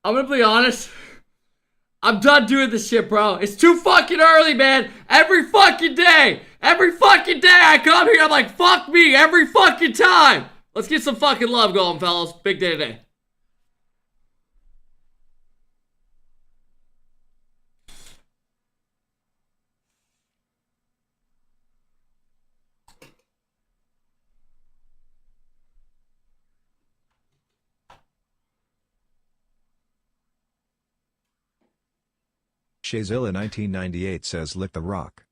I'm gonna be honest. I'm done doing this shit, bro. It's too fucking early, man. Every fucking day I come here, I'm like, fuck me, every fucking time. Let's get some fucking love going, fellas. Big day today. Shazilla 1998 says lick the rock.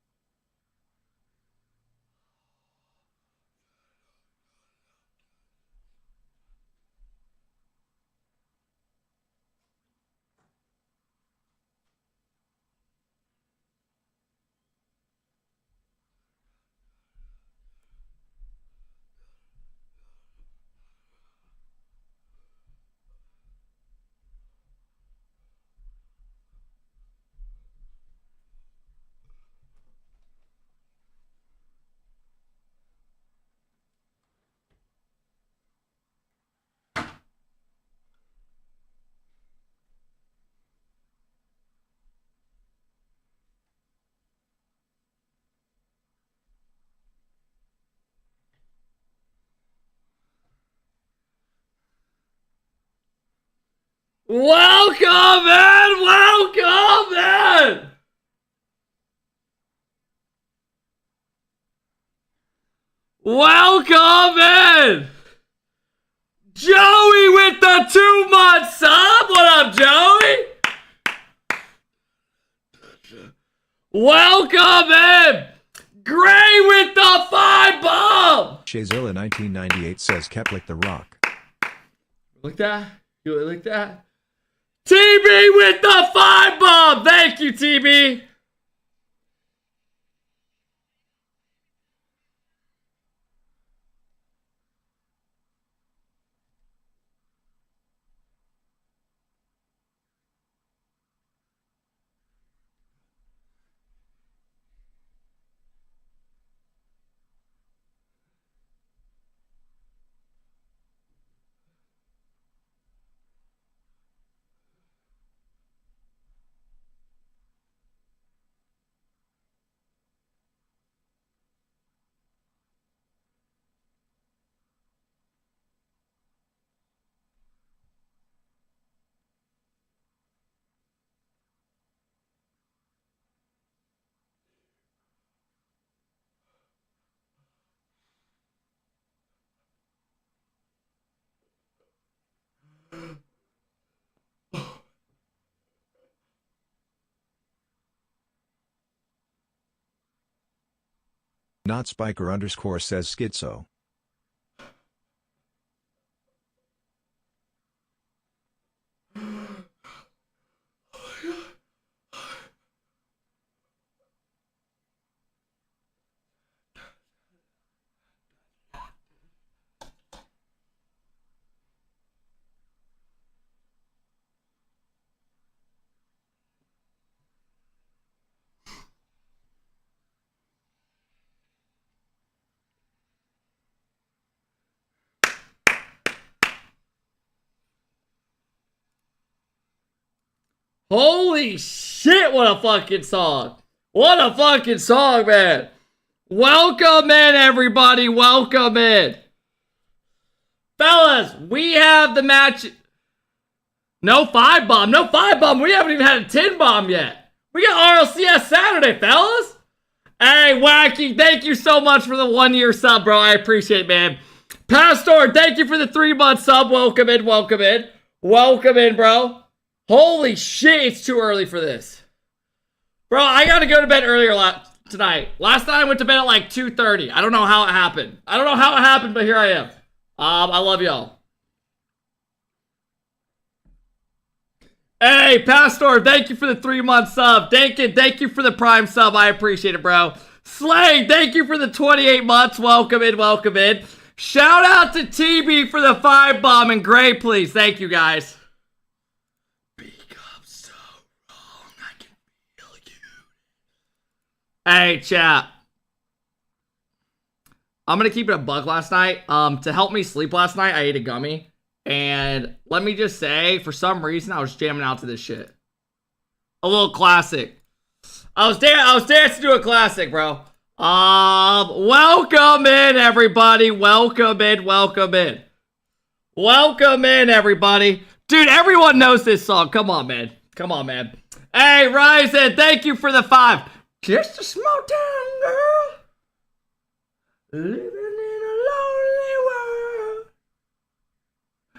Welcome in! Welcome in! Welcome in! Joey with the 2-month sub! What up, Joey? Welcome in! Gray with the 5 bomb! Shazilla 1998 says kept lick the rock. Like that? You like that? TB with the 5 bomb! Thank you, TB! Not Spiker _ says schizo. Holy shit, what a fucking song! What a fucking song, man! Welcome in, everybody. Welcome in. Fellas, we have the match. No 5-bomb. No 5-bomb. We haven't even had a 10-bomb yet. We got RLCS Saturday, fellas. Hey, Wacky, thank you so much for the 1-year sub, bro. I appreciate it, man. Pastor, thank you for the 3-month sub. Welcome in, welcome in. Welcome in, bro. Holy shit, it's too early for this. Bro, I gotta go to bed earlier tonight. Last night I went to bed at like 2:30. I don't know how it happened. But here I am. I love y'all. Hey, Pastor, thank you for the 3-month sub. Thank you for the prime sub. I appreciate it, bro. Slay, thank you for the 28 months. Welcome in, welcome in. Shout out to TB for the 5-bomb and Gray, please. Thank you, guys. Become so wrong, I can feel you. Hey, chat. I'm gonna keep it a bug last night. To help me sleep last night, I ate a gummy. And let me just say, for some reason, I was jamming out to this shit. A little classic. I was dancing to a classic, bro. Welcome in, everybody. Welcome in, welcome in. Welcome in, everybody. Dude, everyone knows this song. Come on, man. Come on, man. Hey, Ryzen, thank you for the 5. Just a small town girl. Living in a lonely world.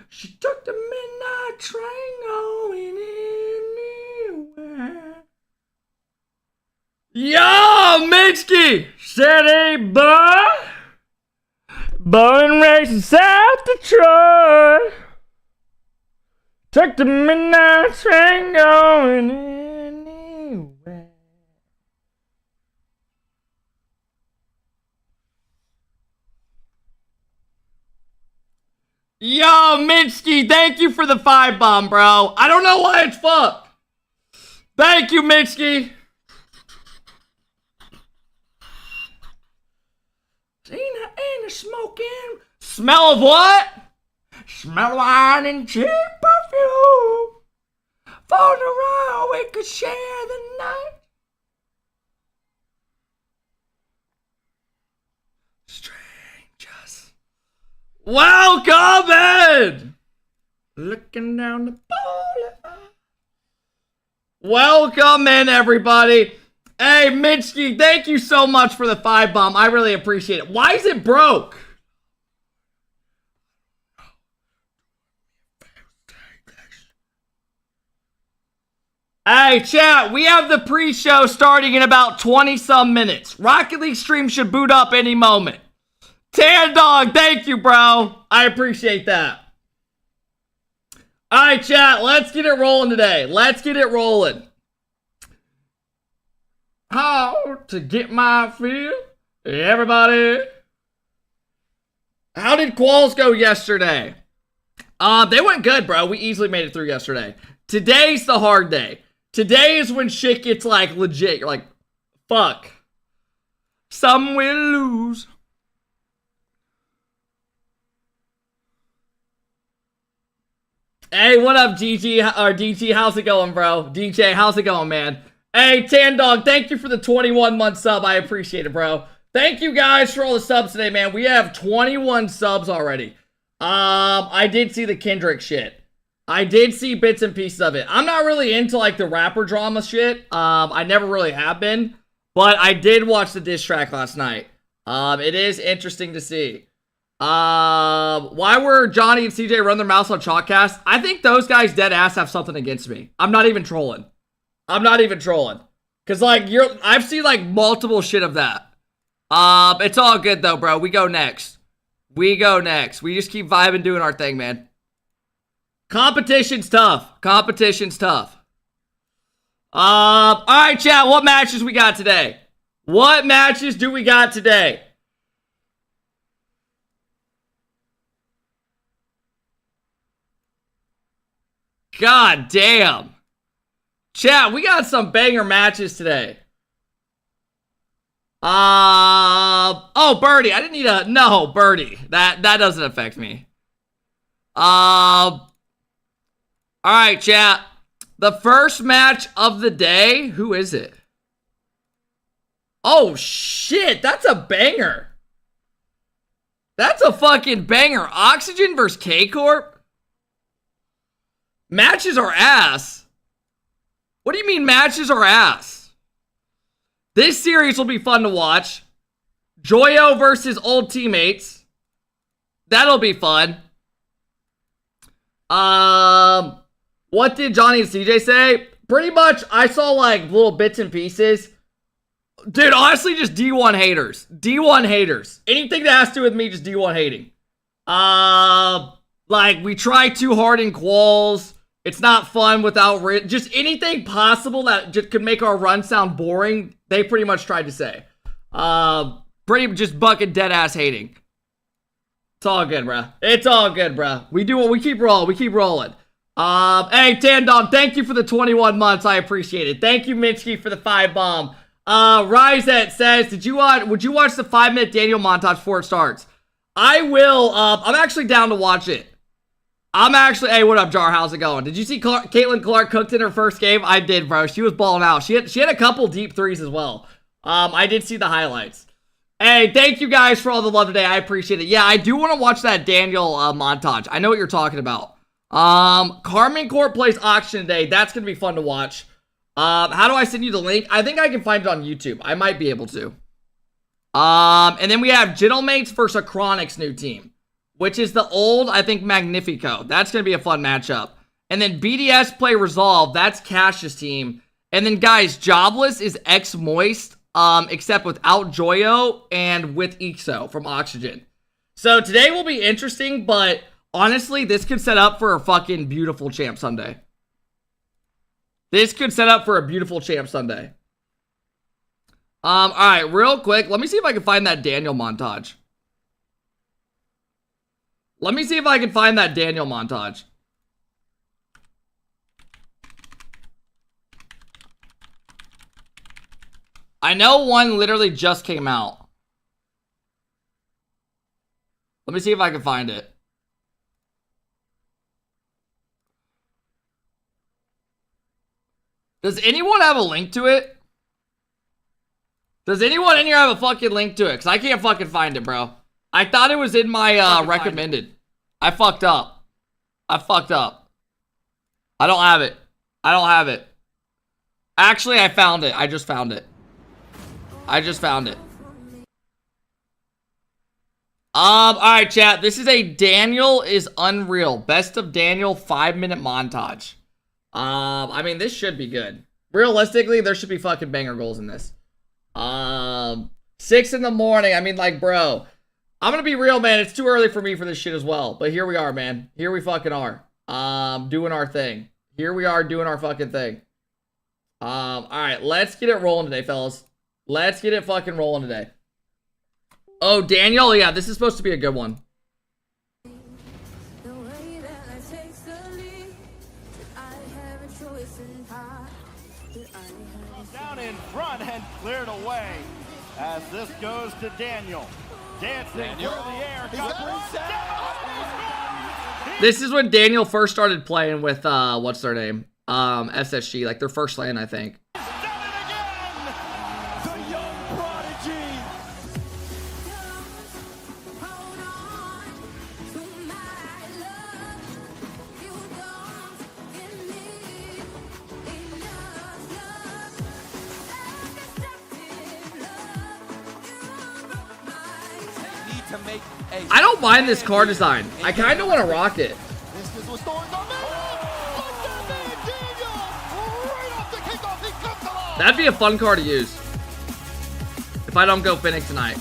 She took the midnight train going anywhere. Yo, Mitchky! City boy! Born and raised in South Detroit. Took the midnight train going anywhere. Yo, Mitchky, thank you for the 5-bomb, bro. I don't know why it's fucked. Thank you, Mitchky. Ain't a smoking. Smell of what? Smell of wine and cheap perfume. For the road we could share the night. Strangers. Welcome in! Looking down the boulevard. Welcome in, everybody. Hey, Mitchky, thank you so much for the 5-bomb. I really appreciate it. Why is it broke? Hey, chat, we have the pre-show starting in about 20-some minutes. Rocket League stream should boot up any moment. Tan Dog, thank you, bro. I appreciate that. All right, chat, let's get it rolling today. Let's get it rolling. How to get my feel? Everybody. How did quals go yesterday? They went good, bro. We easily made it through yesterday. Today's the hard day. Today is when shit gets, like, legit. You're like, fuck. Some will lose. Hey, what up, GG, or DG? How's it going, bro? DJ, how's it going, man? Hey, Tan Dog, thank you for the 21-month sub. I appreciate it, bro. Thank you guys for all the subs today, man. We have 21 subs already. I did see the Kendrick shit. I did see bits and pieces of it. I'm not really into, like, the rapper drama shit. I never really have been. But I did watch the diss track last night. It is interesting to see. Why were Johnny and CJ run their mouths on Chalkcast? I think those guys dead ass have something against me. I'm not even trolling. Cause like I've seen like multiple shit of that. It's all good though, bro. We go next. We just keep vibing, doing our thing, man. Competition's tough. All right, chat. What matches we got today? What matches do we got today? God damn. Chat, we got some banger matches today. Oh, Birdie. I didn't need a... No, Birdie. That doesn't affect me. Alright, chat. The first match of the day. Who is it? Oh shit, that's a banger. That's a fucking banger. Oxygen versus K-Corp? Matches are ass. What do you mean matches are ass? This series will be fun to watch. Joyo versus old teammates. That'll be fun. What did Johnny and CJ say? Pretty much, I saw like little bits and pieces. Dude, honestly, just D1 haters. D1 haters. Anything that has to do with me, just D1 hating. Like, we try too hard in quals. It's not fun without... Just anything possible that just could make our run sound boring, they pretty much tried to say. Pretty just bucket dead ass hating. It's all good, bruh. It's all good, bruh. We do what we keep rolling. We keep rolling. Hey, Tandom, thank you for the 21 months. I appreciate it. Thank you, Minsky, for the 5 bomb. Ryzet says, would you watch the 5-minute Daniel montage before it starts? I will. I'm actually down to watch it. Hey, what up, Jar? How's it going? Did you see Caitlin Clark cooked in her first game? I did, bro. She was balling out. She had a couple deep threes as well. I did see the highlights. Hey, thank you guys for all the love today. I appreciate it. Yeah, I do want to watch that Daniel montage. I know what you're talking about. Carmen Corp plays Auction today. That's going to be fun to watch. How do I send you the link? I think I can find it on YouTube. I might be able to. And then we have Gentlemates versus Chronic's new team, which is the old, I think, Magnifico. That's going to be a fun matchup. And then BDS play Resolve. That's Cash's team. And then, guys, Jobless is X-Moist, except without Joyo and with Ixo from Oxygen. So today will be interesting, but honestly, this could set up for a fucking beautiful Champ Sunday. This could set up for a beautiful Champ Sunday. Alright, real quick. Let me see if I can find that Daniel montage. I know one literally just came out. Let me see if I can find it. Does anyone have a link to it? Does anyone in here have a fucking link to it? Because I can't fucking find it, bro. I thought it was in my recommended. I fucked up. I don't have it. Actually, I found it. I just found it. Alright, chat. This is a Daniel is Unreal. Best of Daniel 5-minute montage. I mean, this should be good. Realistically, there should be fucking banger goals in this. 6 in the morning. I mean, like, bro, I'm gonna be real, man. It's too early for me for this shit as well. But here we are, man. Here we fucking are. Doing our thing. Here we are doing our fucking thing. Alright, let's get it rolling today, fellas. Let's get it fucking rolling today. Oh, Daniel, yeah, this is supposed to be a good one. Down in front and cleared away as this goes to Daniel. Dancing through the air. This is when Daniel first started playing with, what's their name? SSG, like their first lane, I think. I don't mind this car design. I kind of want to rock it. That'd be a fun car to use. If I don't go Phoenix tonight.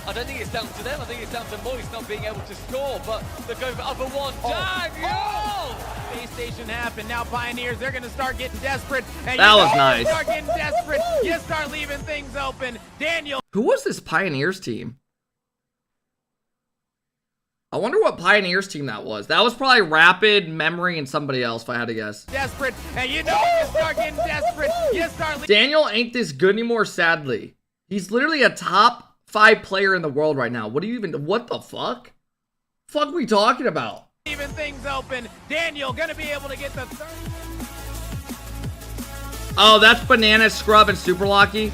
I don't think it's down to them. I think it's down to Moist not being able to score, but they're going for other one. Daniel! Space station happened. Now Pioneers, they're going to start getting desperate. And that was nice. Start getting desperate. You start leaving things open. Daniel. Who was this Pioneers team? I wonder what Pioneers team that was. That was probably Rapid, Memory, and somebody else, if I had to guess. Desperate. And you know you start getting desperate. You start Daniel ain't this good anymore, sadly. He's literally a top 5 player in the world right now. What the fuck? Fuck are we talking about? Leaving things open. Daniel gonna be able to get the third. Oh, that's Banana, Scrub, and Super Lucky.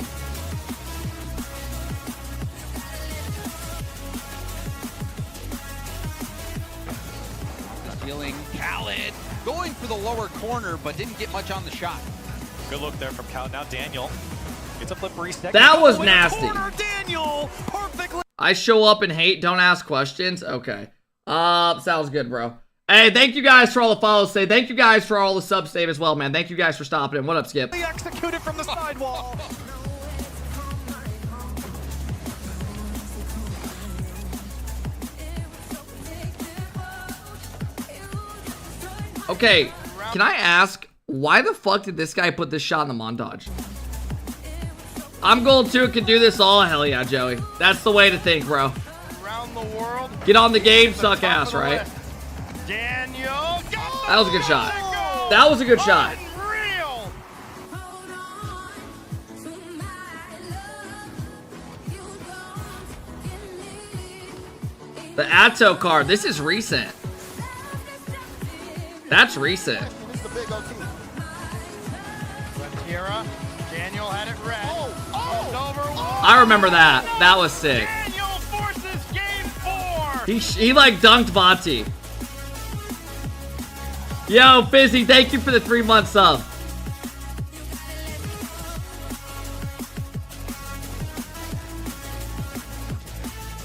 Stealing Khaled. Going for the lower corner, but didn't get much on the shot. Good look there from Khaled. Now Daniel gets a flip reset. That was nasty. Daniel, perfectly. I show up and hate, don't ask questions. Okay. Sounds good, bro. Hey, thank you guys for all the follows. Say thank you guys for all the subs save as well, man. Thank you guys for stopping in. What up, Skip? Executed from the sidewall. Okay, can I ask, why the fuck did this guy put this shot in the montage? I'm Gold 2, can do this all. Hell yeah, Joey. That's the way to think, bro. Around the world. Get on the game, suck ass, right? Daniel. That was a good shot. That was a good shot. Unreal. The Atto card, this is recent. That's recent. Kira. Daniel had it red. I remember that. That was sick. Daniel forces game 4. He like dunked Vati. Yo, Fizzy, thank you for the 3-month sub.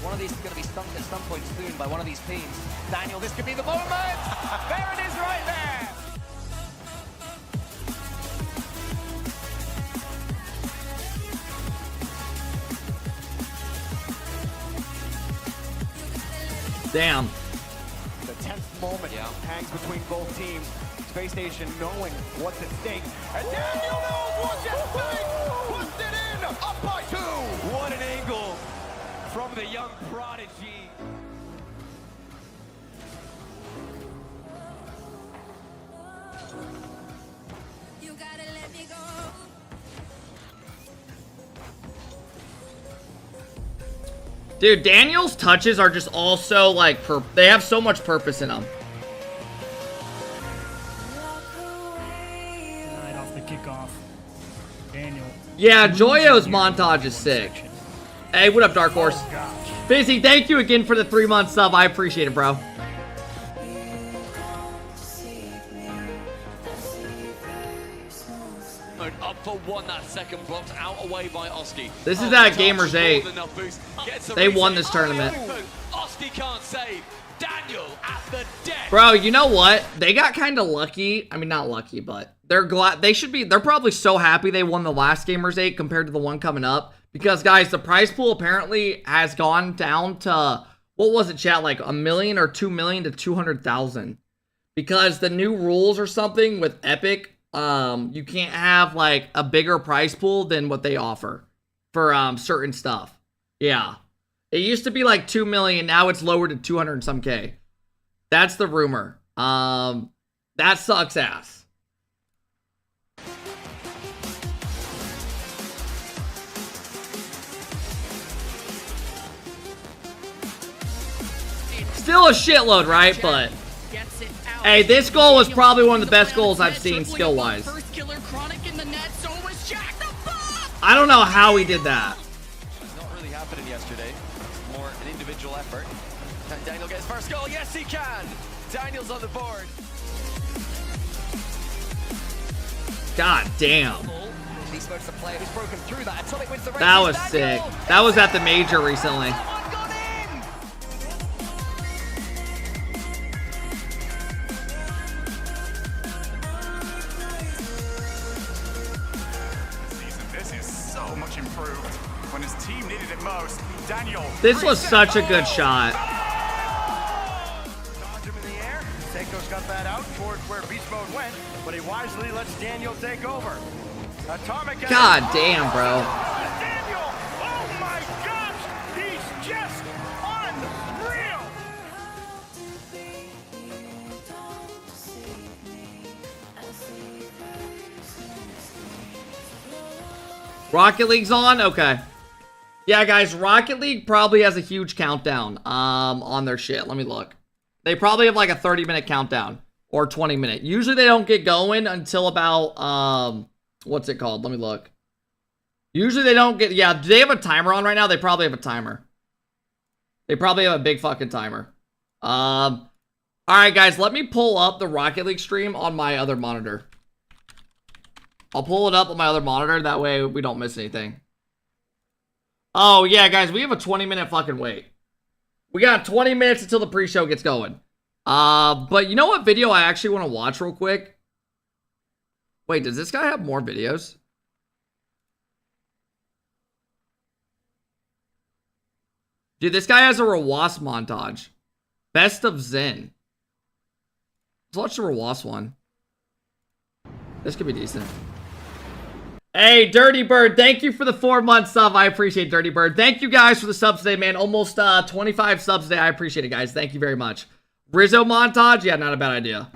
One of these is going to be stumped at some point soon by one of these teams. Daniel, this could be the moment. There it is right there. Damn. The tense moment hangs between both teams. Space Station knowing what's at stake. And Daniel knows what's at stake. Puts it in. Up by 2. What an angle from the young prodigy. You gotta let me go. Dude, Daniel's touches are just also like, they have so much purpose in them. Right off the kickoff. Daniel. Yeah, Joyo's montage is sick. Hey, what up, Dark Horse? Oh, gosh. Fizzy, thank you again for the 3-month sub. I appreciate it, bro. Up for one, that second blocked out away by Oski. This is at Gamers 8. They won this tournament. Oski can't save. Daniel at the deck. Bro, you know what? They got kind of lucky. I mean, not lucky, but they're glad. They're probably so happy they won the last Gamers 8 compared to the one coming up. Because, guys, the prize pool apparently has gone down to, what was it, chat? Like 1 million or 2 million to 200,000. Because the new rules or something with Epic, you can't have like a bigger prize pool than what they offer for certain stuff. Yeah. It used to be like 2 million, now it's lowered to 200 and some K. That's the rumor. That sucks ass. Still a shitload, right? But hey, this goal was probably one of the best goals I've seen skill-wise. I don't know how he did that. Not really happening yesterday. More an individual effort. Can Daniel get his first goal? Yes, he can. Daniel's on the board. God damn. He's supposed to play. Who's broken through that? Atomic wins the race. That was sick. That was at the major recently. When his team needed it most, Daniel. This was such a good shot. Dodge him in the air. Seiko's got that out towards where beast mode went, but he wisely lets Daniel take over. Atomic. God damn, bro. Daniel! Oh my gosh! He's just unreal! Rocket League's on? Okay. Yeah, guys, Rocket League probably has a huge countdown on their shit. Let me look. They probably have like a 30-minute countdown or 20-minute. Usually they don't get going until about what's it called? Let me look. Usually they don't get, yeah, do they have a timer on right now? They probably have a timer. They probably have a big fucking timer. All right, guys, let me pull up the Rocket League stream on my other monitor. I'll pull it up on my other monitor. That way we don't miss anything. Oh, yeah, guys, we have a 20-minute fucking wait. We got 20 minutes until the pre-show gets going. But you know what video I actually want to watch real quick? Wait, does this guy have more videos? Dude, this guy has a Ras montage. Best of Zen. Let's watch the Ras one. This could be decent. Hey, Dirty Bird, thank you for the 4-month sub. I appreciate it, Dirty Bird. Thank you guys for the subs today, man. Almost 25 subs today. I appreciate it, guys. Thank you very much. Rizzo montage? Yeah, not a bad idea.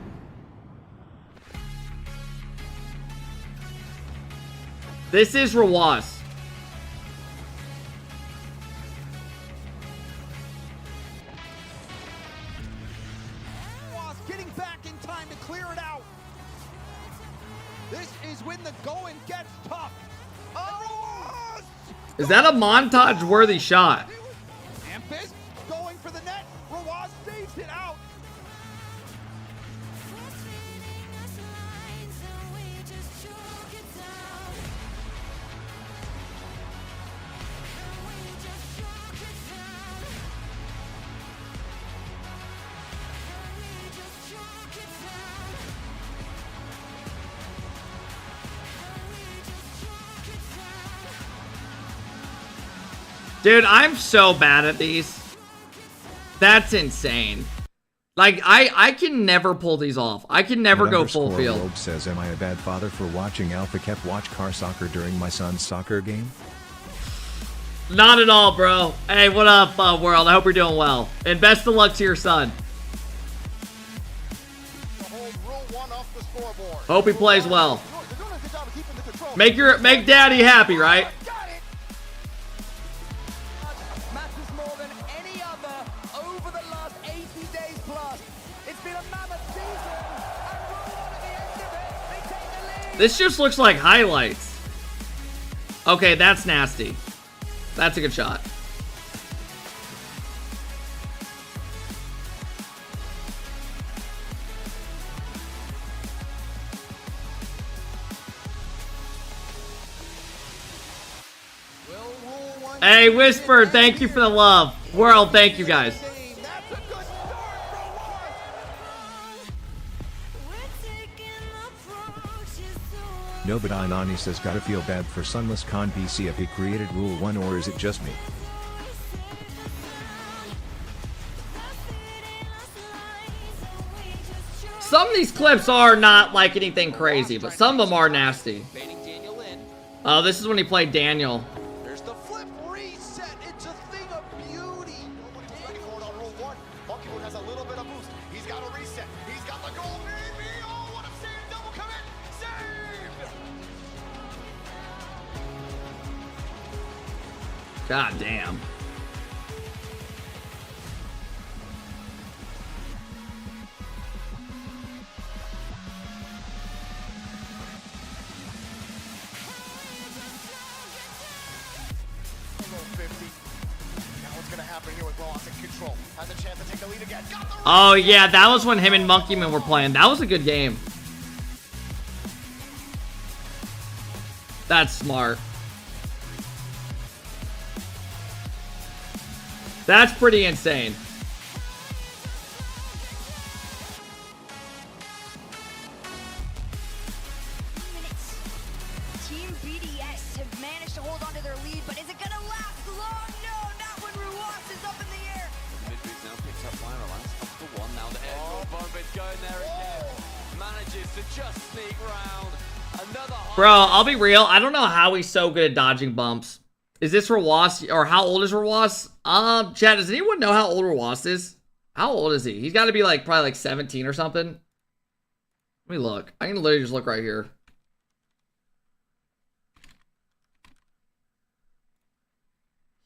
This is Ras. Getting back in time to clear it out. This is when the going gets tough. Oh! Is that a montage-worthy shot? Ampis going for the net. Ras saves it out. Dude, I'm so bad at these. That's insane. Like, I can never pull these off. I can never go full field. Robe says, am I a bad father for watching Alpha Kept watch car soccer during my son's soccer game? Not at all, bro. Hey, what up, world? I hope you're doing well. And best of luck to your son. Hope he plays well. Make daddy happy, right? This just looks like highlights. Okay, that's nasty. That's a good shot. Hey, Whisper, thank you for the love. World, thank you guys. No, but Anani says gotta feel bad for Sunless Khan PC if he created Rule 1, or is it just me? Some of these clips are not like anything crazy, but some of them are nasty. Oh, this is when he played Daniel. There's the flip reset. It's a thing of beauty. Nobody's ready for it on Rule 1. Monkey Moon has a little bit of boost. He's got a reset. He's got the goal, baby. Oh, what a save. Double commit. Saved. God damn. Oh yeah, that was when him and Monkeyman were playing. That was a good game. That's smart. That's pretty insane. Team BDS have managed to hold on to their lead, but is it gonna last long? No, not when Ruas is up in the air. Midboot now picks up by Relance. Up to one now. The air bomb is going there again. Manages to just sneak round. Another. Bro, I'll be real. I don't know how he's so good at dodging bumps. Is this Ras, or how old is Ras? Chad, does anyone know how old Ras is? How old is he? He's got to be like probably like 17 or something. Let me look. I can literally just look right here.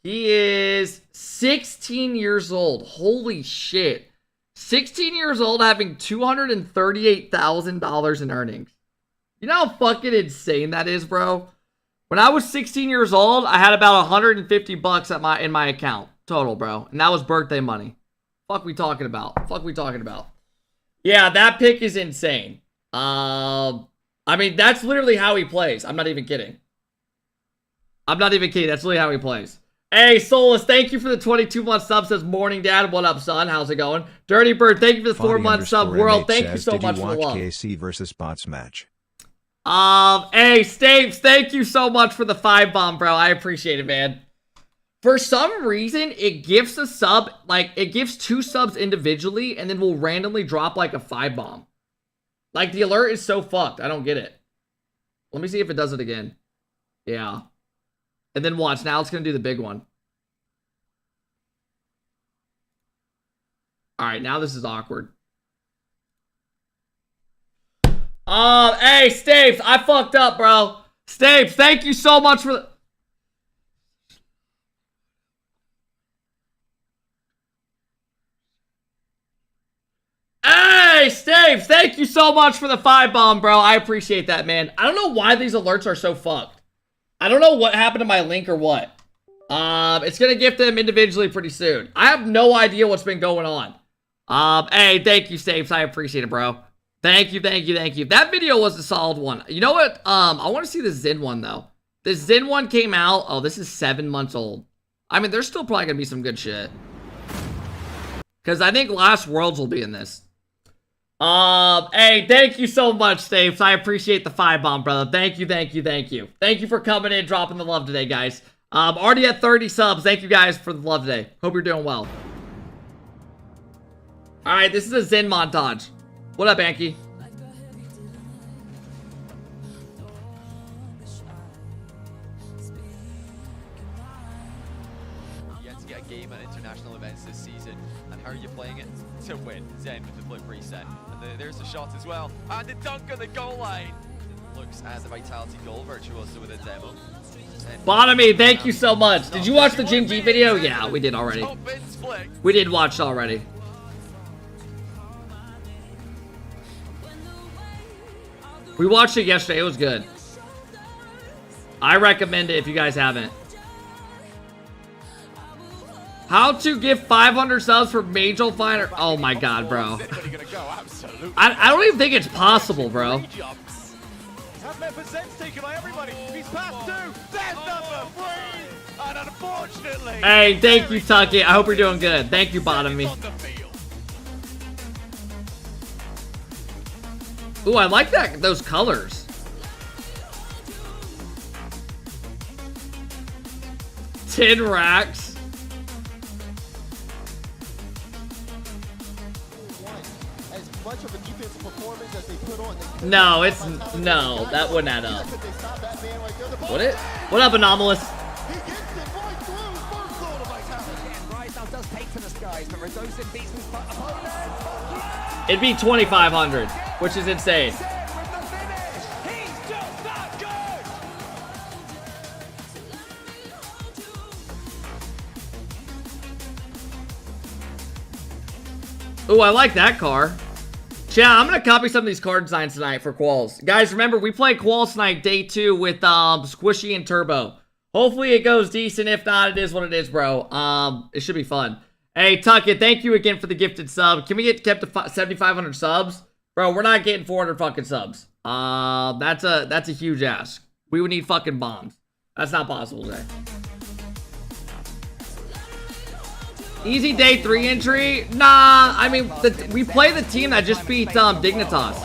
He is 16 years old. Holy shit. 16 years old having $238,000 in earnings. You know how fucking insane that is, bro? When I was 16 years old, I had about 150 bucks in my account total, bro. And that was birthday money. Fuck we talking about? Fuck we talking about? Yeah, that pick is insane. I mean, that's literally how he plays. I'm not even kidding. I'm not even kidding. That's literally how he plays. Hey, Solus, thank you for the 22-month sub. Says morning, Dad. What up, son? How's it going? Dirty Bird, thank you for the 4-month sub. World, thank you so much for the love. KC versus Bots match? Hey, Staves, thank you so much for the 5 bomb, bro. I appreciate it, man. For some reason, it gives a sub, like, it gives 2 subs individually, and then will randomly drop, like, a 5 bomb. Like, the alert is so fucked. I don't get it. Let me see if it does it again. Yeah. And then watch. Now it's going to do the big one. Alright, now this is awkward. Hey, Staves, I fucked up, bro. Staves, thank you so much for the... Hey, Staves, thank you so much for the 5 bomb, bro. I appreciate that, man. I don't know why these alerts are so fucked. I don't know what happened to my link or what. It's gonna gift them individually pretty soon. I have no idea what's been going on. Hey, thank you, Staves. I appreciate it, bro. Thank you, thank you, thank you. That video was a solid one. You know what? I want to see the Zen one, though. The Zen one came out. Oh, this is 7 months old. I mean, there's still probably gonna be some good shit. Because I think Last Worlds will be in this. Hey, thank you so much, Staves. I appreciate the 5 bomb, brother. Thank you, thank you, thank you. Thank you for coming in, dropping the love today, guys. Already at 30 subs. Thank you guys for the love today. Hope you're doing well. Alright, this is a Zen montage. What up, Anki? Yet to get a game at international events this season. And how are you playing it? To win. Zen with the flip reset. And there's the shot as well. And the dunk on the goal line. Looks as the Vitality goal virtuoso with a demo. Bottomy, thank you so much. Did you watch the Jim G video? Yeah, we did already. We did watch it already. We watched it yesterday. It was good. I recommend it if you guys haven't. How to give 500 subs for Major Fighter? Oh my god, bro. I don't even think it's possible, bro. Hey, thank you, Tucky. I hope you're doing good. Thank you, Bottomy. Ooh, I like those colors. $10 racks. No, no, that wouldn't add up. What up, Anomalous? It'd be 2,500, which is insane. Ooh, I like that car. Yeah, I'm gonna copy some of these card designs tonight for Quals. Guys, remember, we play Quals tonight, day 2, with Squishy and Turbo. Hopefully it goes decent. If not, it is what it is, bro. It should be fun. Hey, Tuckett, thank you again for the gifted sub. Can we get kept to 7,500 subs? Bro, we're not getting 400 fucking subs. That's a huge ask. We would need fucking bombs. That's not possible today. Easy day 3 entry? Nah, I mean, we play the team that just beat Dignitas.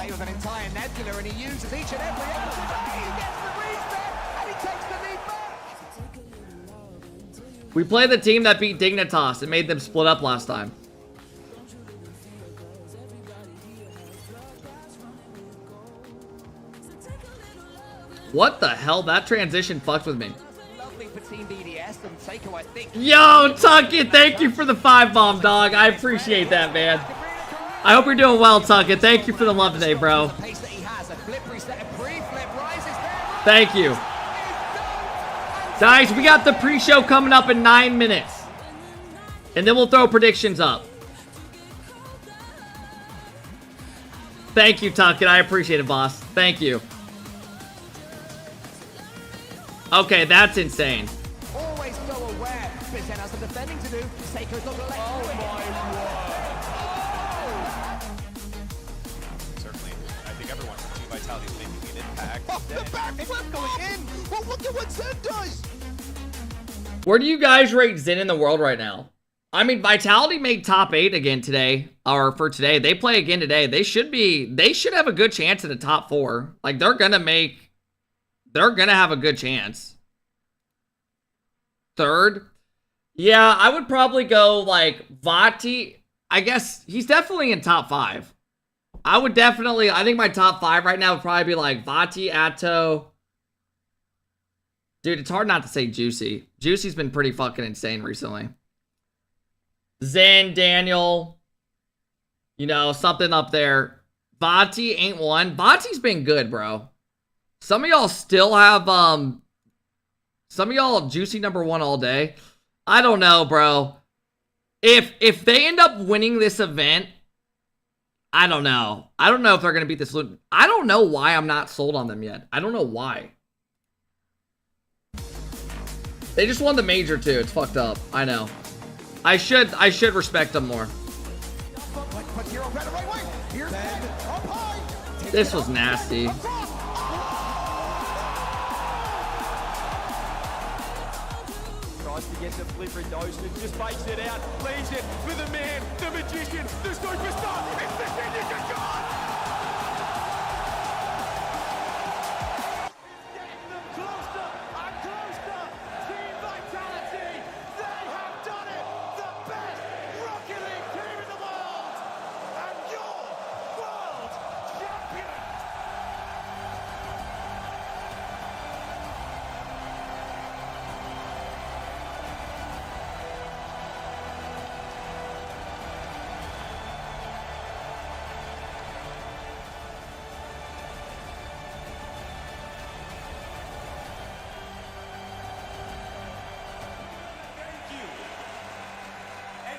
We play the team that beat Dignitas and made them split up last time. What the hell? That transition fucked with me. Yo, Tuckett, thank you for the 5 bomb, dog. I appreciate that, man. I hope you're doing well, Tuckett. Thank you for the love today, bro. Thank you. Guys, we got the pre-show coming up in 9 minutes. And then we'll throw predictions up. Thank you, Tuckett. I appreciate it, boss. Thank you. Okay, that's insane. Always so aware. But Zen has some defending to do. Seiko's not gonna let Certainly, I think everyone from Team Vitality is making an impact. Oh, the back flip going in. Well, look at what Zen does. Where do you guys rate Zen in the world right now? I mean, Vitality made top 8 again today, or for today. They play again today. They should have a good chance in the top 4. Like, they're gonna have a good chance. 3rd? Yeah, I would probably go, like, Vati. I guess he's definitely in top 5. I think my top 5 right now would probably be, like, Vati, Atto. Dude, it's hard not to say Juicy. Juicy's been pretty fucking insane recently. Zen, Daniel. You know, something up there. Vati ain't one. Vati's been good, bro. Some of y'all still have, some of y'all Juicy number 1 all day. I don't know, bro. If they end up winning this event, I don't know. I don't know if they're going to beat this. I don't know why I'm not sold on them yet. I don't know why. They just won the major too. It's fucked up. I know. I should respect them more. This was nasty. Tries to get the flipper Doshin, just fakes it out, leaves it for the man, the magician, the superstar. It's the signature god. It's getting them closer and closer. Team Vitality, they have done it. The best Rocket League team in the world, and your world champion.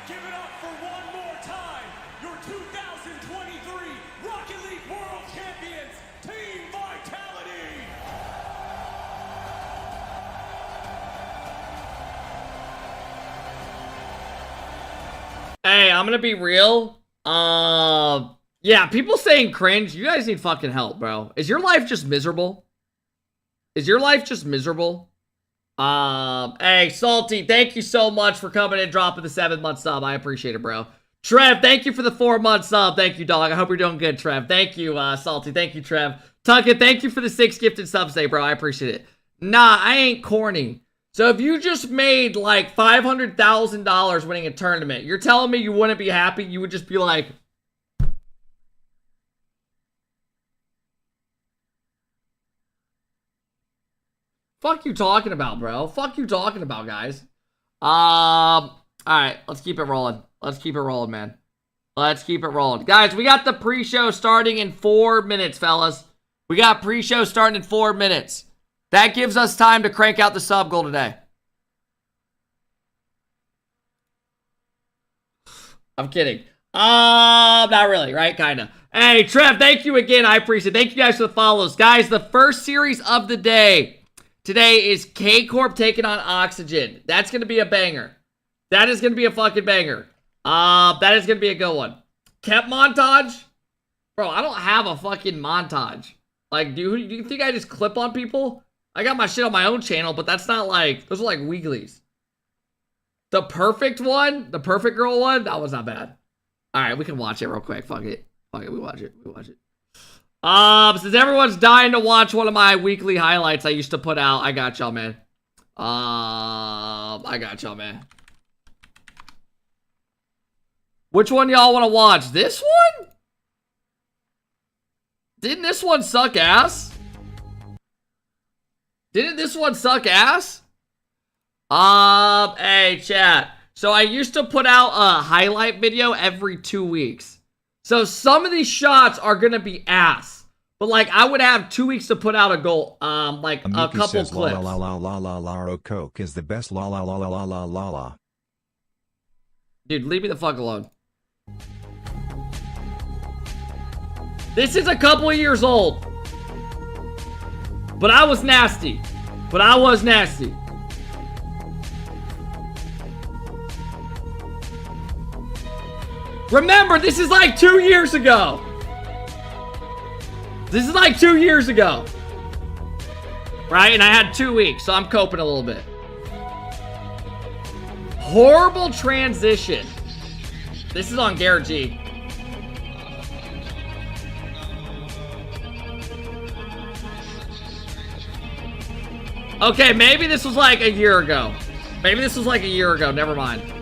Give it up for one more time, your 2023 Rocket League World Champions, Team Vitality! Hey, I'm gonna be real. Yeah, people saying cringe. You guys need fucking help, bro. Is your life just miserable? Is your life just miserable? Hey, Salty, thank you so much for coming and dropping the 7-month sub. I appreciate it, bro. Trev, thank you for the 4-month sub. Thank you, dog. I hope you're doing good, Trev. Thank you, Salty. Thank you, Trev. Tucket, thank you for the 6 gifted subs today, bro. I appreciate it. Nah, I ain't corny. So if you just made like $500,000 winning a tournament, you're telling me you wouldn't be happy? You would just be like, fuck you talking about, bro? Fuck you talking about, guys. Alright, let's keep it rolling. Let's keep it rolling, man. Let's keep it rolling. Guys, we got the pre-show starting in 4 minutes, fellas. We got pre-show starting in 4 minutes. That gives us time to crank out the sub goal today. I'm kidding. Not really, right? Kinda. Hey, Trev, thank you again. I appreciate it. Thank you guys for the follows. Guys, the first series of the day today is Corp taking on Oxygen. That's going to be a banger. That is going to be a fucking banger. That is going to be a good one. Kept montage? Bro, I don't have a fucking montage. Like, do you think I just clip on people? I got my shit on my own channel, but that's not like, those are like weeklies. The perfect one, the perfect girl one, that was not bad. All right, we can watch it real quick. Fuck it. Fuck it, we watch it. We watch it. Since everyone's dying to watch one of my weekly highlights I used to put out, I got y'all, man. I got y'all, man. Which one y'all want to watch? This one? Didn't this one suck ass? Didn't this one suck ass? Hey, chat. So I used to put out a highlight video every 2 weeks. So some of these shots are gonna be ass. But like I would have 2 weeks to put out a goal, like a couple says, clips. La la la la la la Coke is the best la la la la la la la la. Dude, leave me the fuck alone. This is a couple of years old. But I was nasty. But I was nasty. Remember, this is like 2 years ago. This is like 2 years ago. Right? And I had 2 weeks, so I'm coping a little bit. Horrible transition. This is on Garrett G. Okay, maybe this was like a year ago. Maybe this was like a year ago. Never mind.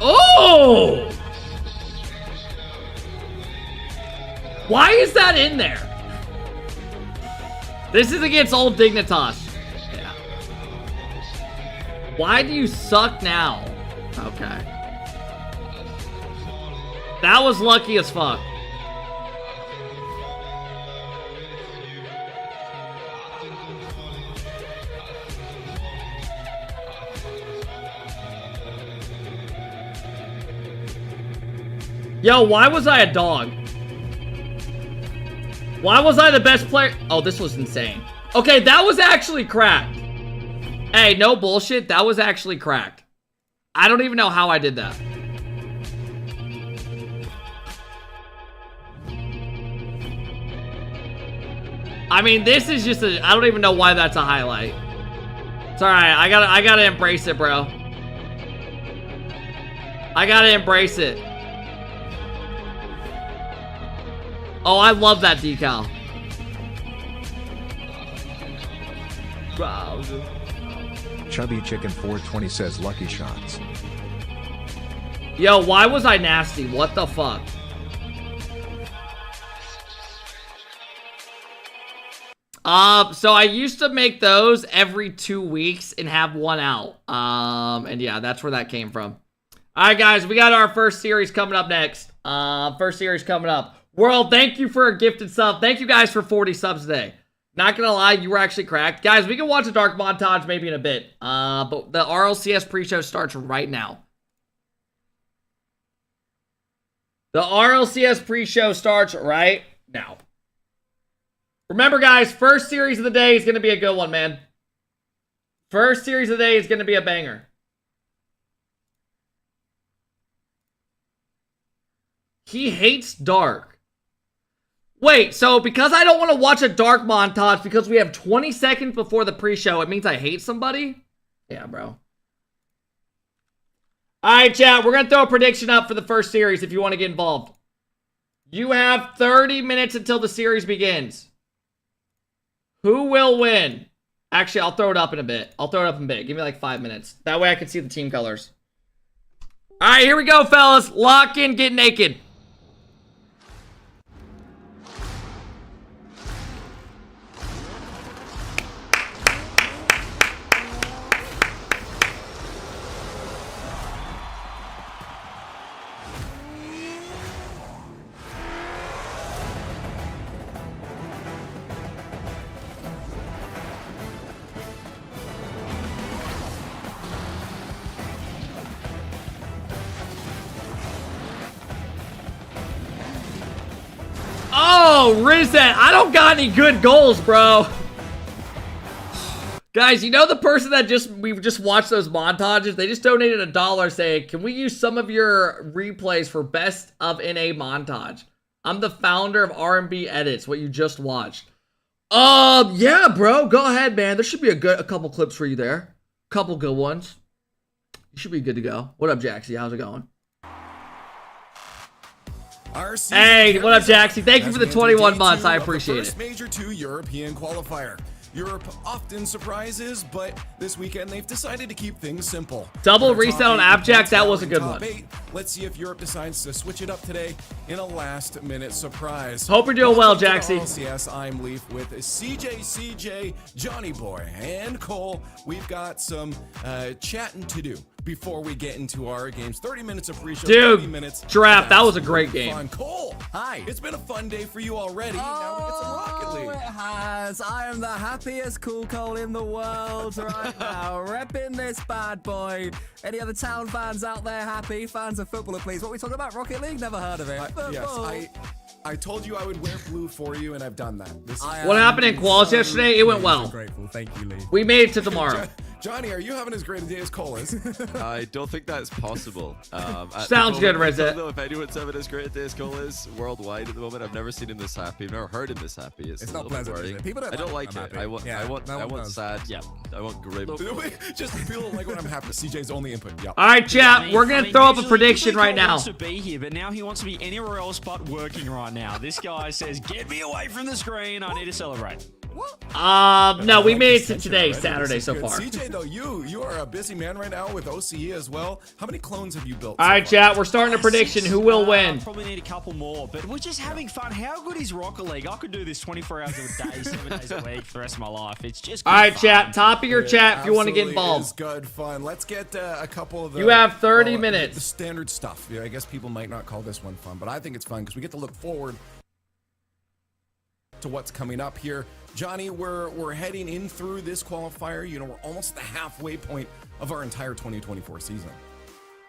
Oh! Why is that in there? This is against old Dignitas. Yeah. Why do you suck now? Okay. That was lucky as fuck. Yo, why was I a dog? Why was I the best player? Oh, this was insane. Okay, that was actually cracked. Hey, no bullshit. That was actually cracked. I don't even know how I did that. I mean, this is just a... I don't even know why that's a highlight. It's alright. I gotta embrace it, bro. I gotta embrace it. Oh, I love that decal. Wow. Chubby Chicken 420 says lucky shots. Yo, why was I nasty? What the fuck? So I used to make those every 2 weeks and have one out. And yeah, that's where that came from. All right, guys, we got our first series coming up next. First series coming up. World, thank you for a gifted sub. Thank you guys for 40 subs today. Not gonna lie, you were actually cracked. Guys, we can watch a dark montage maybe in a bit. But the RLCS pre-show starts right now. The RLCS pre-show starts right now. Remember, guys, first series of the day is gonna be a good one, man. First series of the day is gonna be a banger. He hates dark. Wait, so because I don't want to watch a dark montage because we have 20 seconds before the pre-show, it means I hate somebody? Yeah, bro. Alright, chat, we're going to throw a prediction up for the first series if you want to get involved. You have 30 minutes until the series begins. Who will win? Actually, I'll throw it up in a bit. Give me like 5 minutes. That way I can see the team colors. Alright, here we go, fellas. Lock in, get naked. Oh, Rizet, I don't got any good goals, bro. Guys, you know the person that we just watched those montages? They just donated $1 saying, can we use some of your replays for best of NA montage? I'm the founder of R&B Edits, what you just watched. Yeah, bro, go ahead, man. There should be a couple clips for you there. Couple good ones. You should be good to go. What up, Jaxie? How's it going? Hey, what up, Jaxie? Thank you for the 21 months. I appreciate it. Major 2 European qualifier. Europe often surprises, but this weekend they've decided to keep things simple. Double reset on Abjack, that was a good one. Let's see if Europe decides to switch it up today in a last-minute surprise. Hope you're doing well, Jaxie. RLCS, I'm Leaf with CJ, Johnny Boy, and Cole. We've got some chatting to do. before we get into our games. 30 minutes of pre-show, Dude, 30 minutes. Giraffe, that was a great game. Fun. Cole, hi. It's been a fun day for you already. Now we get some Rocket League. It has. I am the happiest cool Cole in the world right now, repping this bad boy. Any other town fans out there happy? Fans of football, please. What are we talking about? Rocket League? Never heard of it. Yes, I told you I would wear blue for you, and I've done that. What happened in quals yesterday? It went well. Grateful. Thank you, Lee. We made it to tomorrow. Johnny, are you having as great a day as Cole is? I don't think that's possible. Sounds good, Rizet. I don't know if anyone's having as great a day as Cole is worldwide at the moment. I've never seen him this happy. I've never heard him this happy. It's not pleasant. worrying. People don't I don't like it. it. I want sad. Yeah. I want grim. Just feel like when I'm happy. CJ's only input. Yeah. All right, chat. We're gonna throw up a prediction right now. He wants to be here, but now he wants to be anywhere else but working right now. This guy says, "Get me away from the screen. I need to celebrate." No, we made it to today, Saturday so far. CJ, though, you are a busy man right now with OCE as well. How many clones have you built? All right, chat. We're starting a prediction. Who will win? Probably need a couple more, but we're just having fun. How good is Rocket League? I could do this 24 hours a day, 7 days a week for the rest of my life. It's just good all right, fun. chat. Top of your chat if you want to get involved. It's good fun. Let's get a couple of the. You have 30 minutes. The standard stuff. Yeah, I guess people might not call this one fun, but I think it's fun because we get to look forward to what's coming up here. Johnny, we're heading in through this qualifier. You know, we're almost at the halfway point of our entire 2024 season.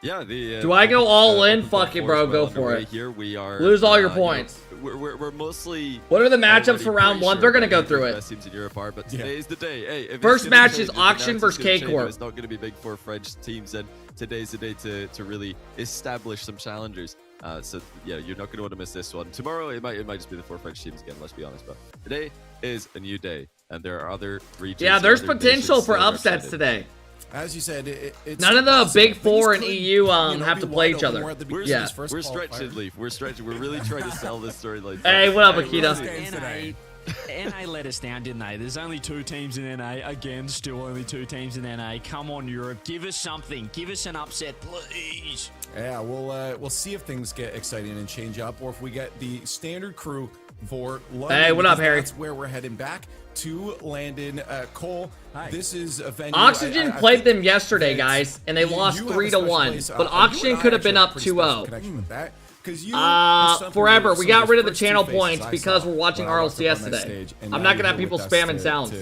Yeah. Do I go all in? Fuck it, bro. Go for it. Here we are. Lose all your points. We're mostly. What are the matchups for round one? They're gonna go through it. Best teams in Europe are, but today's the day. Hey, if first it's gonna match change, is if Auction the versus narrative's K gonna change, Corp. It's not going to be big four French teams, and today's the day to really establish some challengers. So yeah, you're not going to want to miss this one. Tomorrow it might just be the four French teams again. Let's be honest, but today is a new day, and there are other regions. Yeah, there's other potential nations for that are upsets excited. today. As you said, it's none of the big four in could, EU have to play each other. We're Yeah. stretching, Leaf. We're stretching. We're really trying to sell this storyline. Hey, what up, Akita? NA let us down, didn't they? There's only 2 teams in NA. Again, still only 2 teams in NA. Come on, Europe. Give us something. Give us an upset, please. Yeah, we'll see if things get exciting and change up, or if we get the standard crew for London. Hey, what up, Harry? That's where we're heading back to Landon. Cole, hi. This is a venue. Oxygen played them yesterday, guys, and they lost 3-1. But Oxygen could have been up 2-0. Forever. We got rid of the channel points because we're watching RLCS today. I'm not gonna have people spamming sounds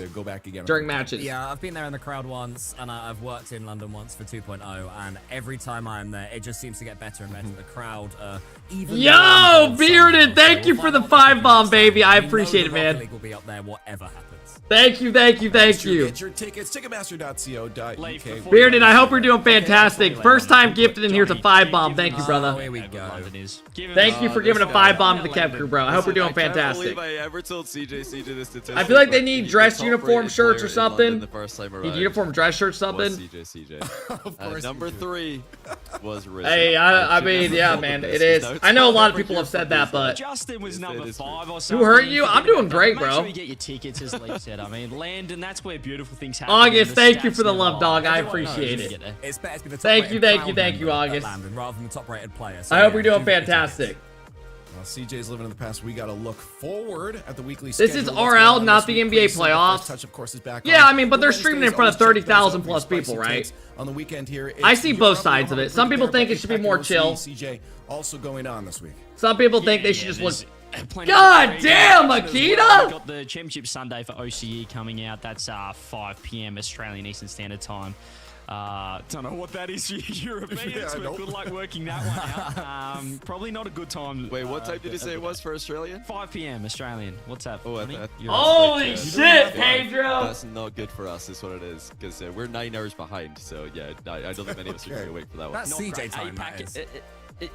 during matches. Yeah, I've been there in the crowd once, and I've worked in London once for 2.0, and every time I'm there, it just seems to get better and better. The crowd, even yo, Bearded, thank you for the 5-bomb, baby. I appreciate it, man. League will be up there, whatever happens. Thank you, thank you, thank you. Get your tickets, ticketmaster.co.uk. Bearded, I hope you're doing fantastic. First time gifted in here to 5-bomb. Thank you, brother. Here we go. Thank you for giving a 5-bomb to the Kev crew, bro. I hope we're doing fantastic. I ever told CJ this statistic. I feel like they need dress uniform shirts or player in something. London the first time around Need uniform dress shirts, something. was CJ. Of course. Number 3 was Rizet. Hey, I mean, yeah, man, it is. I know a lot of people have said that, but Justin was number 5 or something. who hurt you? I'm doing great, Make bro. sure you get your tickets, as Lee said. I mean, Landon, that's where beautiful things happen. August, The thank you stats for the never love, lie. dog. I Everyone knows appreciate you it. get there. It's better to be the Thank you, top-rated thank you, crowd thank you, member at August. Landon rather than the top-rated player. So I hope yeah, you're doing do get your fantastic. tickets. Well, CJ's living in the past. We got to look forward at the weekly This schedule. is What's going RL, on not this the week? NBA Please, the playoffs. First Touch, of course, is back Yeah, on. I mean, but they're streaming in front of 30,000 plus people, right? On the weekend here, I see both sides of it. Some people think it should be more chill. CJ also going on this week. Some people think they should just look. Plenty God of damn, games as Akita! well. We've got the Championship Sunday for OCE coming out. That's 5 p.m. Australian Eastern Standard Time. Don't know what that is for Europeans, but good luck working that one out. Probably not a good time. Wait, what time did you say it was for Australian? 5 p.m. Australian. What's up? Oh, Holy shit, Pedro! That's not good for us, is what it is, because we're 9 hours behind. So yeah, I don't think many of us are going to wait for that one. That's CJ time, that is.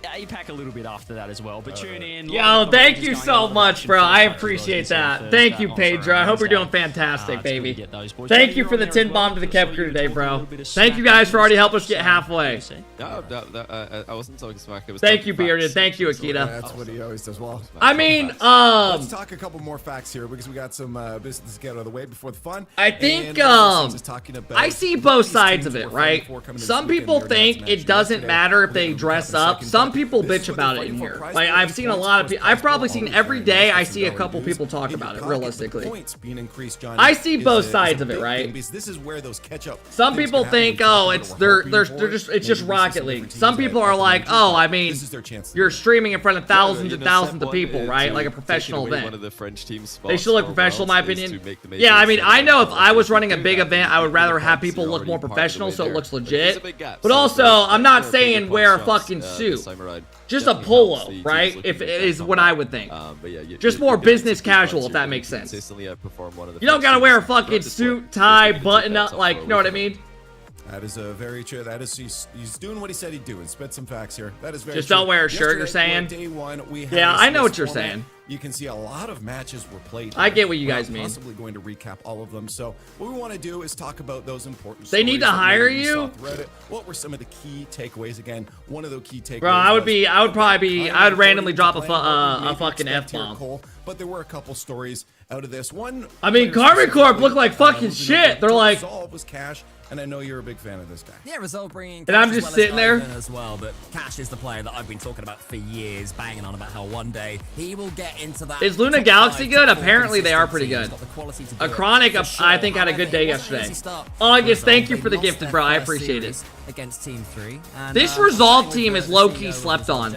APAC a little bit after that as well, but tune in. Yo, thank you so much, bro. I appreciate that. Thank you, Pedro. I hope you're doing fantastic, baby. Thank you for the 10-bomb to the Kev crew today, bro. Thank you guys for already helping us get halfway. I wasn't talking smack. Thank you, Bearded. Thank you, Akita. That's what he always does. Well, I mean, let's talk a couple more facts here because we got some business to get out of the way before the fun. I think I see both sides of it, right? Some people think it doesn't matter if they dress up. some people bitch about it in here. Like, I've seen a lot of people. I've probably seen every day. I see a couple people talk about it. Realistically, I see both sides of it, right? This is where those catch-up. Some people think, oh, it's just Rocket League. Some people are like, oh, I mean, you're streaming in front of thousands and thousands of people, right? Like a professional event. They should look professional, in my opinion. Yeah, I mean, I know if I was running a big event, I would rather have people look more professional so it looks legit. But also, I'm not saying wear a fucking suit. Just a polo, right? If it is what I would think. Just more business casual, if that makes sense. You don't gotta wear a fucking suit, tie, button up, like, you know what I mean? That is a very true. That is he's doing what he said he'd do and spit some facts here. That is very just true. Don't wear a shirt. You're saying? Day one, we yeah, I know what you're saying. You can see a lot of matches were played. I get what you guys mean. Possibly going to recap all of them. So what we want to do is talk about those important. They need to hire you. What were some of the key takeaways? Again, one of the key takeaways. Bro, I would randomly drop a fucking F-bomb. But there were a couple stories out of this one. I mean, Carbon Corp looked like fucking shit. They're like, Resolve was Cash, and I know you're a big fan of this guy. Yeah, Resolve bringing. And I'm just sitting there as well. But Cash is the player that I've been talking about for years, banging on about how one day he will get into that. Is Luna Galaxy good? Apparently they are pretty good. A Chronic, I think, had a good day yesterday. August, thank you for the gifted, bro. I appreciate it. Against Team 3. This Resolve team is low-key slept on.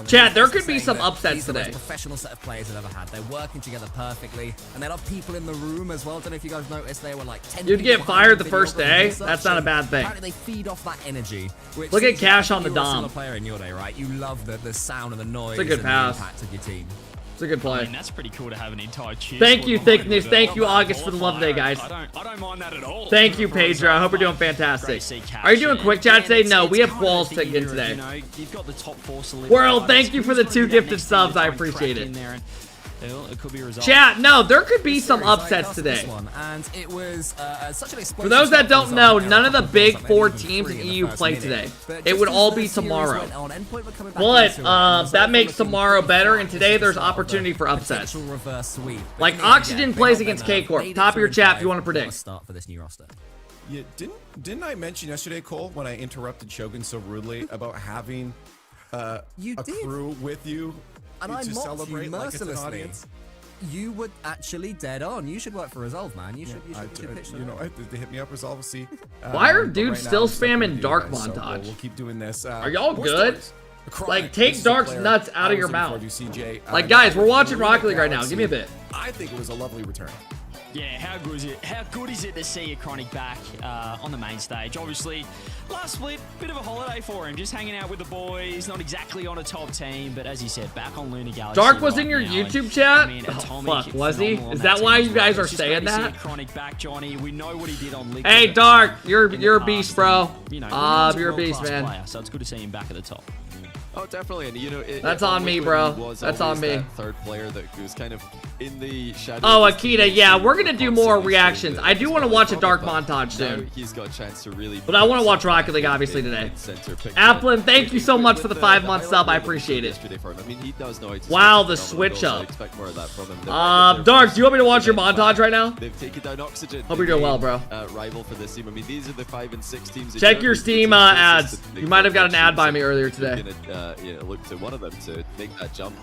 Chat, there could be some upsets today. Professional set of players I've ever had. They're working together perfectly, and they have people in the room as well. Don't know if you guys noticed, they were like 10. You'd get fired the first day. That's not a bad thing. Apparently they feed off that energy. Look at Cash on the Dom. Player in your day, right? You love the sound and the noise. It's a good pass. And the impact of your team. It's a good play. I mean, that's pretty cool to have an entire cheer. Thank you, Thickness. Thank you, August, for the love today, guys. I don't mind that at all. Thank you, Pedro. I hope you're doing fantastic. Are you doing quick chat today? No, we have quals to get today. You've got the top 4 World, thank you for the 2 gifted subs. I appreciate it. It could be Chat, no, there could be some upsets today. And it was such an For those that don't know, none of the big 4 teams in EU play today. It would all be tomorrow. But that makes tomorrow better, and today there's opportunity for upsets. Like Oxygen plays against K-Corp. Top of your chat if you want to predict. Start for this new roster. Yeah, didn't I mention yesterday, Cole, when I interrupted Shogun so rudely about having a crew with you? And I mocked you mercilessly. You were actually dead on. You should work for Resolve, man. You should pitch them. You know, they hit me up, Resolve. We'll see. Why are dudes still spamming Dark montage? We'll keep doing this. Are y'all good? Like, take Dark's nuts out of your mouth. Like, guys, we're watching Rocket League right now. Give me a bit. I think it was a lovely return. Yeah, how good is it? How good is it to see a Chronic back on the main stage? Obviously, last split, bit of a holiday for him, just hanging out with the boys, not exactly on a top team, but as you said, back on Luna Galaxy. Dark was in your YouTube chat? Oh, fuck, was he? Is that why you guys are saying that? Chronic back, Johnny. We know what he did on League. Hey, Dark, you're a beast, bro. You're a beast, man. Player, so it's good to see him back at the top. Oh, definitely, and you know, that's on me, bro. That's on me. That third player that was kind of in the shadow. Oh, Akita, yeah, we're gonna do more reactions. I do want to watch a Dark montage soon. He's got a chance to really. But I want to watch Rocket League obviously today. Applin, thank you so much for the 5-month sub. I appreciate it. I mean, he does know wow, the switch up. Expect more of that from him. Dark, do you want me to watch your montage right now? They've taken down Oxygen. Hope you're doing well, bro. Rival for this team. I mean, these are the 5 and 6 teams. Check your Steam ads. You might have got an ad by me earlier today. Look to one of them to make that jump.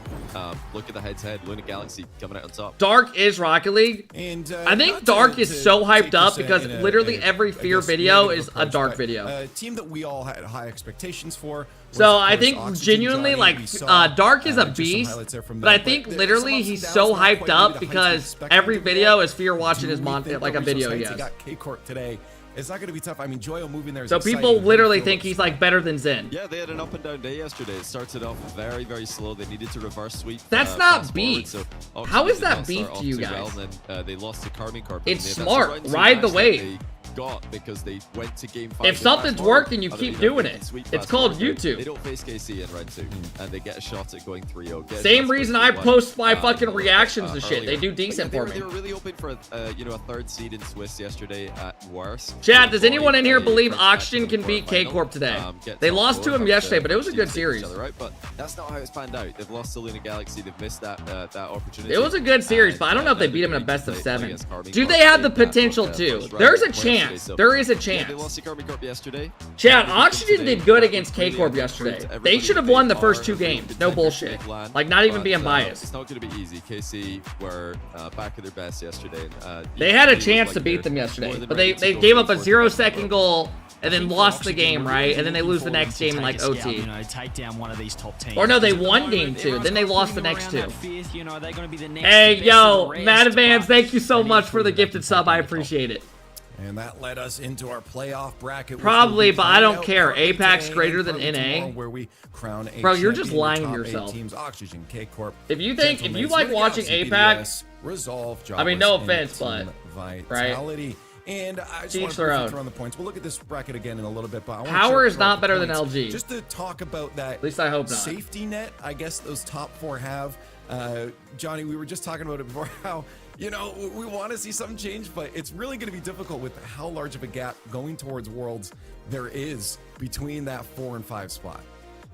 Look at the head-to-head. Luna Galaxy coming out on top. Dark is Rocket League. And I think Dark is so hyped up because literally every Fear video is a Dark video. A team that we all had high expectations for. So I think genuinely, like, Dark is a beast, but I think literally he's so hyped up because every video is Fear watching his like a video he has. Got K-Corp today. It's not going to be tough. I mean, Joyo moving there is so people literally think he's like better than Zen. Yeah, they had an up and down day yesterday. It started off very, very slow. They needed to reverse sweep. That's not beef. So how is that beef to you guys? Well, and they lost to Carbon Corp. It's smart. Ride the wave. Got because they went to game 5. If something's working, you keep doing it. It's called YouTube. They don't face KC in round 2, and they get a shot at going 3-0. Same reason I post my fucking reactions and shit. They do decent for me. They were really hoping for a 3rd seed in Swiss yesterday at worst. Chat, does anyone in here believe Oxygen can beat K-Corp today? They lost to him yesterday, but it was a good series. But that's not how it's panned out. They've lost to Luna Galaxy. They've missed that opportunity. It was a good series, but I don't know if they beat him in a best of 7. Do they have the potential to? There's a chance. chance. So, There is a yeah, chance. they lost to Corp yesterday. Chad, Oxygen did good against K-Corp yesterday. They should have won the first 2 games. No bullshit. Like, not even being biased. It's not going to be easy. KC were back at their best yesterday. And, they had a chance to beat them yesterday, but they gave up a 0-second goal and then lost the game, right? And then they lose the next game in like OT. You know, take down one of these top teams. Or no, they won game 2. Then they lost the next 2. Hey, yo, Madavans, thank you so much for the gifted sub. I appreciate it. And that led us into our playoff bracket. Probably, but I don't care. APAC's greater than NA. Where we crown a bro, you're just champion. lying to Top 8 yourself. Teams, Oxygen, K-Corp, If you think, if you like Gentlemen, watching Galaxy, APAC, BDS, Resolve, I mean, no Jobless, offense, and but Team right? Vitality. And I just Each want to their own. throw on the points. We'll look at this bracket again in a little bit, but I want Power to is not better than LG. Just to talk about that. At least I hope not. Safety net, I guess those top 4 have. Johnny, we were just talking about it before. How we want to see something change, but it's really going to be difficult with how large of a gap going towards Worlds there is between that 4 and 5 spot.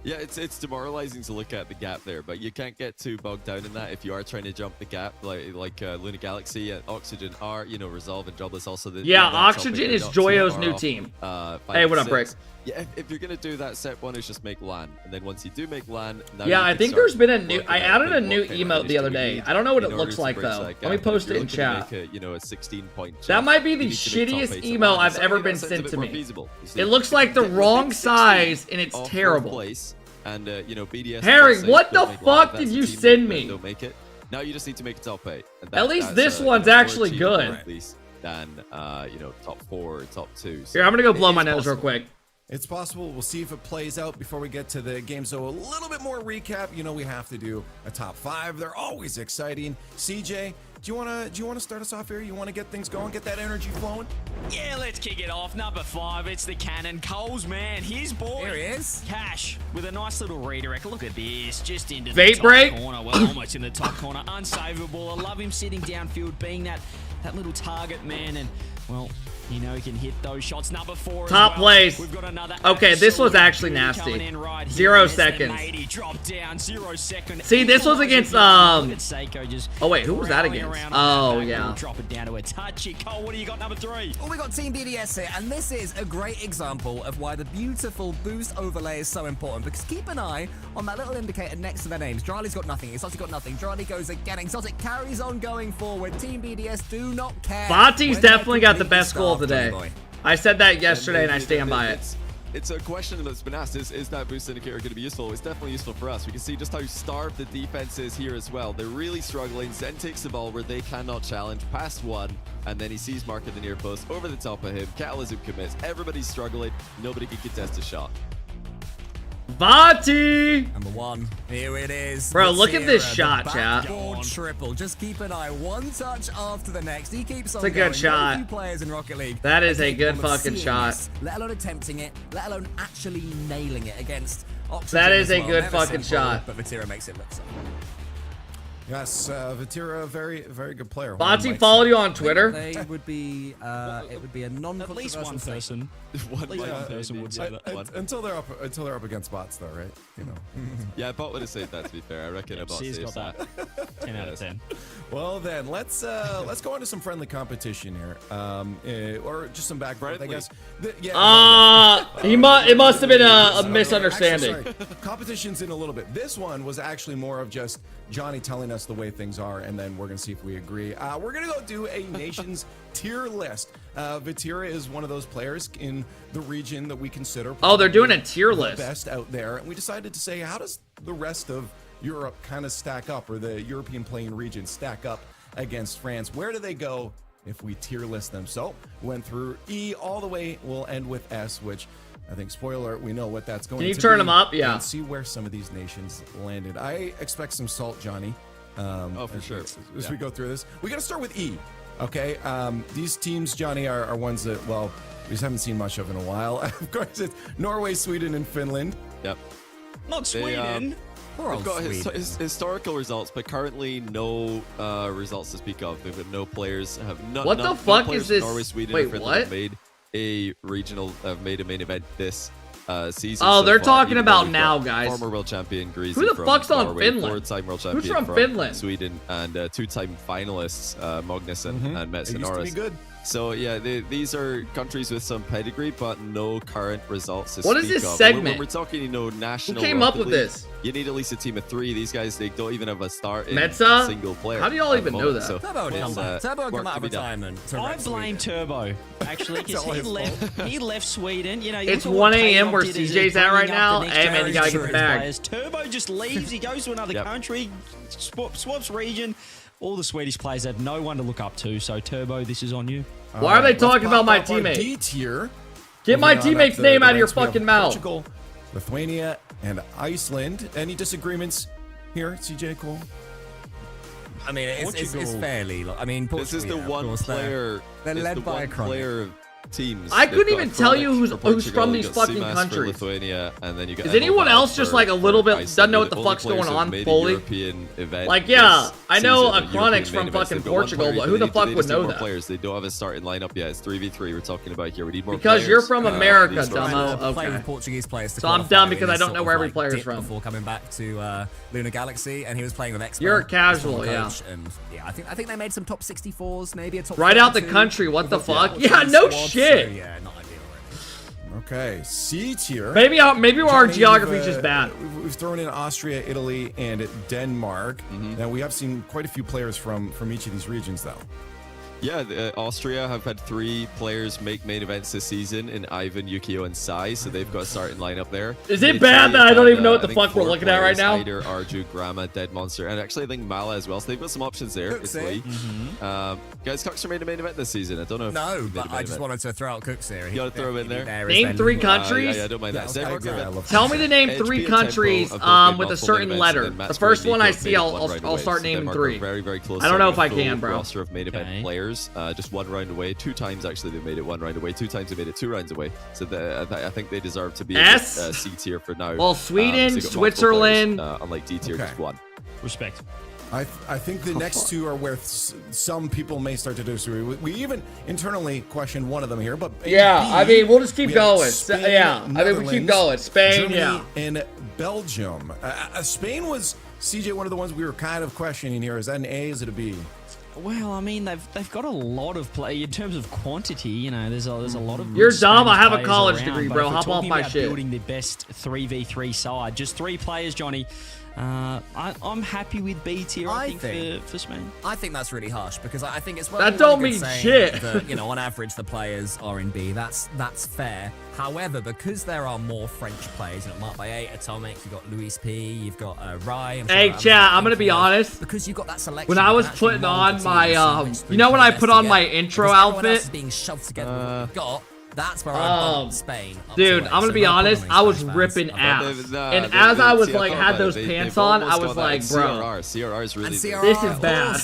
Yeah, it's demoralizing to look at the gap there, but you can't get too bogged down in that if you are trying to jump the gap, like Luna Galaxy and Oxygen are, Resolve and Jobless also. Yeah, Oxygen is Joyo's new team. Hey, what up, Rick? Yeah, if you're gonna do that, step 1 is just make LAN, and then once you do make LAN, now yeah, you I can think start there's been a new. working I out added a new what kind of emote the other finish do we day. need I don't know what in it order looks to like bridge though. that Let gap. me If post you're it in looking to chat. make a 16-point That might be the you need to make top shittiest 8 emo LAN. I've Something ever that been sounds a sent bit to more me. feasible, you see. It looks like the Get wrong 16 size and it's off fourth terrible. place, and BDS. Herring, what the don't make fuck LAN. did That's you the team send that me? Don't make it. Now you just need to make it top 8. And At least that's, this one's more actually achievable good. At least than top 4 or top 2. So Here, I'm gonna go blow it my is nose real possible. quick. It's possible. We'll see if it plays out before we get to the game. So a little bit more recap. We have to do a top 5. They're always exciting. CJ, do you wanna start us off here? You wanna get things going, get that energy flowing? Yeah, let's kick it off. Number 5, it's the cannon. Coles, man, his boy. Here he is. Cash with a nice little redirect. Look at this, just into Vape the top break. corner. Well, almost in the top corner. Unsavable. I love him sitting downfield, being that little target man, and well, he can hit those shots. Number 4 Top as well. place. We've got another Okay, this was absolute actually beauty nasty. coming in right here. 0 There's the seconds. 80, drop down, 0 second. See, this was against, Look at Seiko just oh wait, who was that rallying against? around on Oh that back yeah. wall, drop it down to a touchy. Cole, what do you got? Number 3. Well, we got Team BDS here, and this is a great example of why the beautiful boost overlay is so important, because keep an eye on that little indicator next to their names. Dryly's got nothing, Exotic got nothing, Dryly goes again, Exotic carries on going forward. Team BDS do not care. Bati's when definitely they're got the best goal of the completely day. starved, Johnny boy. I said that yesterday and I stand by it. It's a question that's been asked, is that boost indicator going to be useful? It's definitely useful for us. We can see just how starved the defense is here as well. They're really struggling. Zen takes the ball where they cannot challenge, past 1, and then he sees Mark at the near post, over the top of him. Catalysm commits. Everybody's struggling. Nobody can contest a shot. Bati! Number 1, here it is. Bro, look at this Vatira, shot, the chat. backboard triple. Just keep an eye, one touch after the next. He keeps on It's a good going. shot. Very few players in Rocket League. That is a good capable of fucking seeing shot. this, let alone attempting it, let alone actually nailing it against Oxygen. That is as a well. good Never fucking simple, shot. But Vatira makes it look so. Yes, Vatira, very, very good player. Bati followed you on Twitter? They would be, it would be a non-controversial At least one person. One person would say that. Until they're up against bots, though, right? Yeah, a bot would have said that, to be fair. I reckon a bot She's saves got that. 10 out of 10. Well then, let's go into some friendly competition here, or just some back I guess. It must have been a misunderstanding. Actually, sorry. Competition's in a little bit. This one was actually more of just Johnny telling us the way things are, and then we're gonna see if we agree. We're gonna go do a nation's tier list. Vatira is one of those players in the region that we consider. Oh, they're doing a tier the list. best out there, and we decided to say, how does the rest of Europe kind of stack up, or the European playing region stack up against France? Where do they go if we tier list them? So went through E all the way. We'll end with S, which I think, spoiler, we know what that's going to be. Can you turn them up? Yeah. And see where some of these nations landed. I expect some salt, Johnny. For sure. As we go through this, we got to start with E. Okay. These teams, Johnny, are ones that, well, we just haven't seen much of in a while. Of course, it's Norway, Sweden, and Finland. Yep. Not Sweden. They've got historical results, but currently no results to speak of. They've got no players. What the fuck is this? Norway, Sweden, Wait, and Finland what? have made a regional, made a main event this season. Oh, so they're far, talking even though about we've now, got guys. Former world champion Greasy Who the from fuck's on Norway, Finland? four-time world Who's champion from Finland? Sweden, and two-time finalists Magnus and Metz and It used to Norris be good. So yeah, these are countries with some pedigree, but no current results to What is speak this of. segment? When we're talking, national. Who came up Rocket with League, this? You need at least a team of 3. These guys, they don't even have a start in Metza? single player. How do y'all even know that? So Turbo did. Turbo come out of retirement. I blame Turbo, actually, because he left Sweden. You know, It's 1 a.m. where CJ's at right now. Hey, man, you gotta get the bag. Turbo just leaves. He goes to another country, swaps region. All the Swedish players have no one to look up to. So, Turbo, this is on you. Why are they talking about my teammate? D tier. Get my teammate's name out of your fucking mouth. Portugal, Lithuania, and Iceland. Any disagreements here, CJ Cole? I mean, it's fairly. I mean, this is the one player. They're led by a player of teams. I couldn't even tell you who's from these fucking countries. Lithuania, and then you got Is anyone else just like a little bit doesn't know what the fuck's going on fully? Like, yeah, I know a Chronix from fucking Portugal, but who the fuck would know that? Players, they don't have a starting lineup yet. It's 3v3 we're talking about here. We need more because players. You're from America, dumbo. Okay. Okay. Portuguese players So I'm dumb because I don't know where every player's from. Before coming back to Lunar Galaxy, and he was playing with X. You're casual, yeah. And yeah, I think they made some top 64s, maybe a top. Right out the country. What the fuck? Yeah, no shit. So, yeah, not ideal. Okay, C tier. Maybe our geography's just bad. We've thrown in Austria, Italy, and Denmark. Now we have seen quite a few players from each of these regions, though. Yeah, Austria have had 3 players make main events this season in Ivan, Yukio, and Sai, so they've got a starting lineup there. Is it bad that I don't even know what the fuck we're looking at right now? Hyder, Arju, Grama, Dead Monster, and actually I think Mala as well, so they've got some options there. Italy. Guys, Coxer made a main event this season. I don't know if No, but I just wanted to throw out Cooks here. You gotta throw him in there. Name 3 countries? Yeah, I don't mind that. Tell me to name 3 countries with a certain letter. The first one I see, I'll start naming 3. Very, very close. I don't know if I can, bro. Roster of main event players, just 1 round away. 2 times actually they made it 1 round away. 2 times they made it 2 rounds away. So I think they deserve to be C tier for now. Well, Sweden, Switzerland, players, unlike D tier, just 1. Respect. I think the next 2 are where some people may start to disagree. We even internally question one of them here, but yeah, B, I mean we'll just keep going. Spain, yeah, I mean we keep going. Spain, Germany, yeah, and Belgium. Spain was CJ one of the ones we were kind of questioning here. Is that an A? Is it a B? Well, I mean, they've got a lot of play in terms of quantity. You know, there's a lot of. You're dumb. I have a players college around, degree, but bro. if we're Hop off talking my about shit. Building the best 3v3 side, just 3 players, Johnny. I'm happy with B tier. I think for Spain. I think that's really harsh because I think it's well. That don't mean shit. That, on average, the players are in B. That's fair. However, because there are more French players, Mark by 8, Atomic, you've got Luis P, you've got Rai. Hey, chat, I'm gonna be honest. Because you got that selection. When I was putting on my, when I put on my intro outfit, being shoved together. That's where I bumped Spain. Dude, I'm gonna be honest. I was ripping ass, and as I was like had those pants on, I was like, bro, CRR is really. This is bad.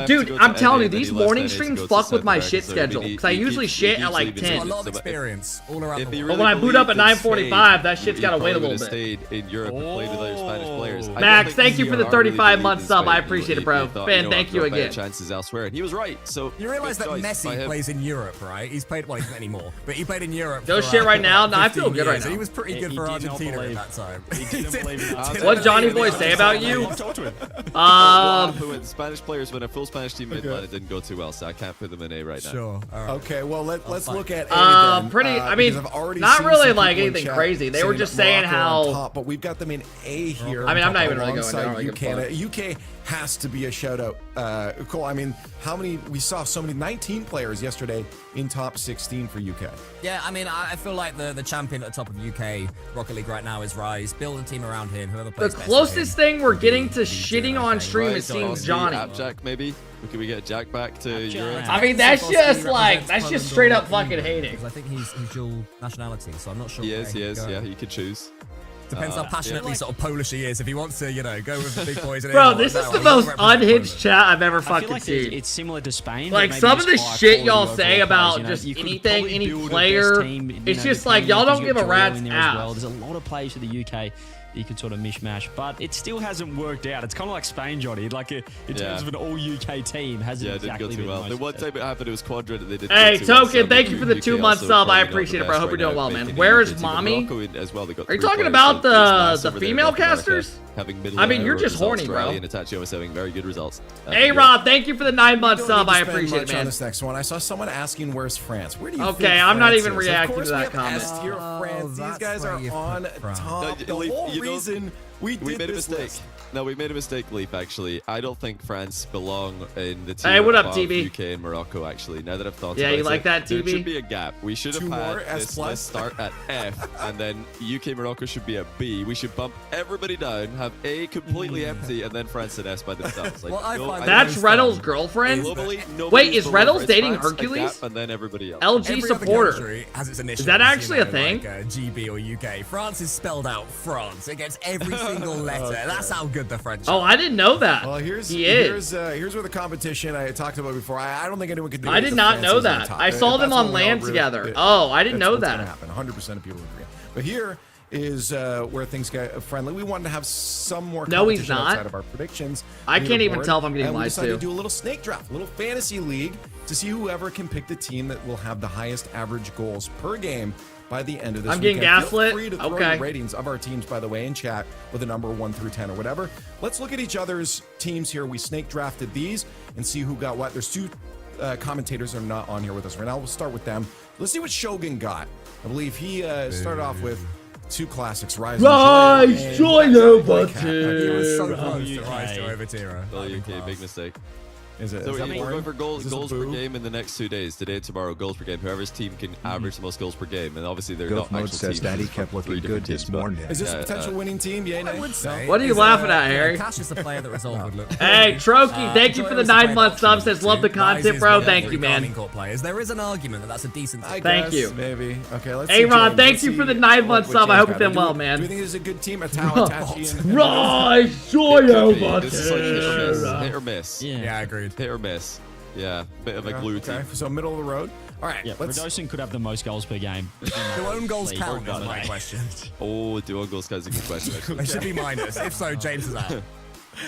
Dude, I'm telling you, these morning streams fuck with my shit schedule because I usually shit at like 10. A lot of experience all around. But when I boot up at 9:45, that shit's gotta wait a little bit. Stayed in Europe and played with other Spanish players. Max, thank you for the 35-month sub. I appreciate it, bro. Ben, thank you again. Chances elsewhere, and he was right. So you realize that Messi plays in Europe, right? He's played not anymore, but he played in Europe. No shit right now. No, I feel good right now. He was pretty good for Argentina at that time. What Johnny Boy say about you? Spanish players when a full Spanish team it didn't go too well, so I can't put them in A right now. Sure. Okay, well let's look at A then, pretty. I mean, not really like anything crazy. They were just saying how. Top, but we've got them in A here. I mean, I'm not even really going there. UK has to be a shout out. Cole, I mean, we saw so many 19 players yesterday in top 16 for UK. Yeah, I mean, I feel like the champion at the top of UK Rocket League right now is Rise. Build a team around him. Whoever plays the closest thing we're getting to shitting on stream is seeing Johnny. Jack, maybe. Can we get Jack back to Europe? I mean, that's just straight up fucking hating. I think he's dual nationality, so I'm not sure. He is. Yeah, he could choose. Depends how passionately sort of Polish he is. If he wants to, go with the big boys. Bro, this is the most unhinged chat I've ever fucking seen. It's similar to Spain. Like some of the shit y'all say about just anything, any player, it's just like y'all don't give a rat's ass. There's a lot of players for the UK you could sort of mishmash, but it still hasn't worked out. It's kind of like Spain, Johnny. Like in terms of an all-UK team, hasn't exactly didn't go too well. The one time it happened, it was Quadrant. They did. Hey, Token, thank you for the 2-month sub. I appreciate it, bro. I hope you're doing well, man. Where is mommy? Are you talking about about the female casters? I mean, you're just horny, bro. And Itachi always having very good results. A-Rod, thank you for the 9-month sub. I appreciate it, man. On this next one, I saw someone asking where's France. Where do you think Okay, I'm not France even is? reacting Of to that course we have comment. S tier France. These guys are on top. The whole reason we made a mistake. list. No, we made a mistake, Leaf, actually. I don't think France belong in the team Hey, what up, above TB? UK and Morocco, actually, now that I've thought Yeah, about it. you like that, There TB? should be a gap. We should have Two had more, S this plus? list start at F, and then UK Morocco should be at B. We should bump everybody down, have A completely empty, and then France and S by themselves. Like, Well, I find That's Reddle's girlfriend? Globally, Wait, nobody's is below Reddle's France, dating France, a Hercules? gap, and then everybody else. LG Every other supporter. country has its initials, Is that actually you a know, thing? Like, GB or UK. France is spelled out France. It gets every single letter. That's how good the French Oh, are. I didn't know that. Well, here's where the competition I talked about before. I don't think anyone could do it. I did not know that. I saw them on land together. Oh, I didn't know that. Happen. 100% of people agree. But here is where things get friendly. We wanted to have some more No, he's competition not. outside of our predictions. I can't even leaderboard, tell if I'm getting and we lied decided to. to do a little snake draft, a little fantasy league to see whoever can pick the team that will have the highest average goals per game by the end of this I'm getting weekend. gaslit? Feel free to throw Okay. your ratings of our teams, by the way, in chat with a number 1 through 10 or whatever. Let's look at each other's teams here. We snake drafted these and see who got what. There's two commentators that are not on here with us right now. We'll start with them. Let's see what Shogun got. I believe he started off with two classics, Rise Joy over He was so to close to Rise to over Tira. Oh, UK, big mistake. Is it? So Is that we're boring? going for goals Is this a per boo? game in the next 2 days. Today and tomorrow, goals per game. Whoever's team can average the most goals per game. And obviously, they're Golf not Mode actual says teams. Daddy It's kept from 3 looking different good this teams, but- morning. Is this Yeah, a potential winning team? Yeah, I would say. What are you is, laughing at, Harry? Cash is the player that Resolve would look. Hey, Troki, thank you for the 9-month sub. Says love the content, bro. Thank you, man. Corp players. There is an argument that that's a decent. I Thank guess, you. Maybe. Okay, let's see. A-Rod, James. thank Let's you see for the 9-month what sub. I James hope got. you've been Do well, we- man. Do you think this is a good team? Itachi and Rise, joy It could be. over This is like hit or miss. to Hit or miss. Yeah, agreed. Hit or miss. Yeah, bit of a glue team. Okay, so middle of the road. All right, Yeah, let's. Radosin could have the most goals per game. Do own goals League. count? Is Or my gun. question. Oh, do own goals is a good question, actually. They should be minus. If so, James is out.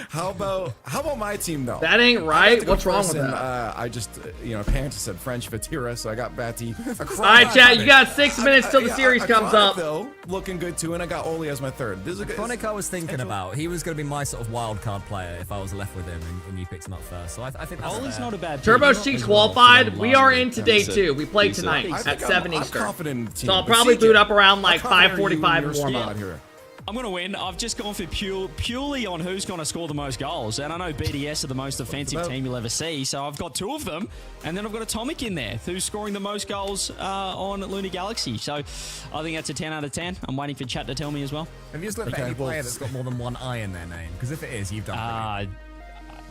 How about my team though? That ain't I right. have to go What's wrong first, with and, that? I just, Panta said French Vatira, so I got Batty. All right, chat. You got 6 minutes till the series comes up. Though, looking good too, and I got Oli as my third. This is a good. Chronic I was thinking about. He was going to be my sort of wild card player if I was left with him and you picked him up first. So I think that's Oli's fair. not a bad Turbo team. Cheeks As well, qualified. for the We are long in today Decent. too. We play Decent. tonight I at think 7 I'm Eastern. confident in the team. So I'll But probably CJ, boot up around like how confident are you in 5:45 your and warm squad up. here? I'm going to win. I've just gone for purely on who's going to score the most goals. And I know BDS are the most offensive about- team you'll ever see. So I've got 2 of them. And then I've got Atomic in there, who's scoring the most goals on Lunar Galaxy. So I think that's a 10 out of 10. I'm waiting for chat to tell me as well. Have you just looked at any player that's got more than one I in their name? Because if it is, you've done brilliant.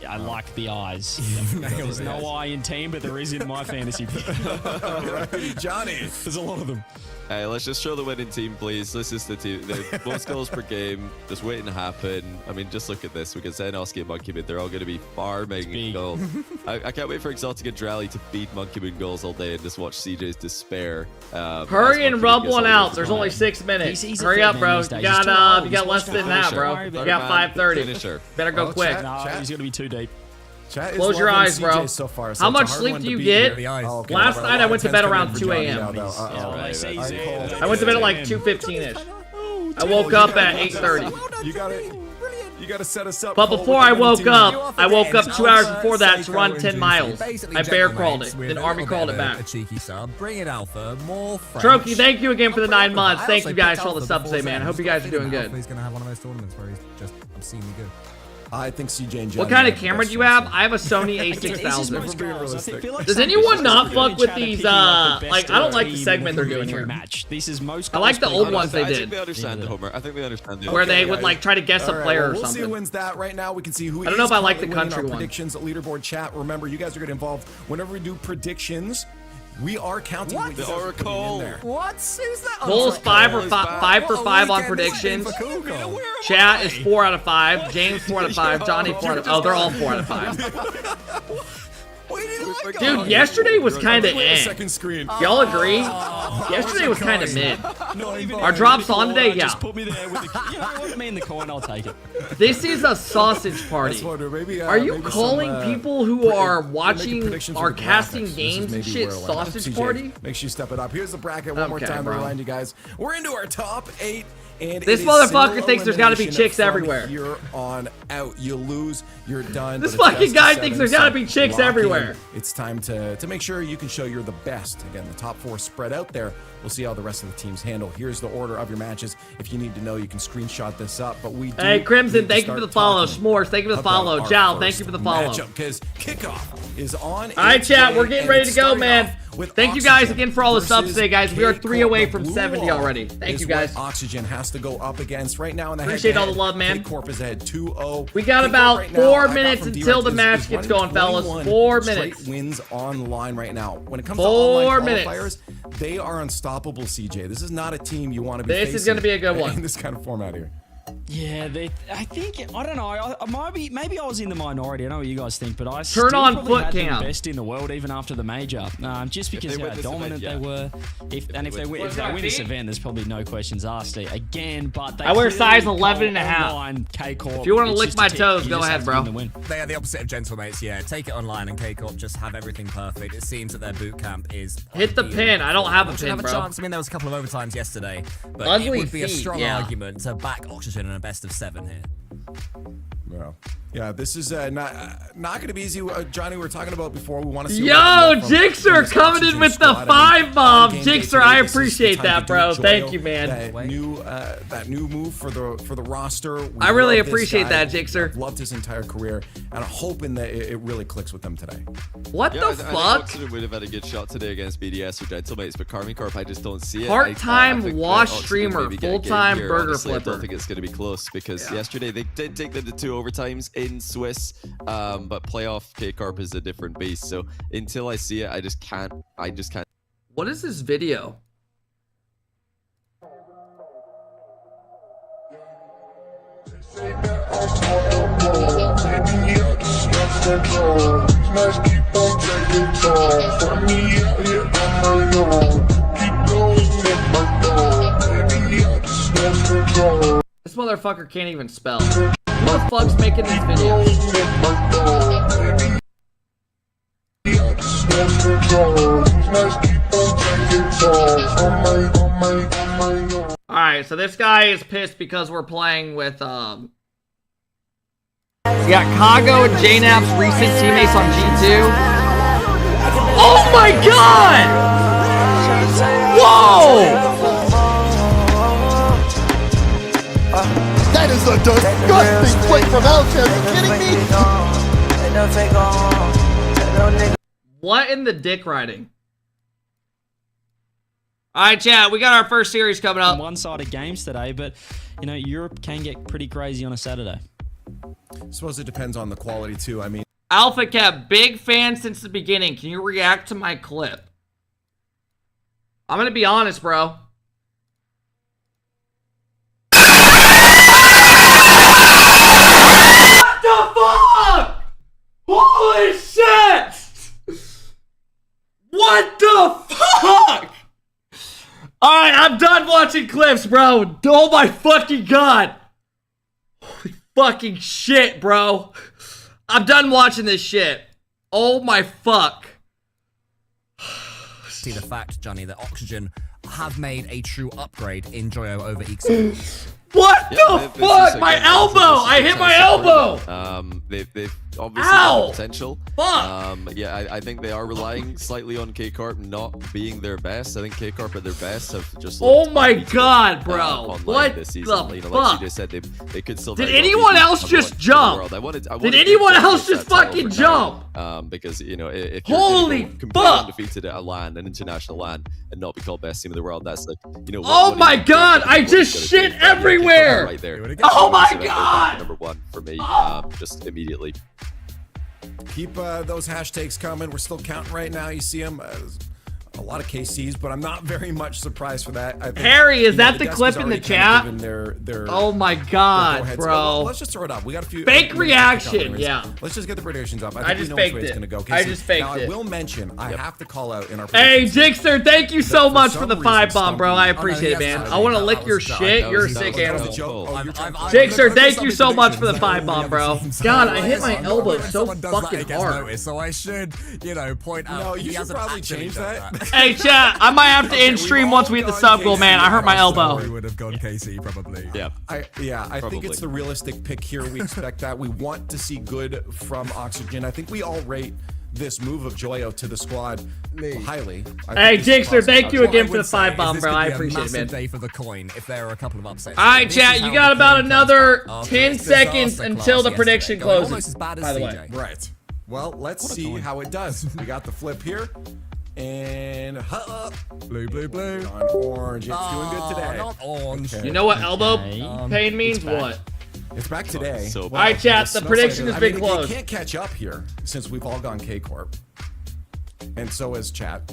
I like the eyes. There's no I in team, but there is in my fantasy. Alrighty, Johnny. There's a lot of them. Hey, let's just show the winning team, please. This is the team. The most goals per game, just waiting to happen. I mean, just look at this. We can Zen, Oski, and Monkey Moon. They're all going to be farming goals. I can't wait for Exalted Drally to feed Monkey Moon goals all day and just watch CJ's despair. Hurry and rub one out. There's only 6 minutes. He's a Hurry third up, man bro. these You days. got He's too old. you He's got less watched than the that, finisher. bro. Don't worry You about got it. 5:30. Finisher. Better go Oh, quick. chat. No, he's going to be too deep. Chat is Close your loving eyes, bro. CJ so far, so How it's a much hard sleep one do to you beat get? here. Oh, okay. Last Well, night I went to bed coming in around for 2 Johnny a.m. now, though. Oh, Uh-oh. Say I Zen. called. I went to bed at like 2:15ish. I woke up at 8:30. You got to set us up. But Cole, before with I the winning woke team. up, I woke up 2 hours before that to run 10 Psycho miles. injuries. I Basically bear gentle crawled mates it. with Then a Army little crawled bit it of back. A cheeky sub. Bring it Alpha. More French. Troki, thank you again for the 9 months. I Thank also you guys picked for all the Alpha subs before today, man. I Zen. hope you guys are I think doing good. Alpha, he's going to have one of those tournaments where he's just obscenely good. I think CJ and Johnny. What kind of have the camera best do you have? chance I have a Sony This is A6000. most goals. I feel like Does some anyone people not are fuck with trying to these, pick you like the like, best I don't like the team segment they're in doing every here. match. This is most I like goals the per old game. ones they I think did. they understand the Homer. I think they understand the Where they Okay, would guys. like try to guess All a right, player well, or we'll see who something. wins that right now. We can see who I don't know if I like the currently winning country our one. predictions leaderboard chat. Remember, you guys are getting involved whenever we do predictions. We are counting what you The guys are putting in Oracle. there. What? Who's that? Bulls 5 for Cole is 5, back. 5 for What a 5 on weekend this has been predictions. for Kuko. Chat is 4 out of 5. James 4 out of 5. Johnny 4 out of 5. Oh, they're all 4 out of 5. Dude, yesterday was kind of Wait a eh. second screen. Y'all agree? Yesterday was kind of mid. Our drops on today, yeah. Just put me there with the, you know what, me and the coin, I'll take it. This is a sausage That's party. what, maybe, Are you maybe calling some, people who are making watching predictions or with the casting graphics. This is games and maybe shit where we're at. sausage CJ, party? Make sure you step it up. Here's the bracket one more Okay, time to bro. remind you guys. We're into our top 8 And this motherfucker thinks there's got to be chicks everywhere. Here on out, you lose, you're done. This fucking guy thinks there's got to be chicks everywhere. It's time to make sure you can show you're the best. Again, the top 4 spread out there. We'll see how the rest of the teams handle. Here's the order of your matches. If you need to know, you can screenshot this up. But we do. Hey, Crimson, thank you for the follow. S'mores, thank you for the follow. Jal, thank you for the follow. Because kickoff is on. All right, chat, we're getting ready to go, man. Thank you guys again for all the subs today, guys. We are 3 away from 70 already. Thank you, guys. Oxygen has to go up against right now in the appreciate all the love, man. Corp is ahead 2-0. We got about 4 minutes until the match gets going, fellas. 4 minutes. Wins online right now. When it comes to online qualifiers, they are unstoppable, CJ. This is not a team you want to be facing. This is going to be a good one. In this kind of format here. Yeah, I think, I don't know, maybe I was in the minority. I know what you guys think, but I turn on foot cam. The best in the world even after the major, just because of how dominant they were. If they win this event, there's probably no questions asked again. But I wear size 11.5. If you want to lick my toes, go ahead, bro. They are the opposite of gentlemates. Yeah, take it online, and K-Corp just have everything perfect. It seems that their boot camp is hit the pin. I don't have a pin, bro. Chance. I mean, there was a couple of overtimes yesterday, but Ugly it would be a strong feet, argument to back Oxygen in a best of 7 here. Yeah, this is not going to be easy. Johnny, we were talking about before. We want to see. Yo, Jixer coming in with the 5 bomb. Jixer, I appreciate that, bro. Thank you, man. That new move for the roster. I really appreciate that, Jixer. I've loved his entire career, and I'm hoping that it really clicks with them today. What the fuck? Oxygen would have had a good shot today against BDS or Gentlemates, but Carmi Corp, I just don't see it. Part-time wash streamer, full-time burger flipper. I don't think it's going to be close because yesterday they did take them to 2 overtimes in Swiss, but playoff K-Corp is a different beast. So until I see it, I just can't. What is this video? This motherfucker can't even spell. Who the fuck's making these videos? Alright, so this guy is pissed because we're playing with, we got Kago and JNAP's recent teammates on G2. Oh my god! Whoa! That is a disgusting play from LCS. Are you kidding me? What in the dick riding? Alright, chat, we got our first series coming up. One-sided games today, but, you know, Europe can get pretty crazy on a Saturday. I suppose it depends on the quality, too. I mean... Alpha Cap, big fan since the beginning. Can you react to my clip? I'm gonna be honest, bro. What the fuck? Holy shit! What the fuck? Alright, I'm done watching clips, bro. Oh my fucking god. Holy fucking shit, bro. I'm done watching this shit. Oh my fuck. See the fact, Johnny, that Oxygen have made a true upgrade in Joyo over Ixo. What the fuck? My elbow! I hit my elbow! They've obviously got potential. Fuck! Yeah, I think they are relying slightly on K-Corp not being their best. I think K-Corp at their best have just oh my god, bro. What this the season. You know, fuck? like CJ said, they could still Did anyone else just jump? Did anyone else just fucking jump? Because, you know, if holy you're completely fuck! undefeated at a LAN, an international LAN, and not be called best team in the world, that's like, you know. Oh my god, I just shit everywhere! Right there. Oh my god! Number 1 for me, just immediately. Keep those hashtags coming. We're still counting right now. You see them. A lot of KCs, but I'm not very much surprised for that. I think, Harry, is that the clip in the chat? Their oh my god, bro. Well, let's just throw it up. We got a few. Fake reaction, yeah. Let's just get the predictions up. I just faked it. I just faked it. Now, I will mention, I have to call out in our hey, Jixer, thank you so much for the 5 bomb, bro. I appreciate it, man. I want to lick your shit. You're a sick animal. Jixer, thank you so much for the 5 bomb, bro. God, I hit my elbow so fucking hard. So I should, you know, point out. No, you should probably change that. Hey, chat, I might have to end stream once we hit the sub goal, man. I hurt my elbow. We would have gone KC probably. Yeah. I think it's the realistic pick here. We expect that. We want to see good from Oxygen. I think we all rate this move of Joyo to the squad highly. Hey, Jinxer, thank you again for the 5 bomb, bro. I appreciate it, man. Day for the coin if there are a couple of upsets. All right, chat, you got about another 10 seconds until the prediction closes. Almost as bad as by the way. CJ. Right. Well, let's see how it does. We got the flip here. And blue, blue, blue. On orange. It's doing good today. Not orange. Okay. You know what elbow pain means? What? It's back today. So all right, chat, the prediction has been closed. You can't catch up here since we've all gone K-Corp. And so is chat.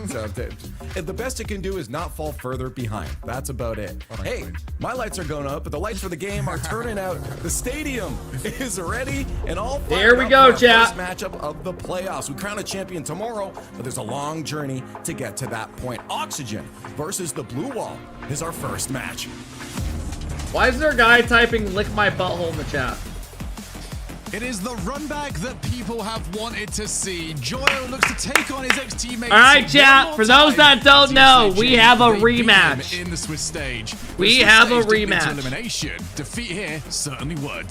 So the best it can do is not fall further behind. That's about it. Hey, my lights are going up, but the lights for the game are turning out. The stadium is ready and all fired there we up go, for chat. our first matchup of the playoffs. We crown a champion tomorrow, but there's a long journey to get to that point. Oxygen versus the Blue Wall is our first match. Why is there a guy typing "lick my butthole" in the chat? It is the run back that people have wanted to see. Joyo looks to take on his ex-teammates. All right, chat. For those that don't know, we have a rematch. In the Swiss stage. We have a rematch. Elimination. Defeat here certainly would.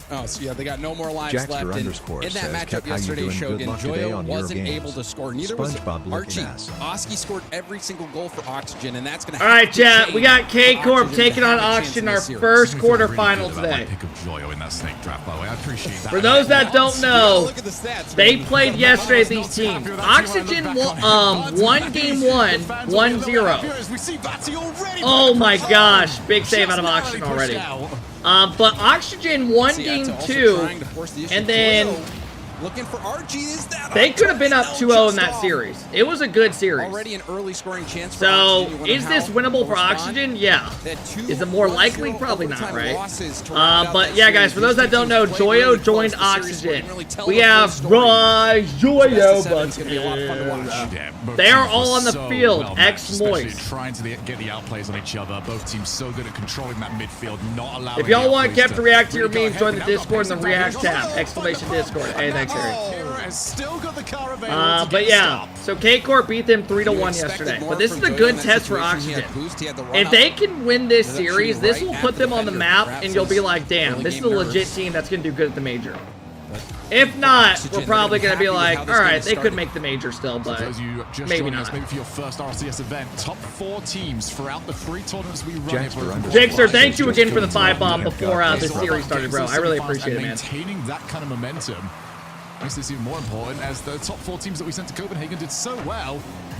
Oh, so yeah, they got no more lives Jackster left. And underscore in that says, matchup "Kept how you yesterday, doing? Good Shogun, luck today Joyo on your wasn't games." able to score. Neither was SpongeBob looking Archie. ass. Oski scored every single goal for Oxygen, and that's going to All right, chat. We got K-Corp taking on Oxygen, our first quarterfinal today. Pick of Joyo in that snake draft, by the way. I appreciate that. For those that don't know, they played yesterday, these teams. Oxygen won game 1, 1-0. Oh my gosh, big save out of Oxygen already. But Oxygen won game 2, and then looking for Archie. Is that they could have been up 2-0 in that series. It was a good series. Already an early scoring chance for So, Oxygen. is this winnable for Oxygen? Yeah. Is it more likely? Probably not, right? But yeah, guys, for those that don't know, Joyo joined Oxygen. We have Joyo, they are all on the field. Ex-Moist. Trying to get the outplays on each other. Both teams so good at controlling that midfield, not allowing. If y'all want Kev to react to your memes, join the Discord in the React tab. Exclamation Discord. Hey, thanks, Harry. But yeah, so K-Corp beat them 3-1 yesterday. But this is a good test for Oxygen. If they can win this series, this will put them on the map, and you'll be like, damn, this is a legit team that's going to do good at the major. If not, we're probably going to be like, all right, they could make the major still, but maybe not. Maybe for your first RLCS event, top 4 teams throughout the 3 tournaments we run. Jixer, thank you again for the 5 bomb before this series started, bro. I really appreciate it, man. Maintaining that kind of momentum makes this even more important, as the top 4 teams that we sent to Copenhagen did so well.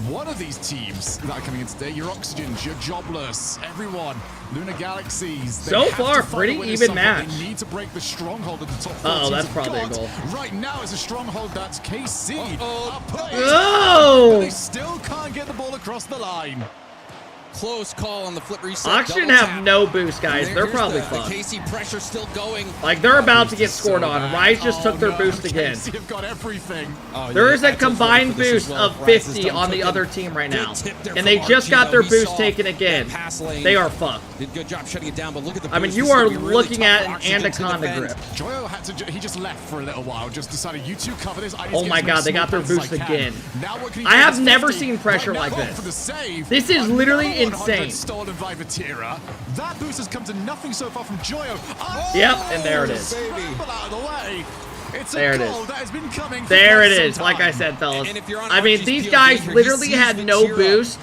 One of these teams that are coming in today, your Oxygen, your Jobless, everyone, Lunar Galaxies. So far, pretty even match. They need to break the stronghold of the top 4 Uh-oh, that's probably a goal. Right now is a stronghold that's KC. Oh! They still can't get the ball across the line. Close call on the flip reset. Oxygen have no boost, guys. They're probably fucked. The KC pressure still going. Like, they're about to get scored on. Rise just took their boost again. Have got everything. There is a combined boost of 50 on the other team right now. And they just got their boost taken again. They are fucked. Did a good job shutting it down, but look at the I mean, you are looking at an anaconda grip. Joyo had to, he just left for a little while, just decided you two cover this. Oh my god, they got their boost again. I have never seen pressure like this. This is literally insane. Stolen by Vatira. That boost has come to nothing so far from Joyo. Yep, and there it is. There it is. There it is, like I said, fellas. I mean, these guys literally had no boost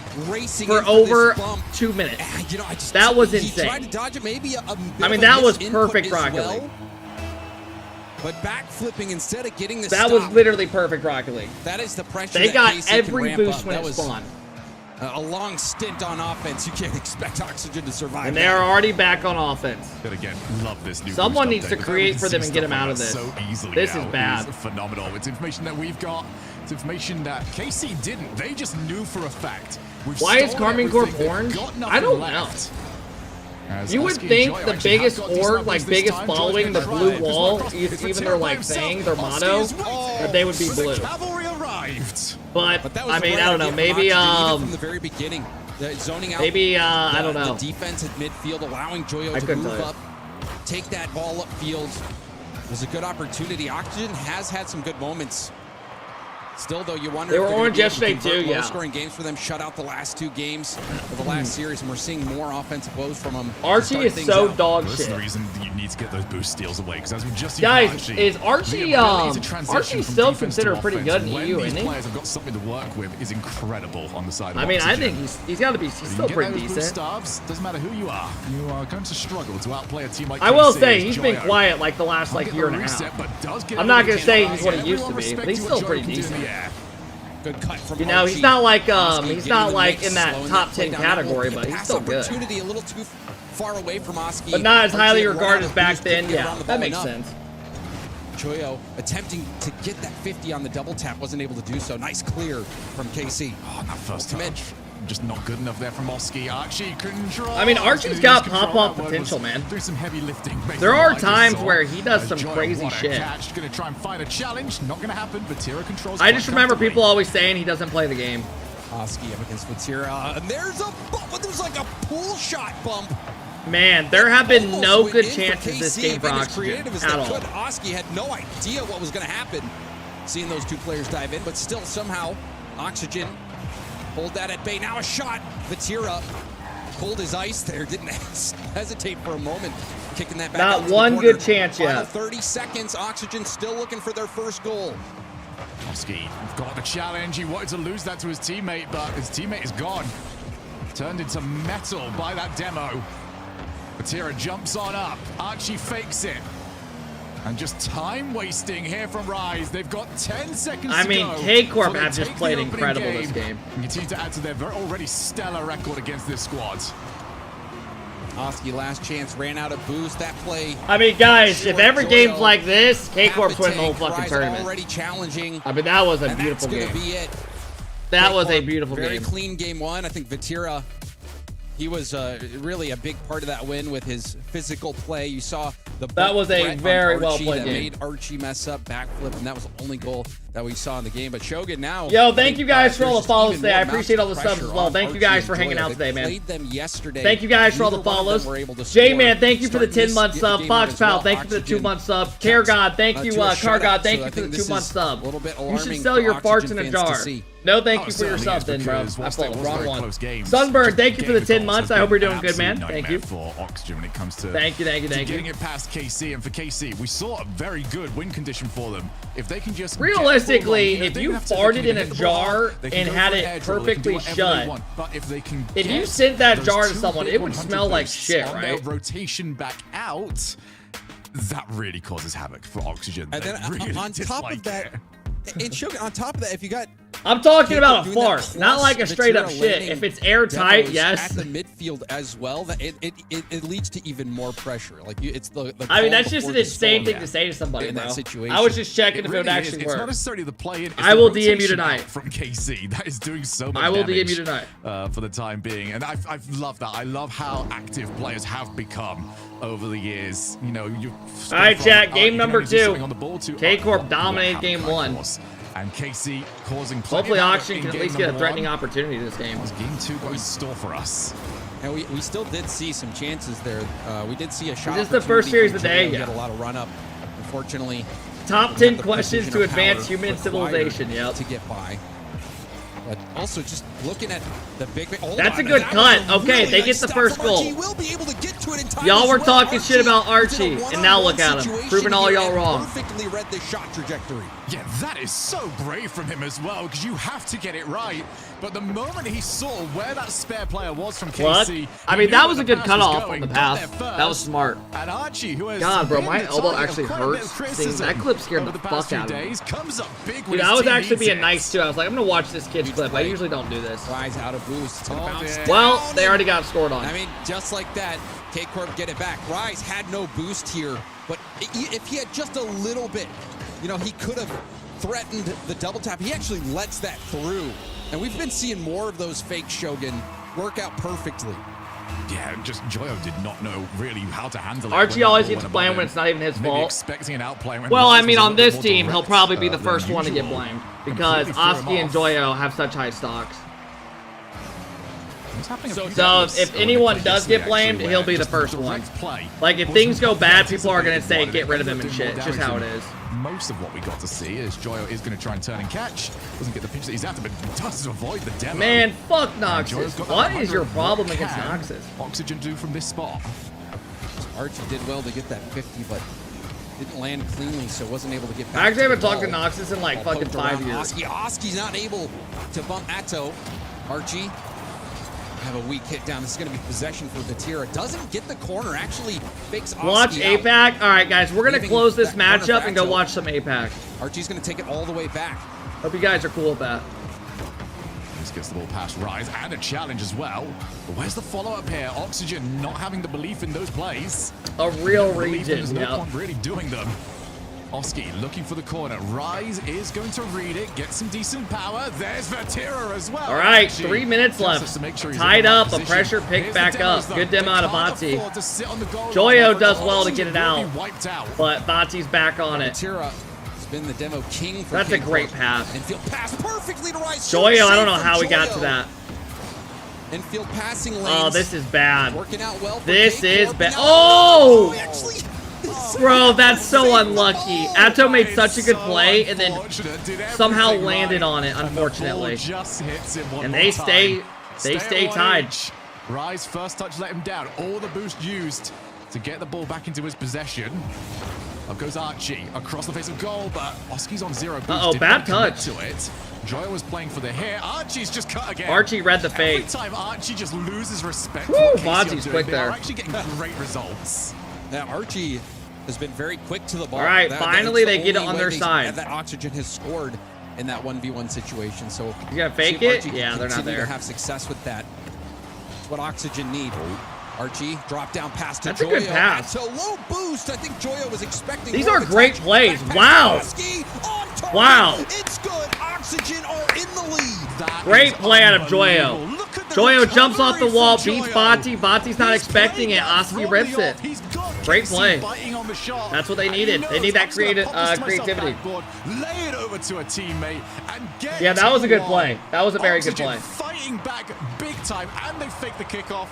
for over 2 minutes. That was insane. I mean, that was perfect Rocket League. But backflipping instead of getting the That was literally perfect Rocket League. That is the pressure. They got KC every boost when it spawned. A long stint on offense. You can't expect Oxygen to survive. And they are already back on offense. But again, love this new Someone needs to update. create for them and get them out of this. So easily This now. is bad. It's phenomenal. It's information that we've got. It's information that KC didn't. They just knew for a fact. Why is Carmine Corp orange? I don't know. You would think the biggest org, like biggest following, the blue wall, even their like saying, their motto, that they would be blue. But I mean, I don't know. Maybe from the very beginning, zoning out. Maybe I don't know. The defense at midfield, allowing Joyo to move up, take that ball upfield. It was a good opportunity. Oxygen has had some good moments. Still, though, you wonder They if were they're orange gonna be able to yesterday, convert too, yeah. low-scoring games for them, shut out the last 2 games of the last series, and we're seeing more offensive woes from them. Archie is so dog This shit. is the reason you need to get those boost steals away, because as we just seen Guys, from is Archie, the ability to transition Archie's from still defense to considered pretty offense good in when EU, these isn't he? players have got something to work with is incredible on the side of I mean, I Oxygen. think he's got to be. He's You still get pretty those boost decent. stubs, doesn't matter who you are going to struggle to outplay a team like I will KC say as he's been Joyo. quiet like the last like Can't year get and the a half. reset, but does get I'm not it gonna in say the he's what he eyes. used to Everyone be, but respects he's what still Joyo pretty can do in decent. the air. Good cut from You know, Archie. he's not like Oski he's getting not the like mix, in that slowing top that play 10 down. That category, will be a but he's pass still good. opportunity a little too far away from Oski. But not as Archie highly had run regarded out as of back boost, couldn't then. get Yeah, around the that ball makes enough. sense. Joyo attempting to get that 50 on the double tap, wasn't able to do so. Nice clear from KC. Oh, that first touch. Just not good enough there from Oski. Archie control. I mean, Archie's got pop-off potential, man. Do some heavy lifting. There are times where he does some crazy shit. Catch. Gonna try and find a challenge. Not gonna happen. Vatira controls. I just remember people always saying he doesn't play the game. Oski up against Vatira, and there's a bump. There's like a pull shot bump. Man, there have been Almost no went good in for chances this KC, game for being as Oxygen creative as at they all. could. Oski had no idea what was going to happen seeing those 2 players dive in, but still somehow Oxygen hold that at bay. Now a shot. Vatira cold as ice there, didn't hesitate for a moment, kicking that back Not out to one the corner. good chance Final yet. 30 seconds. Oxygen still looking for their first goal. Oski got the challenge. He wanted to lose that to his teammate, but his teammate is gone. Turned into metal by that demo. Vatira jumps on up. Archie fakes it. And just time wasting here from Rise. They've got 10 seconds I to mean, go. K-Corp So they have just take played the opening incredible this game. And continue to add to their already stellar record against this squad. Oski last chance, ran out of boost. That play. I mean, guys, if every Joyo, game's like this, K-Corp's half winning the whole fucking Rise tournament. Already challenging. I mean, that was a and beautiful that's game. gonna be it. That was a K-Corp, beautiful very game. clean game 1. I think Vatira, he was really a big part of that win with his physical play. You saw the That was a threat on very well Archie played that game. made Archie mess up, backflip, and that was the only goal that we saw in the game. But Shogun now. Yo, thank you guys for all the there's follows even today. more I appreciate all the mounting subs as pressure well. on Thank you Archie guys and for hanging Joyo. out They today, man. played them yesterday. Thank you guys for all the Neither one of them follows. were able to J-Man, score. thank you for the Starting 10 this month sub. game Fox as well. Pal, thank you for the Oxygen 2 month sub. Care God, thank you. to a Car God, shutout, thank so you I for the think 2 this month is sub. a little bit You should alarming sell for your farts Oxygen in a fans to jar. see. No, thank you Oh, for your certainly sub is, then, bro. because I whilst pulled it the was wrong very one. close games, Sunbird, thank you just for the getting 10 months. goals I hope has you're been doing good, man. an absolute Thank you. nightmare for Oxygen when it comes to Thank you. getting it past KC. And for KC, we saw a very good win condition for them. If they can just Realistically, get if the ball, you they can farted have in to a hit the ball jar hard, they can and go had for it an edge roll, they can do perfectly whatever they shut, want. But if they can if you get sent that those jar to two someone, big it would 100 smell like boosts shit, on their right? rotation back out, that really causes havoc for Oxygen. And They then really on top dislike of that, it. and Shogun, on top of that, if you got I'm talking about a doing that fart, not plus like a straight up Vatira shit. landing If it's airtight, demos yes. At the midfield as well, that it leads to even more pressure. Like it's the I calm mean, that's just before an the insane storm thing to say to somebody, in bro. that situation. I was just checking It if really it would is. actually It's not work. necessarily the play-in. it's I the will DM you rotation tonight. out from KC. That is doing so much I will damage, DM you tonight. for the time being. And I've loved that. I love how active players have become over the years. You know, you. All right, chat. Game you can number only do 2. something on the ball to, K-Corp what dominated happened, game of 1. course. And KC causing plenty Hopefully, of havoc Oxygen in can at game least get a number threatening 1. opportunity this game. What's game 2 got in store for us? And we still did see some chances there. We did see a shot. Is this the first opportunity series of from the day? Joyo. He Yeah. had a lot of run up. Unfortunately, Top didn't 10 have the questions precision to or power advance human required civilization. Yep. to get by. But also just looking at the big. That's a good cut. Okay, they get the first goal. Y'all were talking shit about Archie, and now look at him, proving all y'all wrong. Perfectly read the shot trajectory. Yeah, that is so brave from him as well, because you have to get it right. But the moment he saw where that spare player was from What? KC, I mean, that was a good cutoff on the pass. That was smart. And Archie, who has God, bro, been my the elbow target of actually quite a bit hurts. of Seeing criticism that clip scared over the the fuck past few out of me. days, comes up big when Dude, his I was team actually needs being it. nice too. I was like, I'm gonna watch this kid's clip. I usually don't do this. Rise out of boost. It's gonna bounce Well, down they already and- got scored on. I mean, just like that, K-Corp get it back. Rise had no boost here, but if he had just a little bit, you know, he could have threatened the double tap. He actually lets that through. And we've been seeing more of those fake Shogun work out perfectly. Yeah, just Joyo did not know really how to handle it. Archie when that always ball gets went blamed above when him. it's not even his Maybe fault. expecting an outplay when Well, I Rise mean, was a on little this more team, he'll direct, probably be the than first one to get usual. blamed because Completely threw him Oski and off. Joyo have such high stocks. So if anyone does get blamed, he'll be the first one. Like if things go bad, people are gonna say get rid of him and shit. It's just how it is. Most of what we got to see is Joyo is going to try and turn and catch. Doesn't get the pitch that he's after, but does to avoid the demo. Man, fuck Noxus. What is your problem against Noxus? Oxygen do from this spot. Archie did well to get that 50, but didn't land cleanly, so wasn't able to get back. I actually haven't talked to Noxus in like fucking 5 years. Oski's not able to bump Atto. Archie have a weak hit down. This is going to be possession for Vatira. Doesn't get the corner. Actually fakes Oski Watch out. APAC. All right, guys, we're gonna close this matchup and go watch some APAC. Archie's going to take it all the way back. Hope you guys are cool with that. This gets the ball past Rise and a challenge as well. But where's the follow-up here? Oxygen not having the belief in those plays. A real Belief region. There's no point really doing them. Oski looking for the corner. Rise is going to read it, get some decent power. There's Vatira as well. All right, 3 minutes left. Tied up, a pressure pick back up. Good demo out of Vati. Joyo does well to get it out, but Vati's back on it. Vatira has been the demo king for That's a great pass. Infield pass perfectly to Rise. Joyo, I don't know how we got to that. Infield passing lanes. Oh, this is bad. Working out well for This is Corp. bad. Oh! Bro, that's so unlucky. Atto made such a good play and then somehow landed on it, unfortunately. And they stay tied. Rise first touch let him down. All the boost used to get the ball back into his possession. Up goes Archie across the face of goal, but Oski's on 0 boost. Uh-oh, bad touch. To it. Joyo was playing for the hit. Archie's just cut again. Archie read the fake. Every time Archie just loses respect. Woo, Vati's quick there. Actually getting great results. Now Archie has been very quick to the ball. All right, finally they get it on their side. That Oxygen has scored in that 1v1 situation. So you gotta fake it? Yeah, they're not there. To have success with that. That's what Oxygen need. Archie drop down pass to Joyo. That's a good pass. So low boost. I think Joyo was expecting. These are great plays. Wow. Wow. It's good. Oxygen are in the lead. Great play out of Joyo. Joyo jumps off the wall, beats Vati. Vati's not expecting it. Oski rips it. Great play. That's what they needed. They need that creativity. Lay it over to a teammate and get Yeah, that was a good play. That was a very good play. Fighting back big time, and they fake the kickoff,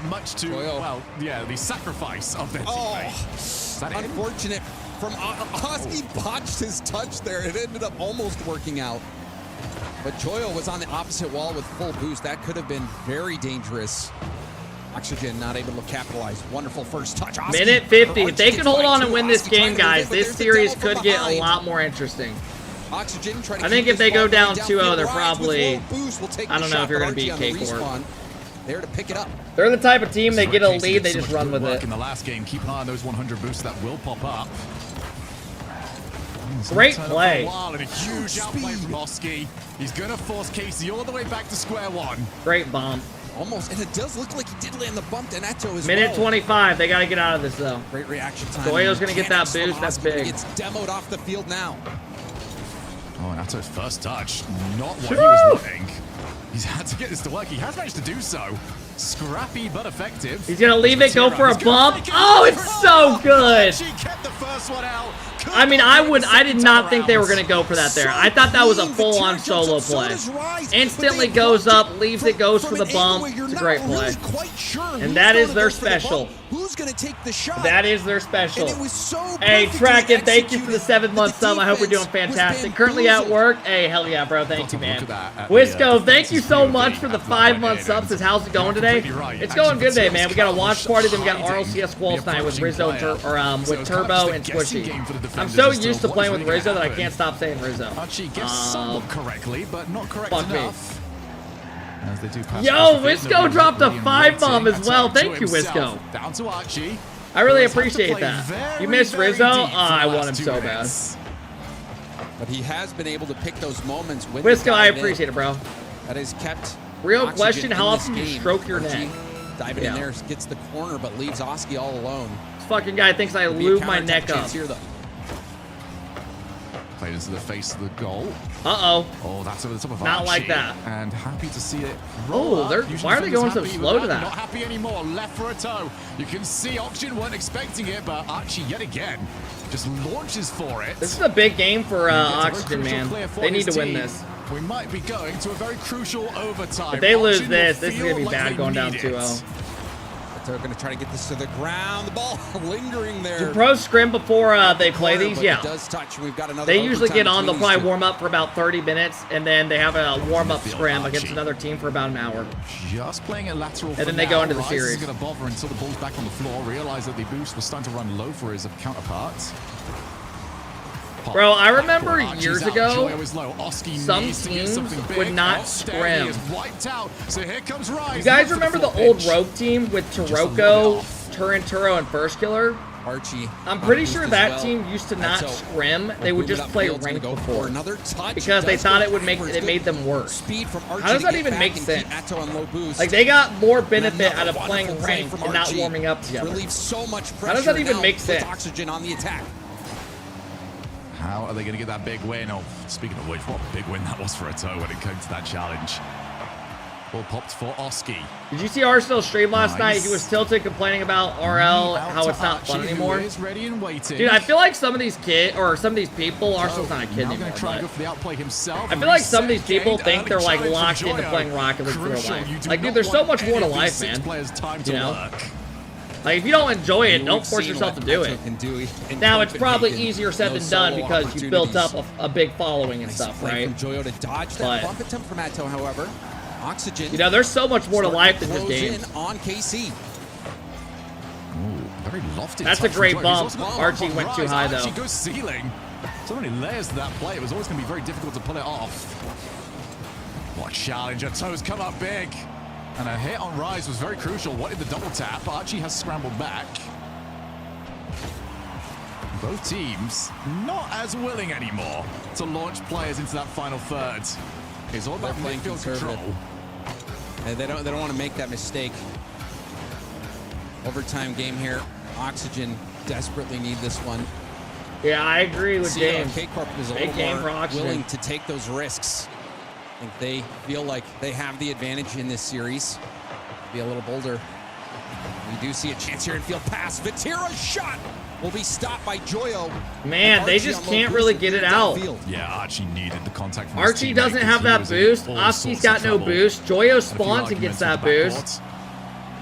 much to the sacrifice of their teammate. Unfortunate from Oski botched his touch there. It ended up almost working out. But Joyo was on the opposite wall with full boost. That could have been very dangerous. Oxygen not able to capitalize. Wonderful first touch. Oski, Minute 50. If they can hold on and win this game, guys, this series could get a lot more interesting. Oxygen I think if they go down 2-0, they're probably, I don't know if you're going to beat K-Corp. There to pick it up. They're the type of team, they get a lead, they just run with it. In the last game, keep an eye on those 100 boosts that will pop up. Great play. And a huge outplay from Oski. He's going to force Casey all the way back to square one. Great bomb. Almost, and it does look like he did land the bump to Atto as Minute well. 25, they got to get out of this though. Great reaction time. Joyo's going to get that boost, that's big. It's demoed off the field now. Oh, and Atto's first touch, not what he was wanting. He's had to get this to work. He has managed to do so. Scrappy but effective. He's gonna leave it, go for a bump. Oh, it's so good. She kept the first one out. I mean, I did not think they were gonna go for that there. I thought that was a full-on solo play. Instantly goes up, leaves it, goes for the bump. It's a great play. And that is their special. Who's gonna take the shot? That is their special. Hey, Tracken, thank you for the 7-month sub. I hope we're doing fantastic. Currently at work. Hey, hell yeah, bro. Thank you, man. Wisco, thank you so much for the 5-month sub. Says, how's it going today? It's going good today, man. We got a watch party, then we got RLCS quals tonight with Rizzo with Turbo and Squishy. I'm so used to playing with Rizzo that I can't stop saying Rizzo. Archie guessed somewhat correctly, but not correct enough. As they do pass Yo, Wisco dropped a 5-bomb as well. Thank you, Wisco. Down to Archie. I really appreciate that. You missed Rizzo? Oh, I want him so bad. But he has been able to pick those moments. Wisco, I appreciate it, bro. That has kept. Real question, how often do you stroke your neck? Diving in there, gets the corner, but leaves Oski all alone. This fucking guy thinks I lube my neck up. Here, Played into the face of the goal. Uh-oh. Oh, that's over the top of Not Archie. like that. And happy to see it. Oh, why are they going so slow to that? Not happy anymore. Left for a toe. You can see Oxygen weren't expecting it, but Archie yet again just launches for it. This is a big game for Oxygen, man. They need to win this. We might be going to a very crucial overtime. If they lose Oxygen this, will this is going to be feel bad like going they down need 2-0. But they're going to try to get this to the ground. The ball lingering there. Do pros scrim before they play these? Yeah. It does touch. We've got another They usually get on, overtime they'll between probably these two. warm up for about 30 minutes, and then they have a warm-up scrim against another team for about an hour. Just playing a lateral. And then they go into the Rise series. isn't going to bother until the ball's back on the floor. Realize that the boost was starting to run low for his counterpart. Bro, I remember years Joyo ago, is low. Oski some needs to get teams something big. would not There he scrim. is, wiped out. So here comes Rise. You guys Looks at remember the full old pitch. Rogue team with Taroko, Turinturo, and First Killer? Archie. I'm pretty boost sure as that well. team used to not So, scrim. They move would it just up play field, it's ranked gonna go before. for another touch. Because they Does thought go it would make backwards. it made them worse. Speed from Archie How does to that get even back make and sense? keep Atto on low boost. Like, they got more benefit Another out of playing wonderful play ranked from and not Archie. warming up together. Relieves so much pressure. How does that even now make with sense? Oxygen on the attack. How are they going to get that big win? Oh, speaking of which, what a big win that was for Atto when it came to that challenge. Ball popped for Oski. Did you see Arsenal's stream last night? Nice. He was tilted complaining about RL, Out how to it's not Archie, fun who anymore. is ready and waiting. Dude, I feel like some of these kids, or some of these people, Arsenal's not a kid now anymore, going to try and go but for the outplay himself. I feel like some of these Reset, people gained think early they're like challenge locked from into Joyo. playing Rocket League for their Crucial, life. you do Like, dude, not there's so want much more to any of these life, 6 man. players' time to You know? work. Like, if you don't enjoy it, don't We've force seen yourself to what do Atto it. can do in Now, it's probably Copenhagen. easier said No than done solo because you built up opportunities. a big following and Nice stuff, play right? from Joyo to dodge that But- bump attempt from Atto, however. Oxygen. You know, there's so much more to starting life than just close games. in on KC. Ooh, very lofty. That's a touch from great Joyo. bump. He's also got Archie a went too rise. high, though. Archie goes ceiling. So many layers to that play. It was always going to be very difficult to pull it off. What a challenge. Atto's come up big. And a hit on Rise was very crucial. Wanted the double tap. Archie has scrambled back. Both teams not as willing anymore to launch players into that final third. It's all about They're playing midfield control. conservative. And they don't want to make that mistake. Overtime game here. Oxygen desperately need this one. Yeah, I agree with James. K-Corp is a Big little game for more Oxygen. willing to take those risks. I think they feel like they have the advantage in this series. Be a little bolder. We do see a chance here in field pass. Vatira's shot will be stopped by Joyo. Man, And they Archie just on low can't boost really will get clear it out. downfield. Yeah, Archie needed the contact from his Archie teammate doesn't have because that he was boost. in all Oski's sorts got of no trouble. boost. Joyo Had a few spawns and gets arguments in that the boost. backcourt.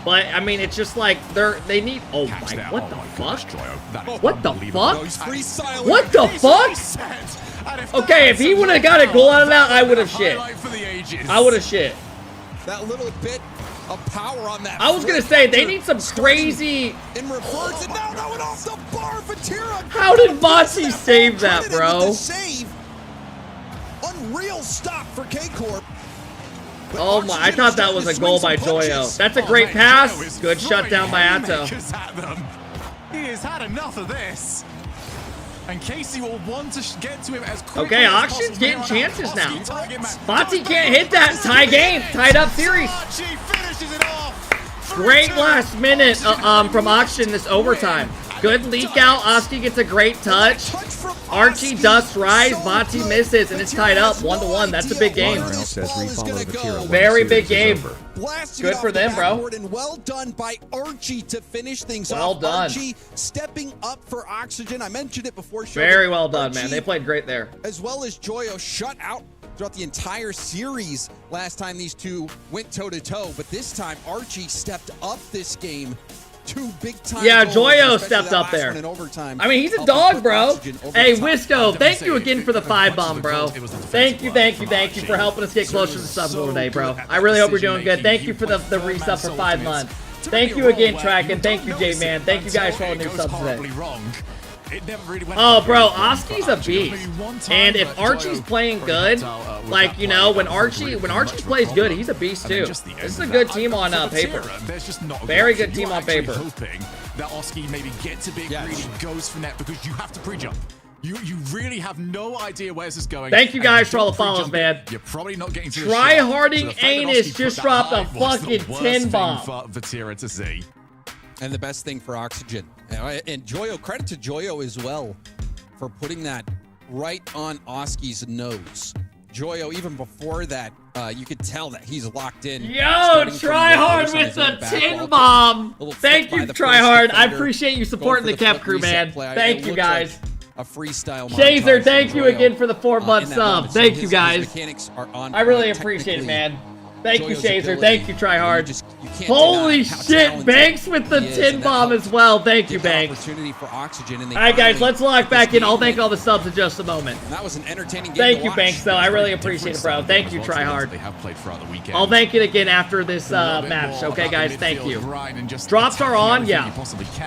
But I mean, it's just like they need. Oh Catch my! that. What Oh the my fuck? gosh, Joyo. That is What the unbelievable. fuck? He's freestyling. What the fuck? Okay, if he would have got a goal out of that, I would have shit. Highlight for the ages. I would have shit. That little bit of power on that. I was gonna flick say they after need some crazy. in reverse, and now that went off the bar. Vatira. How did Bocce save that, Credited with bro? the save. Unreal stop for K-Corp. But Oh my! I Oxygen thought is that starting was to a swing goal some by Joyo. punches. That's a Oh, great mate, pass. Joyo is Good throwing shutdown by Atto. haymakers at them. He has had enough of this. And Casey will want to get to him as quickly Okay, as Oxygen's possible. getting Now, chances Oski now. target man. Bocce can't hit that. Tie game. Tied up series. Archie finishes it off. Great last minute from Oxygen this overtime. Good leak out. Oski gets a great touch. Archie dusts Rise. Bocce misses, and it's tied up 1-1. That's a big game. RL says refollow Vatira when Very the big series is game. over. Blasting Good it for off the them, bro. backboard, and well done by Archie to finish things Well off. done. Archie stepping up for Oxygen. I mentioned it before. Very well done, man. Archie, They played great there. as well as Joyo, shut out throughout the entire series last time these two went toe-to-toe. But this time, Archie stepped up this game. Two big-time Yeah, goals, Joyo especially stepped that up last there. one in overtime. I mean, he's a Helping dog, put bro. Oxygen over Hey, the top. Wisco, thank you again for the 5-bomb, bro. Thank you for helping us get closer to subs today, bro. I really hope you're doing good. Thank you for the resub for 5 months. Thank you again, Track, and thank you, J-Man. Thank you guys for all the new subs today. Oh, bro, Oski's a beast. And if Archie's playing good, like, you know, when Archie plays good, he's a beast too. This is a good team on paper. Very good team on paper. Hoping that Oski maybe gets a bit greedy, goes for net, because you have to pre-jump. You really have no idea where this is going. Thank you guys for all the follows, man. You're probably not getting to the Try shot. harding So the fact that Anus Oski put just that dropped a high was the fucking worst 10 thing bomb. for Vatira to see. And the best thing for Oxygen. And Joyo, credit to Joyo as well for putting that right on Oski's nose. Joyo, even before that, you could tell that he's locked in. Yo, try hard with the tin bomb. Thank you, try hard. I appreciate you supporting the Kev crew, man. Thank you, guys. A freestyle Shazer, thank you again for the 4-month sub. Thank you, guys. I really appreciate it, man. Thank you, Shazer. Thank you, try hard. Holy shit, Banks with the tin bomb as well. Thank you, Banks. All right, guys, let's lock back in. I'll thank all the subs in just a moment. That was an entertaining game. Thank you, Banks, though. I really appreciate it, bro. Thank you, try hard. They have played throughout the weekend. I'll thank it again after this match. Okay, guys, thank you. Drops are on, yeah.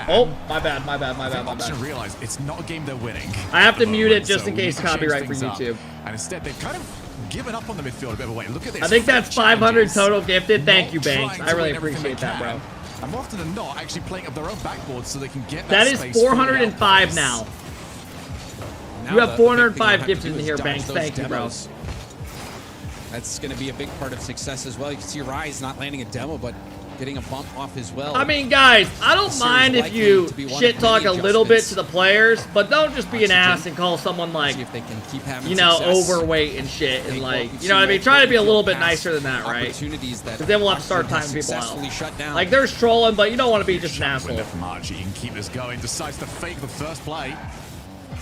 Oh, my bad. I realize it's not a game they're winning. I have to mute it just in case copyright for YouTube. And instead, they've kind of given up on the midfield a bit of a way. Look at this. I think that's 500 total gifted. Thank you, Banks. I really appreciate that, bro. And more often than not, actually playing up their own backboard so they can get that is 405 now. You have 405 gifted in here, Banks. Thank you, bro. That's going to be a big part of success as well. You can see Rise not landing a demo, but getting a bump off as well. I mean, guys, I don't mind if you shit talk a little bit to the players, but don't just be an ass and call someone like, you know, overweight and shit, and like, you know what I mean? Try to be a little bit nicer than that, right? Because then we'll have to start timing people out. Like, there's trolling, but you don't want to be just an asshole. From Archie, he can keep this going. Decides to fake the first play.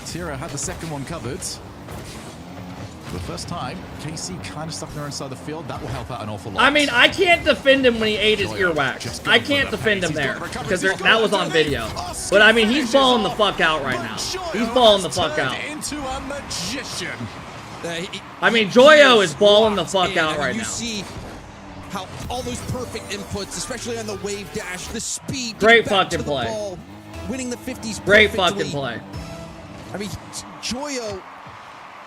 Tira had the second one covered. For the first time, KC kind of stuck there inside the field. That will help out an awful lot. I mean, I can't defend him when he ate his earwax. I can't defend him there because that was on video. But I mean, he's balling the fuck out right now. He's balling the fuck out. Into a magician. I mean, Joyo is balling the fuck out right now. You see how all those perfect inputs, especially on the wave dash, the speed. Great fucking play. Ball, winning the 50s. Great fucking play. I mean, Joyo.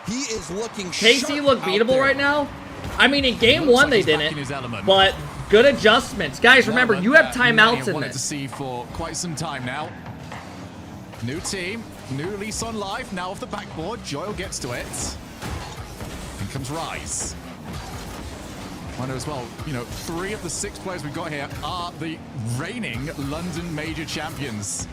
He is looking KC look beatable right now. I mean, in game one they didn't, but good adjustments, guys. Remember, you have timeouts in this. To see for quite some time now. New team, new lease on life. Now off the backboard, Joyle gets to it. In comes Rise. Wonder as well, you know, 3 of the 6 players we've got here are the reigning London Major champions.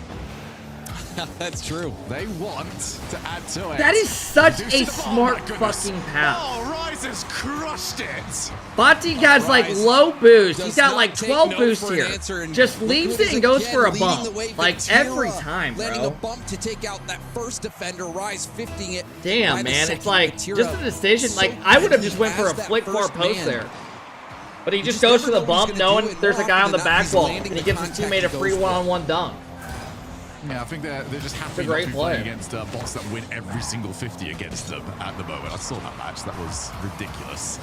That's true. They want to add to it. That is such a smart fucking pass. Oh, Rise has crushed it. Bati has like low boost. He's got like 12 boosts here. Just leaves it and goes for a bump. Like every time, bro. Landing a bump to take out that first defender. Rise 50ing it. Damn, man. It's like just a decision. Like I would have just went for a flick far post there. But he just goes for the bump knowing there's a guy on the back wall. And he gives his teammate a free one-on-one dunk. Yeah, I think they're just happy not to be playing against bots that win every single 50 against them at the moment. I saw that match. That was ridiculous.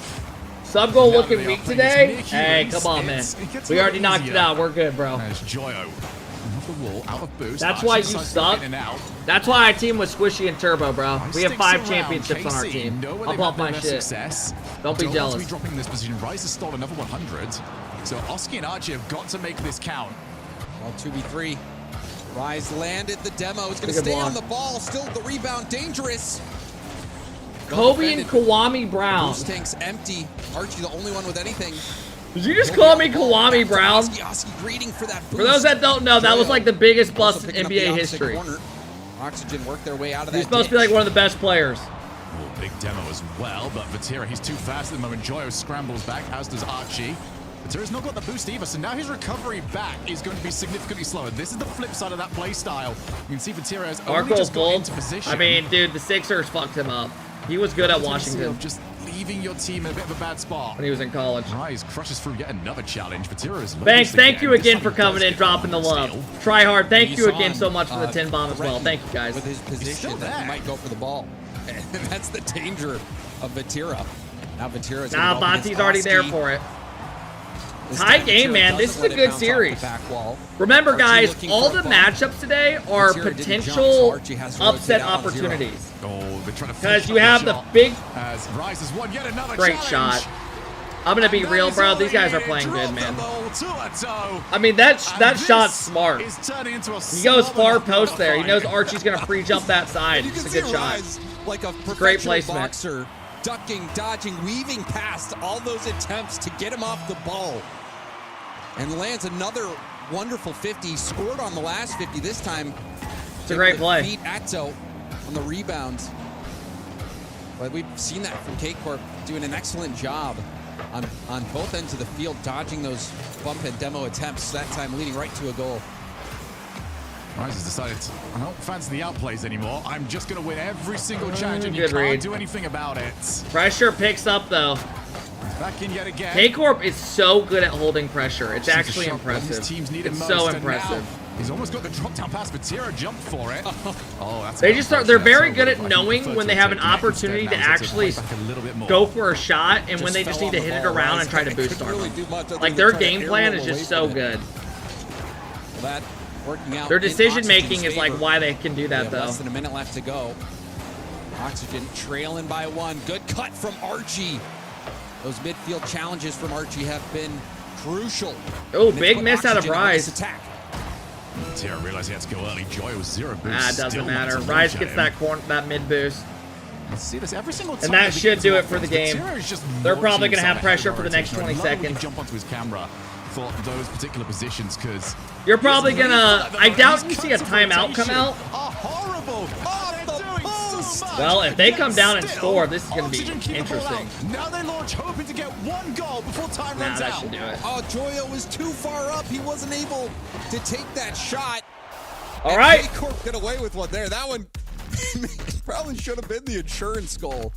Sub goal looking weak today? Hey, come on, man. We already knocked it out. We're good, bro. There's Joyo. Off the wall, out of boost. That's why you suck. That's why our team was Squishy and Turbo, bro. We have 5 championships on our team. I'll pump my shit. Don't be jealous. To be dropping this position. Rise has stolen another 100. So Oski and Archie have got to make this count. Well, 2v3. Rise landed the demo. It's going to stay on the ball. Still the rebound. Dangerous. Kobe and Kawami Brown. Boost tank's empty. Archie the only one with anything. Did you just call me Kawami Brown? For those that don't know, that was like the biggest bust in NBA history. Oxygen worked their way out of that. He's supposed to be like one of the best players. Big demo as well, but Vatira, he's too fast at the moment. Joyo scrambles back, as does Archie. Vatira's not got the boost either, so now his recovery back is going to be significantly slower. This is the flip side of that play style. You can see Vatira has only just got into position. I mean, dude, the Sixers fucked him up. He was good at Washington. Just leaving your team in a bit of a bad spot. When he was in college. Rise crushes through yet another challenge. Vatira is Banks, thank you again for coming in, dropping the love. Try hard. Thank you again so much for the 10 bomb as well. Thank you, guys. With his position, that he might go for the ball. And that's the danger of Vatira. Now Vatira's Bati's already there for it. Tie game, man. This is a good series. Remember, guys, all the matchups today are potential upset opportunities. Because you have the big... Great shot. I'm going to be real, bro. These guys are playing good, man. I mean, that shot's smart. He goes far post there. He knows Archie's going to free jump that side. It's a good shot. Like a great placement. Boxer, ducking, dodging, weaving past all those attempts to get him off the ball. And lands another wonderful 50. Scored on the last 50 this time. It's a great play. Beat Atto on the rebound. But we've seen that from K-Corp doing an excellent job on both ends of the field, dodging those bump and demo attempts, that time leading right to a goal. Rise has decided, I don't fancy the outplays anymore. I'm just going to win every single challenge, and you Good can't read. do anything about it. Pressure picks up, though. Back in yet again. K-Corp is so good at holding pressure. It's actually impressive. His teams need it It's most, so and impressive. now he's almost got the drop down pass, but Tira jumped for it. Oh, that's They just start. They're very good at I knowing prefer when to they have an take it opportunity instead to now to actually play back a little bit more. go for a shot, and when they just fell need to on the hit it ball, around Rise and try to couldn't boost on really them. do much other Like than their try to game air plan roll is away just so from it. good. Well, that working out. Their in decision making Oxygen's is like favor. why they can do We that have though. less than a minute left to go. Oxygen trailing by 1. Good cut from Archie. Those midfield challenges from Archie have been crucial. Oh, And it's big put miss out of Oxygen on this Rise. attack. Tira realized he had to go early. Joy was 0 boost. Ah, it Still doesn't wanted matter. to Rise launch gets at him. that mid boost. Let's see this every single time. And that they should get do to it for the offense, game. but Tira is just They're probably launching gonna have some pressure ahead for the next rotation. 20 I love when he seconds. jump onto his camera for those particular positions because You're probably gonna. I doubt you see a timeout come out. horrible. Well, if they come down and score, this is gonna be interesting. Now they launch, hoping to get 1 goal before time Nah, runs that out. should do it. Oh, Joyo was too far up. He wasn't able to take that shot. All right. K-Corp get away with one there. That one probably should have been the insurance goal.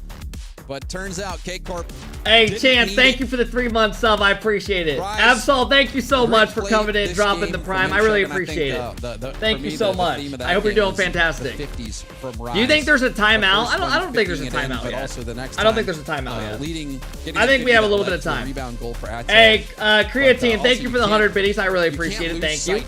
But turns out K-Corp. Hey, didn't Chance, need thank it. you for the 3-month sub. I appreciate it. Rise, Absol, thank you so much for great coming play in, this dropping game the from prime. I really Incheck, and I appreciate think, it. for Thank me, you so the much. theme of that I hope you're game doing was the fantastic. 50s from Do you Rise. think there's a The timeout? first I don't think there's a fitting it in, timeout but yet. also the next I don't think time, there's a timeout yet. Getting I think we a have a 50 little that bit of led to a time. Rebound goal for Attel. Hey, But, Creatine, thank also you for the 100 biddies. I really appreciate it. Thank you.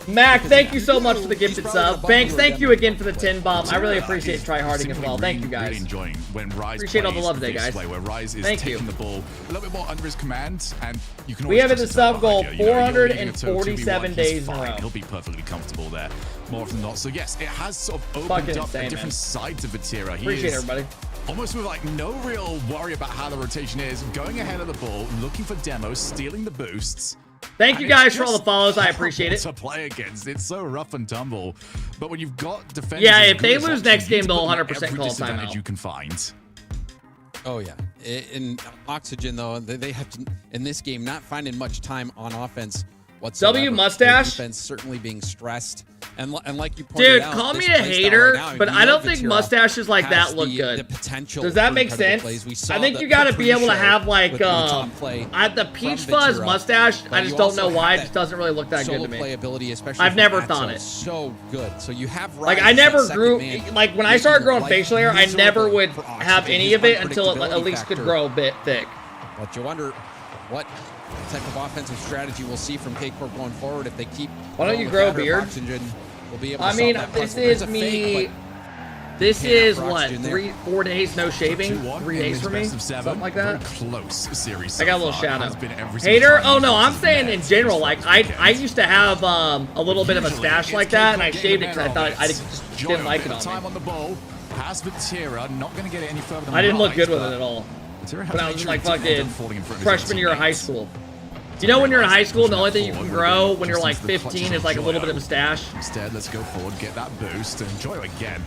Mac, thank you so much for the gifted sub. Banks, thank you again for the 10 bomb. I really appreciate tryharding as well. Thank you Really guys. enjoying when Rise Appreciate all the plays love today, this guys. way, where Rise is Thank taking you. the ball a little bit more under his command, and you can We always have hit trust the yourself sub goal behind you. You know, you're leading a 447 2-2-1, days he's in a fine. row. He'll be perfectly comfortable there more often than not. So yes, it has sort of Fucking opened up insane, a different man. side to Vatira. He Appreciate is everybody. almost with like no real worry about how the rotation is, going ahead of the ball, looking for demos, stealing the boosts. Thank you And it's guys for all the just follows. I appreciate it. horrible to play against. It's so rough and tumble. But when you've got defenders, Yeah, as if they good as lose Oxygen, next you game, need to they'll put them at 100% every call a disadvantage timeout. you can find. Oh yeah, in Oxygen though, they have to, in this game not finding much time on offense whatsoever. W Mustache? Their defense certainly being stressed, and like you pointed Dude, out, call this me a play style hater, right now, but we I know don't think Vatira mustaches like has that look the good. potential Does that for make incredible sense? plays. We saw I think the you got to be able to pre-show have like with the top play the peach from fuzz Vatira, mustache. but I you just don't also know why. have It just that doesn't really look that good solo to me. playability, especially I've from never Attel, thought it. so good. So you have Like Rise I as never that second grew man, like when I making started growing life facial hair, I never miserable would for have Oxygen. any His of it until it unpredictability at least could factor. grow a bit thick. But you wonder what type of offensive strategy we'll see from K-Corp going forward if they keep. Why don't going you with grow a that, or if beard? Oxygen will be able to I solve mean, that this puzzle. There's is a me. fake, This can't is for what Oxygen there. 4 days no shaving, 2-1 3 in days this for me, best of 7. something like that. Very close series. I got a so little far. shadow. Has been every single Hater? time Oh these no, I'm teams saying met in general. Like this I weekend. used to have a little bit of a Usually, stash it's like that, and I K-Corp shaved it getting because I the thought better I of just Joy, didn't like bit it of on time me. on the ball. Pass Vatira, not going to get it any further than I didn't look Rise, good with but it at all. Vatira had When to I make was in sure like he didn't end fucking up falling in front of his own freshman year of high teammates. school. You know when you're in high school, the only thing you can Forward, grow really, when you're just like into the 15 clutches is like a of little bit Joyo. of a stash. Instead, let's go forward, get that boost, and Joyo again.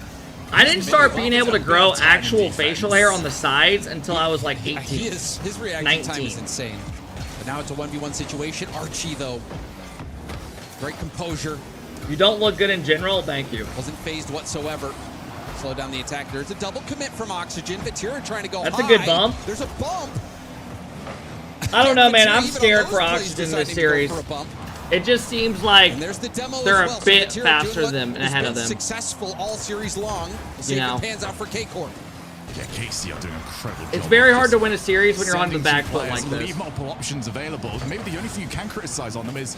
I didn't start being able to grow actual facial hair on the sides until I was like 18. His reaction 19. time is insane. But now it's a 1v1 situation. Archie though, great composure. You don't look good in general. Thank you. Wasn't phased whatsoever. Slow down the attack. There's a double commit from Oxygen. Vatira trying to go That's high. a good bump. There's a bump. I don't know, man. Vatira I'm even on scared those for plays Oxygen in deciding this to go series. for a bump. It just seems like And there's the demo they're as well. a bit So Vatira faster doing what than and has ahead been of them. Successful all series long. We'll see You if know. it pans out for K-Corp. Yeah, Casey are doing an incredible job. It's very of hard just to win a series when you're on the sending back two foot players, like this. Leave multiple options available. Maybe the only thing you can criticize on them is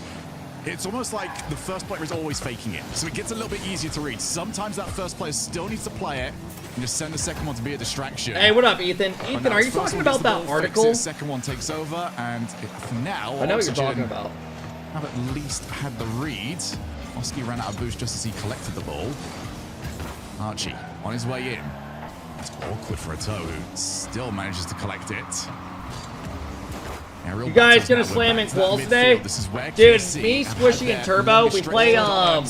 it's almost like the first player is always faking it. So it gets a little bit easier to read. Sometimes that first player still needs to play it and just send the second one to be a distraction. Hey, what up, Ethan? But Ethan, now are his you first talking one gets about the that ball, fixes article? it, second one takes over, and for now, I know what you're Oxygen talking about. have at least had the read. Oski ran out of boost just as he collected the ball. Archie on his way in. It's awkward for a toe who still manages to collect it. You guys gonna slam in quals today? Dude, me, Squishy, and Turbo, we play, round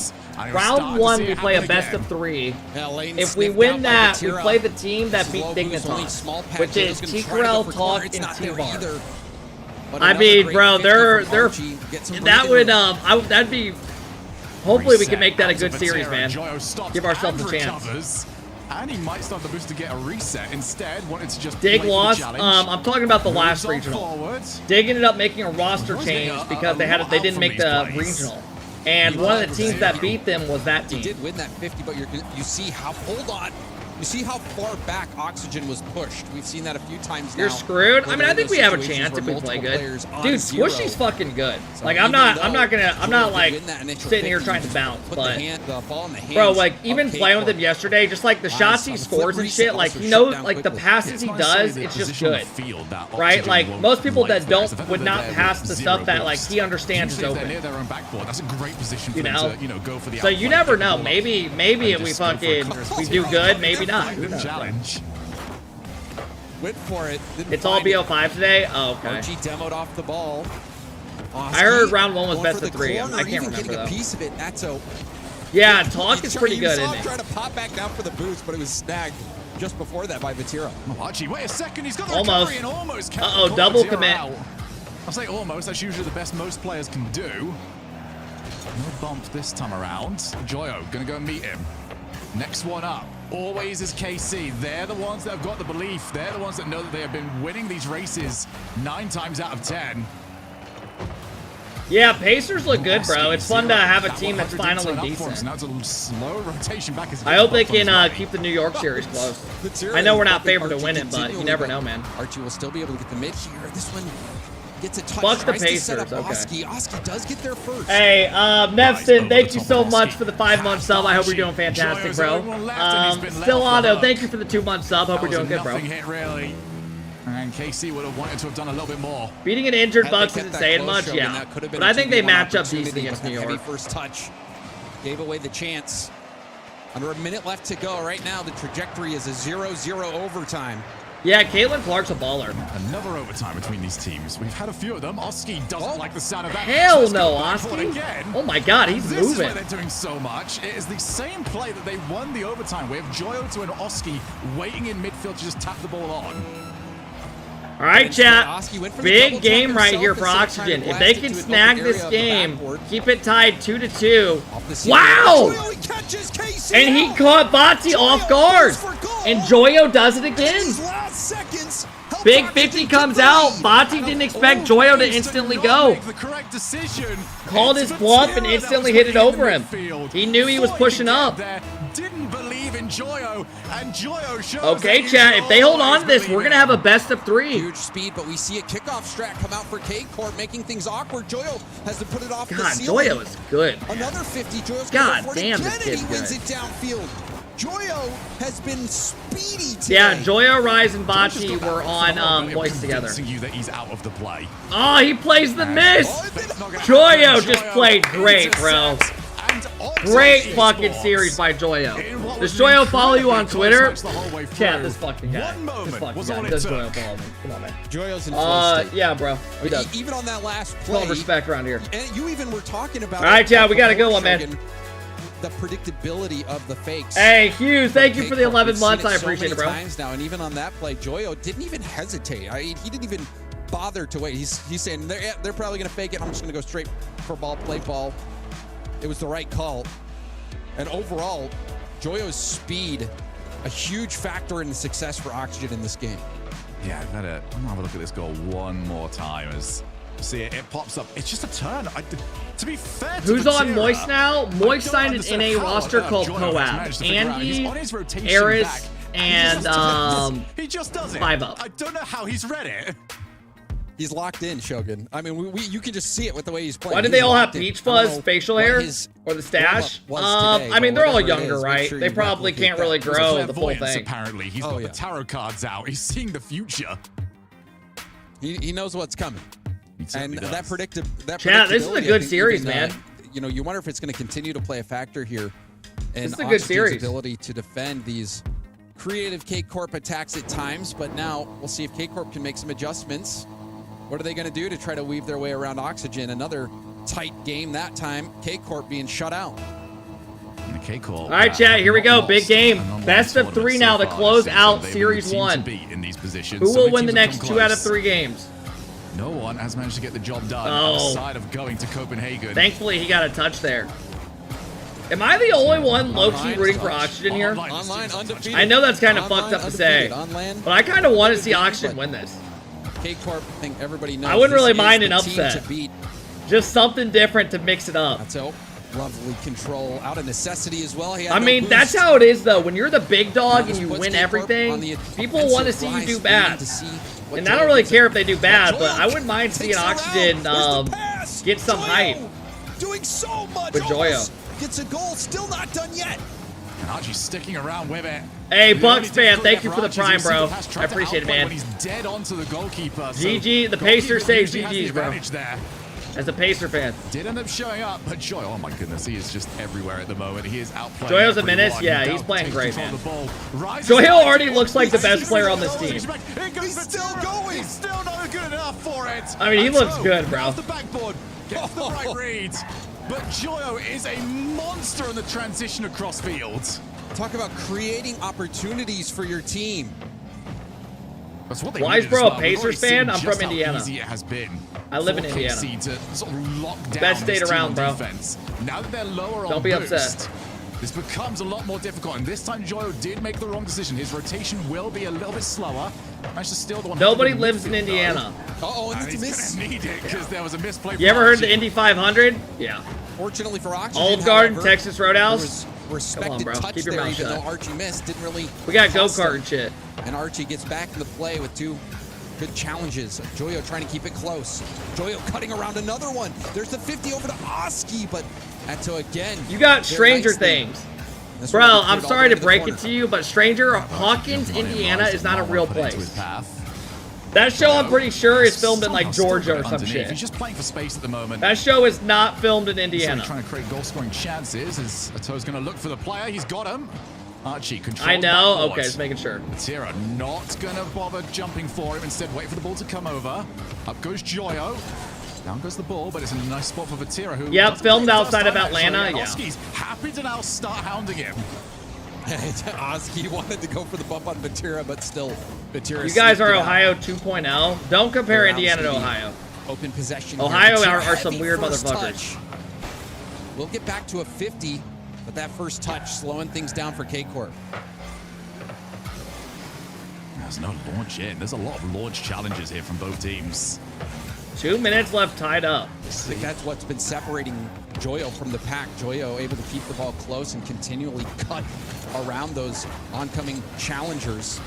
1, we play a best of 3. If we win that, we play the team that beat Dignitas, which is T-Corel, Talk, and T-Bar. I mean, bro, that'd be, hopefully we can make that a good series, man. Give ourselves a chance. And he might start the boost to get a reset. Instead, wanted to just Dig lost. I'm talking about the last regional. Dig ended up making a roster change because they didn't make the regional. And one of the teams that beat them was that team. He did win that 50, but you see how, hold on. You see how far back Oxygen was pushed. We've seen that a few times now. You're screwed. I mean, I think we have a chance if we play good. Dude, Squishy's fucking good. Like, I'm not like sitting here trying to bounce, but bro, like even playing with him yesterday, just like the shots he scores and shit, like he knows, like the passes he does, it's just good, right? Like most people that would not pass the stuff that like he understands is open. That's a great position for You know? them to, go for the So you never know. Maybe if we do good, maybe not. Challenge. Went for it. It's all BO5 today? Oh, okay. OG demoed off the ball. I heard round 1 was best of 3. I can't remember though. A piece of it. Yeah, Talk is pretty good, isn't it? Trying to pop back down for the boost, but it was snagged just before that by Vatira. Oh, Archie, wait a second. He's got the almost. recovery and almost. Uh-oh, double commit. I'll say almost. That's usually the best most players can do. No bump this time around. Joyo gonna go meet him. Next one up. Always is KC. They're the ones that have got the belief. They're the ones that know that they have been winning these races 9 times out of 10. Yeah, Pacers look good, bro. It's fun to have a team that's finally decent. Now it's a slow rotation back. I hope they can keep the New York series close. I know we're not favored to win it, but you never know, man. Archie will still be able to get the mid here. This one gets a touch. Fuck the Pacers, okay. Oski does get there first. Hey, Nevston, thank you so much for the 5-month sub. I hope you're doing fantastic, bro. Stillano, thank you for the 2-month sub. Hope you're doing good, bro. And KC would have wanted to have done a little bit more. Beating an injured Bucks isn't saying much, yeah. But I think they match up decent against New York. First touch gave away the chance. Under a minute left to go. Right now, the trajectory is a 0-0 overtime. Yeah, Caitlin Clark's a baller. Another overtime between these teams. We've had a few of them. Oski doesn't like the sound of that. Hell no, Oski. Oh my god, he's moving. This is why they're doing so much. It is the same play that they won the overtime. We have Joyo and Oski waiting in midfield to just tap the ball on. All right, chat. Big game right here for Oxygen. If they can snag this game, keep it tied 2-2. Wow! And he caught Bati off guard. And Joyo does it again. Big 50 comes out. Bati didn't expect Joyo to instantly go. Called his bluff and instantly hit it over him. He knew he was pushing up. Didn't believe in Joyo, and Joyo shows. Okay, chat. If they hold on to this, we're gonna have a best of 3. Huge speed, but we see a kickoff strat come out for Corp, making things awkward. Joyo has to put it off the ceiling. Joyo is good. Man. Another 50. Joyo's God damn, this kid's good. Wins it downfield. Joyo has been speedy today. Yeah, Joyo, Rise, and Bati were on Moist together. You that he's out of the play. Oh, he plays the miss. Joyo just played great, bro. Great fucking series by Joyo. Does Joyo follow you on Twitter? Chat, this fucking guy. This fucking guy. Does Joyo follow me? Come on, man. Joyo's in full state. Yeah, bro. He does. Even on that last play. Full respect around here. And you even were talking about. All right, chat, we got to go on, man. The predictability of the fakes. Hey, Hughes, thank you for the 11 months. I appreciate it, bro. Times now, and even on that play, Joyo didn't even hesitate. He didn't even bother to wait. He's saying they're probably going to fake it. I'm just going to go straight for ball, play ball. It was the right call. And overall, Joyo's speed, a huge factor in the success for Oxygen in this game. Yeah, I'm gonna have a look at this goal one more time. As see it pops up. It's just a turn. To be fair, who's on Moist now? Moist signed an NA roster called Coab. Andy, Eris, and he just does it. 5-Up. I don't know how he's read it. He's locked in, Shogun. I mean, you can just see it with the way he's playing. Why did they all have peach fuzz facial hair or the stash? I mean, they're all younger, right? They probably can't really grow the full thing. Apparently, he's got the tarot cards out. He's seeing the future. He knows what's coming. And that predictability. Chat, this is a good series, man. You wonder if it's going to continue to play a factor here. And this is a good series. Ability to defend these creative Corp attacks at times, but now we'll see if Corp can make some adjustments. What are they going to do to try to weave their way around Oxygen? Another tight game that time. K-Corp being shut out. All right, chat, here we go. Big game. Best of 3 now to close out Series 1. Who will win the next 2 out of 3 games? No one has managed to get the job done outside of going to Copenhagen. Thankfully, he got a touch there. Am I the only one low-key rooting for Oxygen here? Online, undefeated. I know that's kind of fucked up to say, but I kind of want to see Oxygen win this. K-Corp, I think everybody knows. I wouldn't really mind an the team upset. to beat. Just something different to mix it up. That's all. Lovely control out of necessity as well. I mean, that's how it is, though. When you're the big dog and you win everything, people want to see you do bad. And I don't really care if they do bad, but I wouldn't mind seeing Oxygen get some hype doing so much with Joyo. Gets a goal, still not done yet. And Archie's sticking around with it. Hey, Bucks fan, thank you for the prime, bro. I appreciate it, man. When he's dead onto the goalkeeper. GG, the Pacers say GG's, bro. As a Pacer fan. Did end up showing up, but Joyo, oh my goodness, he is just everywhere at the moment. He is outplaying Joyo's a everyone. menace? Yeah, he's playing great, man. Joyo already looks like the best player on this team. He's still going. He's still not good enough for it. I mean, he looks good, bro. Off the backboard, gets the right read. But Joyo is a monster in the transition across fields. Talk about creating opportunities for your team. That's what they Why is needed bro as well. a Pacers fan? I'm from How Indiana. easy it has been I live in for Indiana. KC to sort of lock down Best state this team around, on bro. defense. Now that they're lower on Don't be boost, upset. this becomes a lot more difficult. And this time, Joyo did make the wrong decision. His rotation will be a little bit slower. Managed to steal the one. Nobody lives in Indiana. Uh-oh, and he's gonna need it because there was a misplay. You ever heard of the Indy 500? Yeah. Fortunately for Oxygen, Olive Garden, however, Texas Roadhouse. Respected Come on, bro. touch Keep your there, mouth even shut. though Archie missed. Didn't really. We got cost go-kart him. and shit. And Archie gets back in the play with 2 good challenges. Joyo trying to keep it close. Joyo cutting around another one. There's the 50 over to Oski, but Eto again. You got very Stranger nicely. Things. That's Bro, why they put I'm it all sorry the to way break the it to you, but Hawkins, Indiana is not a real place. That show, I'm pretty sure, is filmed in like Georgia or some shit. He's just playing for space at the moment. That show is not filmed in Indiana. So trying to create goal-scoring chances as Eto's going to look for the player. He's got him. Archie controls I know. backboard. Okay, just making sure. Tira not going to bother jumping for him. Instead, wait for the ball to come over. Up goes Joyo. Down goes the ball, but it's a nice spot for Vatira, who... Yep, filmed outside of Atlanta, yeah. Oski's happy to now start hounding him. Oski wanted to go for the bump on Vatira, but still, Vatira. You guys are Ohio 2.0. Don't compare Indiana to Ohio. Open possession. Ohio are some weird motherfuckers. We'll get back to a 50, but that first touch slowing things down for K-Corp. There's no launch in. There's a lot of launch challenges here from both teams. 2 minutes left tied up. I think that's what's been separating Joyo from the pack. Joyo able to keep the ball close and continually cut around those oncoming challengers.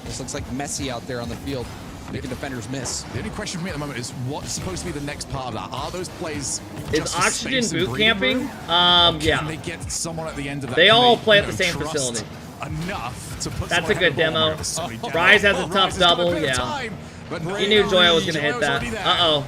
This looks like Messi out there on the field, making defenders miss. The only question for me at the moment is what's supposed to be the next part of that? Are those plays Is Oxygen boot camping? Can Yeah. they get someone at the end of that? They Can all they, play you at the know, same trust facility. Enough to put That's a someone good ahead of the ball demo. where so many Rise has a Rise tough has got a double, bit of yeah. time, but You knew Joyo was going to hit Joyo's that. already there. Uh-oh.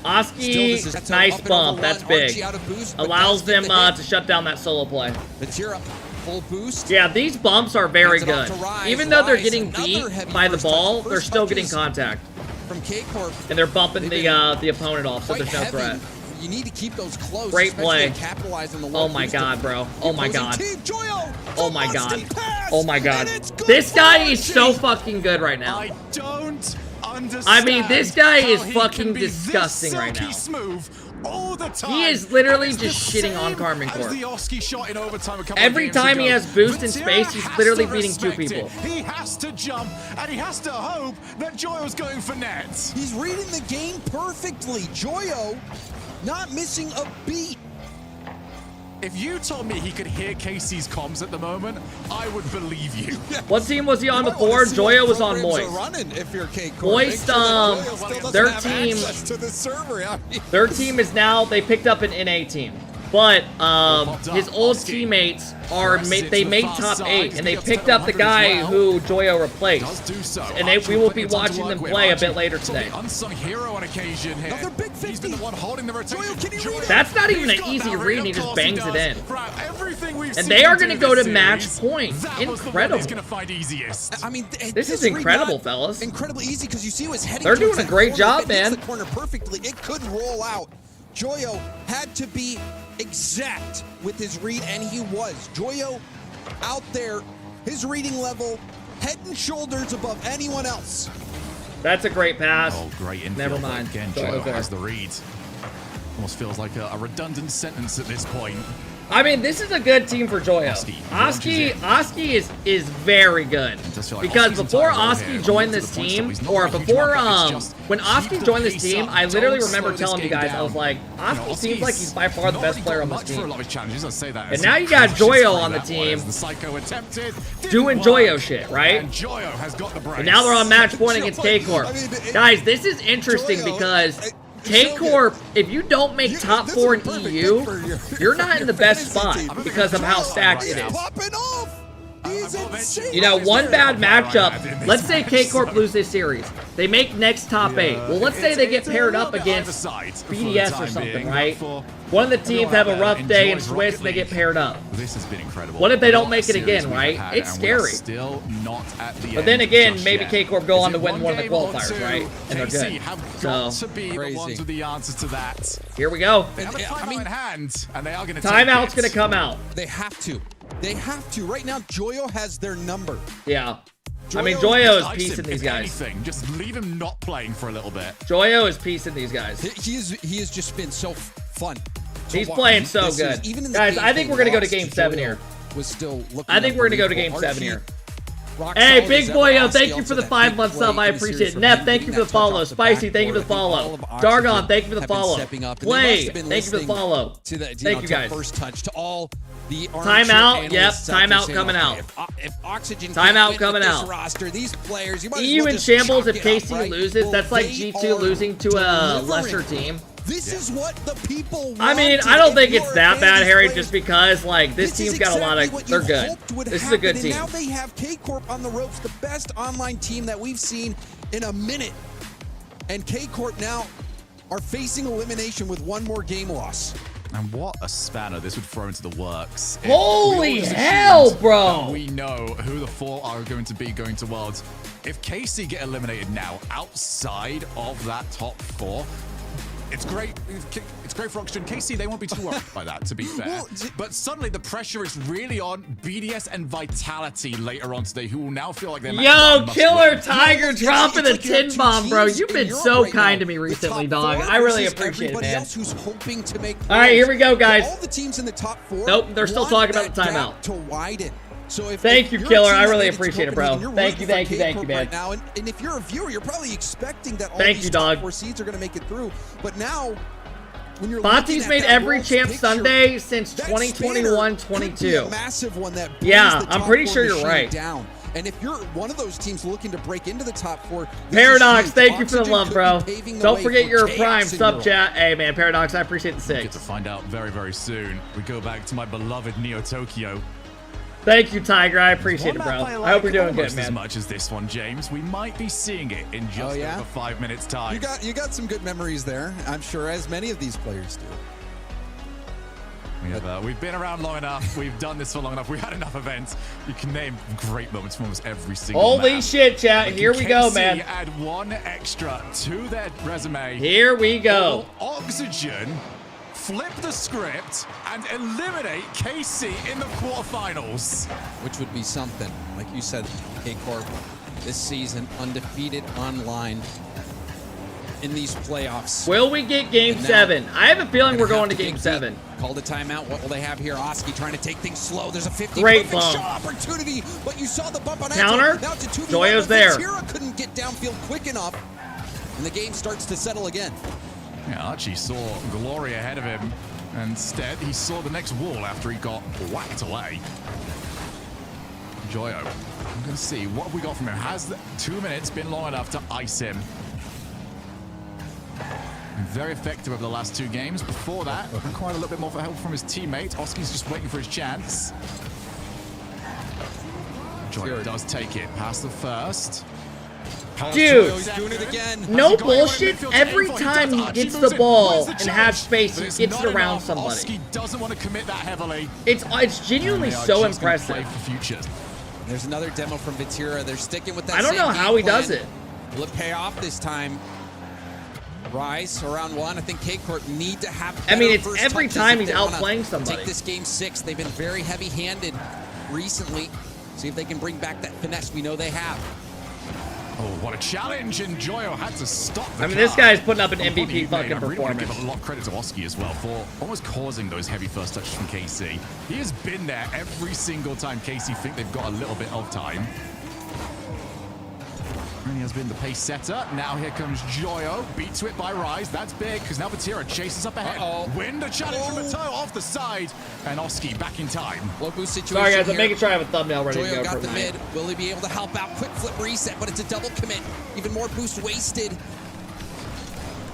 Oski, Still, this is nice up and bump. over That's one. big. Archie out of boost, but Allows does get them the hit. to shut down that solo play. Vatira, full boost. Yeah, these bumps are very Hands it off good. to Rise. Even though they're Rise, getting another beat heavy by the first touch. ball, First they're still getting touches contact. From K-Corp. And they're bumping They've the opponent off, so quite there's no heavy. threat. You need to keep those close. Great especially play. to capitalize on the low Oh my boost god, of bro. the Oh my opposing god. team. Joyo, Oh my god. lusty pass, Oh my god. and it's good This for guy is Archie. so fucking good right now. I don't understand. I mean, this guy how is he fucking can be disgusting this right silky now. Smooth all the time. He is literally And it's just the shitting on same Carmen as Corp. the Oski shot in overtime a couple Every of games time he ago. has boost in Vatira space, he's has literally to beating 2 respect people. it. He has to jump, and he has to hope that Joyo's going for nets. He's reading the game perfectly. Joyo not missing a beat. If you told me he could hear Casey's comms at the moment, I would believe you. What team was he on before? Joyo was on Moist. Running if you're K-Corp. Moist, their team, to the server. their team is now, they picked up an NA team. but his old teammates are they made top 8, and they picked up the guy who Joyo replaced. And we will be watching them play a bit later today. Unsung hero on occasion here. Another big 50. He's been the one holding the rotation. That's not even an easy read, and he just bangs it in. And they are going to go to match point. Incredible. I mean, this is incredible, fellas. Incredibly easy because you see who is heading. They're doing a great job, man. The corner perfectly. It could roll out. Joyo had to be exact with his read, and he was. Joyo out there, his reading level, head and shoulders above anyone else. That's a great pass. Oh, great infield. Never mind. Again, Joyo has the read. Almost feels like a redundant sentence at this point. I mean, this is a good team for Joyo. Oski is very good. Because before Oski joined this team, or before when Oski joined this team, I literally remember telling you guys, I was like, Oski seems like he's by far the best player on this team. And now you got Joyo on the team doing Joyo shit, right? And now they're on match point against K-Corp. Guys, this is interesting because K-Corp, if you don't make top 4 in EU, you're not in the best spot because of how stacked it is. You know, one bad matchup, let's say K-Corp lose this series. They make next top 8. Well, let's say they get paired up against BDS or something, right? One of the teams have a rough day in Swiss and they get paired up. This has been incredible. What if they don't make it again, right? It's scary. But then again, maybe K-Corp go on to win one of the qualifiers, right? And they're good. So, crazy. The answers to that. Here we go. Timeout's going to come out. They have to. They have to. Right now, Joyo has their number. Yeah. I mean, Joyo is piecing these guys. Just leave him not playing for a little bit. Joyo is piecing these guys. He has just been so fun. He's playing so good. Guys, I think we're going to go to Game 7 here. I think we're going to go to Game 7 here. Hey, Big Boyo, thank you for the 5-month sub. I appreciate it. Neff, thank you for the follow. Spicy, thank you for the follow. Dargon, thank you for the follow. Play, thank you for the follow. Thank you, guys. First touch to all the timeout, yep, timeout coming out. Timeout coming out. EU in shambles if KC loses. That's like G2 losing to a lesser team. This is what the people want. I mean, I don't think it's that bad, Harry, just because, like, this team's got a lot of... They're good. This is a good team. Now they have K-Corp on the ropes, the best online team that we've seen in a minute. And K-Corp now are facing elimination with one more game loss. And what a spanner this would throw into the works. Holy hell, bro! We know who the 4 are going to be going to Worlds. If KC get eliminated now outside of that top 4, it's great. It's great for Oxygen. KC, they won't be too worried by that, to be fair. But suddenly the pressure is really on BDS and Vitality later on today, who will now feel like they're... Yo, Killer Tiger dropping a tin bomb, bro. You've been so kind to me recently, dog. I really appreciate it, man. All right, here we go, guys. All the teams in the top 4. Nope, they're still talking about the timeout. To widen. So thank you, Killer. I really appreciate it, bro. Thank you, man. Right now, and if you're a viewer, you're probably expecting that all these top 4 seeds are going to make it through. But now, when you're Fonty's made every Champ Sunday since 2021-22. Massive one that yeah, I'm pretty sure you're right. Down. And if you're one of those teams looking to break into the top 4, Paradox, thank you for the love, bro. Don't forget your Prime sub chat. Hey, man, Paradox, I appreciate the 6. We'll get to find out very, very soon. We go back to my beloved Neo Tokyo. Thank you, Tiger. I appreciate it, bro. I hope you're doing good, man. As much as this one, James. We might be seeing it in just over 5 minutes' time. You got some good memories there, I'm sure, as many of these players do. We've been around long enough. We've done this for long enough. We've had enough events. You can name great moments from almost every single Holy shit, chat. Here we go, man. Add one extra to their resume. Here we go. Oxygen flip the script and eliminate KC in the quarterfinals. Which would be something. Like you said, K-Corp this season undefeated online in these playoffs. Will we get Game 7? I have a feeling we're going to Game 7. Call the timeout. What will they have here? Oski trying to take things slow. There's a 50 great shot opportunity, but you saw the bump on counter. Now it's a 2v1. Joyo's there. Tira couldn't get downfield quick enough, and the game starts to settle again. Yeah, Archie saw Glory ahead of him. Instead, he saw the next wall after he got whacked away. Joyo, I'm going to see, what have we got from him? Has the 2 minutes been long enough to ice him? very effective over the last 2 games. Before that, required a little bit more help from his teammate. Oski's just waiting for his chance. Joyo does take it past the first. Dude, doing it again. no bullshit. Every time he gets the ball and has space, he gets it around somebody. Oski doesn't want to commit that heavily. It's genuinely so impressive. There's another demo from Vatira. They're sticking with that. I don't know how he does it. Will it pay off this time? Rise around 1. I think K-Corp need to have. I mean, it's first every touches time if he's they wanna outplaying somebody. Take this game 6. They've been very heavy-handed recently. See if they can bring back that finesse. We know they have. Oh, what a challenge! And Joyo had to stop the I mean, this car. guy's putting up an The point MVP he made, fucking I really want to performance. give a lot of credit to Oski as well for almost causing those heavy first touches from KC. He has been there every single time KC think they've got a little bit of time. And he has been the pace setter. Now here comes Joyo. Beat to it by Rise. That's big because now Vatira chases up ahead. Win the challenge from the toe off the side. And Oski back in time. Low boost situation. Sorry, guys, I'm here. making sure I have a thumbnail ready to Joyo go got for the tonight. mid. Will he be able to help out? Quick flip reset, but it's a double commit. Even more boost wasted.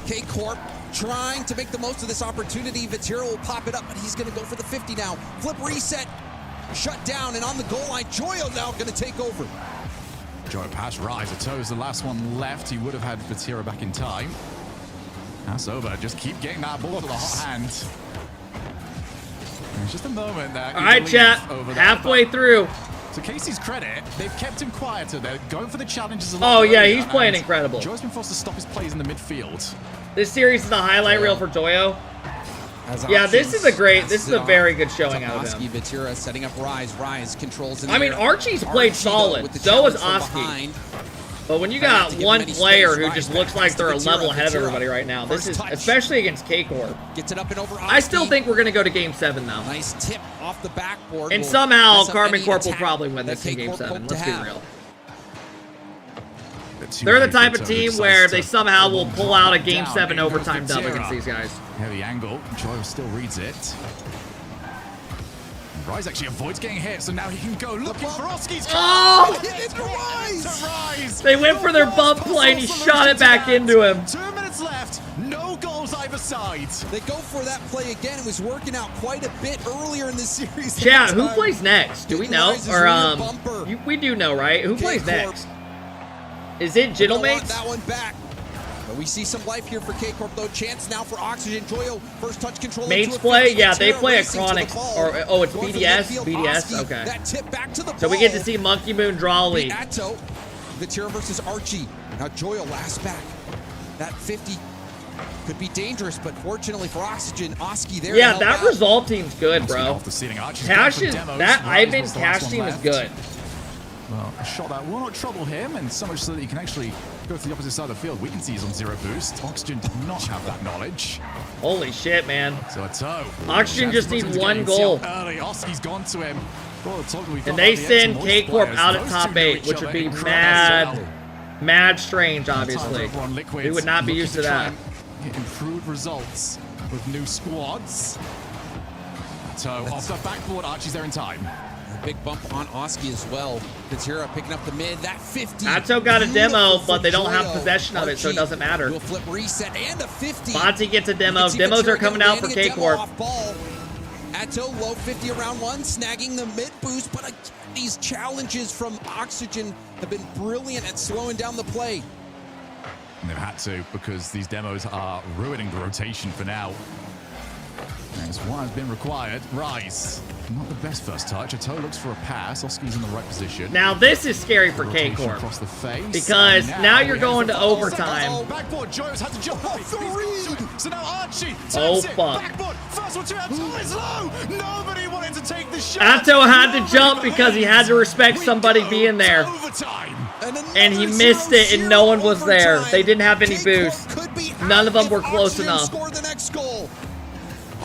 K-Corp trying to make the most of this opportunity. Vatira will pop it up, but he's going to go for the 50 now. Flip reset. Shut down and on the goal line. Joyo now going to take over. Joyo past Rise. A toe is the last one left. He would have had Vatira back in time. That's over. Just keep getting that ball to the hot hand. It's just a moment there. All right, chat. Halfway through. To Casey's credit, they've kept him quieter. They're going for the challenges a lot. Oh, yeah, earlier, he's playing and incredible. Joyo's been forced to stop his plays in the midfield. This series is a highlight reel for Joyo. Yeah, this is a very good showing out of him. Vatira setting up Rise. Rise controls in I mean, there. Archie's played Archie, though, solid. with the So is challenge from Oski. behind. But when you Trying not got to give one him any player space, who Rise just back looks like past they're a Vatira. level ahead of Vatira, everybody right now, this first is touch. especially against K-Corp. Gets it up and over. I still Oski. think we're gonna go to Game 7 though. Nice tip off the backboard. And Will somehow mess up Carbon any Corp will attack probably win that this in Game K-Corp 7. hope to Let's be have. real. They're the type of team where they somehow will pull out a Game 7 overtime dub against these guys. Heavy angle. Joyo still reads it. Rise actually avoids getting hit, so now he can go looking for Oski's. Oh! It's Rise! They went for their bump play and he shot it back into him. 2 minutes left. No goals either side. They go for that play again. It was working out quite a bit earlier in the series. Chat, who plays next? Do we know? Rise is Or rear bumper. we do know, right? Who plays K-Corp. next? Is it They don't want Jiddlemates? that one back. But we see some life here for K-Corp, though. Chance now for Oxygen. Joyo, first touch control. Mates into a play? 50. Yeah, they Vatira play a racing to the Chronic. ball. Or, oh, it's Going for BDS? midfield. BDS? Oski, Okay. That tip back to the So we get to ball. see Monkey Moon draw lead. Atto. Vatira versus Archie. Now Joyo last back. That 50 could be dangerous, but fortunately for Oxygen, Oski there. Yeah, to help that out. resolve team's good, bro. Off the ceiling. Archie's Cash going is for demos. that Rise Ivan was the last Cash one team is left. good. Well, a shot that will not trouble him, and so much so that he can actually go to the opposite side of the field. We can see he's on 0 boost. Oxygen did not have that knowledge. Holy shit, man. So a toe. Oxygen just That's need to one get goal. early. Oski's gone to him. Well, the talk we got And they about the send X and K-Corp Moist out players, at those top two know 8, each which would other be incredibly well. mad strange, obviously. Over on Liquids, We would not be looking used to try that. and get improved results with new squads. So off the backboard, Archie's there in time. A big bump on Oski as well. Vatira picking up the mid. That 50. Atto got a demo, Beautiful but they don't have Joyo. possession of it, so it Archie doesn't matter. will flip reset and a 50. Bonzi gets a demo. You can see Demos Vatira are coming out for landing a demo K-Corp. off ball. Atto low 50 around 1, snagging the mid boost, but these challenges from Oxygen have been brilliant at slowing down the play. And they've had to because these demos are ruining the rotation for now. As one has been required. Rise. Not the best first touch. Atto looks for a pass. Oski's in the right position. Now this is scary for Rotation K-Corp. across the face. Because And now we you're have going the to ball. overtime. Backboard. Joyo's had to jump off the read. So now Archie taps Oh, it. fuck. Backboard. First one to Atto is low. Nobody wanted to take the shot. Atto had to jump because he had to respect somebody being there. Overtime. And he missed it and no one was there. They didn't have any boost. None of them were close enough. Score the next goal.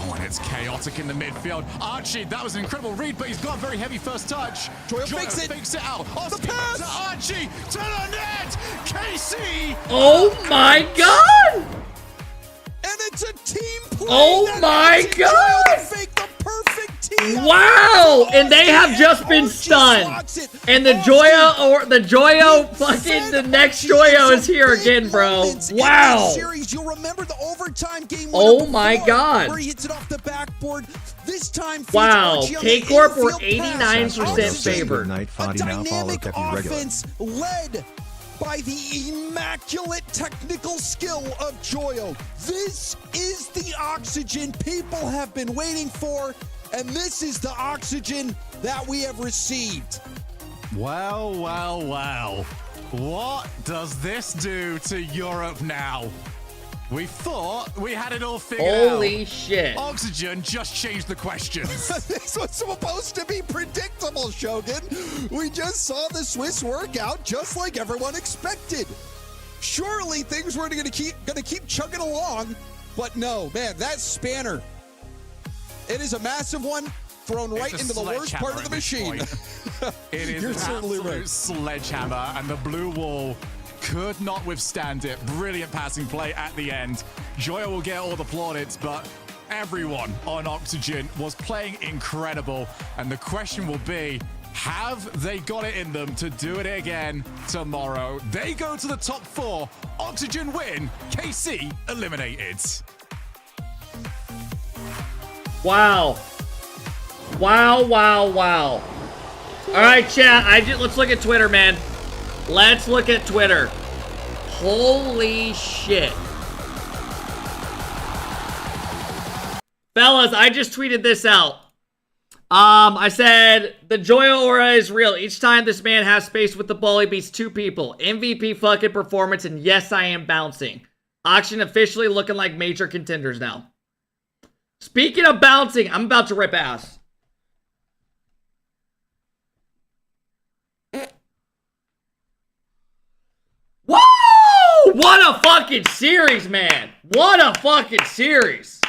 Oh, and it's chaotic in the midfield. Archie, that was an incredible read, but he's got a very heavy first touch. Joyo fakes it. Out. Oski to Archie, to the net. KC. Oh my god! And it's a team play. Oh that my Archie god! Joyo faked the perfect team Wow! And they have just been stunned. And the Joyo fucking the next Joyo is here again, bro. Wow. You'll remember the overtime game. Oh my god. Where he hits it off the backboard. This time, wow. K-Corp were 89% favored. A dynamic offense led by the immaculate technical skill of Joyo. This is the oxygen people have been waiting for, and this is the oxygen that we have received. Well, well, well. What does this do to Europe now? We thought we had it all figured out. Holy shit. Oxygen just changed the questions. This was supposed to be predictable, Shogun. We just saw the Swiss work out just like everyone expected. Surely things were gonna keep chugging along, but no, man, that spanner. It is a massive one thrown right into the worst part of the machine. It is You're an certainly absolute right. sledgehammer, and the blue wall could not withstand it. Brilliant passing play at the end. Joyo will get all the plaudits, but everyone on Oxygen was playing incredible. And the question will be, have they got it in them to do it again tomorrow? They go to the top 4. Oxygen win. KC eliminated. Wow. Wow, wow, wow. All right, chat. Let's look at Twitter, man. Let's look at Twitter. Holy shit. Fellas, I just tweeted this out. I said, the Joyo aura is real. Each time this man has space with the ball, he beats 2 people. MVP fucking performance, and yes, I am bouncing. Auction officially looking like major contenders now. Speaking of bouncing, I'm about to rip ass. Whoa! What a fucking series, man. What a fucking series.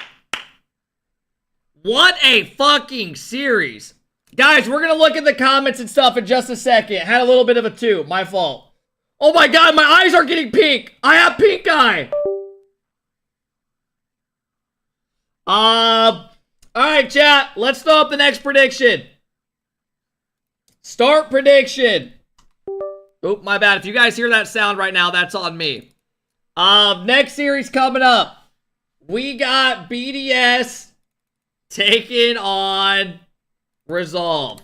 What a fucking series. Guys, we're going to look at the comments and stuff in just a second. Had a little bit of a 2. My fault. Oh my god, my eyes are getting pink. I have pink eye. Alright, chat. Let's throw up the next prediction. Start prediction. Oop, my bad. If you guys hear that sound right now, that's on me. Next series coming up. We got BDS taking on Resolve.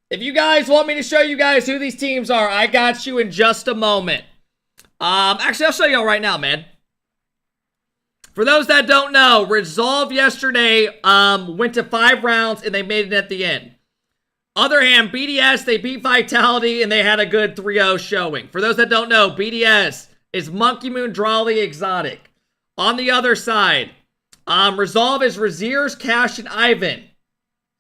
If you guys want me to show you guys who these teams are, I got you in just a moment. Actually, I'll show y'all right now, man. For those that don't know, Resolve yesterday went to 5 rounds and they made it at the end. Other hand, BDS, they beat Vitality and they had a good 3-0 showing. For those that don't know, BDS is Monkey Moon, Drawley, Exotic. On the other side, Resolve is Raziers, Cash, and Ivan.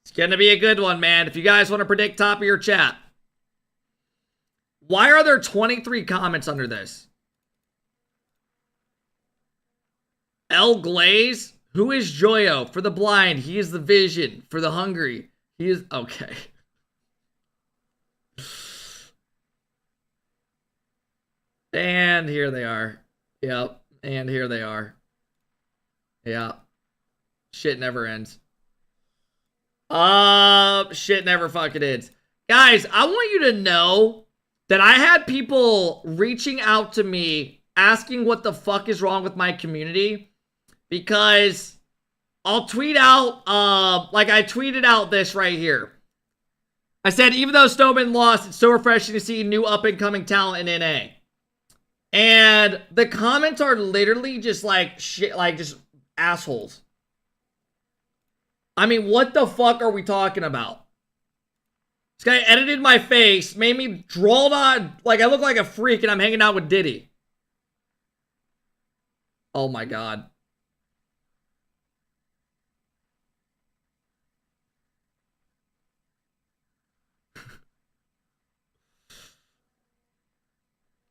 It's going to be a good one, man. If you guys want to predict top of your chat. Why are there 23 comments under this? L Glaze? Who is Joyo? For the blind, he is the vision. For the hungry, he is... Okay. And here they are. Yep. And here they are. Yeah. Shit never ends. Shit never fucking ends. Guys, I want you to know that I had people reaching out to me asking what the fuck is wrong with my community. Because I'll tweet out, like I tweeted out this right here. I said, even though Snowman lost, it's so refreshing to see new up-and-coming talent in NA. And the comments are literally just like shit, like just assholes. I mean, what the fuck are we talking about? This guy edited my face, made me draw on, like I look like a freak and I'm hanging out with Diddy. Oh my god.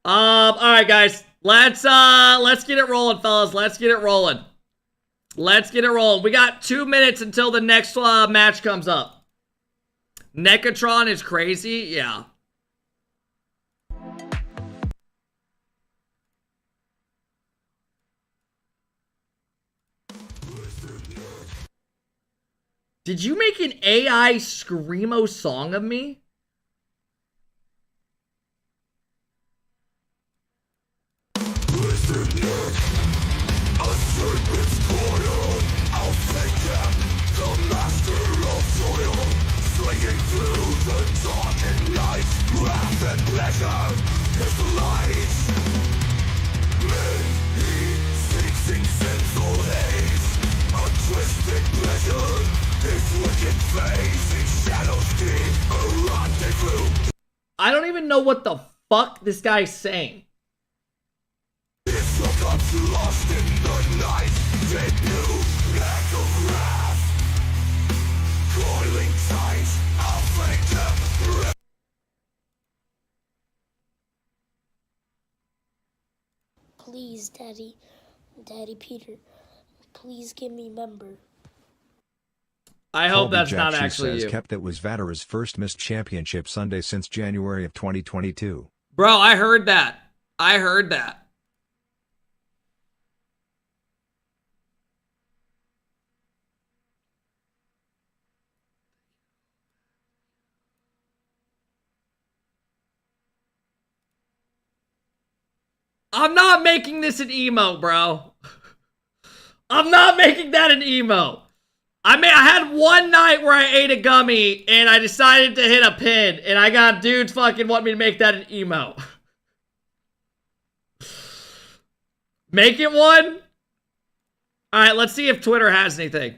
Alright guys, let's get it rolling, fellas. Let's get it rolling. Let's get it rolling. We got 2 minutes until the next match comes up. Necatron is crazy, yeah. Did you make an AI Screamo song of me? I don't even know what the fuck this guy's saying. Please, Daddy Peter, please give me member. I hope Colby that's Jack, not she actually says, you. kept that was Vatara's first missed championship Sunday since January of 2022. Bro, I heard that. I heard that. I'm not making this an emo, bro. I'm not making that an emo. I had one night where I ate a gummy and I decided to hit a pin and I got dudes fucking want me to make that an emo. Make it one? Alright, let's see if Twitter has anything.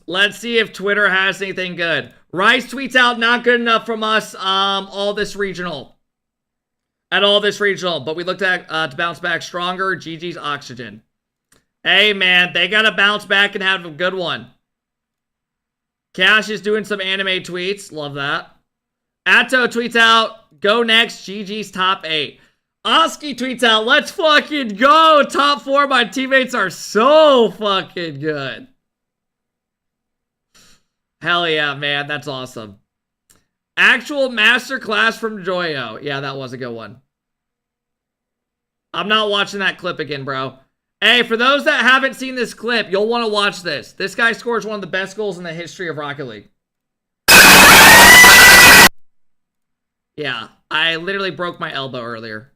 Let's see if Twitter has anything good. Rice tweets out, not good enough from us, all this regional. At all this regional, but we looked at to bounce back stronger. GG's Oxygen. Hey, man, they got to bounce back and have a good one. Cash is doing some anime tweets. Love that. Atto tweets out, go next, GG's top 8. Oski tweets out, let's fucking go. Top 4, my teammates are so fucking good. Hell yeah, man. That's awesome. Actual masterclass from Joyo. Yeah, that was a good one. I'm not watching that clip again, bro. Hey, for those that haven't seen this clip, you'll want to watch this. This guy scores one of the best goals in the history of Rocket League. Yeah, I literally broke my elbow earlier.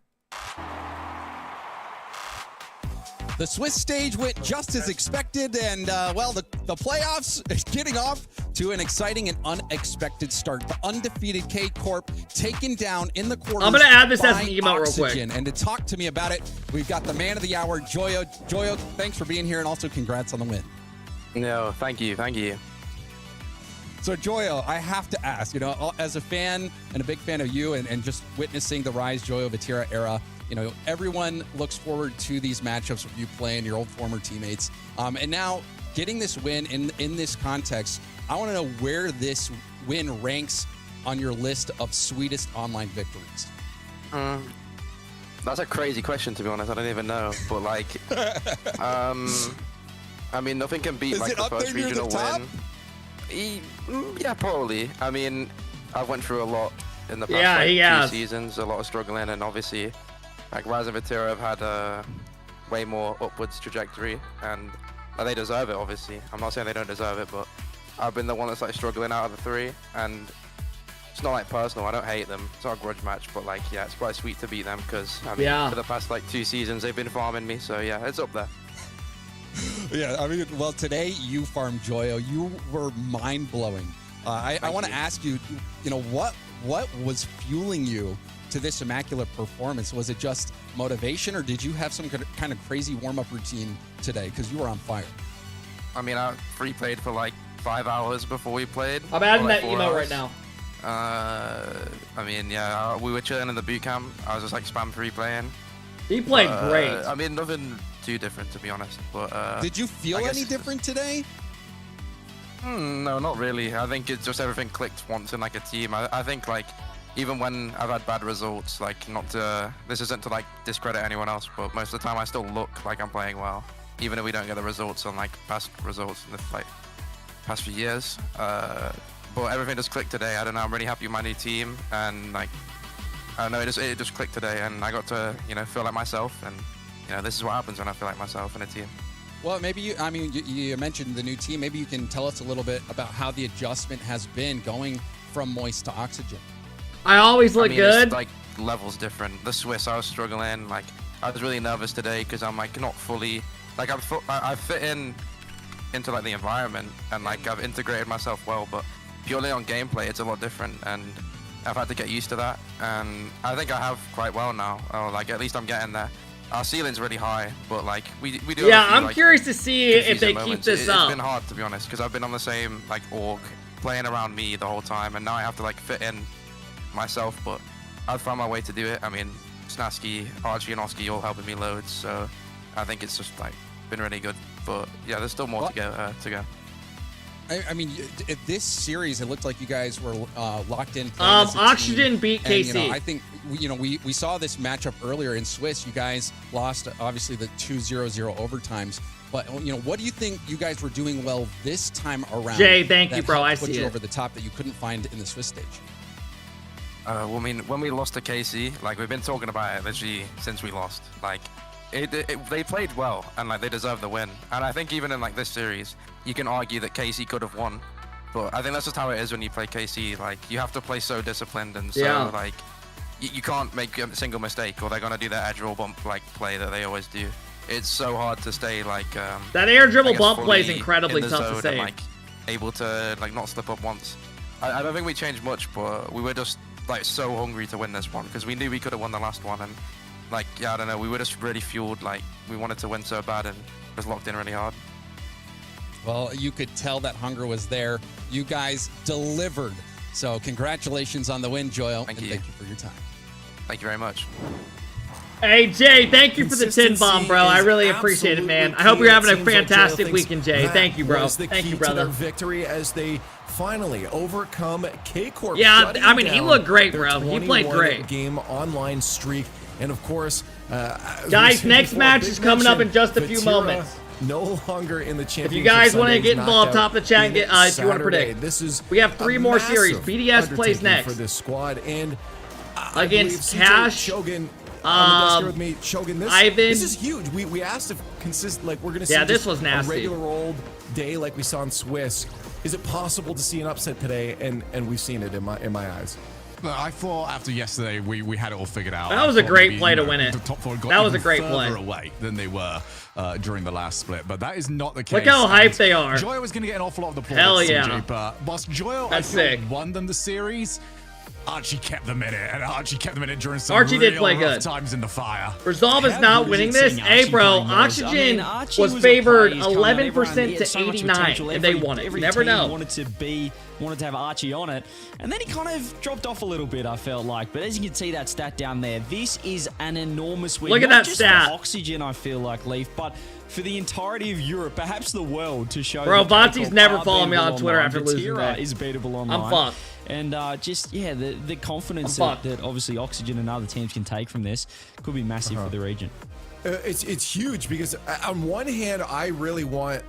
The Swiss stage went just as expected, and, well, the playoffs is getting off to an exciting and unexpected start. The undefeated Corp taken down in the quarters. I'm going to add this as an email real quick. And to talk to me about it, we've got the man of the hour, Joyo. Joyo, thanks for being here, and also congrats on the win. No, thank you. Thank you. So, Joyo, I have to ask, you know, as a fan and a big fan of you and just witnessing the Rise Joyo Vatira era, you know, everyone looks forward to these matchups with you playing your old former teammates. And now getting this win in this context, I want to know where this win ranks on your list of sweetest online victories. That's a crazy question, to be honest. I don't even know. But, like, I mean, nothing can beat, like, the first regional win. Yeah, probably. I mean, I went through a lot in the past 2 seasons, a lot of struggling, and obviously, like, Rise and Vatira have had a way more upwards trajectory, and they deserve it, obviously. I'm not saying they don't deserve it, but I've been the one that's, like, struggling out of the 3, and it's not, like, personal. I don't hate them. It's not a grudge match, but, like, yeah, it's quite sweet to beat them, because, I mean, for the past, like, 2 seasons, they've been farming me, so, yeah, it's up there. Yeah, I mean, well, today you farmed Joyo. You were mind-blowing. I want to ask you, you know, what was fueling you to this immaculate performance? Was it just motivation, or did you have some kind of crazy warm-up routine today? Because you were on fire. I mean, I free played for like 5 hours before we played. I'm adding that email right now. I mean, yeah, we were chilling in the boot camp. I was just like spam free playing. He played great. I mean, nothing too different, to be honest. But did you feel any different today? No, not really. I think it's just everything clicked once in like a team. I think like even when I've had bad results, like not to, this isn't to like discredit anyone else, but most of the time I still look like I'm playing well, even if we don't get the results on like past results in the like past few years. But everything just clicked today. I don't know. I'm really happy with my new team, and like I don't know, it just clicked today, and I got to feel like myself, and this is what happens when I feel like myself in a team. Well, maybe you mentioned the new team. Maybe you can tell us a little bit about how the adjustment has been going from moist to oxygen. I always look good. It's like levels different. The Swiss, I was struggling. Like, I was really nervous today because I'm like not fully, like I fit into like the environment and like I've integrated myself well, but purely on gameplay, it's a lot different, and I've had to get used to that. And I think I have quite well now. Like at least I'm getting there. Our ceiling's really high, but like we do. Yeah, few, I'm curious to see if they keep this up. It's been hard, to be honest, because I've been on the same like org playing around me the whole time, and now I have to like fit in myself. But I've found my way to do it. I mean, Snasky, Archie, and Oski all helping me loads, so I think it's just like been really good. But yeah, there's still more to go. I mean, this series, it looked like you guys were locked in. Oxygen beat KC. And, I think we saw this matchup earlier in Swiss. You guys lost obviously the 2-0-0 overtimes. But what do you think you guys were doing well this time around? Jay, thank you, bro. I see put you it over the top that you couldn't find in the Swiss stage. Well, I mean, when we lost to KC, like we've been talking about it literally since we lost. Like, they played well and like they deserve the win. And I think even in like this series, you can argue that KC could have won. But I think that's just how it is when you play KC. Like, you have to play so disciplined and so like you can't make a single mistake, or they're gonna do that edge roll bump like play that they always do. It's so hard to stay like that air dribble bump play is incredibly tough to save. And, like, able to like not slip up once. I don't think we changed much, but we were just like so hungry to win this one because we knew we could have won the last one, and like I don't know, we were just really fueled. Like we wanted to win so bad and was locked in really hard. Well, you could tell that hunger was there. You guys delivered. So congratulations on the win, Joel. Thank you. Thank you for your time. Thank you very much. Hey, Jay, thank you for the 10 bomb, bro. I really appreciate it, man. I hope you're having a fantastic weekend, Jay. Thank you, bro. Thank you, brother. Victory as they finally overcome K-Corp. Yeah, I mean, he looked great, bro. He played great. Game online streak. And of course, guys, next match is coming up in just a few moments. No longer in the championship. If you guys want to get involved, top of the chat, get if you want to predict. We have 3 more series. BDS plays next for this squad, and against Cash, Shogun. With me, Shogun. Ivan. This is huge. We asked if we're gonna see this was nasty. A regular old day like we saw in Swiss. Is it possible to see an upset today? And we've seen it in my eyes. I thought after yesterday we had it all figured out. That was a great play to win it. The top 4 got that was a great play. Further away than they were during the last split, but that is not the case. Look how hyped they are. Joyo was going to get an awful lot of the applause. Hell yeah. CJ, but whilst Joyo That's sick. won them the series, Archie kept them in it, and Archie kept them in it during some Archie did play rough good. times in the fire. Resolve is not winning this. Hey, bro, Oxygen was favored 11% to 89, and they won it. You never know. Wanted to have Archie on it, and then he kind of dropped off a little bit, I felt like. But as you can see that stat down there, this is an enormous win. Look at Not that just stat. For Oxygen, I feel like, Leaf, but for the entirety of Europe, perhaps the world, to show. Bro, Bonti's never following me on Twitter after losing that. Is beatable online. I'm fucked. And the confidence that obviously Oxygen and other teams can take from this could be massive for the region. It's huge because on one hand, I really want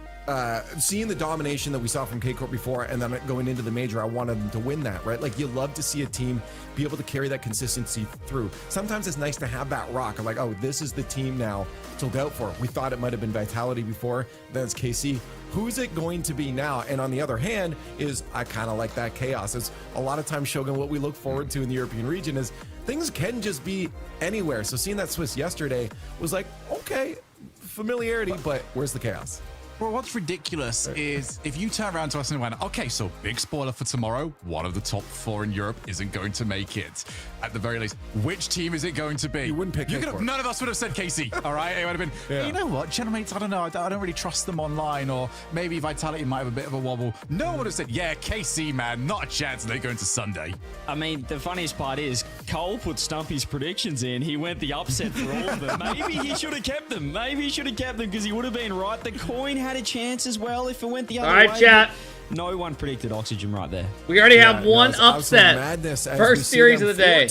seeing the domination that we saw from K-Corp before, and then going into the major, I wanted them to win that, right? Like, you love to see a team be able to carry that consistency through. Sometimes it's nice to have that rock. I'm like, oh, this is the team now to look out for. We thought it might have been Vitality before, then it's KC. Who's it going to be now? And on the other hand is I kind of like that chaos. It's a lot of times, Shogun, what we look forward to in the European region is things can just be anywhere. So seeing that Swiss yesterday was like, okay, familiarity, but where's the chaos? Well, what's ridiculous is if you turn around to us and went, okay, so big spoiler for tomorrow, one of the top 4 in Europe isn't going to make it. At the very least, which team is it going to be? You wouldn't pick none of us would have said KC, all right? It would have been, you know what, Gentlemates, I don't know, I don't really trust them online, or maybe Vitality might have a bit of a wobble. No one would have said, yeah, KC, man, not a chance, and they go into Sunday. I mean, the funniest part is Cole put Stumpy's predictions in. He went the upset for all of them. Maybe he should have kept them. Maybe he should have kept them because he would have been right. The coin had a chance as well if it went the other way. All right, chat. No one predicted Oxygen right there. We already have one upset. First series of the day.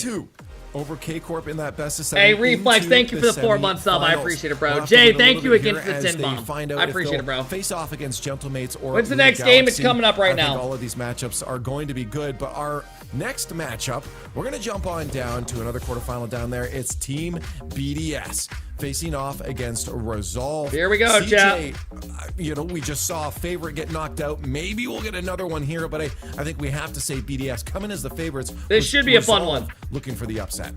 Over K-Corp in that best of 7. Hey, Reflex, thank you for the 4-month sub. I appreciate it, bro. Jay, thank you again for the 10 bomb. I appreciate it, bro. Face off against Gentlemates or when's the next game? It's coming up right now. I think all of these matchups are going to be good, but our next matchup, we're going to jump on down to another quarterfinal down there. It's Team BDS facing off against Resolve. Here we go, CJ, you know, we just saw a favorite get knocked out. Maybe we'll get another one here, but I think we have to say BDS coming as the favorites. This should be a fun one. Looking for the upset.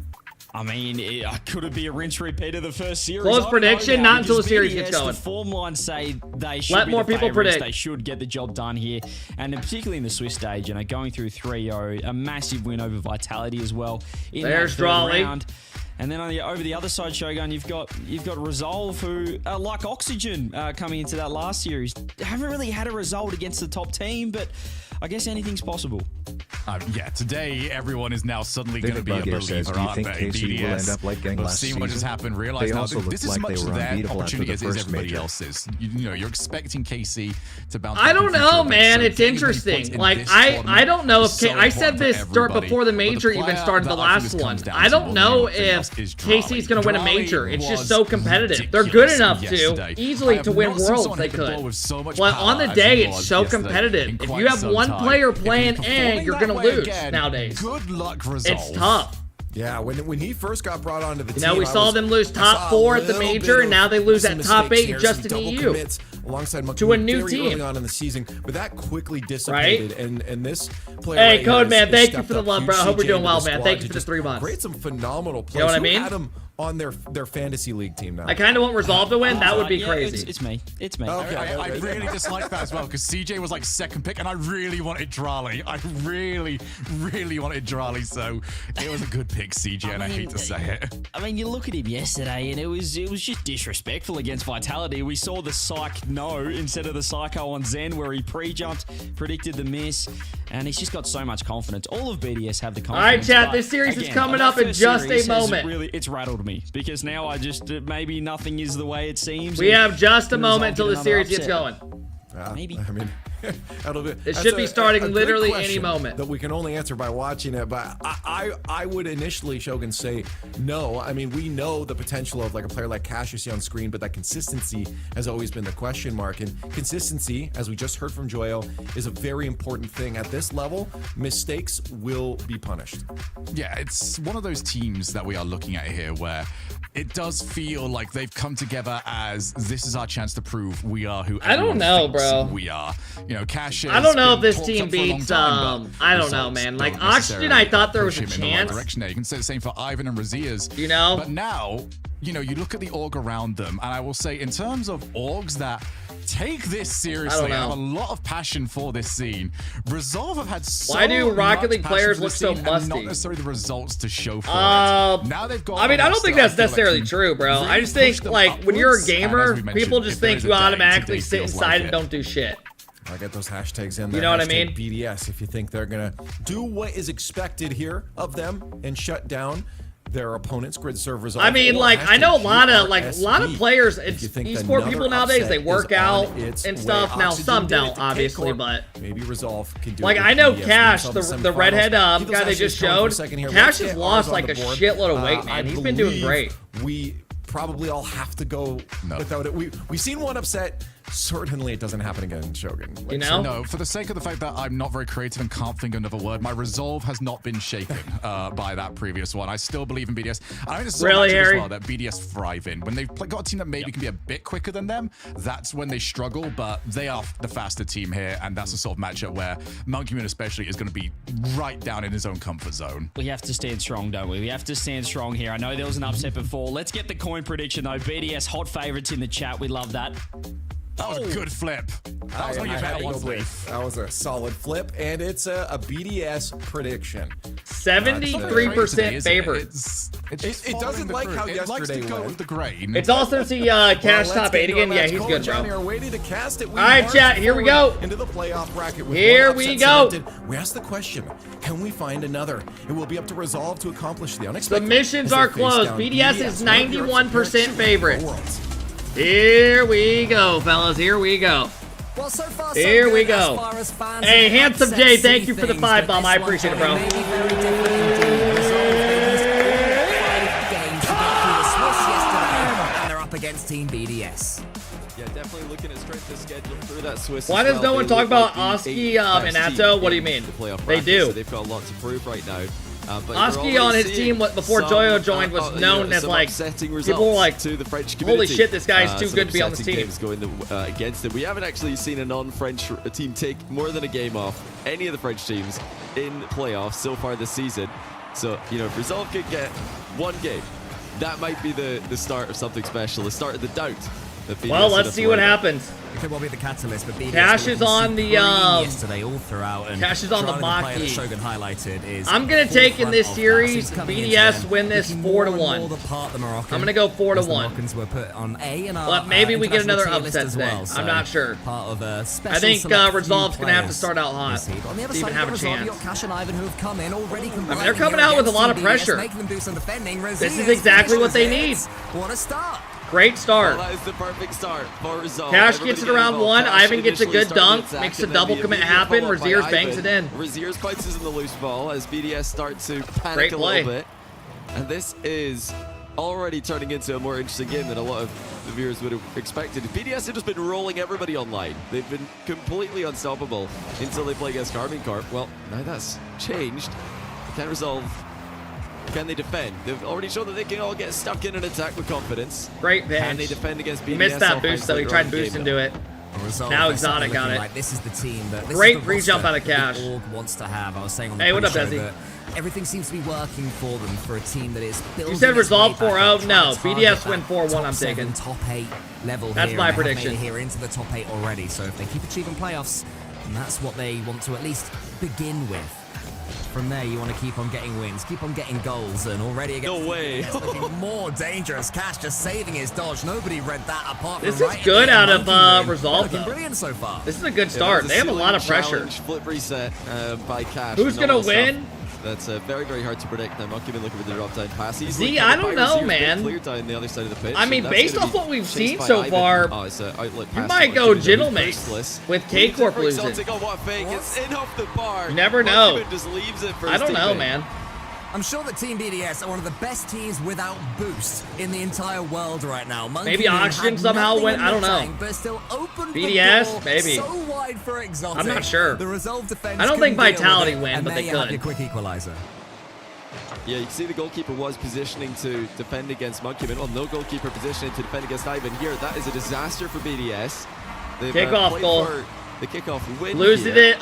I mean, could it be a rinse repeat of the first series? Close prediction, not until the series gets going. The form lines say they should Let be more the people favorites. predict. They should get the job done here, and particularly in the Swiss stage, you know, going through 3-0, a massive win over Vitality as well. There's Drawley. Round. And then over the other side, Shogun, you've got Resolve, who are like Oxygen coming into that last series. Haven't really had a result against the top team, but I guess anything's possible. Yeah, today everyone is now suddenly going to be a Bugger says, believer, do you aren't think they? KC will end up like gang We've last seen what just season? happened, realize They now also this looked is as like much they were their unbeatable after opportunity the as is first everybody major. else's. You know, you're expecting KC to bounce I back don't in future know, events, man. so It's getting these interesting. points in Like, this I tournament don't know if is so I said important for this everybody. before the But major even player started, the that I think last this one. comes down I to don't more know than anything else if is KC's going to win a Drawley major. It's just was so competitive. They're good enough to yesterday. easily I have to win not seen worlds. someone They hit the ball could. with so much But power on the as day, he it's was so yesterday competitive. in If quite you have some one time. player If he's playing performing and you're that going to way lose again, nowadays. Good luck, Resolve. It's tough. Yeah, when he first got brought onto the team, You know, we saw them lose top 4 at the major, and now they lose at top 8 just in EU. Alongside to a new very team early on in the season, but that quickly dissipated. Right? And this player, Hey, right Code here Man, has thank you stepped for the up love, bro. I huge hope we're CJ doing into well, the man. squad Thank you to for the just 3 months. Create some phenomenal plays. You know what I Who mean? had him on their fantasy league team now? I kind of want Resolve to win. That would be Yeah, crazy. It's me. It's me. Okay, I really dislike that as well because CJ was like second pick and I really wanted Drawley. I really, really wanted Drawley, so it was a good pick, CJ, and I hate to say it. I mean, you look at him yesterday, and it was just disrespectful against Vitality. We saw the psych no instead of the psycho on Zen, where he pre-jumped, predicted the miss, and he's just got so much confidence. All of BDS have the confidence. All right, chat. but This series is again, coming that up in first just series a has moment. It's rattled me because now I just maybe nothing is the way it seems. We and have just a the moment result until get the another series gets upset. going. Maybe. I mean, It should be starting literally any moment. That we can only answer by watching it. But I would initially, Shogun, say no. I mean, we know the potential of like a player like Cash you see on screen, but that consistency has always been the question mark. And consistency, as we just heard from Joyo, is a very important thing. At this level, mistakes will be punished. Yeah, it's one of those teams that we are looking at here where it does feel like they've come together as this is our chance to prove we are who I don't know, bro. we are. You know, Cash. I don't know if this talked team up for a long beats, time, but I don't know, results man. Like, don't Oxygen, I thought there was a push him in the right chance. direction there. You can say the same for Ivan and Razias. You know? But now, you know, you look at the org around them, and I will say, in terms of orgs that take this seriously, know. have a lot of passion for this scene. Resolve have had so Why do Rocket much League passion players for look this so scene and musty? not necessarily the results to show for it. Now they've got. I mean, a I don't think roster that's I feel like necessarily can true, bro. really I just push think, them like, when you're a upwards, and gamer, as we mentioned, people just if there think is a you day, automatically today sit feels inside like and it. don't do shit. I get those hashtags in there. You know what I Hashtag mean? BDS if you think they're going to do what is expected here of them and shut down their opponents' grid servers. I mean, like, I know a lot of players, it's esports people nowadays, they work out and stuff. Now, some don't, obviously, but maybe Resolve can do like, it. I know Cash, the redhead guy they just showed, Cash has lost like a shitload of weight, man. He's been doing great. We probably all have to go without it. We've seen one upset. Certainly it doesn't happen again, Shogun. You know? No, for the sake of the fact that I'm not very creative and can't think of another word, my resolve has not been shaken by that previous one. I still believe in BDS. And I think this is Really, as Harry? well that BDS thrive in. When they've got a team that maybe can be a bit quicker than them, that's when they struggle, but they are the faster team here, and that's the sort of matchup where Monkey Moon especially is going to be right down in his own comfort zone. We have to stand strong, don't we? We have to stand strong here. I know there was an upset before. Let's get the coin prediction, though. BDS hot favorites in the chat. We love that. That was a good flip. That was one you bet on. That was a solid flip, and it's a BDS prediction. 73% favorite. It doesn't like how yesterday go with the grain. It's awesome to see Cash top 8 again. Yeah, he's good, bro. Are waiting to cast it. All right, chat, here we go. Into the playoff bracket. With Here one we upset go. cemented. We ask the question, can we find another? It will be up to Resolve to accomplish the unexpected. The missions as they are face closed. down BDS is one of Europe's 91% best favorite. worlds. Here we go, fellas. Here we go. Well, so far, Here we go. Hey, Handsome Jay, thank you for the 5 bomb. I appreciate it, bro. And they're up against Team BDS. Yeah, definitely looking at strength of schedule through that Swiss. Why as does well. no one They talk look about like the Oski best and team Atto? What do you in mean? the playoff They bracket, do. So they've got a lot to prove right now. Oski on his team before Joyo joined was known as like, people were like, to the French holy community. shit, this guy's too Some good to be on this upsetting team. games going against him. We haven't actually seen a non-French team take more than a game off any of the French teams in playoffs so far this season. So, you know, if Resolve could get one game, that might be the start of something special, the start of the doubt. Well, let's see what happens. It could well be the catalyst, but BDS Cash is on the yesterday all throughout, and Cash is on the Maki. Maki. Shogun highlighted is I'm gonna take in this series BDS win this 4-1. I'm gonna go 4-1. Moroccans were put on A and but maybe we get another upset today. Well, so I'm not sure. Part of a special I think Resolve's gonna have to start out hot to even have a chance. You got Cash and Ivan who have come in already. I mean, they're coming out with a lot of pressure. This is exactly what they need. What a start! Great start. Well, that is the perfect start for Resolve. Cash gets it around 1. Ivan gets a good dunk, makes a double commit happen. Raziers bangs it in. Raziers punches in the loose ball as BDS start to panic a little bit. And this is already turning into a more interesting game than a lot of the viewers would have expected. BDS have just been rolling everybody online. They've been completely unstoppable until they play against Corp. Well, now that's changed. They can't Resolve. Can they defend? They've already shown that they can all get stuck in an attack with confidence. Great bench. Can they defend against BDS? He missed that boost though. He tried boost into it. Now Exotic got it. Like this is the team that great free jump out of Cash. Org wants to have. I was saying on the what up, show Desi? that everything seems to be working for them for a team that is building. You said Resolve 4-0. No, BDS win 4-1. Top I'm taking top 8 level. That's here, my and they have prediction. made it here into the top 8 already. So if they keep achieving playoffs, and that's what they want to at least begin with. From there, you want to keep on getting wins, keep on getting goals, and already against it's looking more dangerous. Cash just saving his dodge. Nobody read that apart from This is good out of Resolve, though. Brilliant so far. This is a good start. They have a lot of pressure. Flip reset by Cash. Who's gonna win? That's very, very hard to predict. I'm not even looking for the drop down pass. See, I don't know, man. Clear down the other side of the pitch. I mean, based off what we've seen so far, it's an outlet you pass might go Gentleman with K-Corp losing. It's in off the bar. You never know. Just leaves it for I don't know, man. I'm sure that Team BDS are one of the best teams without boost in the entire world right now. Maybe Oxygen somehow went. I don't know. But still opened BDS, maybe. So wide for Exotic. I'm not sure. The Resolve defense. I don't think Vitality win, but they have could. Your quick equalizer. Yeah, you can see the goalkeeper was positioning to defend against Monkeyman. Well, no goalkeeper positioning to defend against Ivan here. That is a disaster for BDS. Kickoff goal. The kickoff win. Losing it.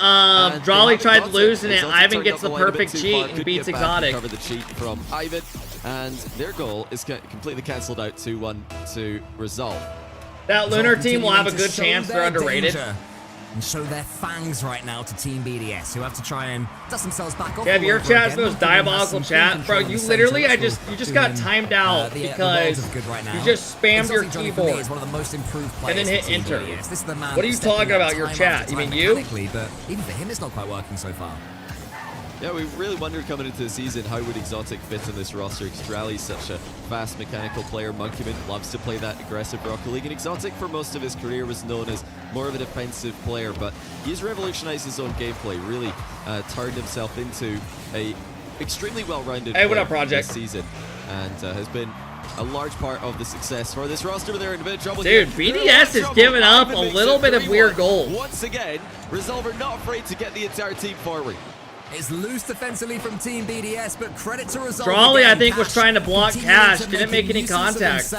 Drawley tried losing it. Ivan gets the perfect cheat and beats Exotic. Cover the cheat from Ivan, and their goal is completely cancelled out 2-1 to Resolve. That Lunar team will have a good chance. They're underrated. And show their fangs right now to Team BDS, who have to try and dust themselves back off. Yeah, your chat's the most diabolical chat, bro. You literally, you just got timed out because you just spammed your keyboard and then hit enter. What are you talking about? Your chat? You mean you? But even for him, it's not quite working so far. Yeah, we really wondered coming into the season how would Exotic fit in this roster because Rally's such a fast mechanical player. Monkeyman loves to play that aggressive Rocket League, and Exotic for most of his career was known as more of a defensive player, but he's revolutionized his own gameplay, really turned himself into a extremely well-rounded player this season, and has been a large part of the success for this roster. But they're in a bit of trouble. Dude, BDS is giving up a little bit of weird goals. Once again, Resolve are not afraid to get the entire team forward. It's loose defensively from Team BDS, but credit to Resolve. Drawley, I think, was trying to block Cash. Didn't make any contact.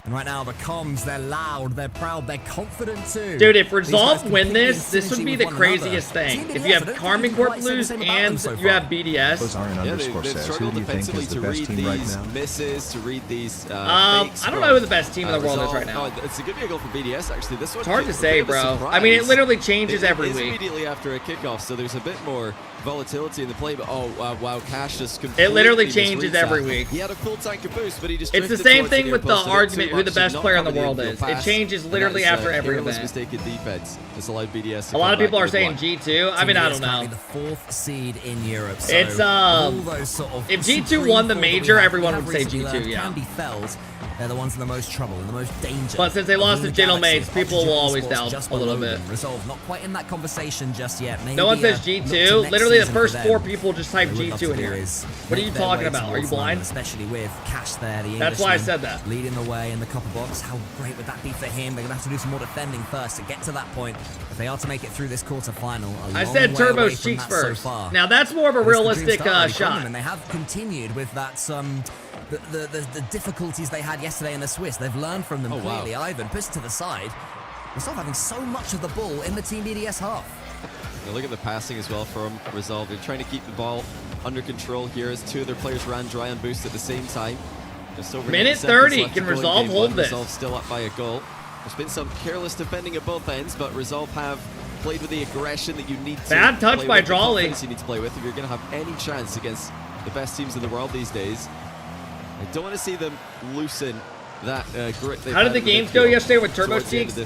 And right now, the comms, they're loud, they're proud, they're confident too. Dude, if Resolve win this would be the craziest thing. If you have Corp lose and you have BDS. They've struggled defensively to read these misses, to read these I don't know who the best team in the world is right now. It's a good vehicle for BDS, actually. This one, it's hard to say, bro. I mean, it literally changes every week. Immediately after a kickoff, so there's a bit more volatility in the play, but wow, Cash just completely it literally changes every week. He had a full tank of boost, but he just it's the same thing with the argument who the best player in the world is. It changes literally after every event. Mistaken defense. This allowed BDS. A lot of people are saying G2. I mean, I don't know. The 4th seed in Europe. It's if G2 won the major, everyone would say G2. Yeah. Can be felt. they're the ones in the most trouble, in the most danger. But since they lost to Gentlemates, people will always doubt a little bit. Resolve not quite in that conversation just yet. Maybe, no one says G2. Literally, the first 4 people just type G2 in here. What are you talking about? Are you blind? Especially with Cash there, the That's why I said that. Leading the way in the copper box. How great would that be for him? They're going to have to do some more defending first to get to that point. If they are to make it through this quarterfinal, I said Turbo's cheeks first. So now that's more of a realistic shot. And they have continued with that the difficulties they had yesterday in the Swiss. They've learned from them clearly. Wow. Ivan pushed to the side. We're still having so much of the ball in the Team BDS half. Now look at the passing as well from Resolve. They're trying to keep the ball under control here as 2 of their players ran dry on boost at the same time. Just over minute 30. Can Resolve hold this? Resolve still up by a goal. There's been some careless defending at both ends, but Resolve have played with the aggression that you need to. Bad touch by Drawley. You need to play with if you're going to have any chance against the best teams in the world these days. I don't want to see them loosen that grit. How did the games go yesterday with Turbo Cheeks?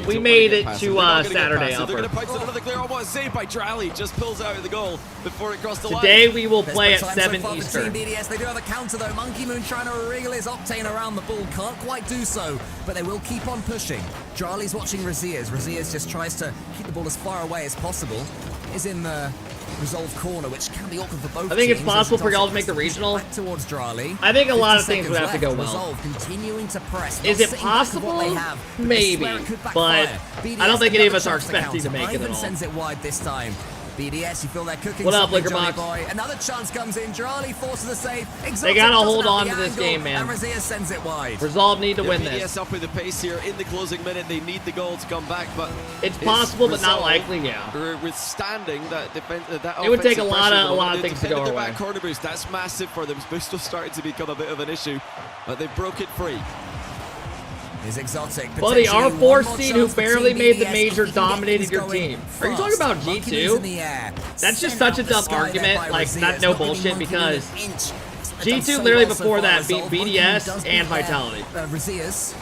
We made it to Saturday upper. They're going to punch another clear. Oh, saved by Drawley. Just pulls out of the goal before it crossed the line. Today we will play at 7 Eastern. Team BDS, they do have a counter though. Monkey Moon trying to wriggle his Octane around the ball. Can't quite do so, but they will keep on pushing. Drawley's watching Raziers. Raziers just tries to keep the ball as far away as possible. Is in the Resolve corner, which can be awkward for both teams. I think it's possible for y'all to make the regional. Back towards Drawley. I think a lot of things would have to go well. Resolve continuing to press. Is it possible? Maybe, but I don't think any of us are expecting to make it at all. Sends it wide this time. BDS, you feel they're cooking. What up, Liquor Johnny Box? Boy. Another chance comes in. Drawley forces a save. They gotta hold on to this game, man. And Razier sends it wide. Resolve need to win BDS this. up with the pace here in the closing minute. They need the goal to come back, but it's possible, but not likely. Yeah. Withstanding that defense, that it would take a lot pressure, of things to go the away. back corner boost. That's massive for them. Boost was starting to become a bit of an issue, but they broke it free. Is exotic. Buddy, our 4th seed who barely made the major dominated your team. Are you talking about G2? That's just such a dumb argument. Like, not no bullshit, because G2 literally before that beat BDS and Vitality. Raziers.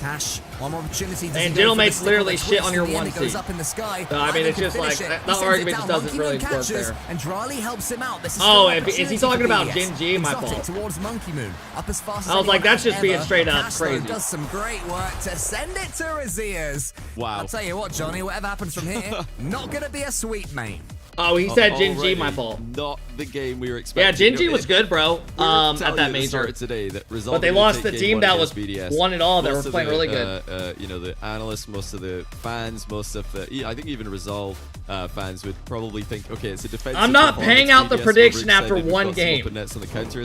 Cash, one more opportunity. And Gentlemates literally shit on your 1 seed. Up in the sky. So, I mean, it's just like, that argument just doesn't really work there. And Drawley helps him out. This is is he talking about Gen G? My fault. Towards Monkey Moon. Up as fast I was like, that's just being straight up crazy. Does some great work to send it to Raziers. Wow. I'll tell you what, Johnny, whatever happens from here, not going to be a sweet mate. Oh, he said Gen G, my fault. Not the game we were expecting. Yeah, Gen G was good, bro. At that major. Today that but they lost the team that was BDS. won it all. They were playing really good. You know, the analysts, most of the fans, most of the, I think even Resolve fans would probably think, okay, it's a defensive. I'm not paying out the prediction after 1 game.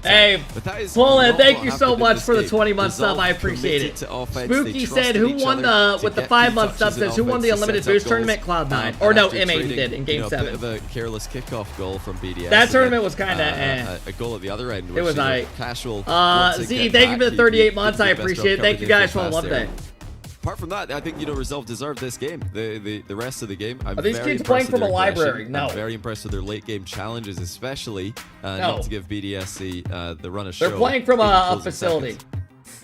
Hey, Poland, thank you so much for the 20-month sub. I appreciate it. Spooky said, who won the, with the 5-month sub, says, who won the Unlimited Boost tournament? Cloud9. Or no, MA he did in Game 7. Careless kickoff goal from BDS. That tournament was kind of a goal at the other end. It was casual. Z, thank you for the 38 months. I appreciate it. Thank you guys for the love day. Apart from that, I think Resolve deserved this game. The rest of the game, are these kids playing from a library? No. I'm very impressed with their late game challenges, especially not to give BDS the run of show. They're playing from a facility.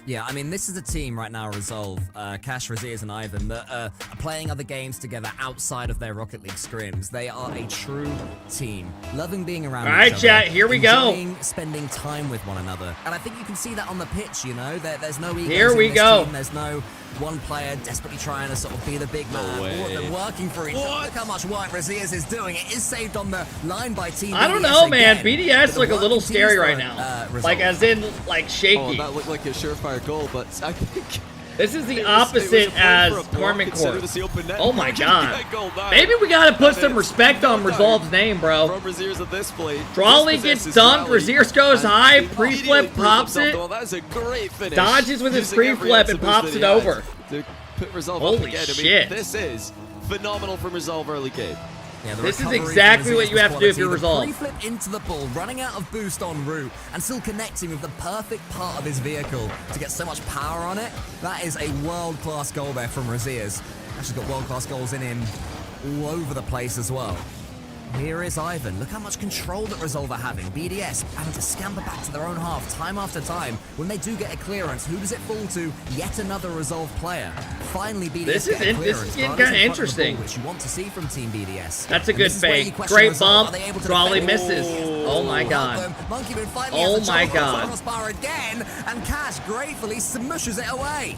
Yeah, I mean, this is a team right now, Resolve, Cash, Raziers, and Ivan, that are playing other games together outside of their Rocket League scrims. They are a true team, loving being around each other. All right, chat, here we go. Spending time with one another. And I think you can see that on the pitch, you know? There's no egos here we in this go. Team. There's no one player desperately trying to sort of be the big man. They're working for each other. Look how much work Raziers is doing. It is saved on the line by Team BDS. I don't know, man. BDS look a little scary right now. Like, as in, like, shaky. Oh, that looked like a surefire goal, but I think this is the opposite as Corp. Oh my god. Maybe we gotta put some respect on Resolve's name, bro. Drawley gets dunked, Raziers goes high, pre-flip, pops it. Dodges with his pre-flip and pops it over. Holy shit. This is phenomenal from Resolve early game. Yeah, this is exactly what you have to do if you're Resolve. Pre-flip into the ball, running out of boost en route, and still connecting with the perfect part of his vehicle to get so much power on it. That is a world-class goal there from Raziers. Actually got world-class goals in him all over the place as well. Here is Ivan. Look how much control that Resolve are having. BDS having to scamper back to their own half time after time. When they do get a clearance, who does it fall to? Yet another Resolve player. Finally, BDS this is getting kind of interesting. Which you want to see from Team BDS. That's a good fake. Great bump. Drawley misses. Oh my god. Monkey Moon finally Oh has a my chance god. to crossbar again, and Cash gratefully smushes it away.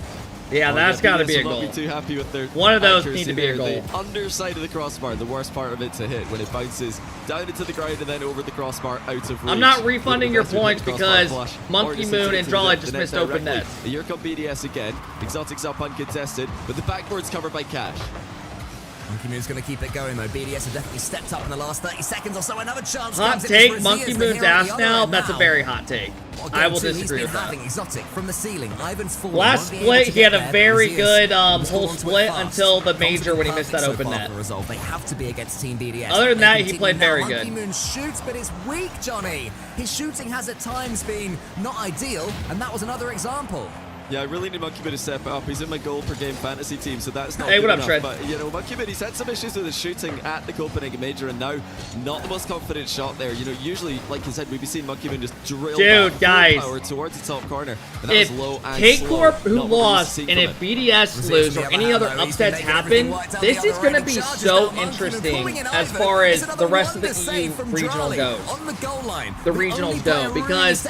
Yeah, that's got to be a will goal. not be too happy with their One of those accuracy need to be a there. goal. The underside of the crossbar, the worst part of it to hit when it bounces down into the ground and then over the crossbar out of reach. I'm not refunding your Better points hit crossbar because flush, Monkey or just Moon straight and to the Jolly net, just the net missed open directly. nets. Here come BDS again. Exotic's up uncontested, but the backboard's covered by Cash. Monkey Moon's going to keep it going, though. BDS have definitely stepped up in the last 30 seconds or so. Another chance. Hot comes in take, as Monkey Braziers, Moon's the hero at ass the other now. end That's a very hot take. I will disagree with that. Having Exotic from the ceiling. Ivan's fallen. Last Won't be able split, to he had get a there. very Braziers good was whole pulled onto it split fast. until the Comms major have when he been missed that perfect open so far net. for Resolve. They have to be against Team BDS. Other than They that, he continue played now. very Monkey good. Moon shoots, but it's weak, Johnny. His shooting has at times been not ideal, and that was another example. Yeah, I really need Monkey Moon to step it up. He's in my goal per game fantasy team, so that's not Hey, good what up, enough. Shred? But, you know, Monkey Moon, he's had some issues with his shooting at the Copenhagen Major, and now not the most confident shot there. You know, usually, like you said, we've been seeing Monkey Moon just drill Dude, back guys, full power towards the top corner. And that If was low and K slow. Corp, who Not what we lost, used to and see if from BDS lose or any other upsets happen, this is going to be so interesting as far as the rest of the EU regional goes. On the goal line. The regionals go, because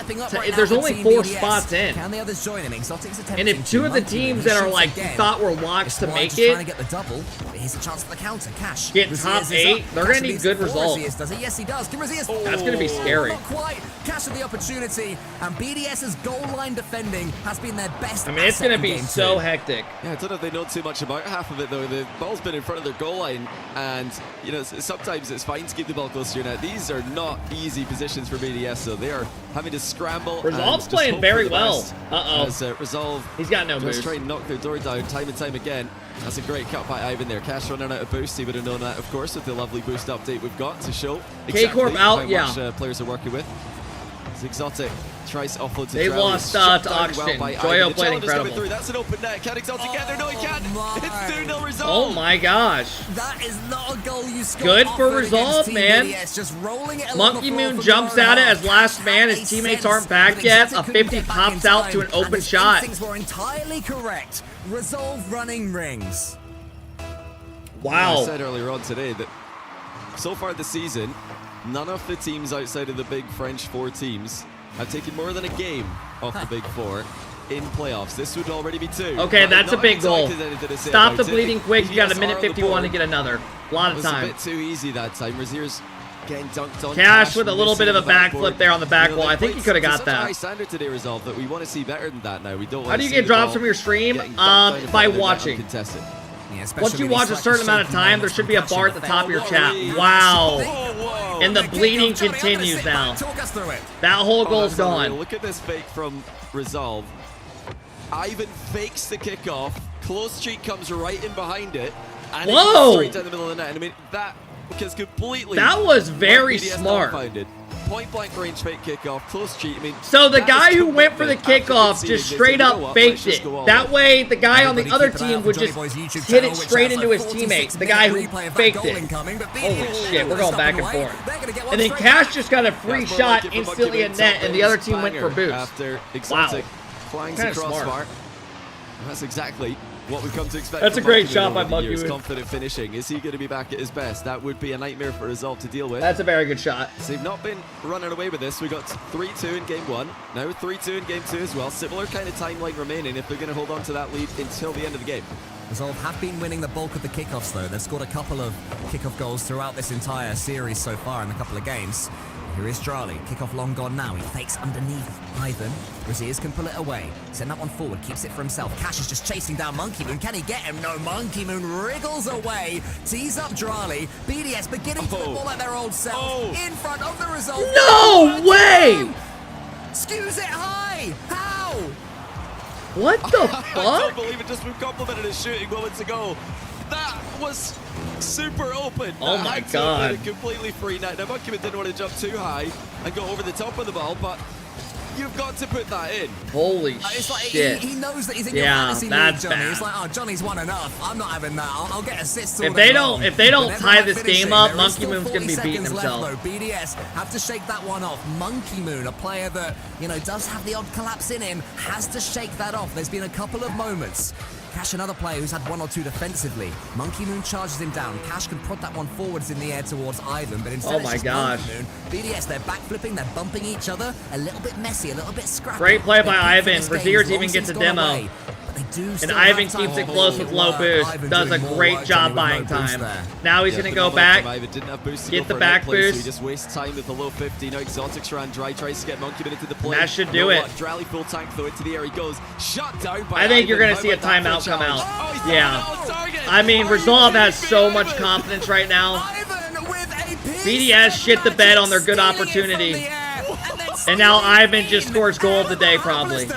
there's only 4 spots in. Can the others join in? Exotic's And if 2 of the teams that are like thought were locks to make trying to it get the double. Here's a chance for the counter. Cash get Braziers top is 8, up. they're Cash going to need leads good before results. Braziers does it. Yes, he does. Can Braziers? That's going to be scary. Not quite. Cash with the opportunity, and BDS's goal line defending has been their best. I mean, it's going to be game so 2. hectic. Yeah, I don't know if they know too much about half of it, though. The ball's been in front of their goal line, and, you know, sometimes it's fine to keep the ball close to your net. These are not easy positions for BDS, so they are having to scramble. Resolve's and playing just hope very for the well. best. Uh-oh. As Resolve, he's got no just boost. try and knock their door down time and time again. That's a great cut by Ivan there. Cash running out of boost. He would have known that, of course, with the lovely boost update we've got to show K-Corp exactly out, how yeah. much players are working with. It's Exotic tries to offload to They Drowley. lost Shut to down Oxygen. by Joyo Ivan. The played challenge is coming incredible. through. That's an open net. Can Exotic get there? No, he can't. It's 2-0 Resolve. Oh my gosh. That is not a goal you scored. Good for Resolve, Team man. BDS, just rolling it Monkey Moon jumps at it as last man. His teammates aren't back yet. A 50 pops out to an open shot. Things were entirely correct. Resolve running rings. Wow. I said earlier on today that so far this season, none of the teams outside of the big French 4 teams have taken more than a game off the big 4 in playoffs. This would already be 2. Okay, that's a big goal. Stop the it. bleeding quick. You got a BDS minute are on the 51 to board. get another. A lot of It was time. a bit too easy that time. Razier's getting dunked on. Cash with a little bit of a backboard. backflip there on the back You know, wall. I they think he played could have to got such a high that. standard today, Resolve, that we want to see better than that now. We don't want How do to you see get the drops ball from your stream? getting dunked down in front By of the net watching. uncontested. Once you watch a certain amount of time, there should be a bar at the top of your chat. Wow. And the bleeding continues now. That whole goal's that's unreal. gone. Look at this fake from Resolve. Ivan fakes the kickoff. Close streak comes right in behind it. And Whoa! it goes straight down the middle of the net. And I mean, that was completely... That was very BDS smart. dumbfounded. Point blank range fake kickoff. Close cheat. I mean, So the that guy is who went for the commitment. After kickoff conceding just this, straight you know up what? faked Let's just it. go all That in. way, the guy on the other keep an eye team out would for just Johnny Boy's YouTube hit channel, it which straight has into a his 46 teammate, the guy who replay of that faked goal it. incoming, but Holy BDS shit, we're going back and forth. They're gonna get one And then straight Cash back. just got a free That's more shot like it from instantly Monkey in net, Moon. and the other team went for Banger boost. After Wow. Exotic flanks Kinda across smart. bar. That's exactly what we've come to expect. That's a from great Monkey shot Moon by over the Monkey years. Moon. Confident finishing. Is he going to be back at his best? That would be a nightmare for Resolve to deal with. That's a very good shot. So they've not been running away with this. We got 3-2 in game 1. Now 3-2 in game 2 as well. Similar kind of timeline remaining if they're going to hold on to that lead until the end of the game. Resolve have been winning the bulk of the kickoffs, though. They've scored a couple of kickoff goals throughout this entire series so far in a couple of games. Here is Charlie. Kickoff long gone now. He fakes underneath Ivan. Braziers can pull it away. Send that one forward. Keeps it for himself. Cash is just chasing down Monkey Moon. Can he get him? No. Monkey Moon wriggles away. Tees up Drali. BDS beginning to look more like their old selves. In front of the Resolve. No way! Skews it high. How? What the I fuck? don't believe it. Just we complimented his shooting moments ago. That was super open. Oh That my had to have been God. a completely free net. Now Monkey Moon didn't want to jump too high and go over the top of the ball, but you've got to put that in. Holy It's like shit. he knows that he's in your Yeah, fantasy league, that's Johnny. bad. It's like, oh, Johnny's won enough. I'm not having that. I'll get assists all If day they long. don't But never tie mind this finishing. game up, There is Monkey still Moon's gonna 40 be beating seconds himself. left, though. BDS have to shake that one off. Monkey Moon, a player that, you know, does have the odd collapse in him, has to shake that off. There's been a couple of moments. Cash, another player who's had 1 or 2 defensively. Monkey Moon charges him down. Cash can prod that one forwards in the air towards Ivan, but instead Oh my gosh. Monkey Moon. BDS, they're backflipping, they're bumping each other. A little bit messy, a little bit scrappy. Great play by Ivan. Razier's even gets a demo. And Ivan keeps it close with low boost. Does a great job buying time. Now he's going to go back, get the back boost. So he just wastes time with the low 50. Now Exotics ran dry, tries to get Monkey Moon into the play. That should do it. Drally full tank though, into the air he goes. Shut down by I think you're going to see a timeout come out. Yeah. I mean, Resolve has so much confidence right now. BDS shit the bed on their good opportunity. And now Ivan just scores goal of the day, probably.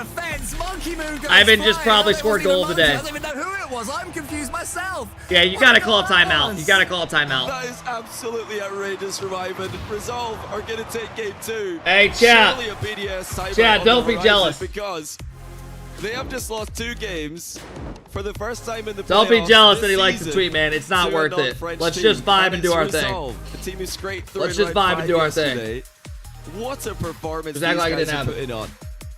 Ivan just probably scored goal of the day. I don't even know who it was. I'm confused myself. Yeah, you gotta call a timeout. You gotta call a timeout. That is absolutely outrageous from Ivan. Resolve are going to take game 2. Hey, chat. Surely a BDS timeout Chat, on don't the be horizon jealous. Because they have just lost 2 games for the first time in the playoffs. Don't be jealous that he this likes to season tweet, man. It's not to a worth it. non-French Let's team. just vibe and do our Resolve, thing. the team who scraped through Let's in just round vibe and do our 5 thing. yesterday. What a performance Just act these like it guys didn't are happen. putting on.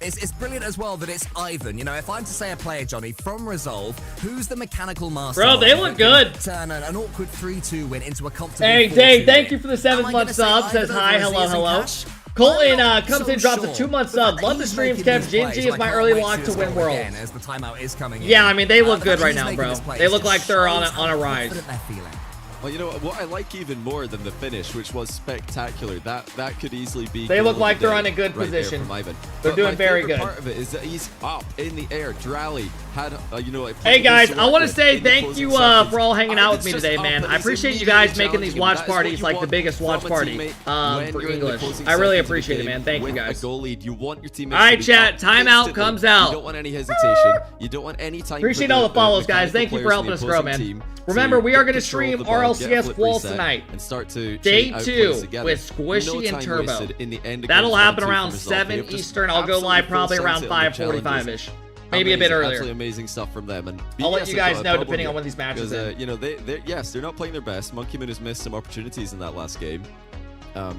It's brilliant as well that it's Ivan. You know, if I'm to say a player, Johnny, from Resolve, who's the mechanical master? Bro, they look good. Turn an awkward 3-2 win into a comfortable Hey, 4-2 Dave, thank win. you for the 7-month sub. Says hi, hello, hello. Cash? Colton comes in, drops a 2-month sub. Love the He's streams, making Kev. these plays, GNG is and I my can't early wait lock to score win Worlds. again as the timeout is coming in. Yeah, I mean, they look good But right he's now, making bro. this play. They It look like just they're on shows a how Oh, rise. confident they're feeling. Well, you know what I like even more than the finish, which was spectacular. That could easily be. They goal look of like the they're day in a good right there position. from Ivan. They're But doing my very favorite good. Part of it is that he's up in the air. Drally had, Hey guys, I want to say thank you for all hanging out with me today, man. I appreciate you guys making these watch parties like the biggest watch party for English. I really appreciate it, man. Thank you guys. Goal lead. You want your teammates. All right, chat. Timeout comes out. You don't want any hesitation. You don't want any time. Appreciate all the follows, guys. Thank you for helping us grow, man. Remember, we are going to stream RLCS Quals tonight. And start to Day 2 with Squishy and Turbo. That'll happen around 7 Eastern. I'll go live probably around 5:45ish. Maybe a bit earlier. Absolutely amazing stuff from them. And I'll let BDS you have guys got a know problem depending on here when these matches because, end. you know, they're not playing their best. Monkey Moon has missed some opportunities in that last game.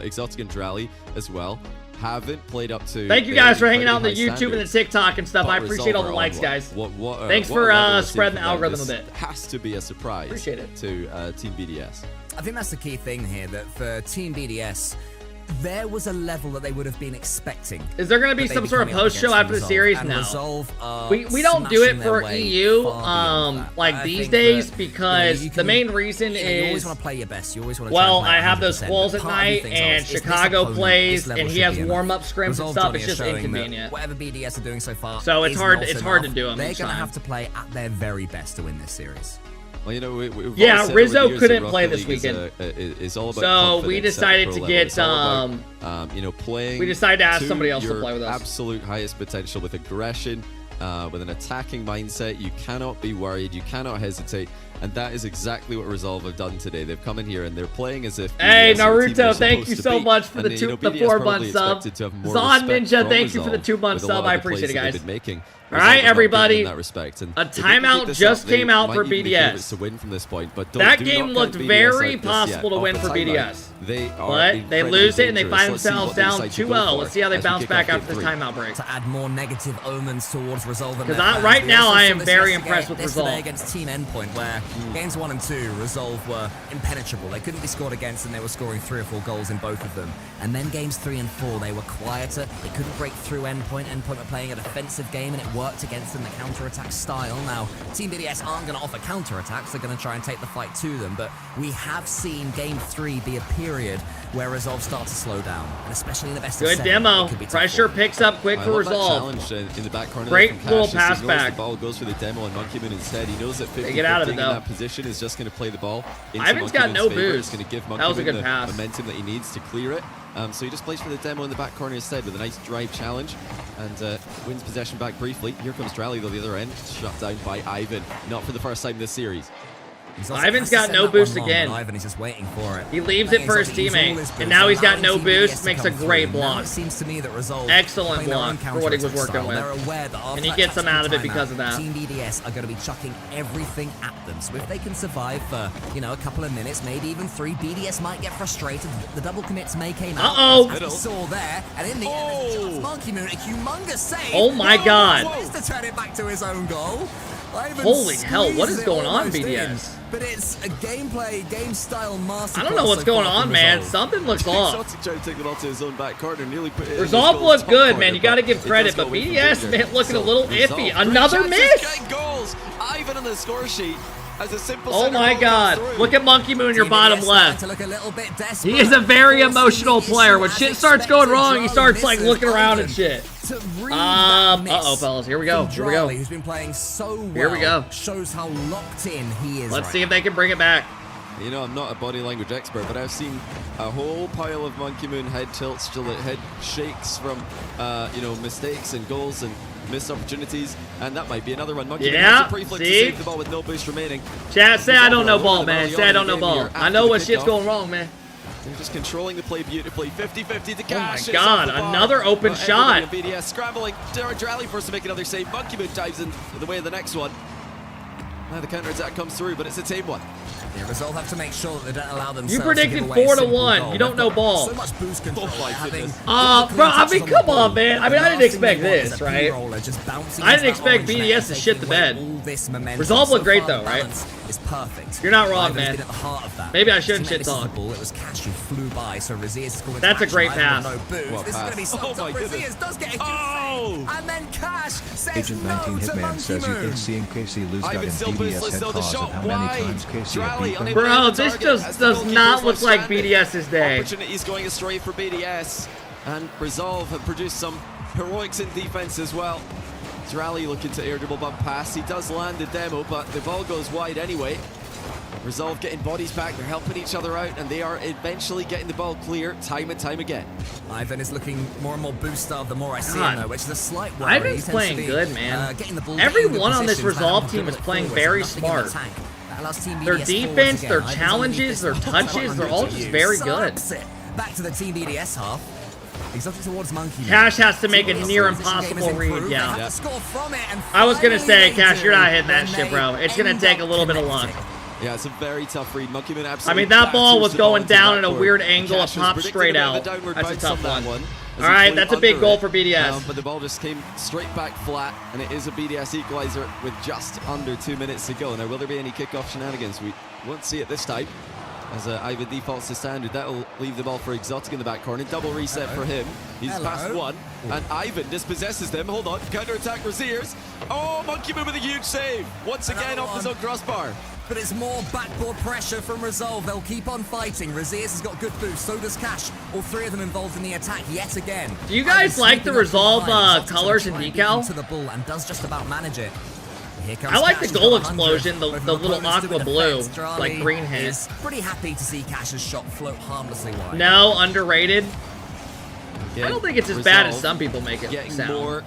Exotic and Drally as well haven't played up to. Thank you guys for hanging out on the YouTube and the TikTok and stuff. I appreciate all the likes, guys. Thanks for spreading the algorithm a bit. Has to be a surprise. Appreciate it. To Team BDS. I think that's the key thing here, that for Team BDS, there was a level that they would have been expecting. Is there going to be some sort of post show after the series? No. We don't do it for EU like these days because the main reason is you always want to play your best. You always want to. Well, I have those quals at night and Chicago plays and he has warm-up scrims and stuff. It's just inconvenient. Whatever BDS are doing so far, so it's hard. It's hard to do them. They're going to have to play at their very best to win this series. Well, you know, yeah, Rizzo couldn't play this weekend. Is all about so we decided to get you know, playing. We decided to ask somebody else to play with us. Absolute highest potential with aggression, with an attacking mindset. You cannot be worried. You cannot hesitate. And that is exactly what Resolve have done today. They've come in here and they're playing as if. Hey, Naruto, thank you so much for the 4-month sub. Zon Ninja, thank you for the 2-month sub. I appreciate it, guys. All right, everybody. A timeout just came out for BDS. To win from this point, but that game looked very possible to win for BDS. But they lose it and they find themselves down 2-0. Let's see how they bounce back after this timeout break. To add more negative omens towards Resolve. Because right now I am very impressed with Resolve. Against Team Endpoint, where games 1 and 2, Resolve were impenetrable. They couldn't be scored against and they were scoring 3 or 4 goals in both of them. And then games 3 and 4, they were quieter. They couldn't break through Endpoint. Endpoint were playing a defensive game and it worked against them, the counter-attack style. Now, Team BDS aren't going to offer counter-attacks. They're going to try and take the fight to them. But we have seen game 3 be a period where Resolve start to slow down. And especially in the best of 7. Good demo. Pressure picks up quick for Resolve. Challenge in the back corner. Great little pass back. The ball goes for the demo and Monkey Moon instead. He knows that 50 get out of it, in though. that position is just going to play the ball into Ivan's Monkey got Moon's no favor. boost. It's going to give That was Monkey a good Moon pass. the momentum that he needs to clear it. So he just plays for the demo in the back corner instead with a nice drive challenge and wins possession back briefly. Here comes Drally though, the other end, shut down by Ivan. Not for the first time this series. Ivan's got no boost again. Ivan is just waiting for it. He leaves it for his teammate, and now he's got no boost. Makes a great block. It seems to me that Resolve excellent block for what he was working with, and he gets them out of it because of that. Team BDS are going to be chucking everything at them. So if they can survive for a couple of minutes, maybe even 3, BDS might get frustrated. The double commits may came out. As we saw there, and in the end, Monkey Moon, a humongous save. Oh my God! To turn it back to his own goal. Holy hell, what is going on, BDS? But it's a gameplay, game style masterclass. I don't know what's going on, man. Something looks off. Exotic tried to take the ball to his own back corner, nearly put it in Resolve his looks top good, corner, man. You got to give credit, but BDS, man, looking a little iffy. Another miss? Goals. Ivan on the score sheet. As a simple Oh my god. Look at Monkey Moon in your bottom left. He is a very emotional player. When shit starts going wrong, he starts like looking around and shit. Uh-oh, fellas. Here we go. Here we go. Who's been playing so well. Here we go. Shows how locked in he is. Let's see if they can bring it back. You know, I'm not a body language expert, but I've seen a whole pile of Monkey Moon head tilts, head shakes from, you know, mistakes and goals and missed opportunities, and that might be another one. Monkey Moon has a pre-flip to save the ball with no boost remaining. Chat, say I don't know ball, man. Say I don't know ball. I know what shit's going wrong, man. They're just controlling the play beautifully. 50-50 to Cash. Oh my god, another open shot. BDS scrambling. Drally forced to make another save. Monkey Moon dives in the way of the next one. Now the counter-attack comes through, but it's a tame one. Yeah, Resolve have to make sure that they don't allow themselves. You predicted 4-1. You don't know ball. So much boost control. Bro, I mean, come on, man. I mean, I didn't expect this, right? I didn't expect BDS to shit the bed. Resolve looked great, though, right? Is perfect. You're not wrong, man. At the heart of that. Maybe I shouldn't shit talk. It was Cash who flew by, so Raziers scored. That's a great pass. No boost. This is going to be stopped up. Raziers does get a huge save, and then Cash says Agent 19 Hitman says you think seeing Casey lose got in BDS head cause of how many times Casey had beat them. Bro, this just does not look like BDS's day. Opportunities going astray for BDS, and Resolve have produced some heroics in defense as well. Drally looking to air dribble bump pass. He does land the demo, but the ball goes wide anyway. Resolve getting bodies back. They're helping each other out, and they are eventually getting the ball clear time and time again. Ivan is looking more and more boost starved the more I see him, though, which is a slight worry. Ivan's playing good, man. Everyone on this Resolve team is playing very smart. Their defense, their challenges, their touches, they're all just very good. Back to the Team BDS half. Exotic towards Monkey. Cash has to make a near impossible read, yeah. I was going to say, Cash, you're not hitting that shit, bro. It's going to take a little bit of luck. Yeah, it's a very tough read. Monkey Moon absolutely. I mean, that ball was going down in a weird angle. It popped straight out. That's a tough one. All right, that's a big goal for BDS. But the ball just came straight back flat, and it is a BDS equalizer with just under 2 minutes to go. Now, will there be any kickoff shenanigans? We won't see it this time. As Ivan defaults to standard, that'll leave the ball for Exotic in the back corner. Double reset for him. He's past one, and Ivan dispossesses them. Hold on, counter-attack Raziers. Oh, Monkey Moon with a huge save. Once again off his own crossbar. But it's more backboard pressure from Resolve. They'll keep on fighting. Raziers has got good boost, so does Cash. All three of them involved in the attack yet again. Do you guys like the Resolve colors and decal? To the ball and does just about manage it. I like the goal explosion, the little aqua blue, like green hit. Pretty happy to see Cash's shot float harmlessly wide. No, underrated. Again, I don't think it's as bad as some people make it sound. More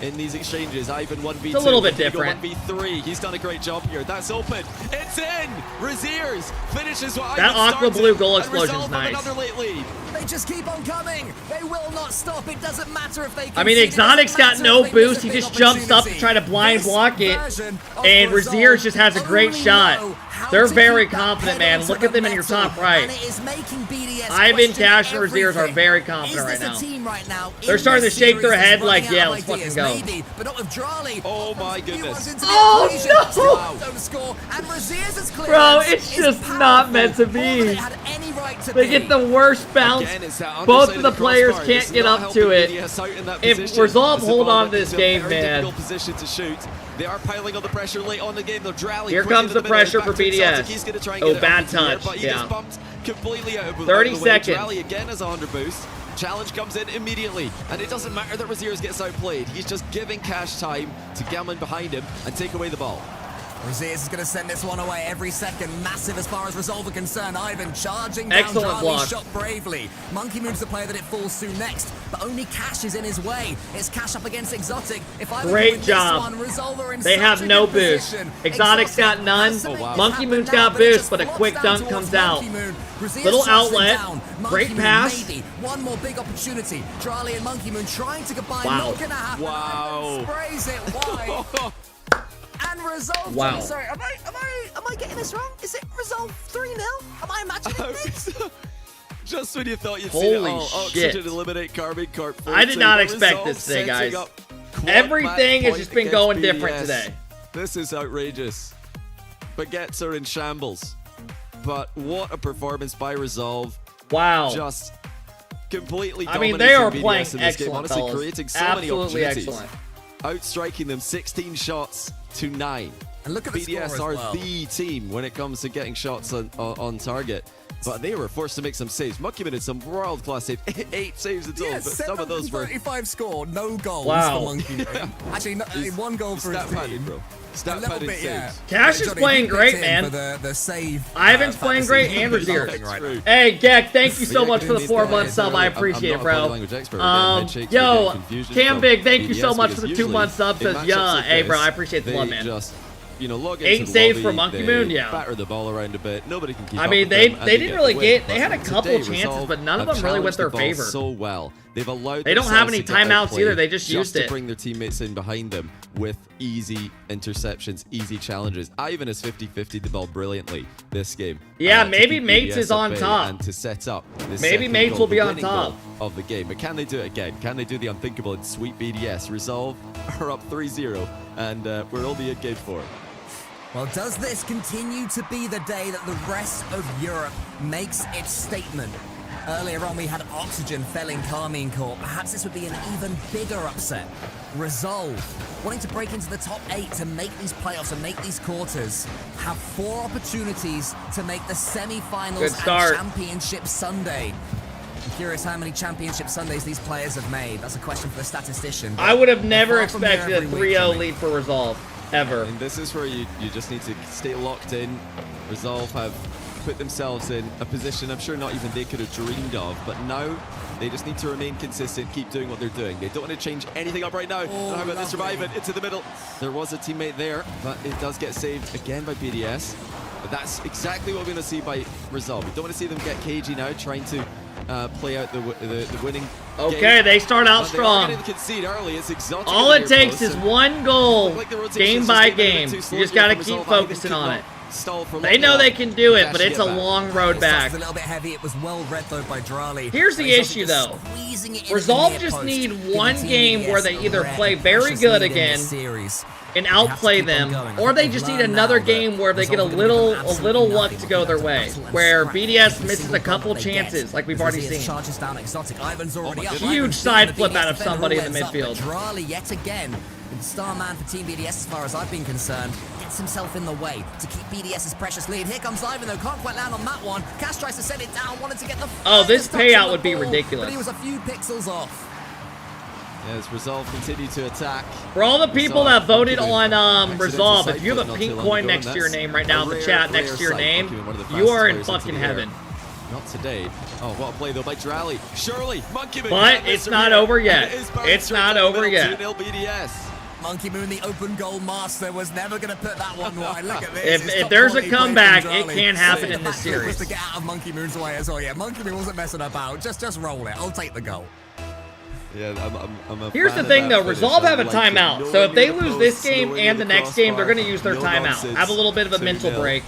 in these exchanges. Ivan 1v2. It's a little bit different. 1v3. He's done a great job here. That's open. It's in. Raziers finishes what that Ivan aqua started, blue goal explosion is nice. Another late lead. They just keep on coming. They will not stop. It doesn't matter if they. I mean, Exotic's got no boost. He just jumps up to try to blind block it, and Raziers just has a great shot. They're very confident, man. Look at them in your top right. Ivan, Cash, and Raziers are very confident right now. They're starting to shake their head like, yeah, let's fucking go. Oh my goodness. Oh no! Bro, it's just not meant to be. They get the worst bounce. Both of the players can't get up to it. If Resolve hold on to this game, man. They are piling on the pressure late on the game. Here comes the pressure for BDS. Oh, bad touch. Yeah. 30 seconds. Rally again has 100 boost. Challenge comes in immediately, and it doesn't matter that Raziers gets outplayed. He's just giving Cash time to Gelman behind him and take away the ball. Raziers is going to send this one away every second. Massive as far as Resolve are concerned. Ivan charging down. Excellent block. Shot bravely. Monkey Moon's the player that it falls to next, but only Cash is in his way. It's Cash up against Exotic. If Ivan great job. They have no boost. Exotic's got none. Oh, wow. Monkey Moon's got boost, but a quick dunk comes out. Little outlet. Great pass. One more big opportunity. Charlie and Monkey Moon trying to combine. Wow. Not gonna happen. Wow. Sprays it wide. And Resolve. Wow. Sorry, am I getting this wrong? Is it Resolve 3-0? Am I imagining this? Just when you thought you'd seen it all. Shit. Oxygen eliminate Carbon Corp. I did not expect this today, guys. Everything has just been going different today. This is outrageous. Baguettes are in shambles. But what a performance by Resolve. Wow. Just completely I mean, dominating they are BDS playing in this excellent, game. Honestly, fellas. creating so Absolutely many opportunities. excellent. Outstriking them 16 shots to 9. And look at the BDS score are as well. the team when it comes to getting shots on target. But they were forced to make some saves. Monkeyman did some world-class saves. 8 saves in total, but some of those were... 35 score, no goals Wow. for Monkey. Actually, no, one goal for his team. Bro. Stat a little padded bit, yeah. saves. Cash is Johnny, playing he great, picked man. in For the save. Ivan's playing great, and Razier's. Hey, Gek, thank you so much for the 4-month sub. I appreciate it, bro. Yo, Cam Big, thank you so much for the 2-month sub. Says, yeah, hey, bro, I appreciate the love, man. Log 8 saves for Monkey Moon, yeah. Batter the ball around a bit. Nobody can keep I up mean, with they them, and didn't really the get. win. They had a But couple today, chances, Resolve but none of have them really went challenged their the ball favor. So well, they've allowed. They don't have any themselves to get timeouts outplayed either. They just used to it. bring their teammates in behind them with easy interceptions, easy challenges. Ivan has 50-50 the ball brilliantly this game. Yeah, to maybe keep Mates BDS is on at bay top. and to set up. The Maybe second Mates goal, will be the on winning top goal of the game. But can they do it again? Can they do the unthinkable and sweep BDS? Resolve are up 3-0, and we're only in game 4. Well, does this continue to be the day that the rest of Europe makes its statement? Earlier on, we had Oxygen felling Carmine Corp. Perhaps this would be an even bigger upset. Resolve, wanting to break into the top 8 to make these playoffs and make these quarters, have 4 opportunities to make the semi-finals and Championship Sunday. I'm curious how many Championship Sundays these players have made. That's a question for the statistician. I would have never expected a 3-0 lead for Resolve. Ever. And this is where you just need to stay locked in. Resolve have put themselves in a position I'm sure not even they could have dreamed of, but now they just need to remain consistent, keep doing what they're doing. They don't want to change anything up right now. And how about this revival into the middle? There was a teammate there, but it does get saved again by BDS. But that's exactly what we're going to see by Resolve. We don't want to see them get cagey now, trying to play out the winning Okay, game. they start out But strong. They are going to concede early. It's exotic. All it takes is one goal, game by game. You just got to keep focusing on it. They know they can do it, but it's a long road back. A little bit heavy. It was well read though by Drali. Here's the issue though. Resolve just need one game where they either play very good again and outplay them, or they just need another game where they get a little luck to go their way, where BDS misses a couple chances, like we've already seen. Huge side flip out of somebody in the midfield. Drali yet again, the star man for Team BDS, as far as I've been concerned, gets himself in the way to keep BDS's precious lead. Here comes Ivan though, can't quite land on that one. Cash tries to set it down, wanted to get the. Oh, this payout would be ridiculous. But he was a few pixels off. As Resolve continue to attack. For all the people that voted on Resolve, if you have a pink coin next to your name right now in the chat, next to your name, you are in fucking heaven. Not today. Oh, what a play though by Drali. Surely, Monkey Moon. But it's not over yet. It's not over yet. 2-0 BDS. Monkey Moon, the open goal master, was never going to put that one wide. Look at this. If there's a comeback, it can't happen in this series. To get out of Monkey Moon's way as well. Yeah, Monkey Moon wasn't messing about. Just roll it. I'll take the goal. Yeah, I'm a Here's the thing though, Resolve have a timeout. So if they lose this game and the next game, they're going to use their timeout. Have a little bit of a mental break.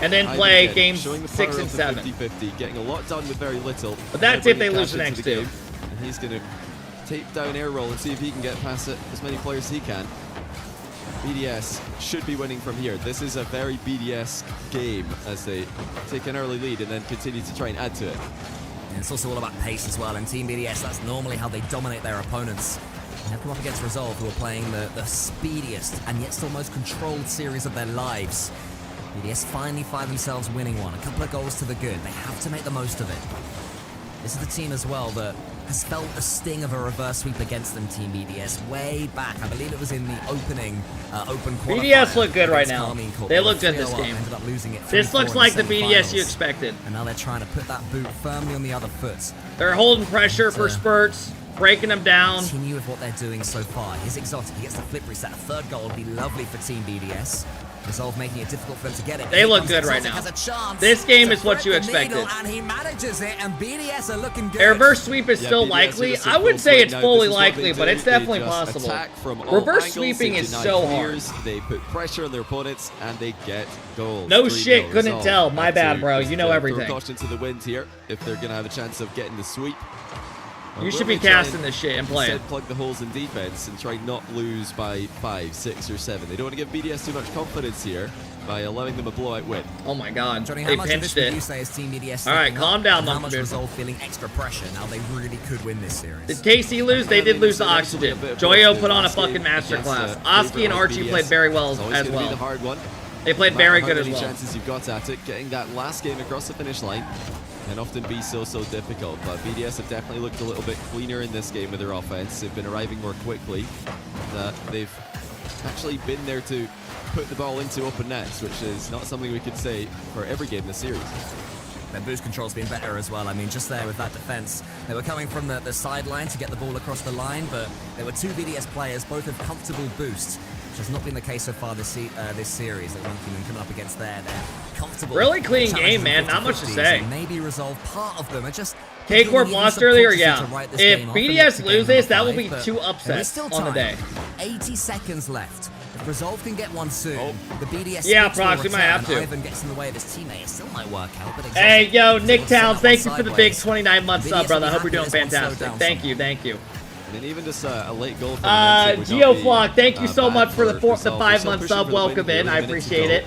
And then play games 6 and 7. 50-50, getting a lot done with very little. But that's if they lose the next two. And he's going to tape down air roll and see if he can get past it as many players as he can. BDS should be winning from here. This is a very BDS game as they take an early lead and then continue to try and add to it. And it's also all about pace as well. And Team BDS, that's normally how they dominate their opponents. And they've come up against Resolve, who are playing the speediest and yet still most controlled series of their lives. BDS finally find themselves winning one. A couple of goals to the good. They have to make the most of it. This is the team as well that has felt the sting of a reverse sweep against them, Team BDS, way back. I believe it was in the open qualifier. BDS look good right now. They look good this game. Ended up losing it This looks like the BDS you expected. And now they're trying to put that boot firmly on the other foot. They're holding pressure for spurts, breaking them down. Continue with what they're doing so far. Here's Exotic. He gets the flip reset. A third goal would be lovely for Team BDS. Resolve making it difficult for them to get it. They look good right now. This game is what you expected. And he manages it, and BDS are looking good. A reverse sweep is still likely. I wouldn't say it's fully likely, but it's definitely possible. Reverse sweeping is so hard. They put pressure on their opponents, and they get goals. No shit, couldn't tell. My bad, bro. You know everything. Throw caution to the wind here if they're going to have a chance of getting the sweep. You should be casting this shit and playing. Instead, plug the holes in defense and try not lose by 5, 6, or 7. They don't want to give BDS too much confidence here by allowing them a blowout win. Oh my God, Johnny, they how much of pinched this would it. you say is Team BDS? All right, calm down, how much Monkey. Resolve feeling extra pressure now they really could win this series? Did KC lose? They did lose the oxygen. Joyo put on a fucking masterclass. Oski and Archie played very well as well. The hard one. They played very good as well. Chances you've got at it, getting that last game across the finish line can often be so difficult, but BDS have definitely looked a little bit cleaner in this game with their offense. They've been arriving more quickly. They've actually been there to put the ball into open nets, which is not something we could say for every game this series. Their boost control's been better as well. I mean, just there with that defense, they were coming from the sideline to get the ball across the line, but there were 2 BDS players, both with comfortable boosts, which has not been the case so far this series. That Monkeyman coming up against their comfortable. Really clean game, man. Not much to say. Maybe Resolve, part of them are just. K-Corp lost earlier, yeah. If BDS loses, that will be 2 upsets on the day. 80 seconds left. If Resolve can get one soon, the BDS Proxy might have to. Ivan gets in the way of his teammate. It still might work out, but hey, yo, Nick Towns, thank you for the big 29-month sub, brother. I hope you're doing fantastic. Thank you. And even just a late goal. Geoflock, thank you so much for the 5-month sub. Welcome in. I appreciate it.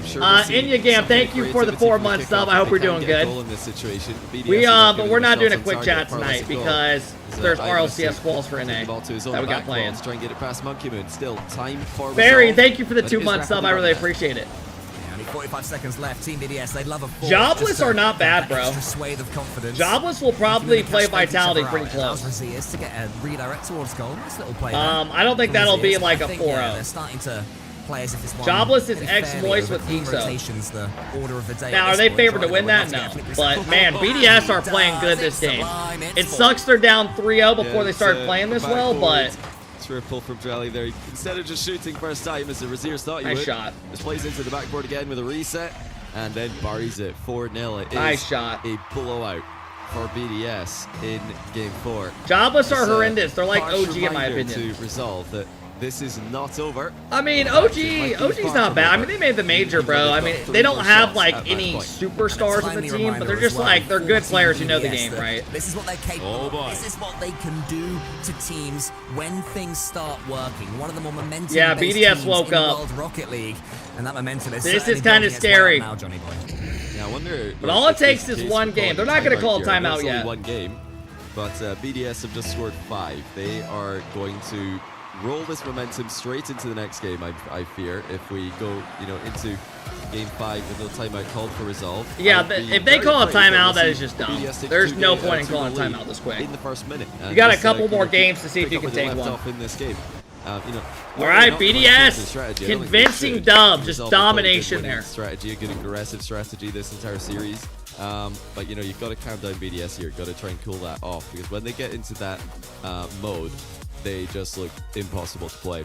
Inyagam, thank you for the 4-month sub. I hope we're doing good. But we're not doing a quick chat tonight because there's RLCS quals for NA that we got playing. Try and get it past Monkeyman. Still time for Barry, thank you for the 2-month sub. I really appreciate it. Only 45 seconds left. Team BDS, they'd love a force. Jobless are not bad, bro. Swathe of confidence. Jobless will probably play Vitality pretty close. RLCS to get a redirect towards goal. Nice little play. I don't think that'll be like a 4-0. They're starting to play as if it's one. Jobless is X-Moist with EXO. The order of the day. Now, are they favored to win that? No. But, man, BDS are playing good this game. It sucks they're down 3-0 before they started playing this well, but... Triple from Drelly there. Instead of just shooting first time as the Raziers thought he would. Nice shot. Just plays into the backboard again with a reset and then buries it 4-0. It is nice shot. A blowout for BDS in game 4. Jobless are horrendous. They're like OG in my opinion. To resolve that this is not over. I mean, OG's not bad. I mean, they made the major, bro. I mean, they don't have like any superstars on the team, but they're just like, they're good players who know the game, right? This is what they're capable of. This is what they can do to teams when things start working. One of the more momentum. Yeah, BDS woke up. World Rocket League, and that momentum is. This is kind of scary. Now, Johnny boy. Yeah, I wonder. But all it takes is one game. They're not going to call a timeout yet. One game, but BDS have just scored 5. They are going to roll this momentum straight into the next game, I fear, if we go, into game 5 with no timeout called for Resolve. Yeah, if they call a timeout, that is just dumb. There's no point in calling a timeout this quick. In the first minute. You got a couple more games to see if you can take one. In this game. All right, BDS, convincing dub, just domination there. Strategy, a good aggressive strategy this entire series. But you've got to calm down BDS here. You've got to try and cool that off, because when they get into that mode, they just look impossible to play.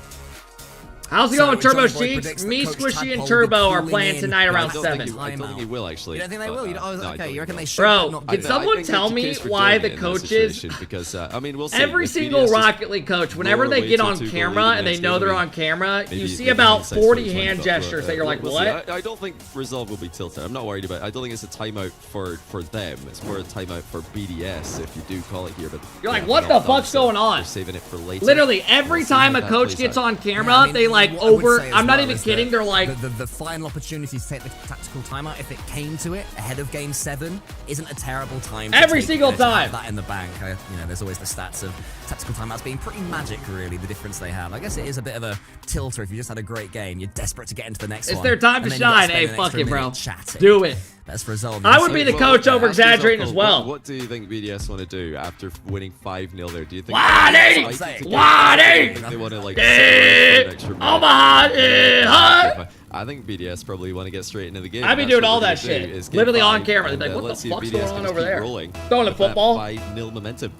How's it going, Turbo Cheeks? Me, Squishy, and Turbo are playing tonight around 7. I don't think he will, actually. You don't think they will? Okay, you reckon they should? Bro, can someone tell me why the coaches, because, we'll see. Every single Rocket League coach, whenever they get on camera and they know they're on camera, you see about 40 hand gestures that you're like, what? I don't think Resolve will be tilted. I'm not worried about it. I don't think it's a timeout for them. It's more a timeout for BDS, if you do call it here. But you're like, what the fuck's going on? They're saving it for later. Literally, every time a coach gets on camera, they like I'm not even kidding, they're like... The final opportunity to take the tactical timeout, if it came to it, ahead of Game 7, isn't a terrible time. Every single time! That in the bank. There's always the stats of tactical timeouts being pretty magic, really, the difference they have. I guess it is a bit of a tilter if you just had a great game. You're desperate to get into the next one. It's their time to shine. Hey, fuck it, bro. Do it. That's Resolve. I would be the coach over exaggerating as well. What do you think BDS want to do after winning 5-0 there? Do you think... They want to, like... I think BDS probably want to get straight into the game. I'd be doing all that shit. Literally on camera. Like, what the fuck's going on over there? Throwing a football. 5-0 momentum.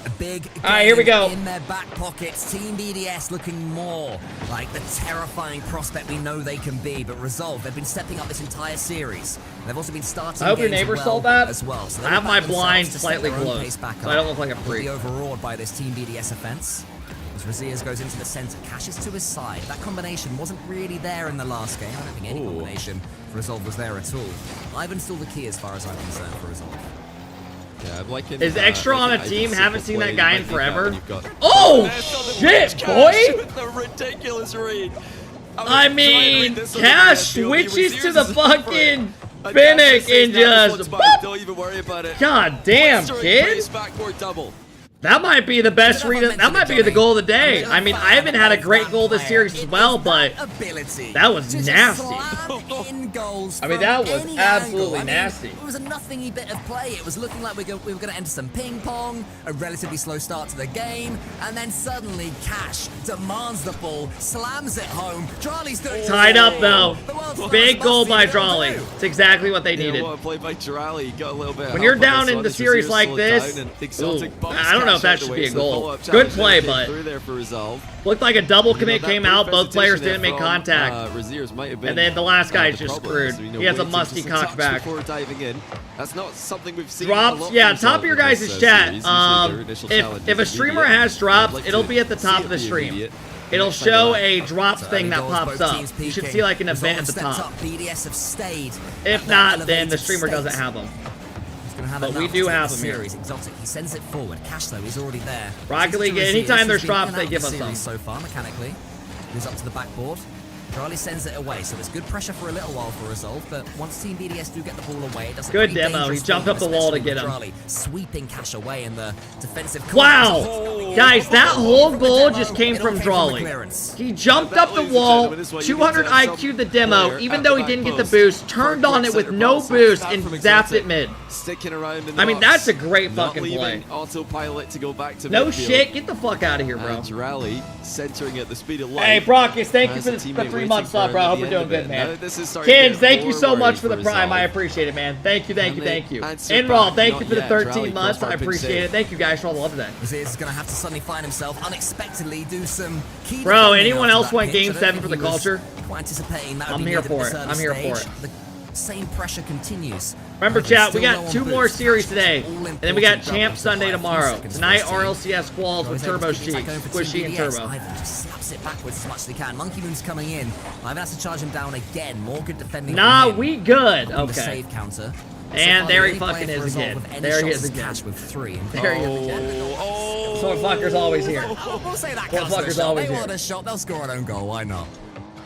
A big game here we go. In their back pockets. Team BDS looking more like the terrifying prospect we know they can be. But Resolve, they've been stepping up this entire series. They've also been starting. I hope your neighbor saw that as well. So I have my blind slightly closed, so I don't look like a freak. Be overawed by this Team BDS offense. As Raziers goes into the center, Cash is to his side. That combination wasn't really there in the last game. I don't think any combination for Resolve was there at all. Ivan's still the key as far as I'm concerned for Resolve. Yeah, I'm liking, Is extra on a team? Haven't seen that guy in Simple play, forever. you've got- Oh, there's shit, Cash boy! with the ridiculous read. I mean, Cash switches to the fucking Finnick and just... Don't even worry about it. God damn, kid. Backboard double. That might be the best read. That might be the goal of the day. I mean, I haven't had a great goal this series as well, but that was nasty. I mean, that was absolutely nasty. It was a nothingy bit of play. It was looking like we were going to enter some ping pong, a relatively slow start to the game, and then suddenly Cash demands the ball, slams it home. Drawley's doing Tied up though. Big goal by Drawley. It's exactly what they needed. What a play by Drawley. Got a little bit. When you're down in the series like this, I don't know if that should be a goal. Good play, but looked like a double commit came out. Both players didn't make contact. And then the last guy's just screwed. He has a musty cock back. That's not something we've seen. Drops, yeah, top of your guys' chat. If a streamer has drops, it'll be at the top of the stream. It'll show a drops thing that pops up. You should see like an event at the top. If not, then the streamer doesn't have them. But we do have them here. Exotic. He sends it forward. Cash though, he's already there. Rocket League, anytime there's drops, they give us some. So far, mechanically, he's up to the backboard. Charlie sends it away, so it's good pressure for a little while for Resolve, but once Team BDS do get the ball away, it does good demo. He jumped up the wall to get him. Charlie sweeping Cash away in the defensive. Wow, guys, that whole goal just came from Drawley. He jumped up the wall, 200 IQ the demo, even though he didn't get the boost, turned on it with no boost and zapped it mid. Sticking around in the I mean, box, that's a great fucking play. Autopilot to go back to no midfield. shit, get the fuck out of here, bro. And Rally centering at the speed of light. Hey, Brockus, thank you for the 3-month sub, bro. I hope you're doing good, man. Kids, thank you so much for the prime. I appreciate it, man. Thank you, thank you, thank you. Enroll, thank you for the 13 months. I appreciate it. Thank you guys for all the love today. He's gonna have to suddenly find himself unexpectedly do some key. Bro, anyone else want Game 7 for the culture? Anticipating that I'm here for it. I'm here for it. The same pressure continues. Remember, chat, we got 2 more series today, and then we got Champ Sunday tomorrow. Tonight, RLCS quals with Turbo Sheik, Squishy, and Turbo. Ivan just slaps it backwards as much as he can. Monkey Moon's coming in. Ivan has to charge him down again. More good defending. Nah, we good. Okay. Save counter. And there he fucking is again. There he is again. With 3. There he is again. So fucker's always here. We'll say that fucker's always here. They want a shot, they'll score an own goal. Why not?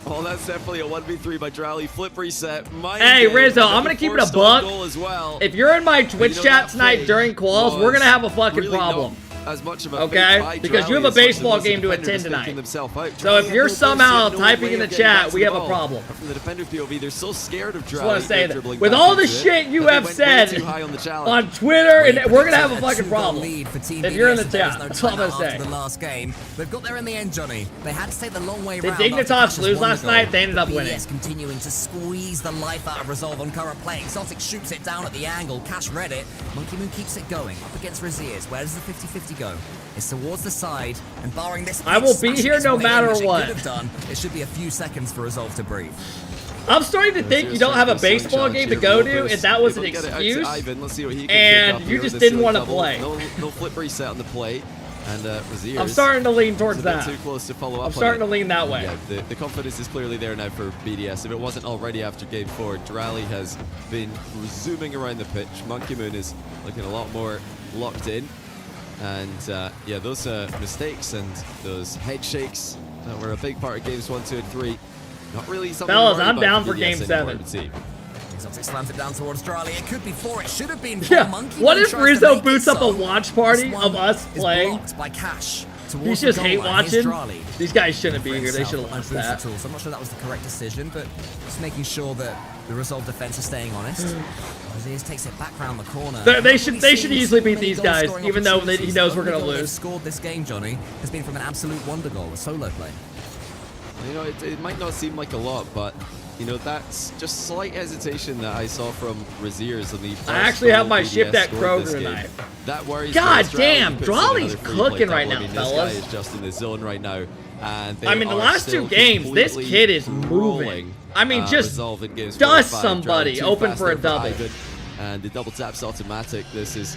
Oh, that's definitely a 1v3 by Drawley. Flip reset. Hey, Rizzo, I'm going to keep it a buck. Well. If you're in my Twitch chat tonight during quals, we're going to have a fucking problem. As much of a okay? Because you have a baseball game to attend tonight. So if you're somehow typing in the chat, we have a problem. From the defender POV, they're so scared of Just want to say that. With all the shit you have said on Twitter, and we're going to have a fucking problem. If you're in the chat, that's all I'm going to say. The last game, they've got there in the end, Johnny. They had to take the long way Did round. Dignitas lose last night? They ended up winning. Continuing to squeeze the life out of Resolve on current play. Exotic shoots it down at the angle. Cash read it. Monkey Moon keeps it going. Up against Raziers. Where does the 50-50 go? It's towards the side, and barring this, I will be here no matter what. It should be a few seconds for Resolve to breathe. I'm starting to think you don't have a baseball game to go to, and that was an excuse, and you just didn't want to play. No flip reset on the play, and Raziers. I'm starting to lean towards that. Too close to follow up. I'm starting to lean that way. Yeah, the confidence is clearly there now for BDS. If it wasn't already after Game 4, Drawley has been zooming around the pitch. Monkey Moon is looking a lot more locked in. And yeah, those mistakes and those head shakes that were a big part of games 1, 2, and 3. Not really something. Fellas, I'm down for Game 7. Exotic slams it down towards Drawley. It could be 4. It should have been 4. Yeah. Monkey What if Rizzo boots up a so. watch party of us playing? By Cash. He's just hate watching. These guys shouldn't be here. They should have lost that. So I'm not sure that was the correct decision, but just making sure that the Resolve defense is staying honest. Raziers takes it back round the corner. They should easily beat these guys, even though he knows we're gonna lose. Scored this game, Johnny, has been from an absolute wonder goal, a solo play. You know, it might not seem like a lot, but you know, that's just slight hesitation that I saw from Raziers on the. I actually have my shift at Kroger tonight. That worries. God damn, Drawley's cooking right now, fellas. This guy is just in the zone right now, and I mean, the last 2 games, this kid is moving. I mean, just dust somebody, open for a double. And the double tap's automatic. This is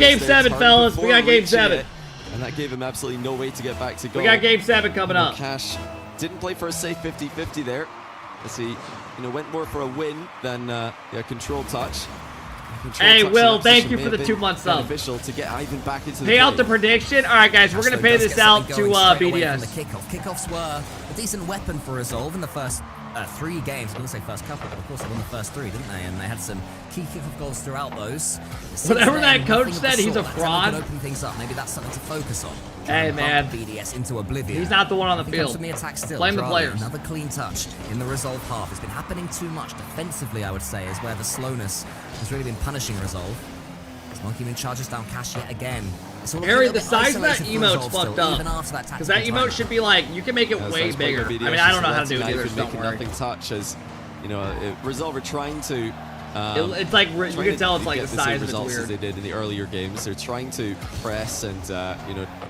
game 7, fellas. We got game 7. And that gave him absolutely no way to get back to goal. We got game 7 coming up. Cash didn't play for a safe 50-50 there. As he, went more for a win than a control touch. Hey, Will, thank you for the 2 months sub. Beneficial to get Ivan back into the Pay out the prediction. All right, guys, we're going to pay this out to BDS. Kickoffs were a decent weapon for Resolve in the first 3 games. I was going to say first couple, but of course they won the first 3, didn't they? And they had some key kickoff goals throughout those. Whatever that coach said, he's a fraud. Open things up. Maybe that's something to focus on. Hey, man. BDS into oblivion. He's not the one on the field. From the attack still. Blame the players. Another clean touch in the Resolve half. It's been happening too much defensively, I would say, is where the slowness has really been punishing Resolve. As Monkey Moon charges down Cash yet again. Harry, the size of that emote's fucked up. Because that emote should be like, you can make it way bigger. I mean, I don't know how to do it either, so don't worry. Nothing touch as, Resolve are trying to... it's like, you can tell it's like the size of it's results weird. as they did in the earlier games. They're trying to press and,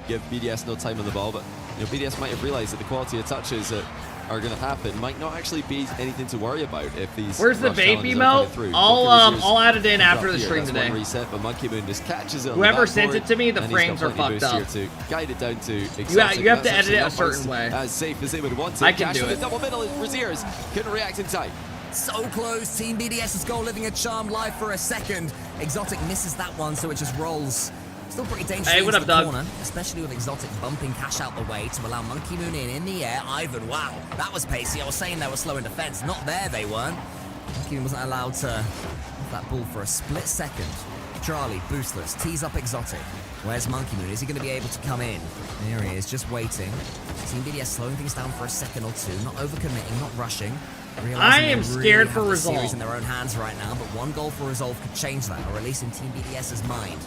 give BDS no time on the ball, but, BDS might have realized that the quality of touches that are going to happen might not actually be anything to worry about if these. Where's the vape emote? I'll add it in after the stream today. One reset, but Monkey Moon just catches it. Whoever sent it to me, the frames are fucked up. To guide it down to you have to edit it a certain way. As safe as they would want to. I can do it. The double middle, Raziers couldn't react in time. So close. Team BDS's goal living a charmed life for a second. Exotic misses that one, so it just rolls. Still pretty dangerous into the corner, especially with Exotic bumping Cash out the way to allow Monkey Moon in the air. Ivan, wow, that was pacey. I was saying they were slow in defense. Not there, they weren't. Monkey Moon wasn't allowed to have that ball for a split second. Charlie, boostless, tees up Exotic. Where's Monkey Moon? Is he going to be able to come in? There he is, just waiting. Team BDS slowing things down for a second or two, not overcommitting, not rushing. I am scared for Resolve. Series in their own hands right now, but one goal for Resolve could change that, or at least in Team BDS's mind.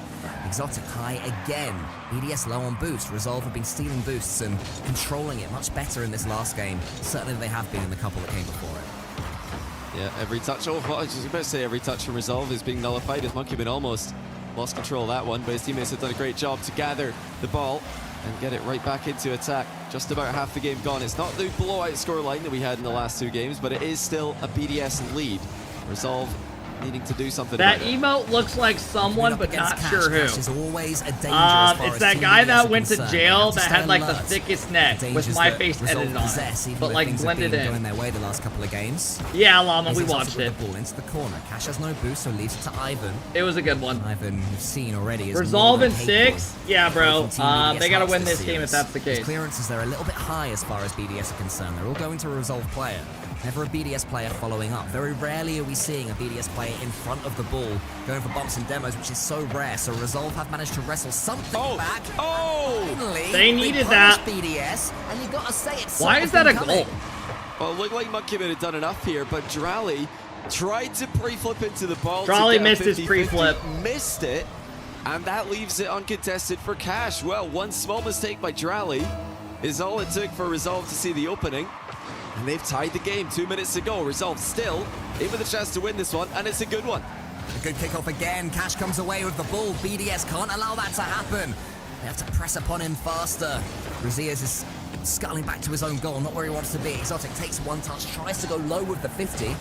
Exotic high again. BDS low on boost. Resolve have been stealing boosts and controlling it much better in this last game. Certainly they have been in the couple that came before it. Yeah, every touch. Oh, I was just about to say every touch from Resolve is being nullified as Monkey Moon almost lost control of that one, but his teammates have done a great job to gather the ball and get it right back into attack. Just about half the game gone. It's not the blowout scoreline that we had in the last 2 games, but it is still a BDS lead. Resolve needing to do something that about it. emote looks like someone, but not sure who. Is always a it's that guy that went to jail that had like the thickest neck with my face edited on it, but like blended in. Going their way the last couple of games. Yeah, Llama, we watched it. The ball into the corner. Cash has no boost, so leaves it to Ivan. It was a good one. Ivan, you've seen already. Resolve in 6. Yeah, bro. They gotta win this game if that's the case. Clearances they're a little bit high as far as BDS are concerned. They're all going to a Resolve player. Never a BDS player following up. Very rarely are we seeing a BDS player in front of the ball going for bumps and demos, which is so rare. So Resolve have managed to wrestle something back. Finally, they needed that. BDS, and you gotta say it's. Why is that a goal? Well, it looked like Monkey Moon had done enough here, but Drally tried to pre-flip into the ball. Drally missed his pre-flip. Missed it, and that leaves it uncontested for Cash. Well, one small mistake by Drally is all it took for Resolve to see the opening. And they've tied the game. 2 minutes to go. Resolve still in with a chance to win this one, and it's a good one. A good kickoff again. Cash comes away with the ball. BDS can't allow that to happen. They have to press upon him faster. Raziers is scuttling back to his own goal, not where he wants to be. Exotic takes one touch, tries to go low with the 50.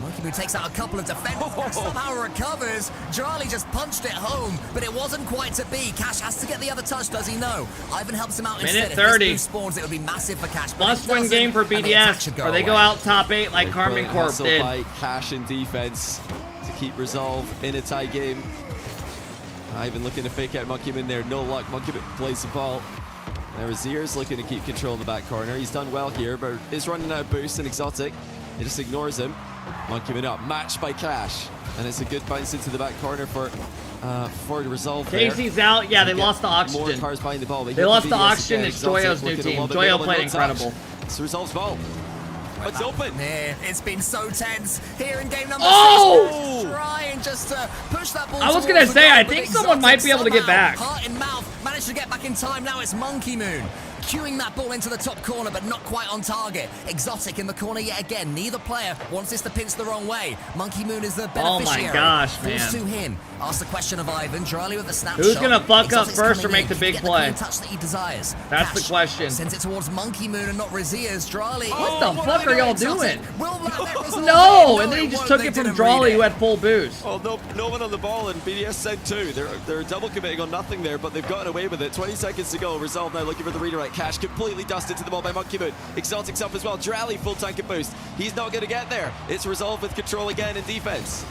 Monkey Moon takes out a couple of defenders, somehow recovers. Drali just punched it home, but it wasn't quite to be. Cash has to get the other touch, does he know? Ivan helps him out instead. Minute 30. If this spawns, it would be massive for Cash. Must-win game for BDS, or they go out top 8 like Carmen Corp did. By Cash in defense to keep Resolve in a tie game. Ivan looking to fake out Monkey Moon there. No luck. Monkey Moon plays the ball. Now Razier's looking to keep control in the back corner. He's done well here, but is running out of boost and Exotic. He just ignores him. Monkey Moon up, matched by Cash, and it's a good bounce into the back corner for the Resolve. Casey's out. Yeah, they lost the oxygen. More cars behind the ball. They lost the oxygen. It's Joyo's new team. Joyo played incredible. It's Resolve's ball. It's open. Yeah, it's been so tense here in game number 6. Trying just to push that ball. I was gonna say, I think someone might be able to get back. Heart in mouth, managed to get back in time. Now it's Monkey Moon. Cueing that ball into the top corner, but not quite on target. Exotic in the corner yet again. Neither player wants this to pinch the wrong way. Monkey Moon is the beneficiary. Oh my gosh, man. Falls to him. Ask the question of Ivan. Drali with the snapshot. Who's gonna fuck up first or make the big play? The touch that he desires. That's the question. Sends it towards Monkey Moon and not Raziers. Drali. What the fuck are y'all doing? Will No, and then he just took it from Drawley, who had full boost. Oh, no one on the ball, and BDS sent 2. They're double committing on nothing there, but they've gotten away with it. 20 seconds to go. Resolve now looking for the redirect. Cash completely dusted to the ball by Monkey Moon. Exotic's up as well. Drally full tank and boost. He's not going to get there. It's Resolve with control again in defense.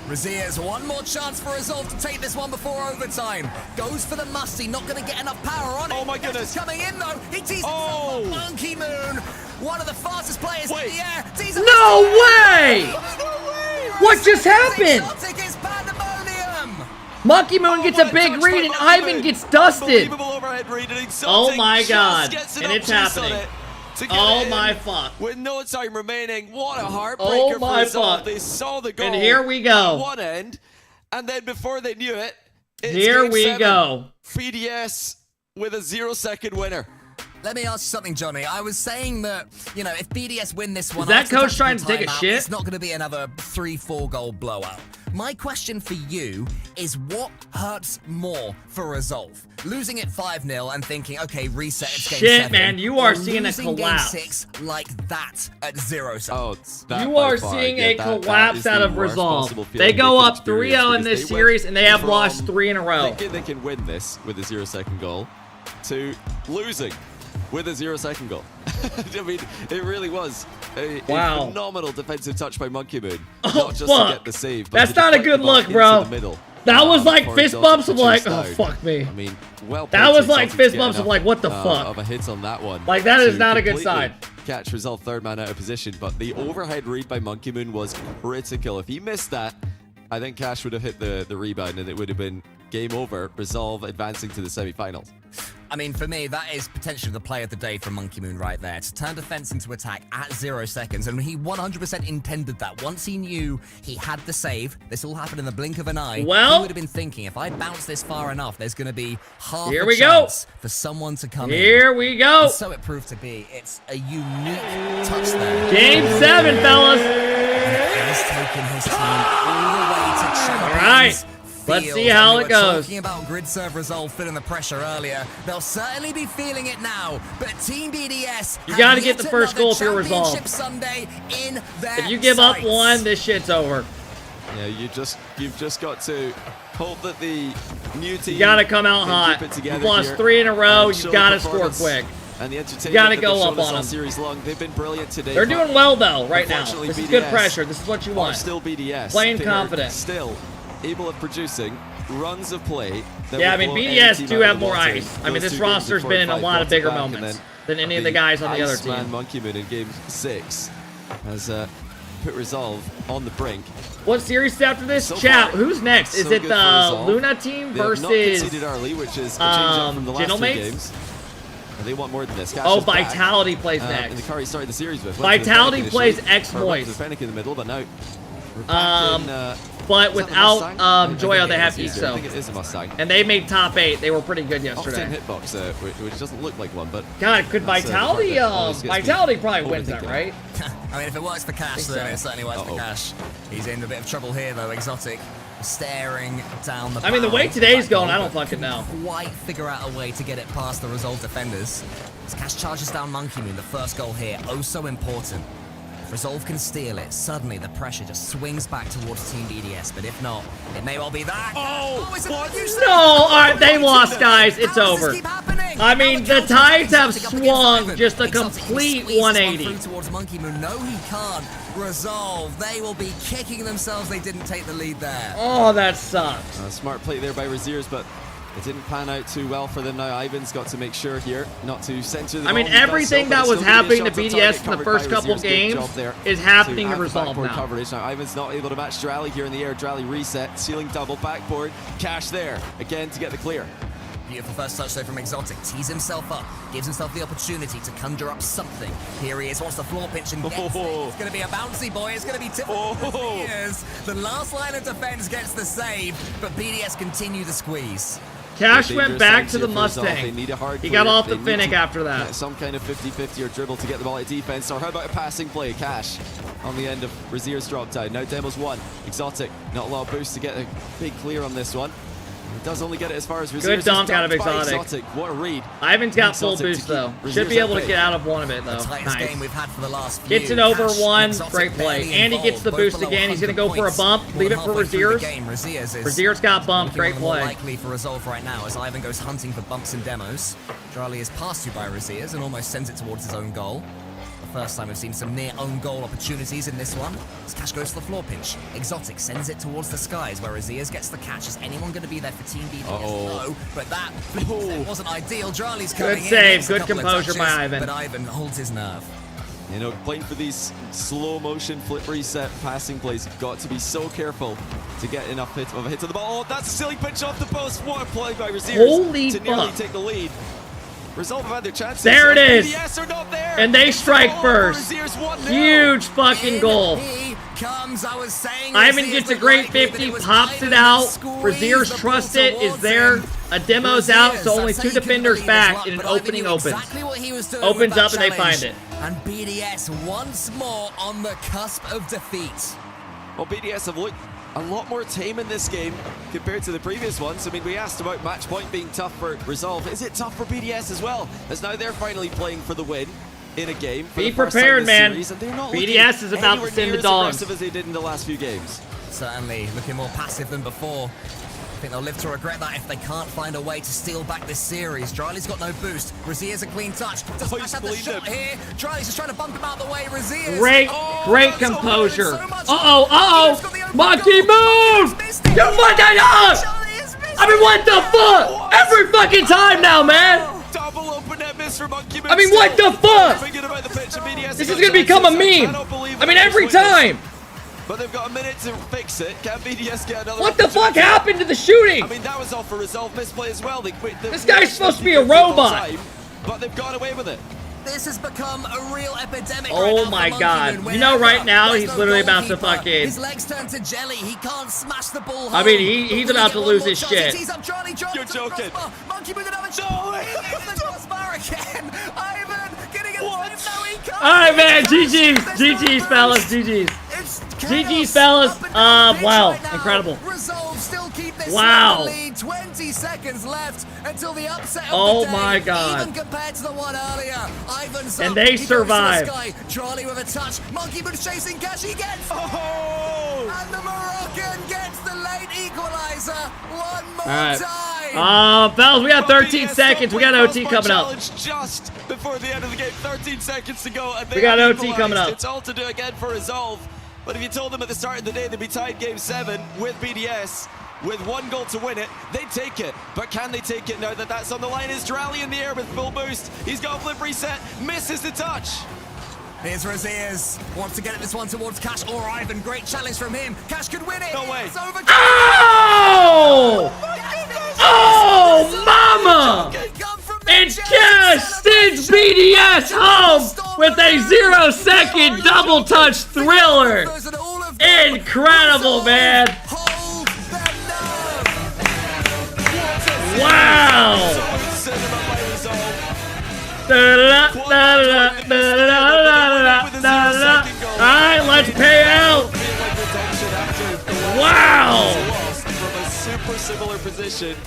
Raziers, one more chance for Resolve to take this one before overtime. Goes for the musty, not going to get enough power on it. Oh my goodness. Coming in though, he teases himself up. Monkey Moon, one of the fastest players in the air. No way! What just happened? Exotic is pandemonium. Monkey Moon gets a big read and Ivan gets dusted. Overhead read and Exotic Oh my god. gets an And it's up-juice on happening. it to get Oh in my fuck. With no time remaining. What a heartbreaker Oh my for Resolve. fuck. They saw the goal And here we go. at one end, and then before they knew it, it's Here game we 7. go. BDS with a 0-second winner. Let me ask you something, Johnny. I was saying that, you know, if BDS win this one, Is that after coach the trying to take a timeout, shit? It's not going to be another 3-4 goal blowout. My question for you is, what hurts more for Resolve? Losing it 5-0 and thinking, okay, reset, it's game 7. Shit, man, you are or seeing a losing collapse. Game 6 like that at 0 seconds. You are seeing a collapse out of Resolve. They go up 3-0 in this series, and they have lost 3 in a row. Thinking they can win this with a 0-second goal to losing with a 0-second goal. I mean, it really was a phenomenal defensive touch by Monkey Moon. Not just to get the save, but that's to not a deflect good the ball look, into bro. the middle. That was like for fist Exotic bumps of to like, chase oh down. fuck me. I mean, well that was played like to fist get bumps of enough, like, what the fuck? of a hit on that one. Like, that is to not a good completely sign. Catch Resolve third man out of position, but the overhead read by Monkey Moon was critical. If he missed that, I think Cash would have hit the rebound and it would have been game over. Resolve advancing to the semi-finals. I mean, for me, that is potentially the play of the day from Monkey Moon right there. To turn defense into attack at 0 seconds, and he 100% intended that. Once he knew he had the save, this all happened in the blink of an eye, Well, he would have been thinking, if I bounce this far enough, there's going to be half Here a we go. chance for someone to come in. Here we go. And so it proved to be. It's a unique touch there. Game 7, fellas. And he's taken his team all the way to champions. All right. Let's see how it goes. Talking about grid serve Resolve feeling the pressure earlier. They'll certainly be feeling it now. But Team BDS, You got to get the first goal if you're Resolve. Sunday in their If you give up sights. one, this shit's over. Yeah, you've just got to hope that the new team. You got to come out hot. You've lost 3 in a row. You got to score quick. And the entertainment You got to that go they've up shown us on all them. series long. They've been brilliant today. They're doing well though right now. Unfortunately, This is good BDS pressure. This is what you are want. still BDS. Playing They are confident. Still able of producing runs of play. That Yeah, I will mean, blow any BDS team do out have of the more water. ice. I mean, Those this 2 games roster's before been in a five lot of brought it bigger back, and moments then than any of the guys on the other Iceman team. Monkey Moon in game 6 has put Resolve on the brink. What series is after this? So Chat, far, who's next? Is so it good the for Resolve. Luna team They have versus not conceded early, which is a change up from the last 2 Gentlemates? games. And they want more than this. Cash Oh, is back. Vitality plays next. And the car he started the series with. Vitality plays X-Moist. Fennec in the middle, but now we're back in, But is that the without Mustang? Joyo, they have I ESO. think it is a Mustang. And they made top 8. They were pretty good yesterday. Octane hitbox, which doesn't look like one, but God, could that's, Vitality? the part that always gets me Vitality probably wins that, overthinking. right? I mean, if it works for Cash, Think then so. it certainly works for Cash. He's in a bit of trouble here, though. Exotic staring down the I mean, the way barrel. today's going, I don't fucking know. Quite figure out a way to get it past the Resolve defenders. As Cash charges down Monkey Moon, the first goal here, oh so important. If Resolve can steal it, suddenly the pressure just swings back towards Team BDS, but if not, it may well be that. Oh, is it what you said? No, all right, they lost, guys. It's over. I mean, the tides have swung just a complete 180. Through towards Monkey Moon. No, he can't. Resolve. They will be kicking themselves. They didn't take the lead there. Oh, that sucks. Smart play there by Raziers, but it didn't pan out too well for them now. Ivan's got to make sure here not to center the I mean, ball. He does everything so, that but was it's still gonna be happening to a shot on BDS target in the covered first by couple Raziers. Good games job there is happening to add the Resolve backboard now. coverage. Now Ivan's not able to match Drally here in the air. Drally reset, ceiling double backboard. Cash there again to get the clear. Beautiful first touch though from Exotic. Tees himself up, gives himself the opportunity to conjure up something. Here he is, wants the floor pinch and gets it. It's going to be a bouncy boy. It's going to be typical Raziers. The last line of defense gets the save, but BDS continue the squeeze. Cash went back to the Mustang. They need a hard He got clear. off the They need Finnick to after that. get some kind of 50-50 or dribble to get the ball at defense. Or how about a passing play? Cash on the end of Razier's drop down. Now Demo's one. Exotic, not a lot of boost to get a big clear on this one. He does only get it as far as Good dunk out of Exotic. What a read. Ivan's got full boost though. Should be able to get out of one of it though. Nice. Game we've had for the last few. Gets it over Cash, one. Exotic Great play. barely And he gets the involved, boost both again. He's going to below go for a 100 bump. points. Leave it More for than halfway through the Raziers. game, Raziers is Razier's got bumped. looking Great more play. likely for Resolve right now as Ivan goes hunting for bumps and demos. Charlie is passed to by Raziers and almost sends it towards his own goal. The first time we've seen some near own goal opportunities in this one. As Cash goes to the floor pinch. Exotic sends it towards the skies where Raziers gets the catch. Is anyone going to be there for Team BDS? No, but that wasn't ideal. Charlie's coming Good save. in. Good composure by Ivan. But Ivan holds his nerve. You know, playing for these slow motion flip reset passing plays, you've got to be so careful to get enough of a hit to the ball. Oh, that's a silly pitch off the post. What a play by Raziers Holy to nearly fuck. take the lead. Resolve have had their chances. There it is. BDS are not there. And they strike first. Raziers 1-0. Huge fucking goal. Ivan gets a great 50, pops it out. Raziers trust it, is there. A demo's out, so only 2 defenders back, and an opening opens. Opens up and they find it. And BDS once more on the cusp of defeat. Well, BDS have looked a lot more tame in this game compared to the previous ones. I mean, we asked about match point being tough for Resolve. Is it tough for BDS as well? As now they're finally playing for the win in a game. Be prepared, man. BDS is about to send the dogs. As aggressive as they did in the last few games. Certainly looking more passive than before. I think they'll live to regret that if they can't find a way to steal back this series. Charlie's got no boost. Razier's a clean touch. Does Cash have the shot here? Charlie's just trying to bump him out the way. Razier's. Great composure. Monkey move! You fucking up! I mean, what the fuck? Every fucking time now, man! Double open net miss for Monkey move. I mean, what the fuck? This is gonna become a meme. I mean, every time. But they've got a minute to fix it. Can BDS get another? What the fuck happened to the shooting? I mean, that was all for Resolve misplay as well. This guy's supposed to be a robot. But they've got away with it. This has become a real epidemic. Oh my god. You know, right now, he's literally about to fucking... His legs turn to jelly. He can't smash the ball home. I mean, he's about to lose his shit. You're joking. Monkey with another shot. The crossbar again. Ivan getting it. Alright, man. GG's. GG's, fellas. GG's. GG's, fellas. Wow. Incredible. Resolve still keep this lead. 20 seconds left until the upset of the day. My god. Even compared to the one earlier. Ivan's and they survive. Charlie with a touch. Monkey Moon chasing Cash. He gets. And the Moroccan gets the late equalizer. One more time. Fellas, we got 13 seconds. We got OT coming up. Just before the end of the game. 13 seconds to go. And we got OT coming up. It's all to do again for Resolve. But if you told them at the start of the day they'd be tied game 7 with BDS, with 1 goal to win it, they'd take it. But can they take it now that that's on the line? Is Drally in the air with full boost? He's got a flip reset, misses the touch. Here's Raziers. Wants to get this one towards Cash or Ivan. Great challenge from him. Cash could win it. No way. It's over. Oh! Oh, mama! And Cash sends BDS home with a 0-second double touch thriller. Incredible, man. Wow. Alright, let's pay out. Wow. From a super similar position.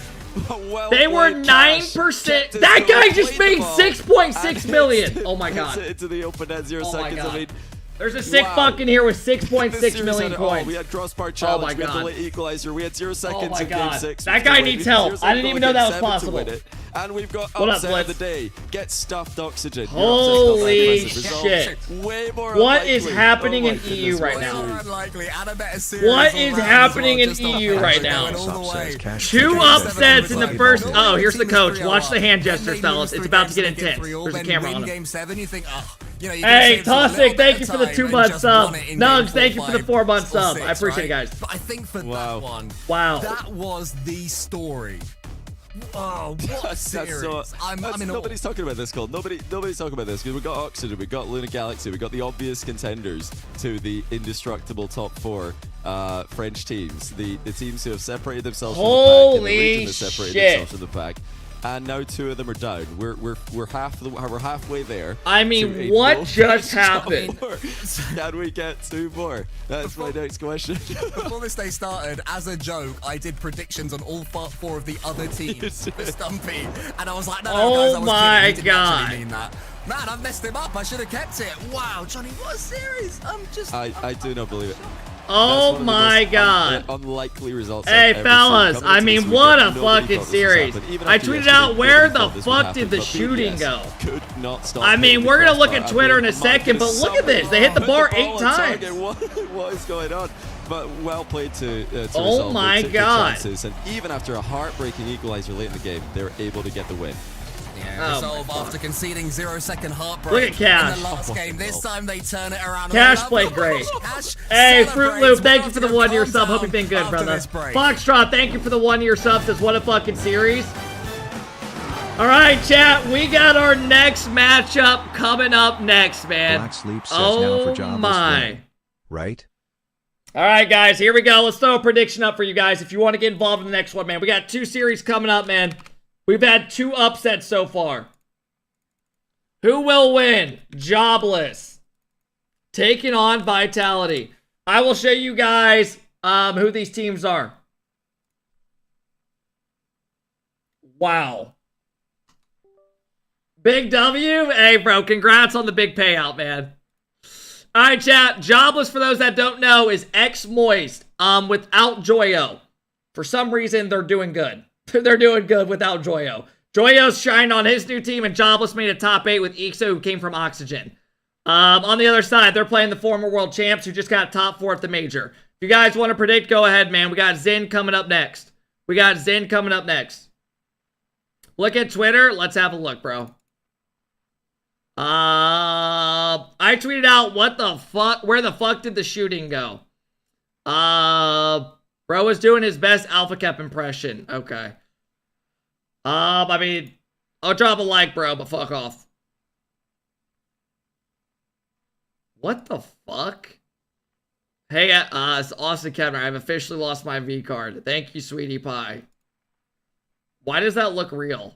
They were 9%. That guy just made 6.6 million. Oh my god. Into the open at 0 seconds. I mean, there's a sick fuck in here with 6.6 million coins. We had crossbar challenge. We had the late equalizer. We had 0 seconds in game 6. That guy needs help. I didn't even know that was possible. And we've got upset of the day. Get stuffed oxygen. Holy shit. Way more what is happening in EU right now? What is happening in EU right now? 2 upsets in the first... Oh, here's the coach. Watch the hand gestures, fellas. It's about to get intense. There's a camera on him. Hey, Tossic, thank you for the 2-month sub. Nugs, thank you for the 4-month sub. I appreciate it, guys. But I think for that one, that was the story. Oh, what series? Nobody's talking about this, Cole. Nobody's talking about this. We've got Oxygen, we've got Luna Galaxy, we've got the obvious contenders to the indestructible top 4 French teams. The teams who have separated themselves from the pack and the region that separated themselves from the pack. and now 2 of them are down. We're halfway there. I mean, what just happened? Can we get 2 more? That's my next question. Before this day started, as a joke, I did predictions on all 4 of the other teams for Stumpy, and I was like, no, guys, I was kidding. He didn't actually mean that. Man, I've messed him up. I should have kept it. Wow, Johnny, what a series. I do not believe it. Oh my god. Unlikely results. Hey fellas, I mean, what a fucking series. I tweeted out, where the fuck did the shooting go? I mean, we're gonna look at Twitter in a second, but look at this. They hit the bar 8 times. What is going on? But well played to oh my god. And even after a heartbreaking equalizer late in the game, they were able to get the win. Yeah, resolve after conceding 0-second heartbreak look at Cash. in the last game. This time they turn it around. Cash played great. Hey, Fruit Loop, thank you for the 1-year sub. Hope you've been good, brother. Foxtrot, thank you for the 1-year sub. Says, what a fucking series. All right, chat, we got our next matchup coming up next, man. Black Sleep says now for Jobless my. Win. Right? All right, guys, here we go. Let's throw a prediction up for you guys if you want to get involved in the next one, man. We got 2 series coming up, man. We've had 2 upsets so far. Who will win? Jobless taking on Vitality. I will show you guys who these teams are. Wow. Big W? Hey, bro, congrats on the big payout, man. All right, chat. Jobless, for those that don't know, is ex-Moist without Joyo. For some reason, they're doing good. They're doing good without Joyo. Joyo's shined on his new team, and Jobless made a top 8 with Ixo, who came from Oxygen. On the other side, they're playing the former world champs, who just got top 4 at the major. If you guys want to predict, go ahead, man. We got Zen coming up next. Look at Twitter. Let's have a look, bro. I tweeted out, what the fuck? Where the fuck did the shooting go? Bro was doing his best Alpha Cap impression. Okay. I mean, I'll drop a like, bro, but fuck off. What the fuck? Hey, it's Austin Kevner. I've officially lost my V card. Thank you, sweetie pie. Why does that look real?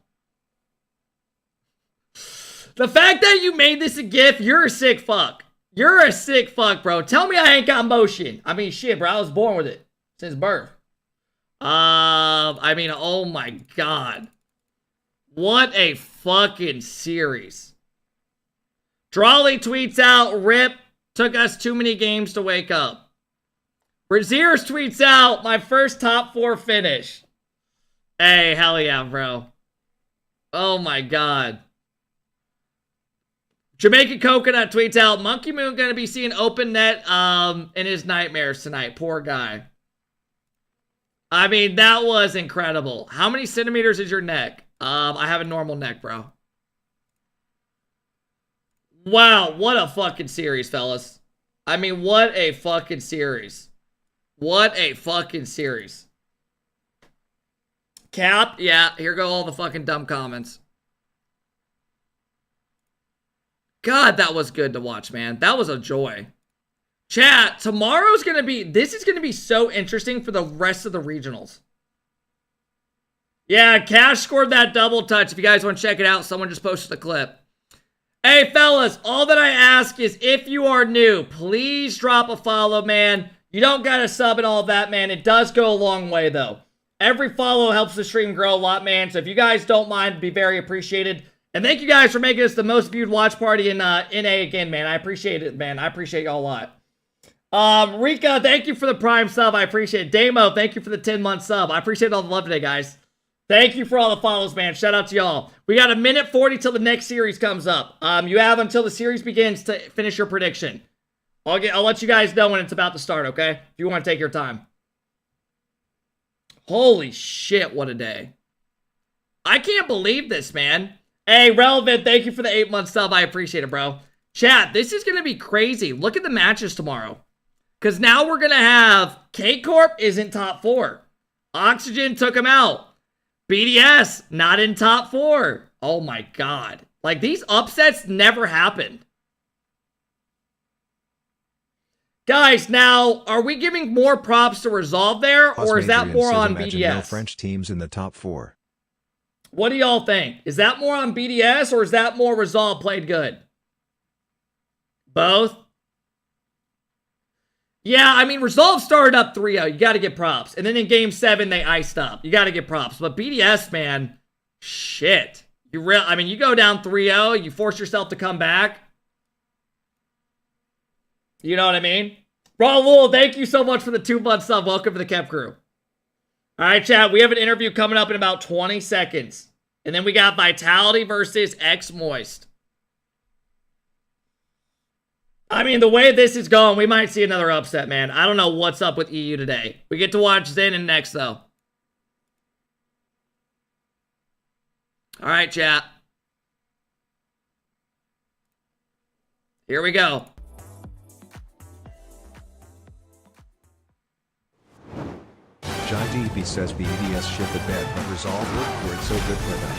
The fact that you made this a GIF, you're a sick fuck. You're a sick fuck, bro. Tell me I ain't got motion. I mean, shit, bro. I was born with it since birth. I mean, oh my god. What a fucking series. Drawley tweets out, RIP, took us too many games to wake up. Braziers tweets out, my first top 4 finish. Hey, hell yeah, bro. Oh my god. Jamaican Coconut tweets out, Monkey Moon gonna be seeing open net in his nightmares tonight. Poor guy. I mean, that was incredible. How many centimeters is your neck? I have a normal neck, bro. Wow, what a fucking series, fellas. I mean, what a fucking series. What a fucking series. Cap, yeah, here go all the fucking dumb comments. God, that was good to watch, man. That was a joy. Chat, tomorrow's going to be... This is going to be so interesting for the rest of the regionals. Yeah, Cash scored that double touch. If you guys want to check it out, someone just posted the clip. Hey, fellas, all that I ask is if you are new, please drop a follow, man. You don't got to sub and all that, man. It does go a long way, though. Every follow helps the stream grow a lot, man. So if you guys don't mind, it'd be very appreciated. And thank you guys for making us the most viewed watch party in NA again, man. I appreciate it, man. I appreciate y'all a lot. Rika, thank you for the Prime sub. I appreciate it. Damo, thank you for the 10-month sub. I appreciate all the love today, guys. Thank you for all the follows, man. Shout out to y'all. We got 1:40 till the next series comes up. You have until the series begins to finish your prediction. I'll let you guys know when it's about to start, okay? If you want to take your time. Holy shit, what a day. I can't believe this, man. Hey, Relevant, thank you for the 8-month sub. I appreciate it, bro. Chat, this is going to be crazy. Look at the matches tomorrow. Because now we're going to have K-Corp isn't top 4. Oxygen took him out. BDS, not in top 4. Oh my god. Like, these upsets never happened. Guys, now, are we giving more props to Resolve there, or is that more on BDS? No French teams in the top 4. What do y'all think? Is that more on BDS or is that more Resolve played good? Both? Yeah, I mean, Resolve started up 3-0. You got to get props. And then in Game 7, they iced up. You got to get props. But BDS, man, shit. You go down 3-0, you force yourself to come back. You know what I mean? Raul, thank you so much for the 2-month sub. Welcome to the Kev crew. All right, chat, we have an interview coming up in about 20 seconds. And then we got Vitality versus X-Moist. I mean, the way this is going, we might see another upset, man. I don't know what's up with EU today. We get to watch Zen and next, though. All right, chat. Here we go. Jai DB says BDS shit the bed, but Resolve worked for it, so good for them.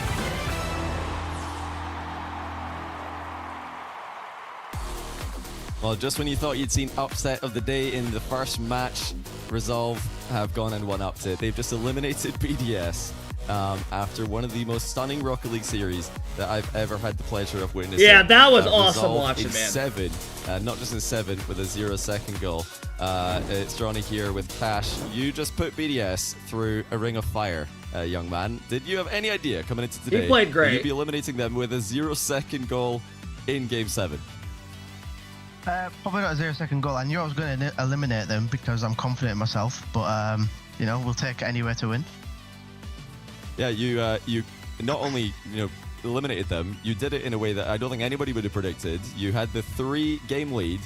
Well, just when you thought you'd seen upset of the day in the first match, Resolve have gone and won up to it. They've just eliminated BDS after one of the most stunning Rocket League series that I've ever had the pleasure of witnessing. Yeah, that was awesome Resolve watching, in man. 7, not just in 7, with a 0-second goal. It's Johnny here with Cash. You just put BDS through a ring of fire, young man. Did you have any idea coming into today? He played great. You'd be eliminating them with a 0-second goal in Game 7. Probably not a 0-second goal. I knew I was going to eliminate them because I'm confident in myself, but you know, we'll take it anywhere to win. Yeah, you not only eliminated them, you did it in a way that I don't think anybody would have predicted. You had the 3-game lead,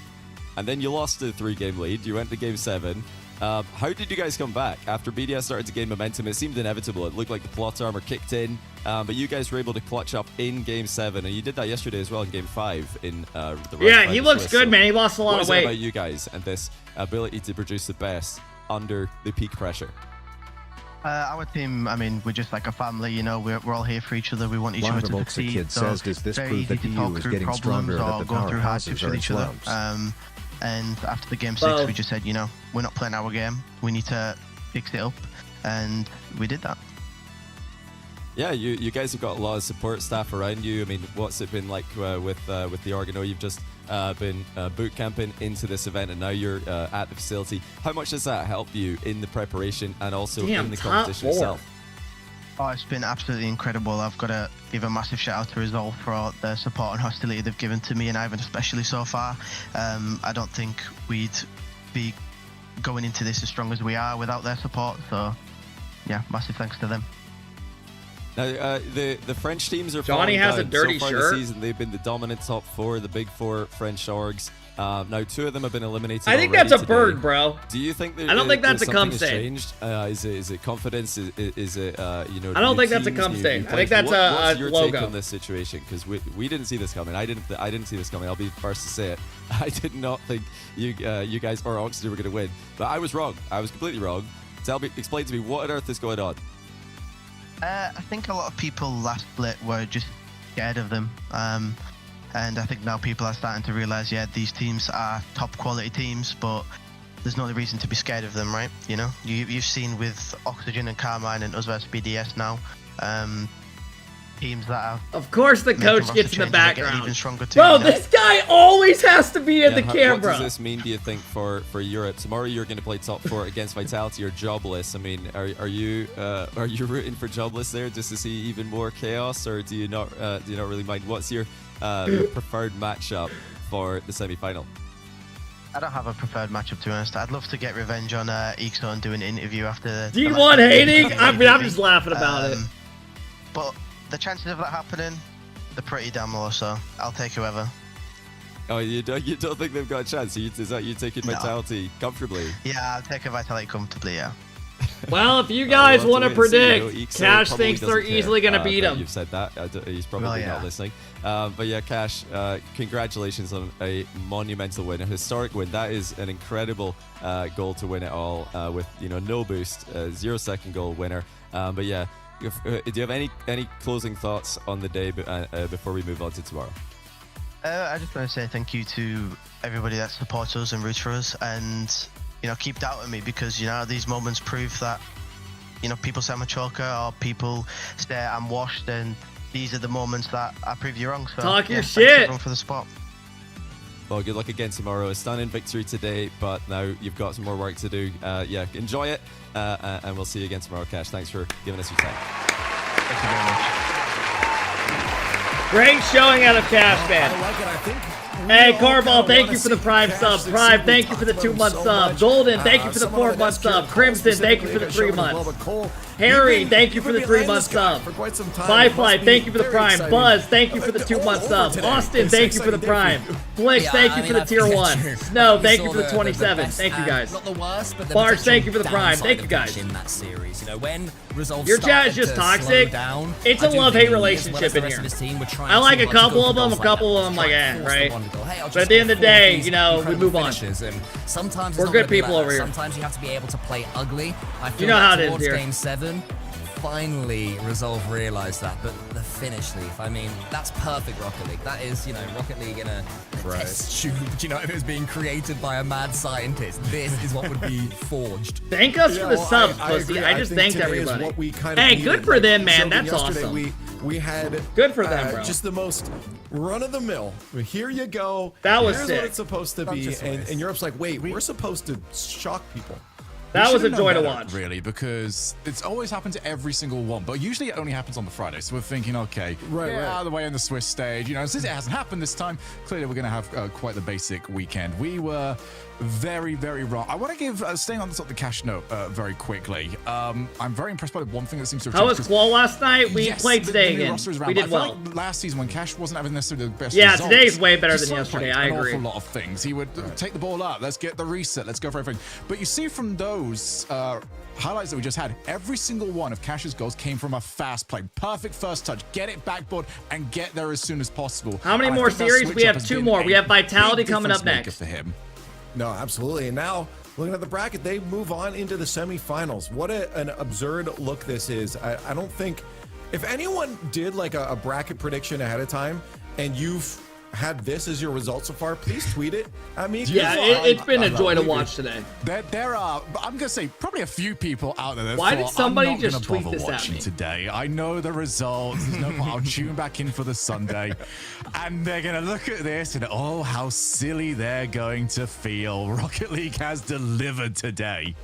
and then you lost the 3-game lead. You went to Game 7. How did you guys come back after BDS started to gain momentum? It seemed inevitable. It looked like the plot armor kicked in, but you guys were able to clutch up in Game 7, and you did that yesterday as well in Game 5 in the Yeah, he looks good, man. He lost a lot of weight. What is it about you guys and this ability to produce the best under the peak pressure? Our team, I mean, we're just like a family, you know, we're all here for each other. We want each other to succeed. Kid says, does this prove that EU is getting stronger or that the powerhouses are in slumps? And after the Game 6, we just said, you know, we're not playing our game. We need to fix it up. And we did that. Yeah, you guys have got a lot of support staff around you. I mean, what's it been like with the org? I know you've just been boot camping into this event, and now you're at the facility. How much does that help you in the preparation and also in the competition itself? Oh, it's been absolutely incredible. I've got to give a massive shout out to Resolve for all the support and hostility they've given to me and Ivan, especially so far. I don't think we'd be going into this as strong as we are without their support. So, yeah, massive thanks to them. Now, the French teams are Johnny has a dirty so far shirt. this season. They've been the dominant top 4, the big 4 French orgs. Now 2 of them have been eliminated. I think already that's a today. bird, bro. Do you think I don't think that's a cum stain. changed? Is it confidence? Is it you know? I don't new think that's a teams, cum new stain. I players? think that's What's a your logo. take on this situation? Because we didn't see this coming. I didn't see this coming. I'll be the first to say it. I did not think you guys or Oxygen were going to win, but I was wrong. I was completely wrong. Explain to me what on earth is going on. I think a lot of people last split were just scared of them. And I think now people are starting to realize, yeah, these teams are top quality teams, but there's no reason to be scared of them, right? You know, you've seen with Oxygen and Carmine and us versus BDS now, teams that are. Of course, the coach gets in the background. Even stronger too, Bro, you know? this guy always has to be in the camera. What does this mean, do you think, for Europe? Tomorrow you're going to play top 4 against Vitality or Jobless. I mean, are you rooting for Jobless there just to see even more chaos, or do you not really mind? What's your preferred matchup for the semi-final? I don't have a preferred matchup, to be honest. I'd love to get revenge on Ixo and do an interview after the D1 hating? I mean, I'm just laughing about it. But the chances of that happening, they're pretty damn low, so I'll take whoever. Oh, you don't think they've got a chance? Is that you taking Vitality comfortably? Yeah, I'll take a Vitality comfortably, yeah. Well, if you guys want to predict, Cash thinks they're easily going to beat him. You've said that. He's probably not listening. But yeah, Cash, congratulations on a monumental win, a historic win. That is an incredible goal to win it all with no boost, 0-second goal winner. But yeah, do you have any closing thoughts on the day before we move on to tomorrow? I just want to say thank you to everybody that supports us and roots for us, and keep doubting me, because these moments prove that people say I'm a choker or people say I'm washed, and these are the moments that I prove you wrong. So Talk your thanks shit. everyone for the spot. Well, good luck again tomorrow. A stunning victory today, but now you've got some more work to do. Yeah, enjoy it, and we'll see you again tomorrow, Cash. Thanks for giving us your time. Thank you very much. Great showing out of Cash, man. I like it. I think. Hey, Corball, thank you for the Prime sub. Prime, thank you for the 2-month sub. Golden, thank you for the 4-month sub. Crimson, thank you for the 3 months. Harry, thank you for the 3-month sub. Firefly, thank you for the Prime. Buzz, thank you for the 2-month sub. Austin, thank you for the Prime. Blix, thank you for the tier 1. Snow, thank you for the 27. Thank you guys. Not the worst, but the Bars, thank you for the Prime. Thank you guys. In that series, when Resolve your chat is just toxic. It's a love-hate relationship in here. I like a couple of them, a couple of them like, right? But at the end of the day, we move on. Sometimes we're good people over here. Sometimes you have to be able to play ugly. I feel you know how it is towards here. Game 7, finally Resolve realized that, but the finish leaf, I mean, that's perfect Rocket League. That is, Rocket League in a test tube, if it was being created by a mad scientist. This is what would be forged. Thank us for the subs, pussy. I just thanked everybody. Hey, good for them, man. That's awesome. We had good for them, bro. Just the most run-of-the-mill. Here you go. That was Here's sick. what it's supposed to be, and Europe's like, wait, we're supposed to shock people. That was a joy to watch. Really, because it's always happened to every single one, but usually it only happens on the Friday. So we're thinking, okay, out of the way on the Swiss stage. Since it hasn't happened this time, clearly we're going to have quite the basic weekend. We were very, very wrong. I want to give, staying on the sort of the Cash note very quickly. I'm very impressed by one thing that seems to have changed. How was Qual last night? We played today again. We did well. Like last season when Cash wasn't having necessarily the best results, today's way better than yesterday. I agree. An awful lot of things. He would take the ball up. Let's get the reset. Let's go for everything. But you see from those highlights that we just had, every single one of Cash's goals came from a fast play. Perfect first touch. Get it backboard and get there as soon as possible. How many more series? We have 2 more. We have Vitality coming up next. For him. No, absolutely. And now, looking at the bracket, they move on into the semifinals. What an absurd look this is. I don't think... If anyone did like a bracket prediction ahead of time, and you've had this as your result so far, please tweet it at me. Yeah, it's been a joy to watch today. There are, I'm gonna say, probably a few people out there that why did somebody I'm not just gonna tweet this at me today? I know the results. There's no point. I'll tune back in for the Sunday, and they're gonna look at this and oh, how silly they're going to feel. Rocket League has delivered today.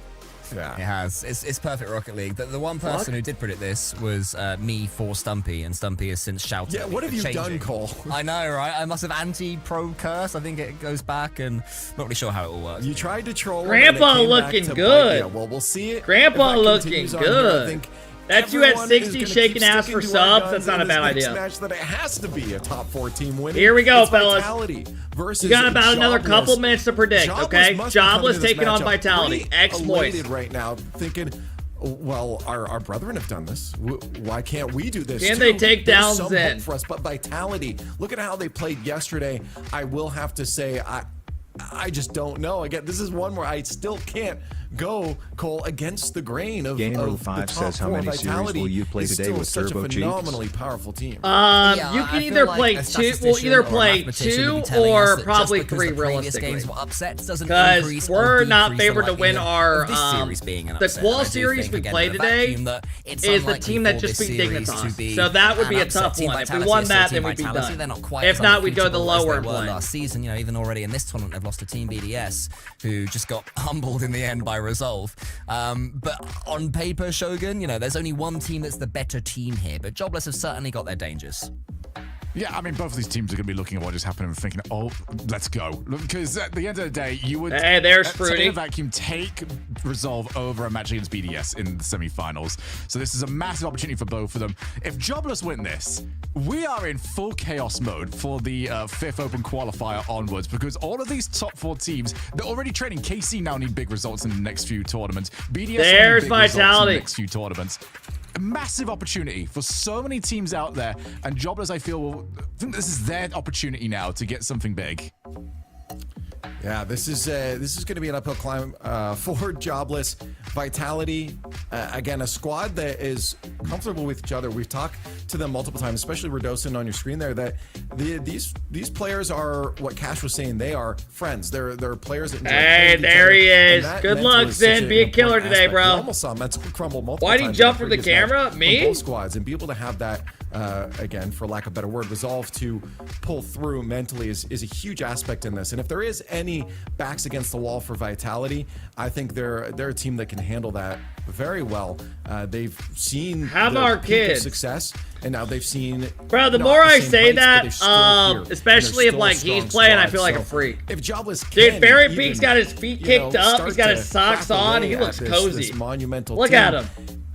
Yeah. It has. It's perfect Rocket League. The one person who did predict this was me for Stumpy, and Stumpy has since shouted. Yeah, what have you done, Cole? I know, right? I must have anti-pro curse. I think it goes back, and not really sure how it all works. You tried to troll. Grandpa looking good. Yeah, well, we'll see it. Grandpa looking good. Here, I think that's you at 60 shaking ass for subs. That's not a bad idea. Match that it has to be a top 4 team win. Here we go, fellas. You got about another couple minutes to predict, okay? Jobless taking on Vitality. X-Moist. Right now, thinking, well, our brethren have done this. Why can't we do this? Can they take down Zen? For us, but Vitality, look at how they played yesterday. I will have to say, I just don't know. Again, this is one where I still can't go, Cole, against the grain of Gamer 5 says, how many series will you play today with Turbo Cheeks? Phenomenally powerful team. You can either play 2. We'll either play 2 or probably 3 realistically. Because we're not favored to win our the Qual series we play today is the team that just beat Dignitas. So that would be a tough one. If we won that, then we'd be done. If not, we'd go the lower and play. Last season, even already in this tournament, they've lost to Team BDS, who just got humbled in the end by Resolve. But on paper, Shogun, there's only one team that's the better team here, but Jobless have certainly got their dangers. Yeah, I mean, both of these teams are going to be looking at what just happened and thinking, oh, let's go. Because at the end of the day, you would, hey, there's Fruity. in a vacuum, take Resolve over a match against BDS in the semifinals. So this is a massive opportunity for both of them. If Jobless win this, we are in full chaos mode for the 5th Open qualifier onwards, because all of these top 4 teams, they're already training. KC now need big results in the next few tournaments. BDS there's need big Vitality. results in the next few tournaments. A massive opportunity for so many teams out there, and Jobless, I think this is their opportunity now to get something big. Yeah, this is going to be an uphill climb for Jobless. Vitality, again, a squad that is comfortable with each other. We've talked to them multiple times, especially Radosin on your screen there, that these players are what Cash was saying. They are friends. They're players that enjoy playing with each there other, he is. and Good mental luck, is Zen. such an Be a killer important today, aspect. bro. We almost saw mental crumble multiple Why'd he times jump in from the previous match camera? from Me? both squads, and be able to have that, again, for lack of a better word, resolve to pull through mentally is a huge aspect in this. And if there is any backs against the wall for Vitality, I think they're a team that can handle that very well. They've seen our peak of kids success, and now they've seen. Bro, the more I say that, especially if like he's playing, I feel like a freak. If Jobless, dude, Fairy Peak's got his feet kicked up. He's got his socks on. He looks cozy. This monumental Look team, at him.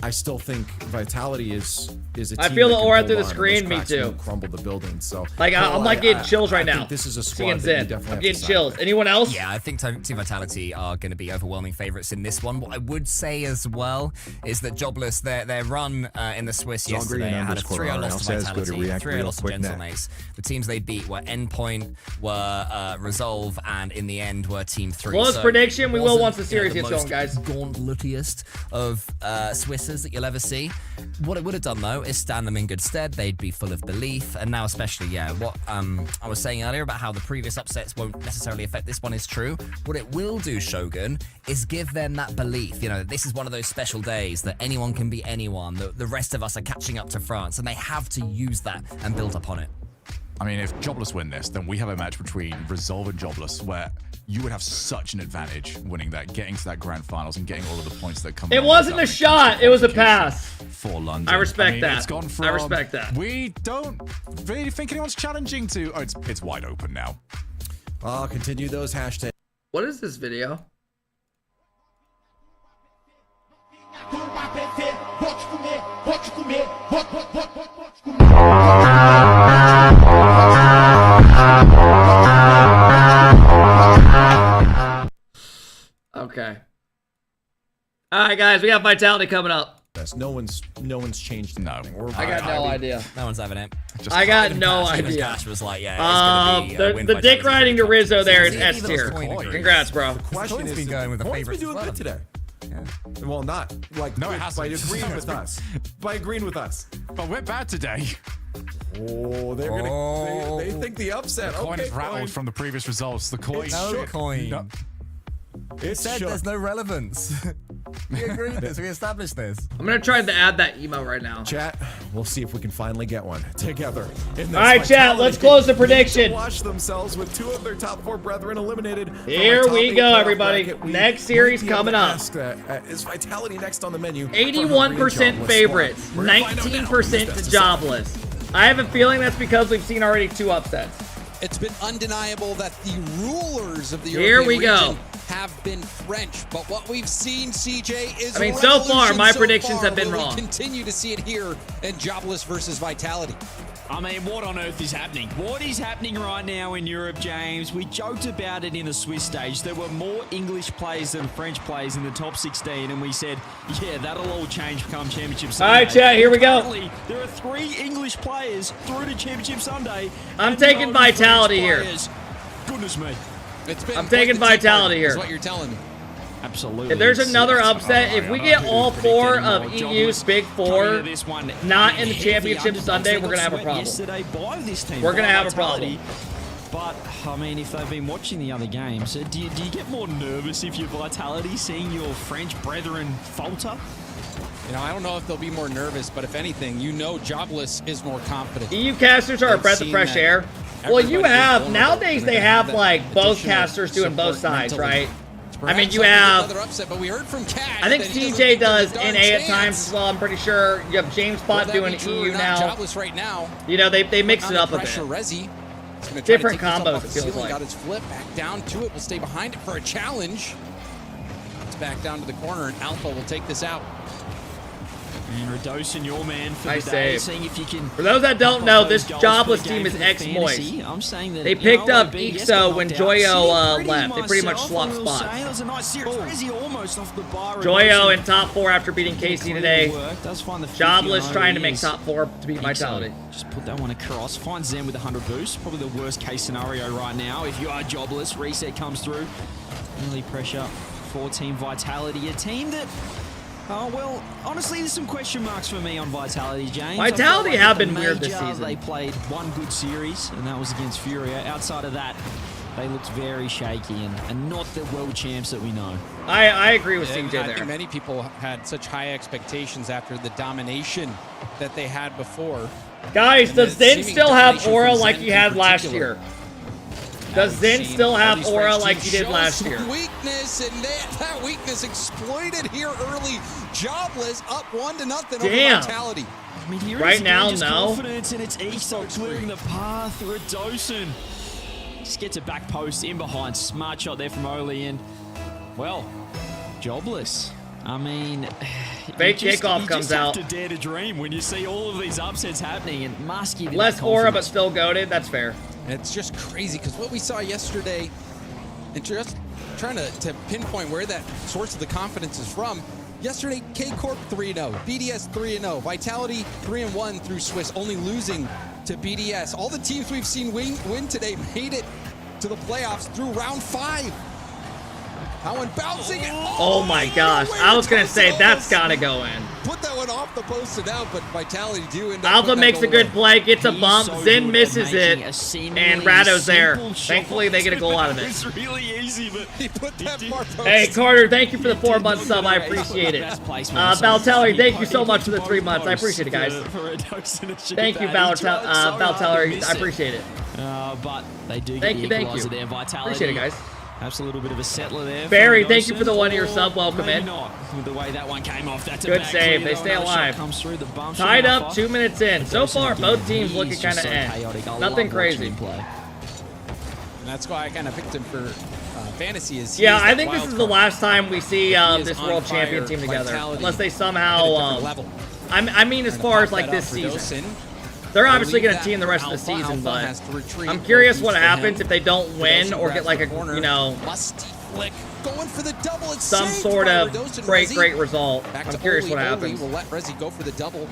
I still think Vitality is a team I feel the that can aura hold through the on, and screen, those me cracks too. won't crumble the building. So like I'm like getting chills right I now. think this is a Seeing squad that you Zen. definitely I'm have getting to chills. side. Anyone else? Yeah, I think Team Vitality are going to be overwhelming favorites in this one. What I would say as well is that Jobless, their run in the Swiss yesterday had a 3-0 loss to Vitality, 3-0 loss to Gentlenace. The teams they beat were Endpoint, were Resolve, and in the end were Team 3. Close prediction, we will once the series gets going, guys. Gauntletiest of Swissers that you'll ever see. What it would have done, though, is stand them in good stead. They'd be full of belief. And now especially, what I was saying earlier about how the previous upsets won't necessarily affect this one is true. What it will do, Shogun, is give them that belief. You know, this is one of those special days that anyone can be anyone. The rest of us are catching up to France, and they have to use that and build upon it. I mean, if Jobless win this, then we have a match between Resolve and Jobless where you would have such an advantage winning that, getting to that grand finals and getting all of the points that come. It wasn't a shot. It was a pass. For London. I respect that. It's gone from, I respect that. We don't really think anyone's challenging to. Oh, it's wide open now. I'll continue those hashtags. What is this video? Okay. All right, guys, we got Vitality coming up. No one's changed. No, I got no idea. No one's having it. I got no idea. Cash was like, yeah, it's gonna be, the dick riding to Rizzo there is S tier. Congrats, bro. The question is, been going with the Coin's been favorites doing good today. Yeah. Well, not like no, it hasn't. By agreeing with us. By agreeing with us. But we're bad today. Oh, they're gonna. They think the upset. The coin is rattled from the previous results. The coin. No coin. No. It said shook. there's no relevance. We agreed this. We established this. I'm gonna try to add that email right now. Chat, we'll see if we can finally get one together. All right, chat, let's close the prediction. Wash themselves with 2 of their top 4 brethren eliminated. Here we go, everybody. Next series coming up. Is Vitality next on the menu? 81% favorites, 19% to Jobless. I have a feeling that's because we've seen already 2 upsets. It's been undeniable that the rulers of the Here we European go. region have been French, but what we've seen, CJ, is I mean, so far, my predictions have been will wrong. We continue to see it here in Jobless versus Vitality. I mean, what on earth is happening? What is happening right now in Europe, James? We joked about it in the Swiss stage. There were more English players than French players in the top 16, and we said, yeah, that'll all change come Championship Sunday. All right, chat, here we go. Currently, there are 3 English players through to Championship Sunday. I'm taking Vitality here. Goodness me. I'm taking Vitality here. Is what you're telling me. Absolutely. If there's another upset, if we get all 4 of EU's big 4 not in the Championship Sunday, we're going to have a problem. Yesterday by this team. We're going to have a problem. But, I mean, if they've been watching the other games, do you get more nervous if you're Vitality seeing your French brethren falter? You know, I don't know if they'll be more nervous, but if anything, you know Jobless is more confident. EU casters are a breath of fresh air. Well, you have, nowadays they have like both casters doing both sides, right? I mean, you have, upset, but we heard from Cash I think that he CJ doesn't does think NA there's a at darn times chance. as well, I'm pretty sure. You have James Pot doing EU now. Jobless right now. You know, they mix it up a bit. Resi. Different combos, it feels like. Got his flip, back down to it, will stay behind it for a challenge. It's back down to the corner, and Alpha will take this out. And Radosin, your man for Nice the day, save. seeing if you can. For those that don't know, this Jobless team is ex-Moist. I'm saying that They picked up Ixo when Joyo left. They pretty much swapped spots. That was a nice series. Resi almost off the bar. Joyo in top 4 after beating Casey today. Does find the Jobless trying to make top 4 to beat Vitality. Just put that one across. Find Zen with 100 boost. Probably the worst case scenario right now. If you are Jobless, reset comes through. Early pressure for Team Vitality. A team that, oh, well, honestly, there's some question marks for me on Vitality, James. Vitality have been weird this season. They played one good series, and that was against Furia. Outside of that, they looked very shaky and not the world champs that we know. I agree with CJ I there. think many people had such high expectations after the domination that they had before. Guys, does Zen still have aura like he had last year? Does Zen still have aura like he did last year? Weakness, and that weakness exploited here early. Jobless up 1-0 over Damn. Vitality. I mean, here Right is now, just no. Confidence, and it's Ixo clearing the path. Radosin just gets a back post in behind. Smart shot there from Oli, and well, Jobless. I mean, Fake kickoff comes out. You just have to dare to dream when you see all of these upsets happening, and Musk giving Less aura, but still goated. That's fair. It's just crazy because what we saw yesterday, and just trying to pinpoint where that source of the confidence is from. Yesterday, K-Corp 3-0, BDS 3-0, Vitality 3-1 through Swiss, only losing to BDS. All the teams we've seen win today made it to the playoffs through round 5. That one bouncing. Oh my gosh. I was going to say, that's got to go in. Put that one off the post and out, but Vitality do end up Alpha putting that makes a goal good away. play, gets a He's bump, so Zen good misses at it, making a seemingly and Rado's there. simple shot. Thankfully, they get a goal out of it. It's really easy, but he put that far post. Hey, Carter, thank you for the 4-month sub. I appreciate it. Valtelli, thank you so much for the 3 months. I appreciate it, guys. Thank you, Valtelli. I appreciate it. But they do get Thank the you, thank equalizer you. there. Vitality. Appreciate it, guys. Perhaps a little bit of a settler there. Barry, from thank you for the Dawson, 1 year or sub. Welcome maybe in. Not, with the way that one came off. That's a Good bad save. clear, They though. stay Another shot alive. comes through the bump, Tied shooting up, 2 minutes in. So far, both teams looking kind of Nothing crazy. And that's why I kind of picked him for fantasy. Yeah, I think this is the last time we see this world champion team together, unless they somehow. I mean, as far as like this season, they're obviously going to team the rest of the season, but I'm curious what happens if they don't win or get like a Flick going for the double. It's some saved sort by of Radosin. great Resi result. Back I'm to curious Oli. what Oli happens. will let Resi go for the double.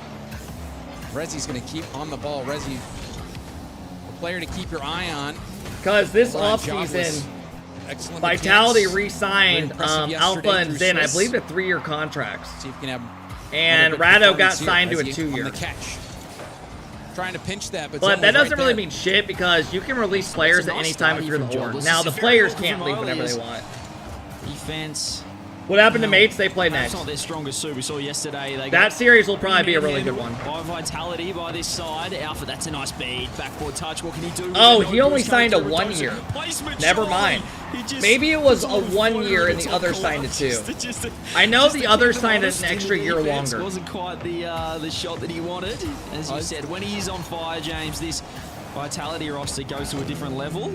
Resi's going to keep on the ball. Resi, a player to keep your eye on. Because this Well, Jobless. offseason, Excellent Vitality mechanics. re-signed Very impressive Alpha yesterday and through Zen, I Swiss. believe, to 3-year contracts. See if you can have And another good Rado got performance here. signed to a Resi 2-year. on the catch. Trying to pinch that, but But Zen that was doesn't right really there. mean shit because you can release players at any time if you're the Horde. Now, the players can't leave whenever they want. Defense. What happened to Mates? They play That's next. not their strongest suit. We saw yesterday. They That got series will probably be a really good one. By Vitality by this side. Alpha, that's a nice beat. Backboard touch. What can he do? Oh, with he no only boost signed a coming through. 1 year. Placement, Never surely. mind. He just- Maybe it was a sort of 1 floated year at and the top other corner. signed a 2. Just to- I know just the to other keep them signed an honest, extra the year defense longer. Wasn't quite the shot that he wanted. As you said, when he's on fire, James, this Vitality roster goes to a different level.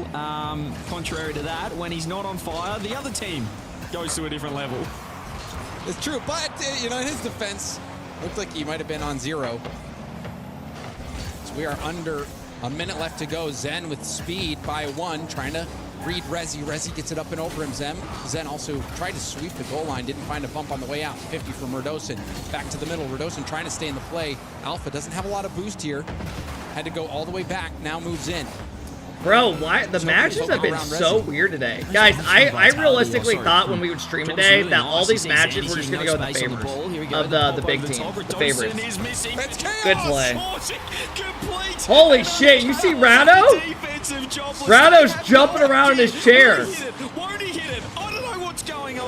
Contrary to that, when he's not on fire, the other team goes to a different level. It's true, but you know, in his defense, looked like he might have been on 0. So we are under a minute left to go. Zen with speed by 1, trying to read Resi. Resi gets it up and over him. Zen also tried to sweep the goal line, didn't find a bump on the way out. 50 from Radosin. Back to the middle. Radosin trying to stay in the play. Alpha doesn't have a lot of boost here. Had to go all the way back. Now moves in. Bro, why the matches have been so weird today, guys? I realistically thought when we would stream today that all these matches were just gonna go in the favors of the big team, the favorites. Good play. Holy shit! You see Rado? Rado's jumping around in his chair.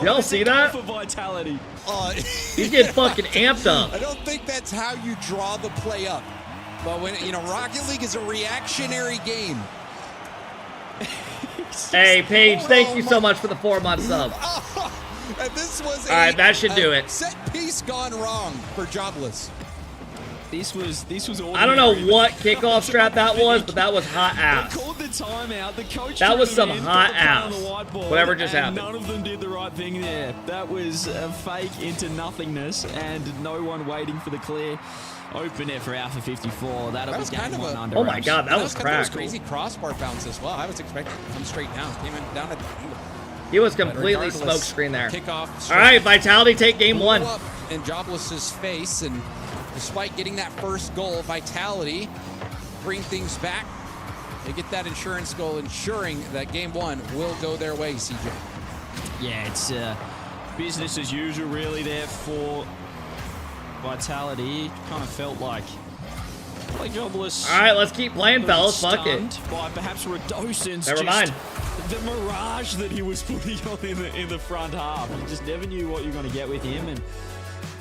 Y'all see that? He's getting fucking amped up. I don't think that's how you draw the play up. But when you know, Rocket League is a reactionary game. Hey, Paige, thank you so much for the 4-month sub. And this was all right, that should do it. Set piece gone wrong for Jobless. This was I don't know what kickoff strat that was, but that was hot ass. Called the timeout. The coach That was some in, hot put the pen on ass. the whiteboard, Whatever just and happened. None of them did the right thing there. That was a fake into nothingness, and no one waiting for the clear. Open it for Alpha 54. That'll That be was game kind of one a- under Oh my wraps. god, that was kind of a cracked. crazy crossbar bounce as well. I was expecting it to come straight down. Came in down at the angle. He was completely regardless, smokescreen there. Kickoff. All right, Vitality take game blew 1. up in Jobless's face, and despite getting that first goal, Vitality bring things back. They get that insurance goal, ensuring that game 1 will go their way, CJ. Yeah, it's business as usual really there for Vitality. Kind of felt like Jobless. All right, let's keep playing, fellas. Fuck it. Stunned by perhaps Redoson's Never mind. The mirage that he was putting on in the front half. You just never knew what you were going to get with him, and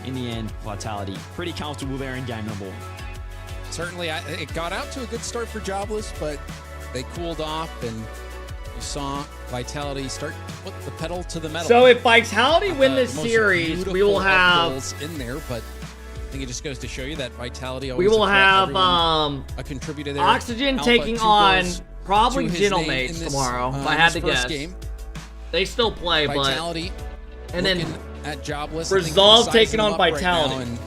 in the end, Vitality pretty comfortable there in game number 1. Certainly, it got out to a good start for Jobless, but they cooled off, and you saw Vitality start to put the pedal to the metal. So if Vitality win this Most series, we beautiful will have goals in there, but I think it just goes to show you that Vitality we always will attract have everyone. A contributor there. Oxygen Alpha, taking 2 on goals probably to his name Gentlemates in this, tomorrow. If in I had this to first guess, game. they still play, Vitality, but and then looking at Jobless, Resolve taking on sizing them up right Vitality. now, and,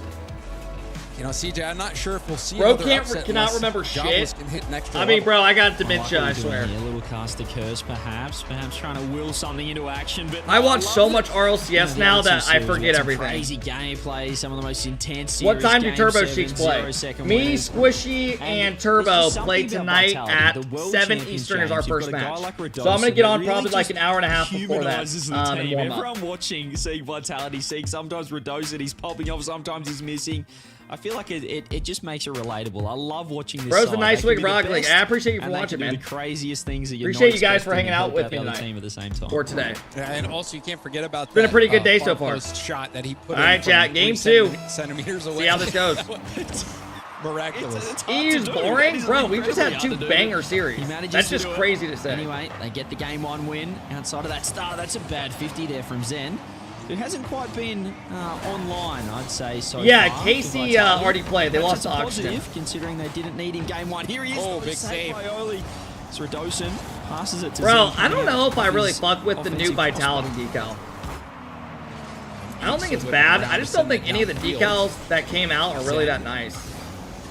you know, CJ, I'm not sure if we'll see. Bro another upset cannot unless remember Jobless shit. can hit an extra I mean, level. bro, I got dementia, I Like what we're swear. doing here, a little caster curse, perhaps trying to will something into action. But I watch love so it. much RLCS The now LCS that I series forget with some everything. Crazy gameplay, some of the most intense series. What time do Game Turbo 7, Cheeks play? 0-second Me, winners. Squishy, and Turbo there's just play something about tonight Vitality. at The World 7 Champions, Eastern is our James, you've first got a guy match. like So I'm gonna Redoson get that on really probably like just an hour and a half before that humanises the in team. warm up. Everyone watching, seeing Vitality, seeing sometimes Redoson, he's popping off, sometimes he's missing. I feel like it just makes it relatable. I love watching this. Bro's a side. nice They week, can be the Rocket League. best, I appreciate you for and they watching, can do man. the craziest things that you're Appreciate not you guys for expecting hanging and out help with out me the other tonight. team at the same time. Or today. And also, you can't forget about It's been a that, pretty good day far so far. post shot that he put All right, in from chat. Game 3 2. centimeters away. See how this goes. Miraculous. He's boring, bro. We just had 2 banger series. That's just crazy to say. Anyway, they get the game 1 win. Outside of that start, that's a bad 50 there from Zen, who hasn't quite been online, I'd say, so Yeah, far. Casey for Vitality. already played. They That's lost just to a Oxygen. positive, considering they didn't need him game 1. Here he is. Oh, big save. By Oli. It's Redoson. Passes it to Bro, Zen. I don't know if I really His fuck with the new offensive Vitality decal. I don't think it's bad. I just don't think any of the decals that came out are really that nice.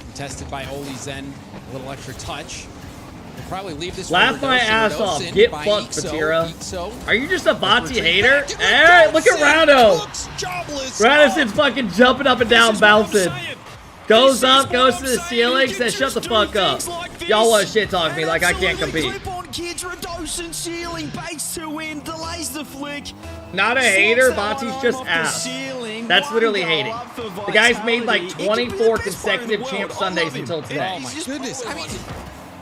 Contested by Oli Zen. A little extra touch. We'll probably leave this. Laugh for my Redoson. ass off. Redoson Get by fucked, Ixo. Fatira. Ixo. Are you just a Vati Retreat hater? back. Alright, look at Rando. Looks Jobless. Radisson's fucking jumping up and down, bouncing. Goes up, goes to the ceiling, says, shut the fuck up. Y'all want to shit talk me like I can't compete. Kids, Redoson ceiling, base to win, delays the flick. Not a hater, Vati's just ass. That's literally hating. The guy's made like 24 consecutive Champ Sundays until today. Oh my goodness. I mean,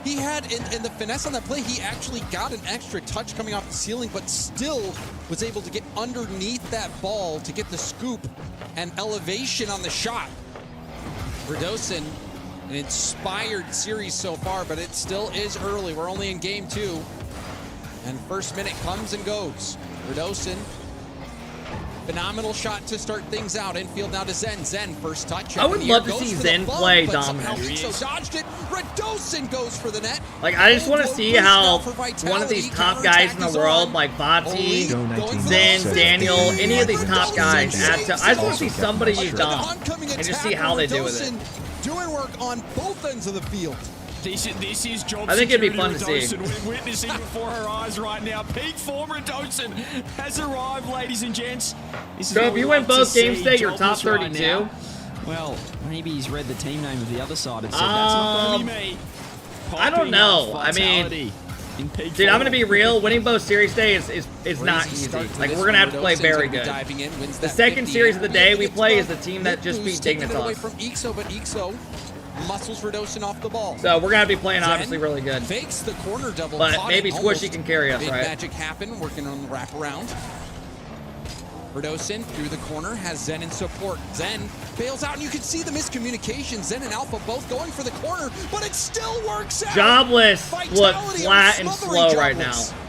he had, in the finesse on that play, he actually got an extra touch coming off the ceiling, but still was able to get underneath that ball to get the scoop and elevation on the shot. Redoson, an inspired series so far, but it still is early. We're only in game 2. And first minute comes and goes. Redoson, phenomenal shot to start things out. Infield now to Zen. Zen, first touch. I would love to see Zen play dominant. So dodged it. Redoson goes for the net. Like, I just want to see how one of these top guys in the world, like Vati, Zen, Daniel, any of these top guys, I just want to see somebody use Dom and just see how they do with it. Doing work on both ends of the field. This is job I think it'd be fun security, to see. Redoson. We're witnessing before our eyes right now. Peak form Redoson has arrived, ladies and gents. This is So what if we you win love to both games see. today, you're top Jobless right 32. now. Well, maybe he's read the team name of the other side and said, that's not going to be me. I don't know. I mean, dude, I'm going to be real. Winning both series today is not easy. Like, we're going to have to play very good. The second series of the day we play is the team that just beat Away Dignitas. from Ixo, but Ixo muscles Redoson off the ball. So we're going to be playing obviously really good. Fakes the corner double. But caught maybe it, Squishy almost can carry us, made right? magic happen, working on the wraparound. Redoson through the corner has Zen in support. Zen bails out, and you can see the miscommunication. Zen and Alpha both going for the corner, but it still works out. Jobless look Vitality flat and smothering slow right now. Jobless.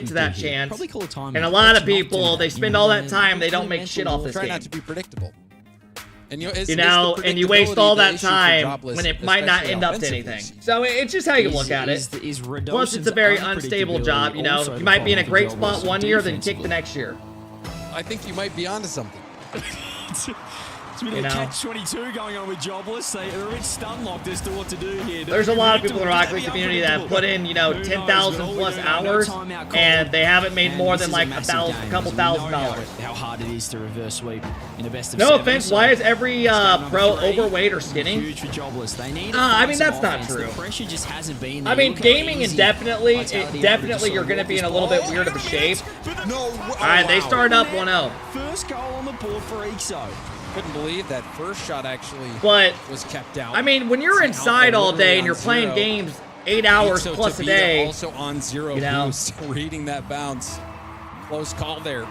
get to that do here. chance. Probably call a timeout. And a lot Let's of not do people, that, they you spend know, all that man. time, they don't Really make shit off this Try game. not to be predictable. And you waste all that time when it might not end up to anything. So it's just how you look at it. Plus, it's a very unstable job. You know, you might be in a great spot one year, then kick the next year. I think you might be onto something. It's a bit of a catch-22 going on with Jobless. They're a bit stun-locked as to what to do here. There's a lot of people in the Rocket League community that have put in, 10,000 plus hours, and they haven't made more than like a couple $1,000. How hard it is to reverse sweep in a best of No 7. offense, why is every pro overweight or skinny? Huge for Jobless. They need I mean, that's not true. The pressure just hasn't been there. I mean, gaming indefinitely, you're going to be in a little bit weird of a shape. All right, they started up 1-0. First goal on the board for Ixo. Couldn't believe that first shot actually was kept out. I mean, when you're inside all day and you're playing games 8 hours plus a day, also on 0 boost, reading that bounce. Close call there.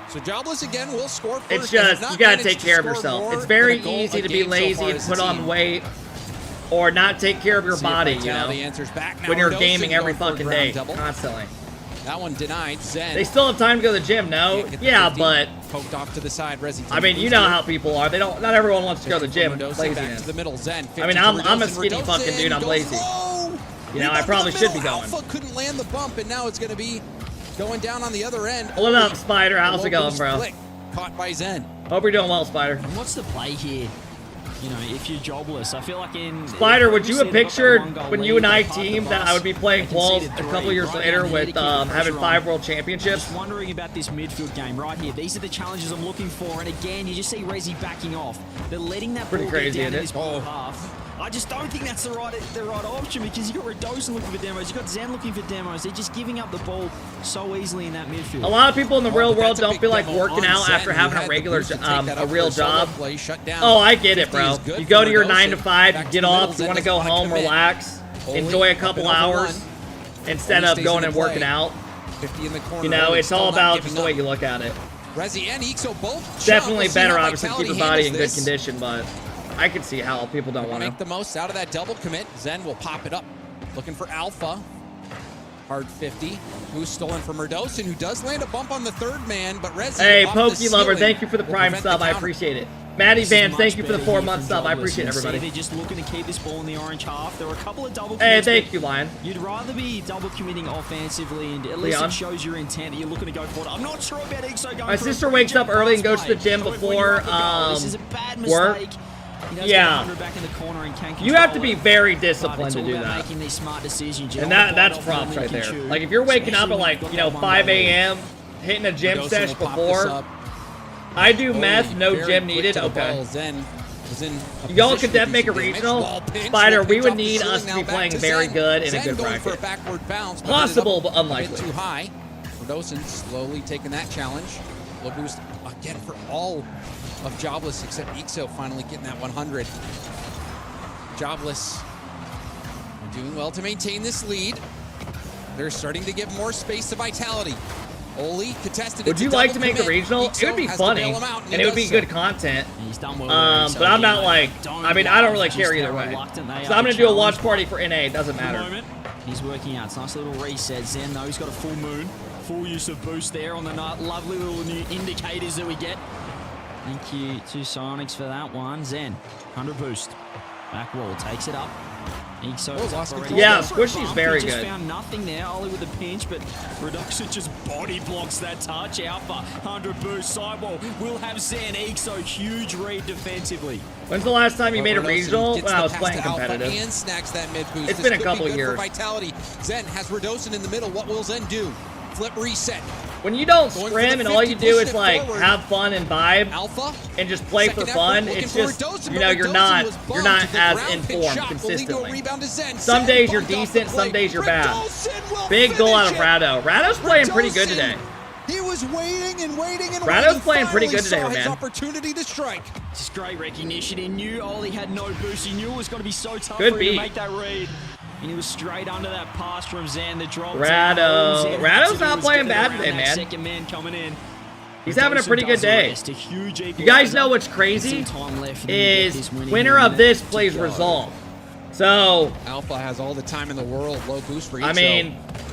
So Jobless again will score first. It's just, you got to take care of yourself. It's very easy to be lazy and put on weight or not take care of your body, when you're gaming every fucking day, constantly. That one denied. Zen. They still have time to go to the gym, no? Yeah, but poked off to the side. Resi. I mean, you know how people are. Not everyone wants to go to the gym. Back to the middle. Zen. I mean, I'm a skinny fucking dude. I'm lazy. I probably should be going. Alpha couldn't land the bump, and now it's going to be going down on the other end. What up, Spider? How's it going, bro? Caught by Zen. Hope you're doing well, Spider. And what's the play here? If you're Jobless, I feel like Spider, would you have pictured when you and I teamed that I would be playing Quals a couple years later with having 5 world championships? Just wondering about this midfield game right here. These are the challenges I'm looking for, and again, you just see Resi backing off. They're letting that ball get down in this half. I just don't think that's the right option because you got Redosin looking for demos, you got Zen looking for demos. They're just giving up the ball so easily in that midfield. A lot of people in the real world don't feel like working out after having a regular, a real job. Oh, I get it, bro. You go to your 9 to 5, you get off, you want to go home, relax, enjoy a couple hours instead of going and working out. It's all about just the way you look at it. Resi and Ixo both definitely better, obviously, keep your body in good condition, but I can see how people don't want to. Make the most out of that double commit. Zen will pop it up. Looking for Alpha. Hard 50. Who's stolen from Redosin, who does land a bump on the third man, but Resi. Hey, Pokey Lover, thank you for the Prime sub. I appreciate it. Maddie Vance, thank you for the 4-month sub. I appreciate everybody. They're just looking to keep this ball in the orange half. There were a couple of double Hey, commits. thank you, Lion. You'd rather be double committing offensively, and at least it shows your intent that you're looking to go forward. I'm not sure about Ixo going. My sister wakes up early and goes to the gym before work. Yeah, you have to be very disciplined to do that. Making these smart decisions, and that's props right there. Like if you're waking up at like 5 a.m., hitting a gym session before. I do meth, no gym needed. Okay. Y'all could definitely make a regional. Spider, we would need us to be playing very good in a good bracket. Possible, but unlikely. Too high. Redosin slowly taking that challenge. Low boost again for all of Jobless except Ixo finally getting that 100. Jobless doing well to maintain this lead. They're starting to give more space to Vitality. Oli contested. Would you like to make a regional? It would be funny, and it would be good content. But I'm not like, I mean, I don't really care either way. So I'm going to do a watch party for NA. It doesn't matter. He's working out. It's a nice little reset. Zen, though, he's got a full moon. Full use of boost there on the lovely little new indicators that we get. Thank you to Sonics for that one. Zen, 100 boost. Back wall, takes it up. Yeah, Squishy's very good. Just found nothing there. Ollie with a pinch, but Reduction just body blocks that touch. Alpha, 100 boost, sidewall. We'll have Zen, Ixo, huge read defensively. When's the last time you made a regional? When I was playing competitive. And snacks that mid boost. It's been a couple years. Vitality. Zen has Redosin in the middle. What will Zen do? Flip reset. When you don't scrim and all you do is like have fun and vibe and just play for fun, it's just, you're not as informed consistently. Some days you're decent, some days you're bad. Big goal out of Rado. Rado's playing pretty good today. He was waiting and waiting and Rado's playing pretty good today, man. Opportunity to strike. Just great recognition. He knew Ollie had no boost. He knew it was going to be so tough for him to make that read. And he was straight under that pass from Zen. The drop. Rado's not playing bad today, man. Second man coming in. He's having a pretty good day. You guys know what's crazy? Is winner of this plays Resolve. So Alpha has all the time in the world. Low boost for Ixo. I mean,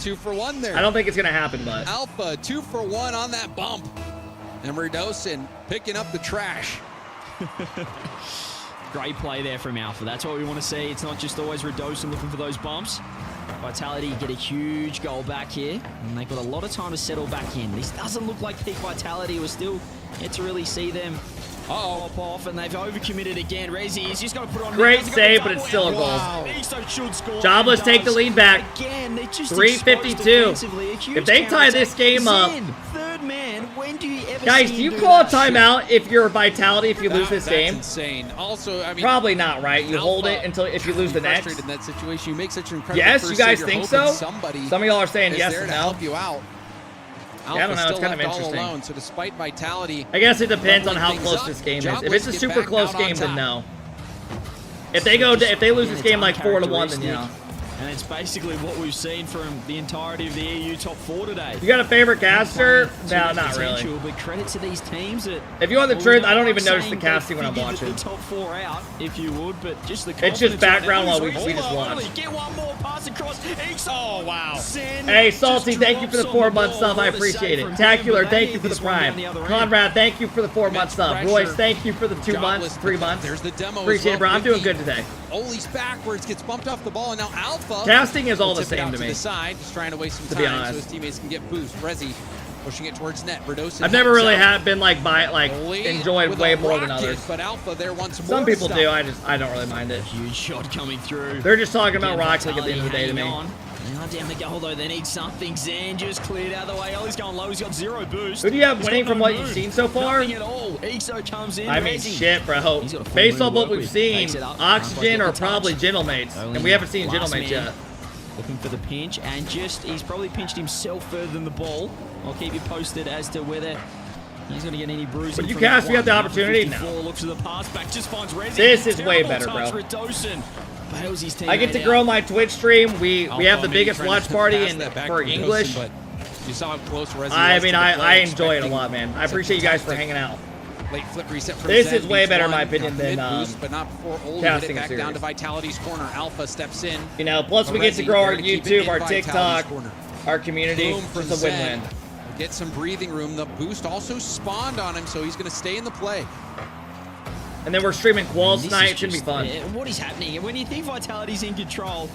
2 for 1 there. I don't think it's going to happen, but. Alpha 2 for 1 on that bump. And Rudosin picking up the trash. Great play there from Alpha. That's what we want to see. It's not just always Redosin looking for those bumps. Vitality get a huge goal back here, and they've got a lot of time to settle back in. This doesn't look like peak Vitality. We're still yet to really see them pop off, and they've overcommitted again. Rezi, he's just got to put on... Great save, but it's still a goal. Jobless take the lead back. Again, 3:52. If they tie this game up... Third man, when do you ever Guys, do you call a timeout if you're Vitality if you lose this game? That's insane. Also, I mean... Probably not, right? You hold it until if you lose the next. In that situation, you make such an incredible Yes, you guys first think save. so? Some of y'all are saying yes and no. Help you out. Yeah, I don't know. It's kind of interesting. Alone, so despite Vitality, I guess it depends on how close this game is. If it's a super close game, then no. If they lose this game like 4-1, then yeah. And it's basically what we've seen from the entirety of the EU top 4 today. You got a favorite caster? No, not really. But credit to these teams that... If you want the truth, I don't even notice the casting when I'm watching. The top 4 out, if you would, but just the... It's just background while we just watch. Get one more pass across. Oh, wow. Hey, Salty, thank you for the 4-month sub. I appreciate it. Tacular, thank you for the prime. Conrad, thank you for the 4-month sub. Royce, thank you for the 2 months, 3 months. There's the demo. Appreciate it, bro. I'm doing good today. Oli's backwards, gets bumped off the ball, and now Alpha. Casting is all the same to me. The side, just trying to waste some time so his teammates can get boost. Rezi pushing it towards net. Redosin. I've never really been enjoyed way more than others. But Alpha there once more. Some people do. I don't really mind it. Huge shot coming through. They're just talking about Rocket League at the end of the day to me. Now down the goal though, they need something. Zen just cleared out of the way. Ollie's going low. He's got 0 boost. Who do you have winning from what you've seen so far? Nothing at all. EXO comes in. I mean, shit, bro. Based on what we've seen, Oxygen or probably Gentlemates, and we haven't seen Gentlemates yet. Looking for the pinch, and he's probably pinched himself further than the ball. I'll keep you posted as to whether he's going to get any bruising. But you cast, you have the opportunity now. Looks to the pass back, just finds Rezi. This is way better, bro. I get to grow my Twitch stream. We have the biggest watch party for English. But you saw how close Rezi was. I mean, I enjoy it a lot, man. I appreciate you guys for hanging out. Late flip reset from this Zen, is way better in my opinion than boost, but not before Oli hit it back down to Vitality's corner. Alpha steps in. You know, plus we get to grow our YouTube, our TikTok, our community. It's a win-win. Get some breathing room. The boost also spawned on him, so he's going to stay in the play. And then we're streaming Quals tonight. It should be fun. What is happening? And when you think Vitality's in control,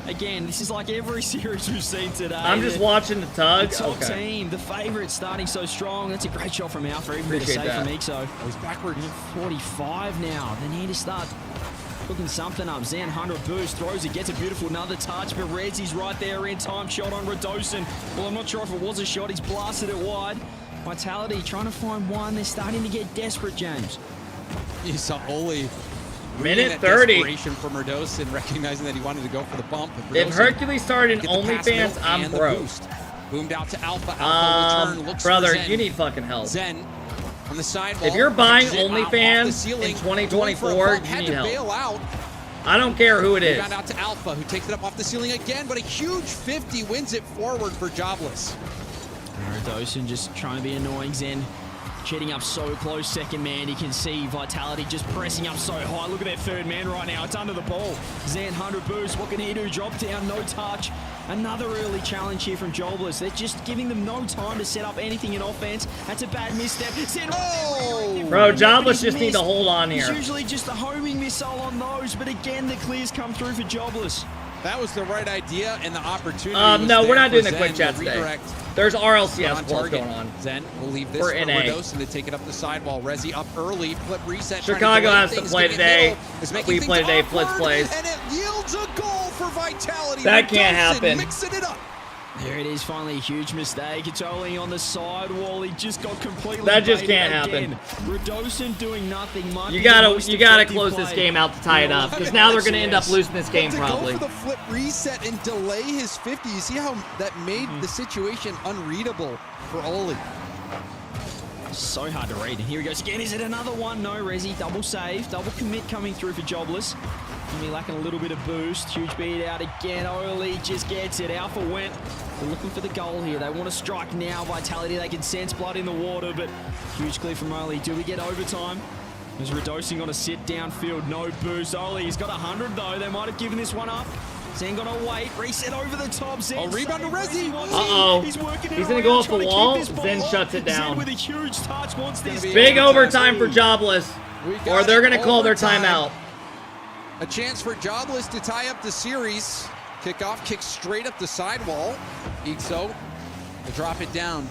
again, this is like every series we've seen today. I'm just watching the tug. The top team, the favorite, starting so strong. That's a great shot from Alpha. Even to save from EXO. He's backwards. 45 now. They need to start cooking something up. Zen, 100 boost, throws it, gets a beautiful another touch, but Rezi's right there in time. Shot on Redosin. Well, I'm not sure if it was a shot. He's blasted it wide. Vitality trying to find one. They're starting to get desperate, James. You saw Oli. Minute 30. Desperation from Redosin, recognizing that he wanted to go for the bump. If Hercules started in OnlyFans, I'm broke. Boomed out to Alpha. Alpha will turn, looks brother, for Zen. You need fucking help. Zen on the sidewall. If you're buying OnlyFans in 2024, you need help. I don't care who it is. Rebound out to Alpha, who takes it up off the ceiling again, but a huge 50 wins it forward for Jobless. Redosin just trying to be annoying. Zen cheating up so close, second man. You can see Vitality just pressing up so high. Look at that third man right now. It's under the ball. Zen, 100 boost. What can he do? Drop down, no touch. Another early challenge here from Jobless. They're just giving them no time to set up anything in offense. That's a bad misstep. Zen, bro, Jobless just need to hold on here. It's usually just a homing missile on those, but again, the clears come through for Jobless. That was the right idea and the opportunity. No, we're not doing the quick chat today. There's RLCS calls going on. Zen will leave this for Redosin to take it up the sidewall. Rezi up early, flip reset. Chicago has to play today. We play today, Flitz plays. And it yields a goal for Vitality. That can't happen. Mixing it up. There it is, finally a huge mistake. It's only on the sidewall. He just got completely. That just can't happen. Redosin doing nothing much. You gotta close this game out to tie it up, because now they're gonna end up losing this game probably. Go for the flip reset and delay his 50. You see how that made the situation unreadable for Oli. So hard to read. And here he goes again. Is it another one? No, Rezi. Double save, double commit coming through for Jobless. Only lacking a little bit of boost. Huge beat out again. Oli just gets it. Alpha went. They're looking for the goal here. They want to strike now. Vitality, they can sense blood in the water, but huge clear from Oli. Do we get overtime? Is Redosin going to sit downfield? No boost. Oli, he's got 100 though. They might have given this one up. Zen gonna wait. Reset over the top. Zen. Rebound to Rezi. Uh-oh. He's gonna go off the wall. Zen shuts it down. Zen with a huge touch. Wants this. Big overtime for Jobless. Or they're gonna call their timeout. A chance for Jobless to tie up the series. Kickoff, kick straight up the sidewall. Ixo will drop it down.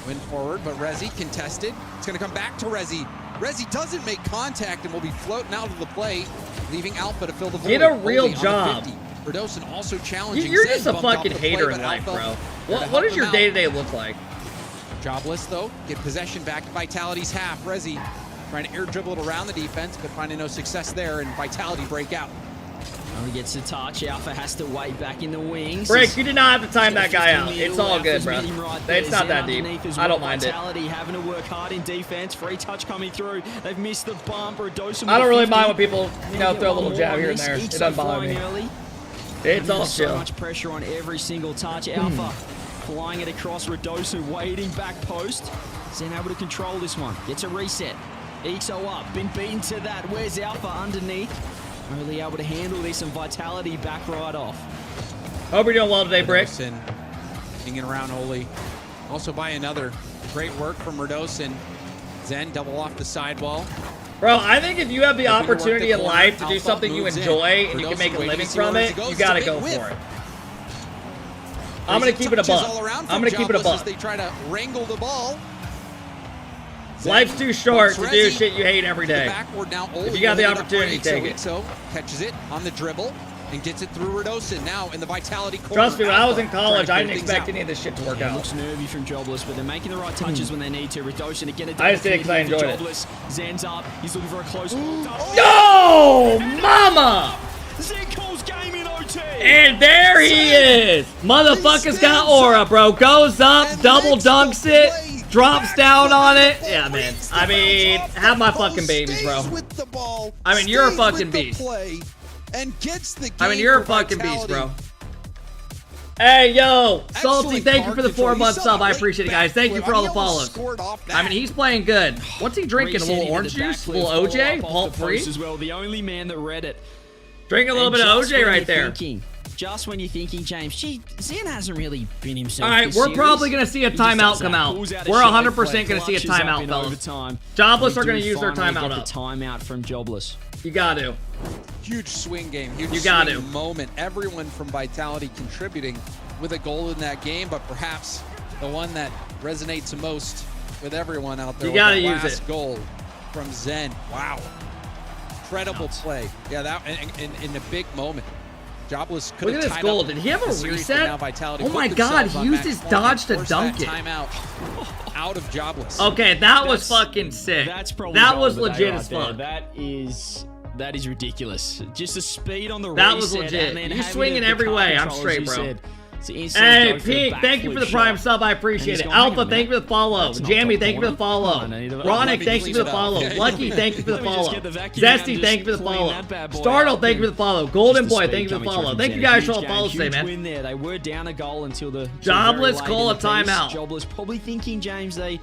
Win forward, but Rezi contested. It's going to come back to Rezi. Rezi doesn't make contact and will be floating out of the play, leaving Alpha to fill the void. Get a real job. Redosin also challenging. You're just a fucking hater in life, bro. What does your day-to-day look like? Jobless, though, get possession back to Vitality's half. Rezi trying to air dribble it around the defense, but finding no success there, and Vitality break out. He gets the touch. Alpha has to wait back in the wings. Brick, you did not have to time that guy out. It's all good, bro. It's not that deep. I don't mind it. Vitality having to work hard in defense. Free touch coming through. They've missed the bump. Redosin. I don't really mind when people, you know, throw a little jab here and there. It doesn't bother me. It's all chill. So much pressure on every single touch. Alpha flying it across. Redosin waiting back post. Zen able to control this one. Gets a reset. Ixo up. Been beaten to that. Where's Alpha underneath? Really able to handle this, and Vitality back right off. Hope you're doing well today, Brick. Hanging around Oli. Also by another. Great work from Redosin. Zen double off the sidewall. Bro, I think if you have the opportunity in life to do something you enjoy and you can make a living from it, you gotta go for it. I'm gonna keep it a buck. I'm gonna keep it a buck. They try to wrangle the ball. Life's too short to do shit you hate every day. If you got the opportunity, take it. So catches it on the dribble and gets it through Redosin. Now in the Vitality corner. Trust me, when I was in college, I didn't expect any of this shit to work out. Looks nervy from Jobless, but they're making the right touches when they need to. Redosin again. I just did it because I enjoyed it. Zen's up. He's looking for a close. Yo, mama! Zen calls game in OT. And there he is. Motherfucker's got aura, bro. Goes up, double dunks it. Drops down on it. Yeah, man. I mean, have my fucking babies, bro. I mean, you're a fucking beast. I mean, you're a fucking beast, bro. Hey, yo. Salty, thank you for the 4-month sub. I appreciate it, guys. Thank you for all the follows. I mean, he's playing good. What's he drinking? A little orange juice? A little OJ? Pulp free? As well, the only man that read it. Drink a little bit of OJ right there. Just when you're thinking, James, Zen hasn't really been himself. All right, we're probably going to see a timeout come out. We're 100% going to see a timeout, fellas. Jobless are going to use their timeout up. Timeout from Jobless. You got to. Huge swing game. Huge swing moment. Everyone from Vitality contributing with a goal in that game, but perhaps the one that resonates the most with everyone out there. You got to use it. Goal from Zen. Wow. Incredible play. Yeah, that in a big moment. Jobless could have tied up. Look at this goal. Did he have a reset? Oh my god, he used his dodge to dunk it. Timeout out of Jobless. Okay, that was fucking sick. That was legit as fuck. That is ridiculous. Just the speed on the reset. That was legit. You swing in every way. I'm straight, bro. Hey, Pink, thank you for the prime sub. I appreciate it. Alpha, thank you for the follow. Jamie, thank you for the follow. Ronick, thank you for the follow. Lucky, thank you for the follow. Zesty, thank you for the follow. Startle, thank you for the follow. Golden Boy, thank you for the follow. Thank you guys for all the follows today, man. They were down a goal until the Jobless call a timeout. Jobless probably thinking, James, they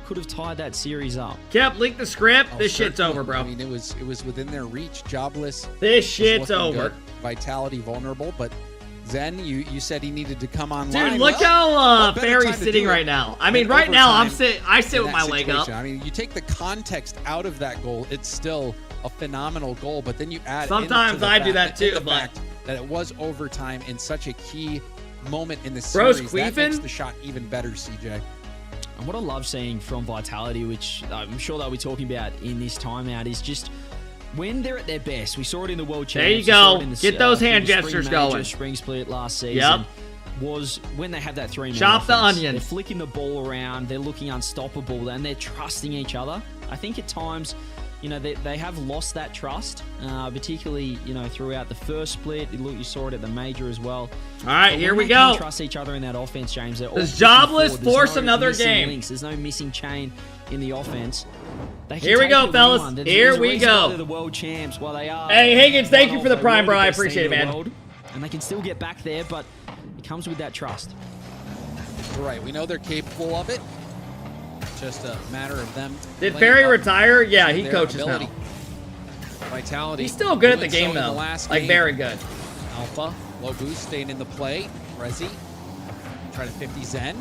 could have tied that series up. Kept leak the script. This shit's over, bro. I mean, it was within their reach. Jobless. This shit's over. Vitality vulnerable, but Zen, you said he needed to come online. Dude, look how Barry's sitting right now. I mean, right now I sit with my leg up. I mean, you take the context out of that goal, it's still a phenomenal goal, but then you add sometimes I do that too, but that it was overtime in such a key moment in the series. That makes the shot even better, CJ. And what I love seeing from Vitality, which I'm sure they'll be talking about in this timeout, is just when they're at their best. We saw it in the World Championships. There you go. Get those hand gestures going. Spring split last season. Was when they have that 3-man Chop the offense. onion. They're flicking the ball around. They're looking unstoppable, and they're trusting each other. I think at times, you know, they have lost that trust, particularly, you know, throughout the first split. You saw it at the major as well. All right, here we go. Trust each other in that offense, James. Does Jobless force another game? Links. There's no missing chain in the offense. Here we go, fellas. Here we go. They're the world champs while they are. Hey, Higgins, thank you for the prime, bro. I appreciate it, man. And they can still get back there, but it comes with that trust. Right, we know they're capable of it. Just a matter of them. Did Ferry retire? Yeah, he coaches now. Vitality. He's still good at the game, though. Like, very good. Alpha, low boost, staying in the play. Rezi, trying to 50 Zen.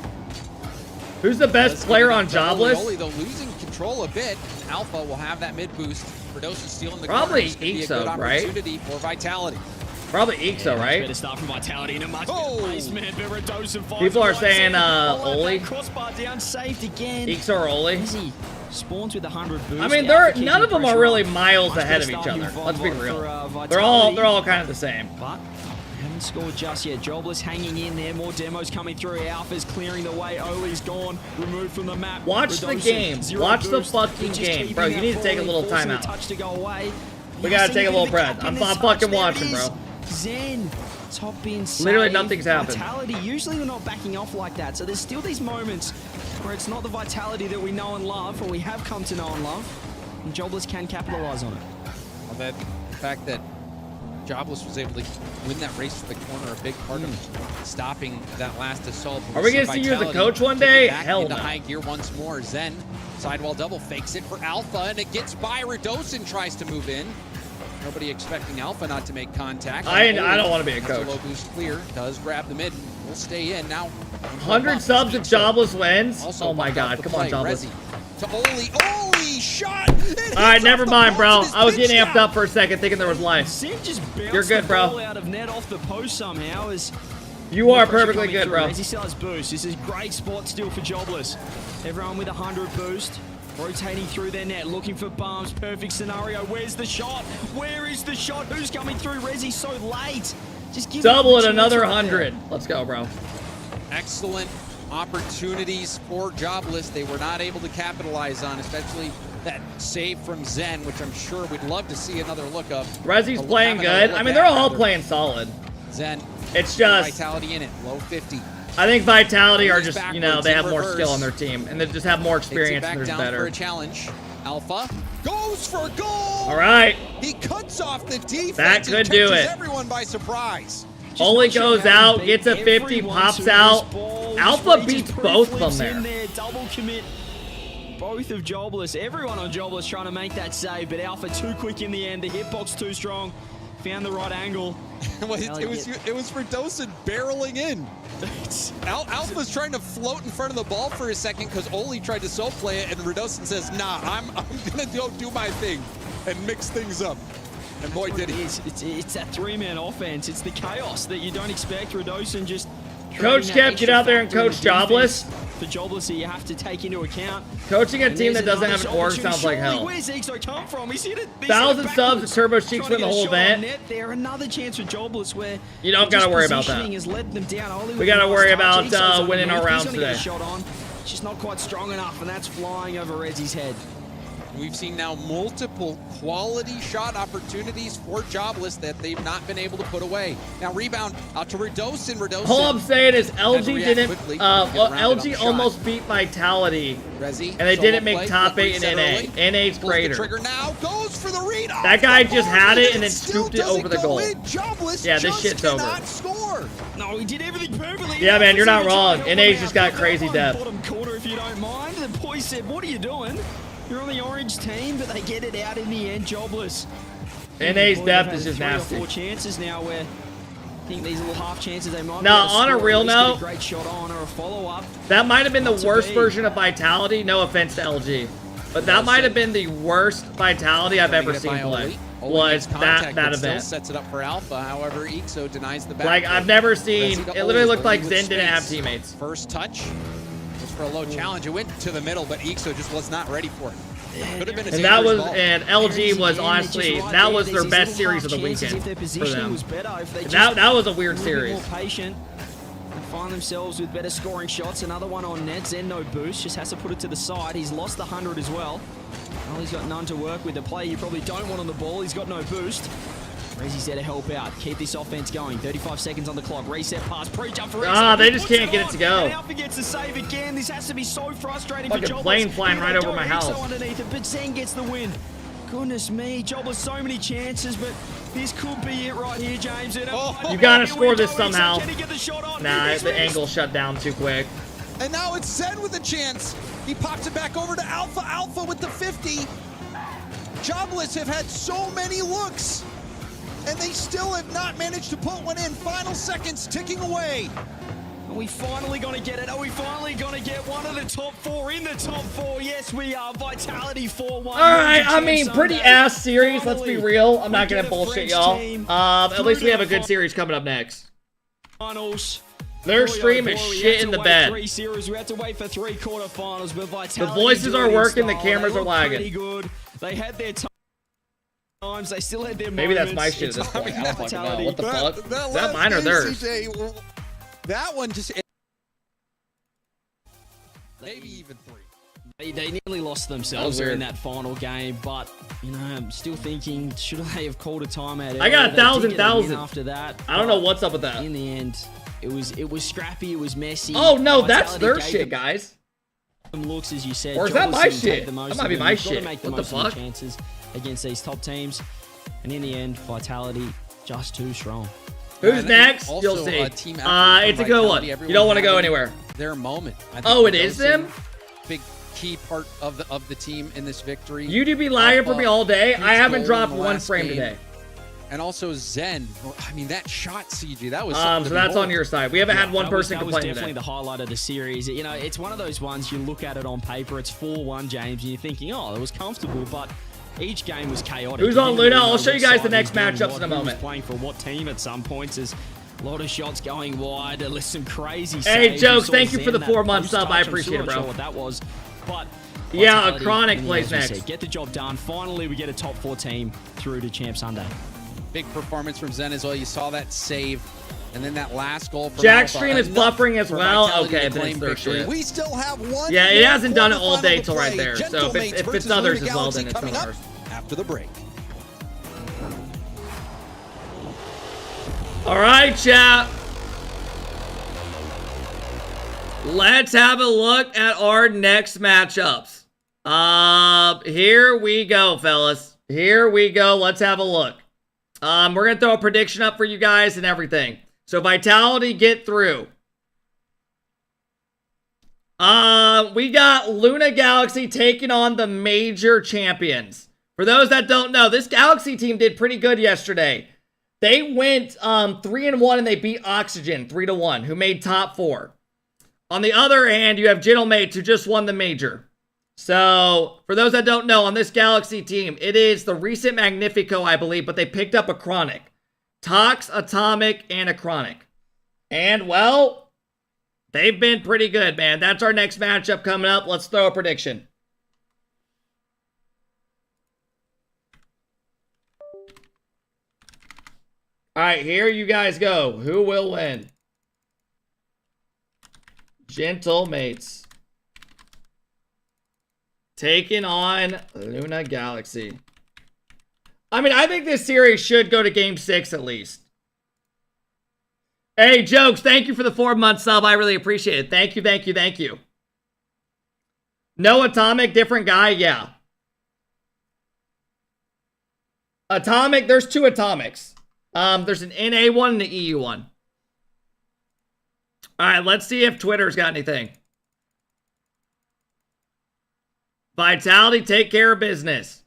Who's the best player on Jobless? Though losing control a bit. Alpha will have that mid boost. Redosin stealing the Probably corner. This could be a good Ixo, right? opportunity for Vitality. Probably Ixo, right? Better start from Vitality in a much better placement. But Redosin finds People are the right saying set. Oli. Crossbar down, saved again. Ixo or Oli. He spawns with 100 boost. I mean, none of them are really miles ahead of each other. Let's be real. They're all kind of the same. But haven't scored just yet. Jobless hanging in there. More demos coming through. Alpha's clearing the way. Oli's gone. Removed from the map. Watch the game. Watch the fucking game. Bro, you need to take a little time out. Touch to go away. We gotta take a little breath. I'm fucking watching, bro. Zen, top being saved. Literally nothing's happened. Vitality, usually we're not backing off like that. So there's still these moments where it's not the Vitality that we know and love, or we have come to know and love, and Jobless can capitalize on it. Well, the fact that Jobless was able to win that race for the corner, a big part of stopping that last assault. Are we gonna see you as a coach one day? Hell into no. high gear once more. Zen, sidewall double fakes it for Alpha, and it gets by. Redosin tries to move in. Nobody expecting Alpha not to make contact. I don't want to be a coach. Low boost clear, does grab the mid. We'll stay in now. 100 subs if Jobless wins. Also oh my god, come on, Jobless. To Oli shot. All right, never mind, bro. I was getting amped up for a second, thinking there was life. Zen just bounced You're good, the bro. ball out of net off the post somehow. As You are perfectly good, bro. As he still has boost. This is great spot still for Jobless. Everyone with 100 boost. Rotating through their net, looking for bumps. Perfect scenario. Where's the shot? Where is the shot? Who's coming through? Resi so late. Just give Double it another 100. Let's go, bro. Excellent opportunities for Jobless. They were not able to capitalize on, especially that save from Zen, which I'm sure we'd love to see another look of. Resi's playing good. I mean, they're all playing solid. Zen. It's just Vitality in it, low 50. I think Vitality are just, you know, they have more skill on their team, and they just have more experience, and they're better. For a challenge. Alpha goes for goal. All right. He cuts off the defense. That could do it. Everyone by surprise. Oli goes out, gets a 50, pops out. Alpha beats both of them there. Double commit. Both of Jobless. Everyone on Jobless trying to make that save, but Alpha too quick in the end. The hitbox too strong. Found the right angle. Well, it was Redosin barreling in. Alpha's trying to float in front of the ball for a second because Oli tried to soul play it, and Redosin says, "Nah, I'm gonna go do my thing and mix things up." And boy, did he! It's that three-man offense. It's the chaos that you don't expect. Redosin just. Coach Kev, get out there and coach Jobless. For Jobless, you have to take into account. Coaching a team that doesn't have an org sounds like hell. Where's Ixo come from? He's hit it. 1,000 subs to Turbo Cheeks win the whole event. There, another chance for Jobless where you don't gotta worry about that. We gotta worry about winning our rounds today. It's just not quite strong enough, and that's flying over Rezi's head. We've seen now multiple quality shot opportunities for Jobless that they've not been able to put away. Now rebound out to Redosin. All I'm saying is LG didn't. LG almost beat Vitality, and they didn't make top 8 in NA. NA's greater. Trigger now goes for the read. That guy just had it and then scooped it over the goal. Yeah, this shit's over. No, he did everything perfectly. Yeah, man, you're not wrong. NA's just got crazy depth. Bottom corner, if you don't mind. The boy said, "What are you doing? You're on the orange team," but they get it out in the end. Jobless. NA's depth is just nasty. 3 or 4 chances now where I think these little half chances they might. Now, on a real note, great shot on or a follow-up. That might have been the worst version of Vitality. No offense to LG, but that might have been the worst Vitality I've ever seen play. Was that event? Sets it up for Alpha. However, Ixo denies the back. Like I've never seen. It literally looked like Zen didn't have teammates. First touch. For a low challenge, it went to the middle, but Ixo just was not ready for it. Could have been a and that was, ball. and LG was honestly, that was their best series of the weekend for them. That was a weird series. More patient and find themselves with better scoring shots. Another one on net. Zen no boost, just has to put it to the side. He's lost the 100 as well. Well, he's got none to work with. The play you probably don't want on the ball. He's got no boost. Rezi's there to help out. Keep this offense going. 35 seconds on the clock. Reset pass. Pre-jump for Ixo. They just can't get it to go. And Alpha gets the save again. This has to be so frustrating for Jobless. Fucking plane flying right over my house. Ixo underneath it, but Zen gets the win. Goodness me. Jobless so many chances, but this could be it right here, James. You gotta score this somehow. Nah, the angle shut down too quick. And now it's Zen with a chance. He pops it back over to Alpha. Alpha with the 50. Jobless have had so many looks, and they still have not managed to put one in. Final seconds ticking away. Are we finally going to get it? Are we finally going to get one of the top 4 in the top 4? Yes, we are. Vitality 4-1. All right, I mean, pretty ass series. Let's be real. I'm not gonna bullshit y'all. At least we have a good series coming up next. Finals. Their stream is shit in the bed. 3 series. We had to wait for 3 quarterfinals, but Vitality. The voices are working. The cameras are lagging. Pretty good. They had their times. They still had their Maybe moments. that's my shit at this point. I don't fucking know. What the fuck? Is that last mine or game, theirs? CJ, that one just... Maybe even 3. They nearly lost themselves in that final game, but you know, I'm still thinking, should they have called a timeout? I got 1,000 after that. I don't know what's up with that. In the end, it was scrappy, it was messy. Oh no, that's Vitality their gave shit, them guys. Looks, as you said, Or is that Jobless my didn't take shit? the most That might of be them. my You've gotta shit. make the What the most of fuck? chances against these top teams, and in the end, Vitality just too strong. Who's next? Also, You'll see. team effort It's a from good one. Vitality, You everyone don't want to go having anywhere. Their moment. I think Oh, it is Dosing, them? Big key part of the team in this victory. You be lagging for me all day. I haven't goal dropped in the one last frame game. today. And also Zen. I mean, that shot, CG, that was So something to that's behold. on your side. We haven't had one person That was complain definitely today. the highlight of the series. You know, it's one of those ones you look at it on paper. It's 4-1, James, and you're thinking, oh, it was comfortable, but each game was chaotic. Who's You on didn't Luna? really I'll know show you which guys side the next was doing matchups what, in a who was moment. playing for what team at some points. There's a lot of shots going wide. There's some crazy Hey, saves. Jokes, saw thank you Zen for the that 4-month sub. I post-touch. I'm appreciate still it, not bro. sure what that was, but Yeah, Vitality, a Chronic in the plays end, as you next. said, get the job done. Finally, we get a top 4 team through to Champ Sunday. Big performance from Zen as well. You saw that save. And then that last goal from Jack's Alpha. stream is Enough buffering as for well. Vitality Okay, to then claim it's their victory. shit. We still have one. Yeah, it more hasn't done it all quarterfinal day to till right play. there. So if Gentlemates it's versus others Luna as well, Galaxy then it's coming not up ours. after the break. All right, chat. Let's have a look at our next matchups. Here we go, fellas. Here we go. Let's have a look. We're gonna throw a prediction up for you guys and everything. So Vitality get through. We got Luna Galaxy taking on the major champions. For those that don't know, this Galaxy team did pretty good yesterday. They went 3-1 and they beat Oxygen 3-1, who made top 4. On the other hand, you have Gentlemates who just won the major. So, for those that don't know, on this Galaxy team, it is the recent Magnifico, I believe, but they picked up a Chronic. Tox, Atomic, and a Chronic. And, well, they've been pretty good, man. That's our next matchup coming up. Let's throw a prediction. All right, here you guys go. Who will win? Gentlemates taking on Luna Galaxy. I mean, I think this series should go to Game 6 at least. Hey, Jokes, thank you for the 4-month sub. I really appreciate it. Thank you, thank you, thank you. No Atomic, different guy? Yeah. Atomic, there's 2 Atomics. There's an NA one and an EU one. All right, let's see if Twitter's got anything. Vitality, take care of business.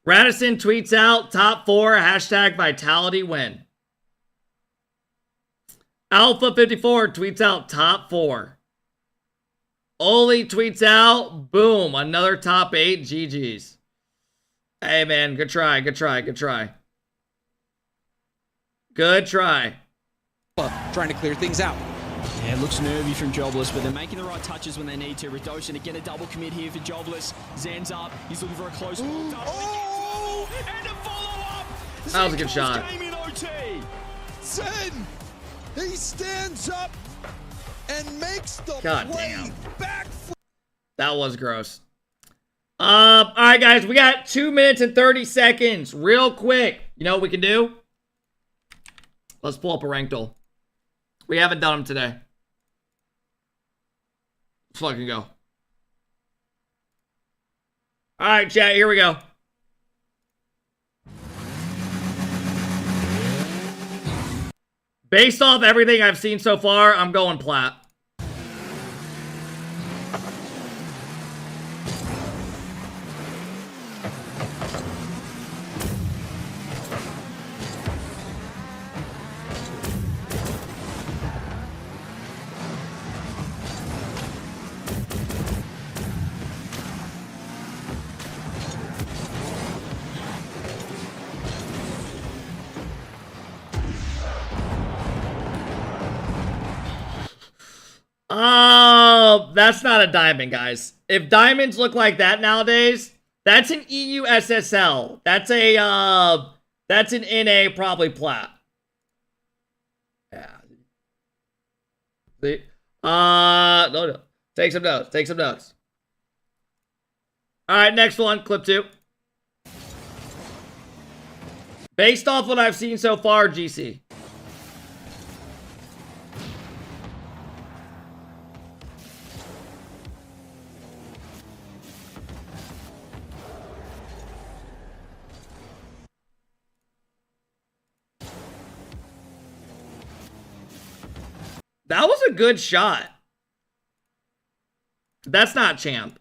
Radisson tweets out, top 4, hashtag Vitality win. Alpha54 tweets out, top 4. Oli tweets out, boom, another top 8, GG's. Hey, man, good try, good try, good try. Good try. Trying to clear things out. Yeah, it looks nervy from Jobless, but they're making the right touches when they need to. Redoshin to get a double commit here for Jobless. Zen's up. He's looking for a close one. Oh! And a follow-up! That was a good shot. Game in OT. Zen! He stands up and makes the God play damn. back. That was gross. All right, guys, we got 2 minutes and 30 seconds. Real quick. You know what we can do? Let's pull up a ranked duel. We haven't done them today. Let's fucking go. All right, chat, here we go. Based off everything I've seen so far, I'm going plat. That's not a diamond, guys. If diamonds look like that nowadays, that's an EU SSL. That's an NA, probably plat. Yeah. See? No. Take some notes. Take some notes. All right, next one, clip 2. Based off what I've seen so far, GC. That was a good shot. That's not champ.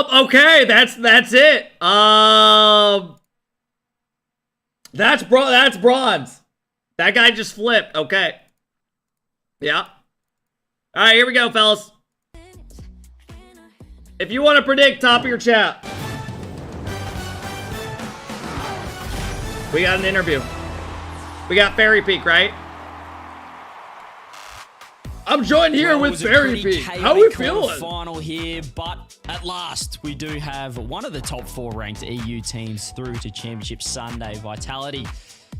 Okay, that's it. That's bronze. That guy just flipped. Okay. Yeah. All right, here we go, fellas. If you want to predict, top of your chat. We got an interview. We got Fairy Peak, right? I'm joined here with Fairy Peak. How are we feeling? Final here, but at last we do have one of the top 4 ranked EU teams through to Championship Sunday. Vitality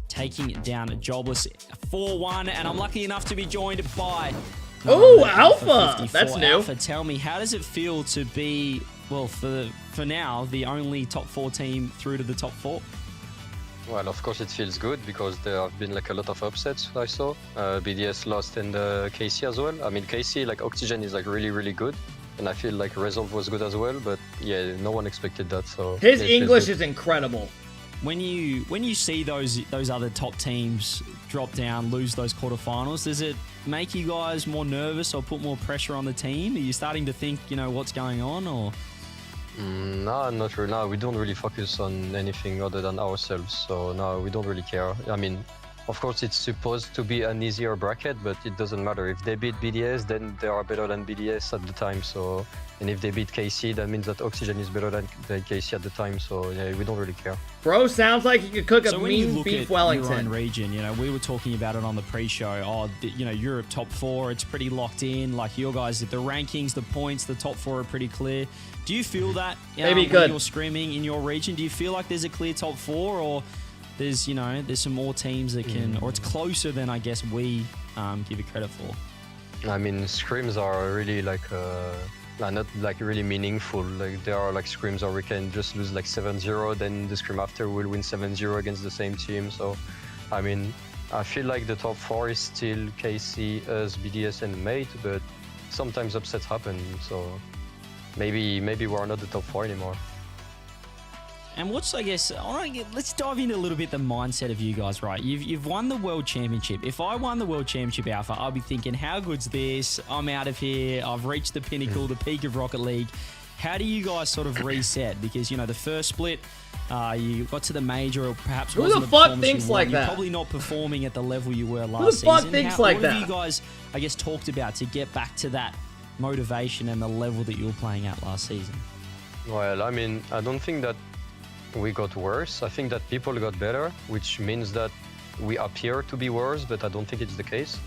taking down Jobless 4-1, and I'm lucky enough to be joined by Alpha. That's new. Alpha, tell me, how does it feel to be, well, for now, the only top 4 team through to the top 4? Well, of course it feels good because there have been like a lot of upsets I saw. BDS lost and KC as well. I mean, KC, like Oxygen is like really, really good. And I feel like Resolve was good as well, but yeah, no one expected that. So his English is incredible. When you see those other top teams drop down, lose those quarterfinals, does it make you guys more nervous or put more pressure on the team? Are you starting to think, what's going on, or? No, not really. No, we don't really focus on anything other than ourselves. So no, we don't really care. I mean, of course, it's supposed to be an easier bracket, but it doesn't matter. If they beat BDS, then they are better than BDS at the time. So, and if they beat KC, that means that Oxygen is better than KC at the time. So yeah, we don't really care. Bro, sounds like you could cook a mean beef Wellington. Your own region, we were talking about it on the pre-show. Oh, Europe top 4, it's pretty locked in. Like your guys, the rankings, the points, the top 4 are pretty clear. Do you feel that when you're screaming in your region? Do you feel like there's a clear top 4, or there's some more teams that can, or it's closer than I guess we give it credit for? I mean, scrims are really like not like really meaningful. Like there are like scrims where we can just lose like 7-0, then the scrim after we'll win 7-0 against the same team. So, I mean, I feel like the top 4 is still KC, us, BDS, and Mate, but sometimes upsets happen. So maybe we're not the top 4 anymore. And what's, I guess, let's dive into a little bit the mindset of you guys, right? You've won the World Championship. If I won the World Championship Alpha, I'll be thinking, how good's this? I'm out of here. I've reached the pinnacle, the peak of Rocket League. How do you guys sort of reset? Because, the first split, you got to the major, or perhaps who the fuck thinks like that? You're probably not performing at the level you were last season. Who the fuck season. thinks like that? What have you guys, I guess, talked about to get back to that motivation and the level that you were playing at last season? Well, I mean, I don't think that we got worse. I think that people got better, which means that we appear to be worse, but I don't think it's the case.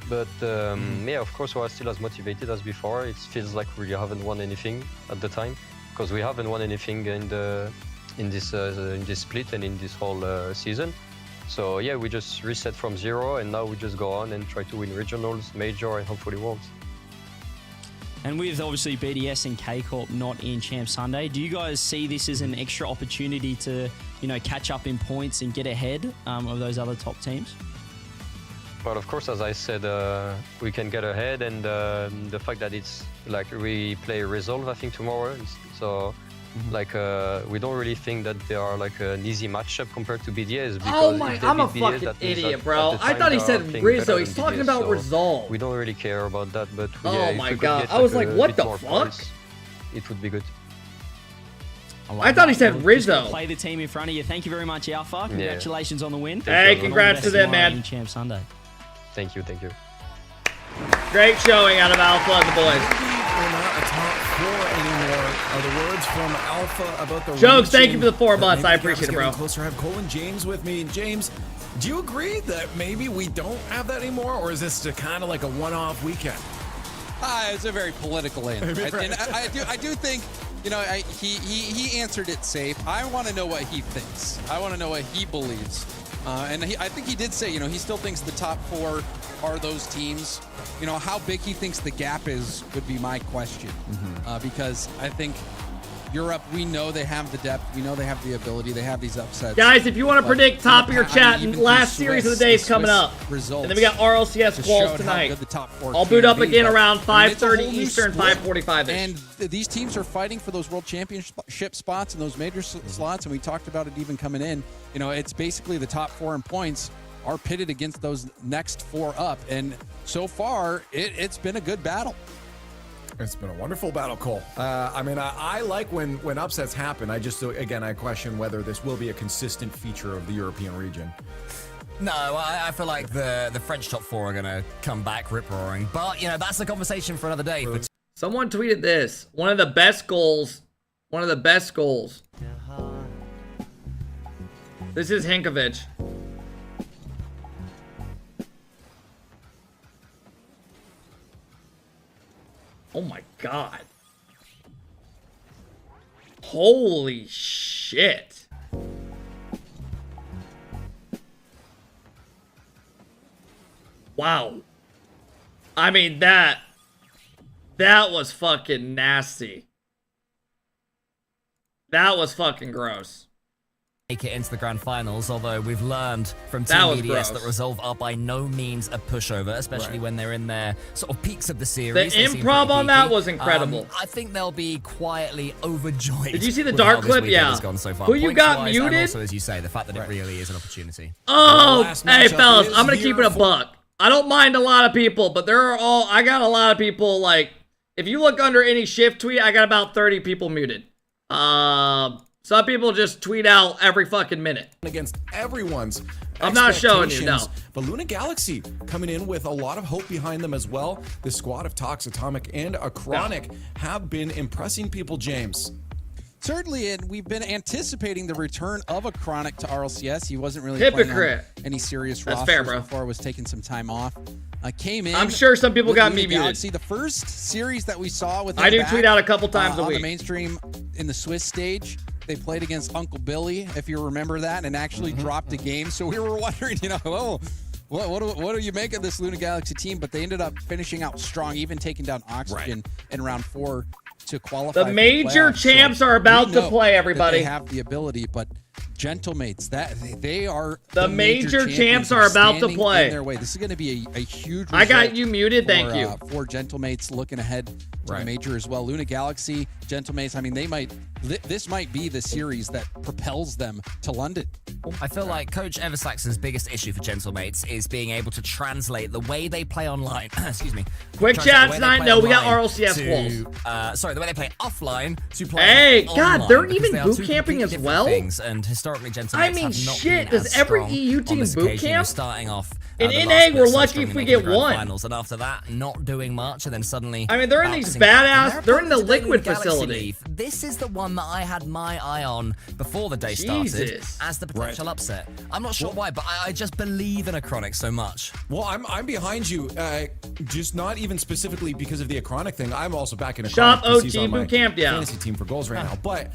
But yeah, of course, we're still as motivated as before. It feels like we haven't won anything at the time, because we haven't won anything in this split and in this whole season. So yeah, we just reset from 0, and now we just go on and try to win regionals, major, and hopefully worlds. And with obviously BDS and K-Corp not in Champ Sunday, do you guys see this as an extra opportunity to, catch up in points and get ahead of those other top teams? Well, of course, as I said, we can get ahead, and the fact that it's like we play Resolve, I think, tomorrow. So Like we don't really think that they are like an easy matchup compared to BDS. Because Oh my, if they I'm a beat BDS, fucking that means idiot, that bro. at the I time thought he they are said playing Rizzo. better He's than talking BDS, about so Resolve. We don't really care about that, but Oh yeah, if my we could God. get, I was like, like, a what bit the more fuck? points, it would be good. I thought he said Just Rizzo. gonna play the team in front of you. Thank you very much, Alpha. Congratulations on the win. Hey, congrats to them, man. Champ Sunday. Thank you, thank you. Great showing out of Alpha and the boys. We're not a top 4 anymore. Are the words from Alpha about the Jokes, thank you region for the 4 that months. maybe I the gap's appreciate it, getting bro. Closer. I have Cole and James with me. James, do you agree that maybe we don't have that anymore, or is this kind of like a one-off weekend? It's a very political answer. And I do think, you know, he answered it safe. I want to know what he thinks. I want to know what he believes. And I think he did say, you know, he still thinks the top 4 are those teams. You know, how big he thinks the gap is would be my question. Because I think Europe, we know they have the depth. We know they have the ability. They have these upsets. Guys, if you want to predict top of your chat, and last series of the day is coming up. Results And then we got RLCS quals tonight. I'll boot up again around 5:30 Eastern, 5:45. And these teams are fighting for those world championship spots and those major slots. And we talked about it even coming in. You know, it's basically the top 4 in points are pitted against those next 4 up. And so far, it's been a good battle. It's been a wonderful battle, Cole. I mean, I like when upsets happen. I just, again, I question whether this will be a consistent feature of the European region. No, I feel like the French top 4 are going to come back rip-roaring. But, you know, that's a conversation for another day. Someone tweeted this. One of the best goals. This is Hinkovich. Oh my God. Holy shit. Wow. I mean, that was fucking nasty. That was fucking gross. Make it into the grand finals, although we've learned from That Team was BDS that gross. Resolve are by no means a pushover, especially when they're in their sort of peaks of the The series. They seem improv pretty on that peaky. was incredible. I think they'll be quietly overjoyed. Did you see the with dark how this clip? weekend Yeah. has gone so far. Who you got Points-wise, and muted? also, as you say, the fact that it really is an opportunity. Oh, last hey matchup fellas, is I'm gonna keep it a here buck. I don't mind a lot of people, but I got a lot of people, like, if you look under any shift tweet, I got about 30 people muted. Some people just tweet out every fucking minute. Against everyone's I'm not showing you, no. expectations. But Luna Galaxy coming in with a lot of hope behind them as well. The squad of Tox, Atomic, and Achronic have been impressing people, James. Certainly, and we've been anticipating the return of a Chronic to RLCS. He wasn't really Hypocrite. playing on any serious That's rosters fair, bro. before. Was taking some time off. Came in. I'm sure some people with got Luna me muted. Galaxy. The first series that we saw with I them do tweet out a couple times a on week. the mainstream in the Swiss stage. They played against Uncle Billy, if you remember that, and actually dropped a game. So we were wondering, you know, oh, what do you make of this Luna Galaxy team? But they ended up finishing out strong, even taking down Oxygen in round 4 to qualify. The for major playoffs. champs So are about we to know play, that everybody. They have the ability, but Gentlemates, that they are The major champs are about to standing play. in their way. This is going to be a huge. I got result you muted, thank for, you. For Gentlemates looking ahead to the major as well. Luna Galaxy, Gentlemates. I mean, they might. This might be the series that propels them to London. I feel like Coach Eversaxon's biggest issue for Gentlemates is being able to translate the way they play online. Excuse me. Quick Translate the chat way they tonight. play No, we got online RLCS to, sorry, the way they play offline to play Hey, online, God, they're because even they are boot two camping completely as different well? Things, and historically, Gentlemates I mean, have not shit, been does as every strong EU on team this boot occasion. You know, camp? starting off In the NA, last we're split so lucky strong if and we making get the grand one. finals, and after that, not doing much, and then suddenly. I mean, they're in these bouncing back. badass. And They're in the their opponent today, liquid Luna Galaxy facility. Leaf. This is the one that I had my eye on before the day started Jesus. as the potential upset. I'm not sure why, but I just believe in Achronic so much. Well, I'm behind you, just not even specifically because of the Achronic thing. I'm also back in Achronic. Shop because he's OG on my boot camp, yeah. fantasy team for goals right now. But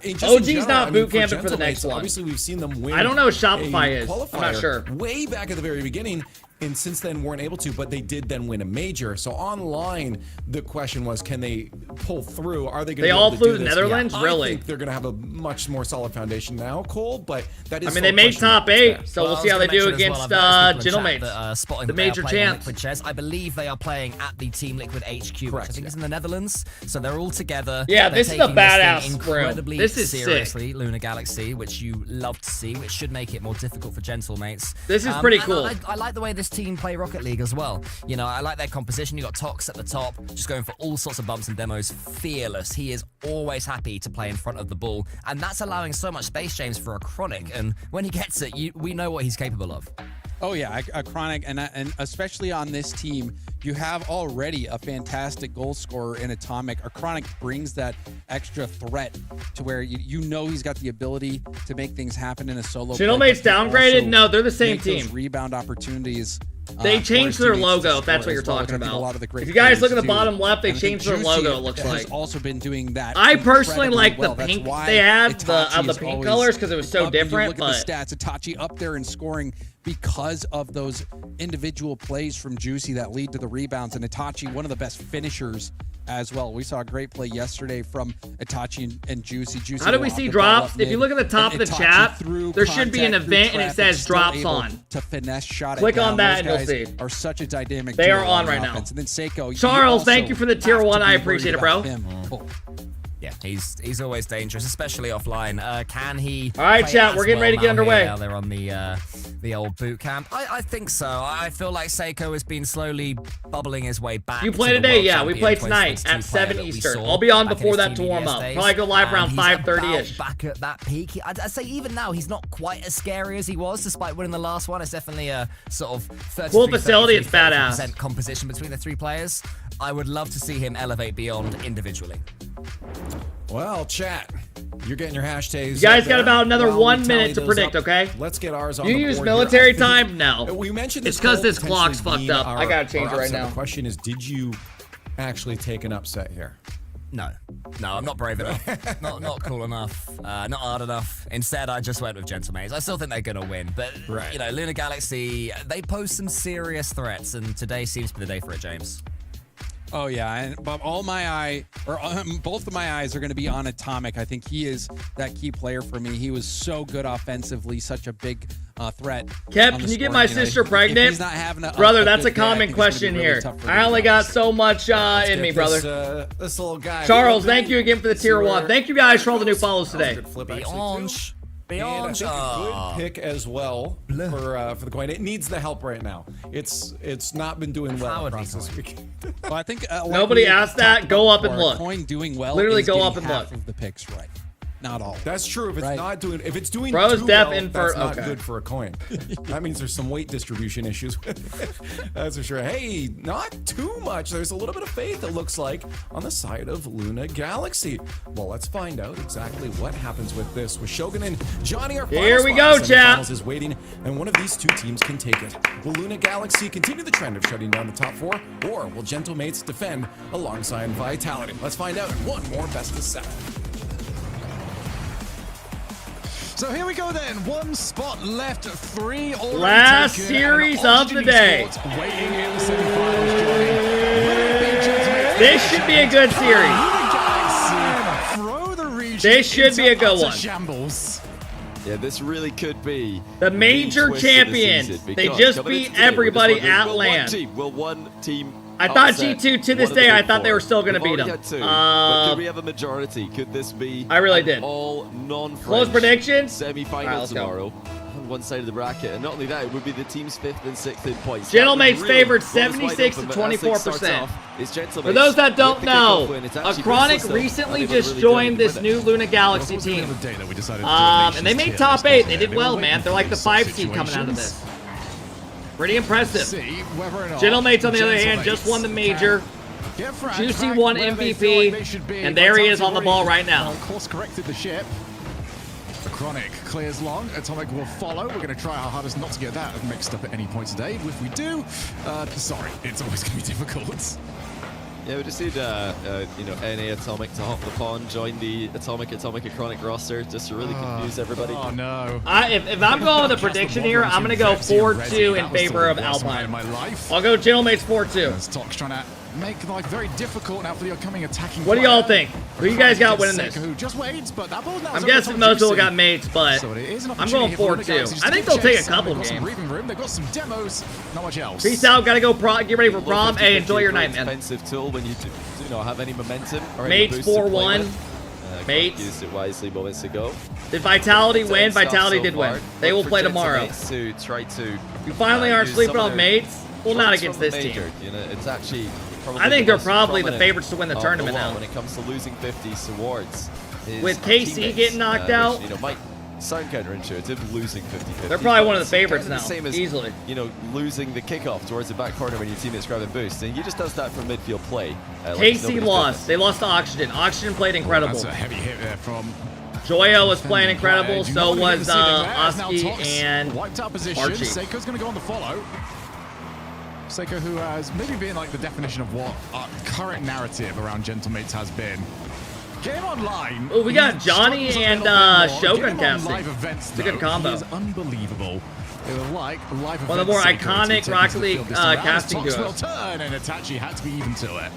just OG's in general, not I mean, boot camping for the Gentlemates, next one. Obviously, we've seen them win. I don't know what Shopify a is. I'm not qualifier sure. Way back at the very beginning. and since then weren't able to, but they did then win a major. So online, the question was, can they pull through? Are they going to? They all flew to the Netherlands, really? I think they're going to have a much more solid foundation now, Cole. But that is. I mean, they made top 8, so we'll see how they do against Gentlemen. The major champs. I believe they are playing at the Team Liquid HQ, which I think is in the Netherlands. So they're all together. Yeah, they're this is a badass incredibly This is seriously, sick. Lunar Galaxy, which you love to see, which should make it more difficult for Gentlemates. This is pretty cool. I like the way this team play Rocket League as well. You know, I like their composition. You got Tox at the top, just going for all sorts of bumps and demos. Fearless. He is always happy to play in front of the ball, and that's allowing so much space, James, for a Chronic. And when he gets it, we know what he's capable of. Oh yeah, a Chronic, and especially on this team, you have already a fantastic goal scorer in Atomic. A Chronic brings that extra threat to where you know he's got the ability to make things happen in a solo. Gentlemen's downgraded? No, they're the same team. Rebound opportunities. They changed their logo, if that's what you're talking about. If you guys look at the bottom left, they changed their logo, it looks like. Has also been doing that. I personally like the pink they have, the pink colors, because it was so different. Look at the stats. Itachi up there in scoring because of those individual plays from Juicy that lead to the rebounds. And Itachi, one of the best finishers as well. We saw a great play yesterday from Itachi and Juicy. How do we see drops? If you look at the top of the chat, there should be an event and it says drops on. To finesse shot. Click on that and you'll see. Are such a dynamic. They are on right now. And then Seiko. Charles, thank you for the tier 1. I appreciate it, bro. Yeah, he's always dangerous, especially offline. Can he? All right, chat, we're getting ready to get underway. Now they're on the old boot camp. I think so. I feel like Seiko has been slowly bubbling his way back. You play today? Yeah, we play tonight at 7 Eastern. I'll be on before that to warm up. Probably go live around 5:30ish. Back at that peak. I'd say even now he's not quite as scary as he was, despite winning the last one. It's definitely a sort of 33, cool facility. It's badass. Composition between the 3 players. I would love to see him elevate beyond individually. Well, chat, you're getting your hashtags. You guys got about another 1 minute to predict, okay? Let's get ours on You the use board military here. time? No. We mentioned it's because this clock's fucked up. I gotta change it right now. The question is, did you actually take an upset here? No, I'm not brave enough. not cool enough. Not hard enough. Instead, I just went with Gentlemates. I still think they're gonna win, but you know, Lunar Galaxy, they pose some serious threats, and today seems to be the day for it, James. Oh yeah, and but both of my eyes are going to be on Atomic. I think he is that key player for me. He was so good offensively, such a big threat. Kev, can you get my sister pregnant? He's not having brother, that's a common question here. I only got so much in me, brother. This little guy. Charles, thank you again for the tier 1. Thank you guys for all the new follows today. And I think a good pick as well for the coin. It needs the help right now. It's not been doing well across this week. Well, I think nobody asked that. Go up and look. Coin doing well. Literally go up and look. Of the picks right. Not all. That's true. If it's not doing, if it's doing Bro's too deaf well, in that's for not good for a coin. That means there's some weight distribution issues with it. That's for sure. Hey, not too much. There's a little bit of faith, it looks like, on the side of Luna Galaxy. Well, let's find out exactly what happens with this. With Shogun and Johnny, our here we go, chat. is waiting, and one of these 2 teams can take it. Will Luna Galaxy continue the trend of shutting down the top 4, or will Gentlemates defend alongside Vitality? Let's find out in one more best of 7. So here we go then. 1 spot left, 3 already last taken, series of the day. Waiting in the semifinals, Johnny. This should be a good series. This should be a good one. Yeah, this really could be the major champions. They just beat everybody at land. Will one team I thought G2 to this day, I thought they were still going to beat them. But could we have a majority? Could this be I really did. all non-French close predictions? Semi-final tomorrow on one side of the bracket, and not only that, it would be the team's 5th and 6th in points. Gentlemates favored 76 to 24%. For those that don't know, a Chronic recently just joined this new Luna Galaxy team. And they made top 8. They did well, man. They're like the 5 seed coming out of this. Pretty impressive. Gentlemates, on the other hand, just won the major. Juicy won MVP, and there he is on the ball right now. Course corrected the ship. The Chronic clears long. Atomic will follow. We're going to try our hardest not to get that mixed up at any point today. If we do, sorry, it's always going to be difficult. Yeah, we just need, you know, NA Atomic to hop the pond, join the Atomic Iconic roster, just to really confuse everybody. Oh no! If I'm going with a prediction here, I'm gonna go 4-2 in favor of Alpine. I'll go Gentlemates 4-2. Tok's trying to make life very difficult now for the upcoming attacking. What do y'all think? Who you guys got winning this? Who just waits, but that ball now I'm guessing most people got mates, but I'm going 4-2. I think they'll take a couple games. They've got some demos, not much else. Peace out. Gotta go. Get ready for prom. Hey, enjoy your night, man. Defensive tool when you do not have any momentum. Mates 4-1. Mates used it wisely moments ago. Did Vitality win? Vitality did win. They will play tomorrow. To try to. You finally aren't sleeping on mates. Well, not against this team. You know, it's actually. I think they're probably the favorites to win the tournament now. When it comes to losing 50s towards with KC getting knocked out, you know, might sound counterintuitive, losing 50-50. They're probably one of the favorites kind of now, the same as, easily. You know, losing the kickoff towards the back corner when your teammate's grabbing boost, and he just does that from midfield play. KC lost. They lost to Oxygen. Oxygen played incredible. That's a heavy hit there from. Joyo was playing incredible. So was Oski and wiped out position. Archie. Seiko's going to go on the follow. Seiko, who has maybe been like the definition of what our current narrative around Gentlemates has been. Game online. Oh, we got Johnny and Shogun casting. It's a good combo. He is unbelievable. It was like live one of the more iconic Rocket League casting duos. Turn and Itachi had to be even to it.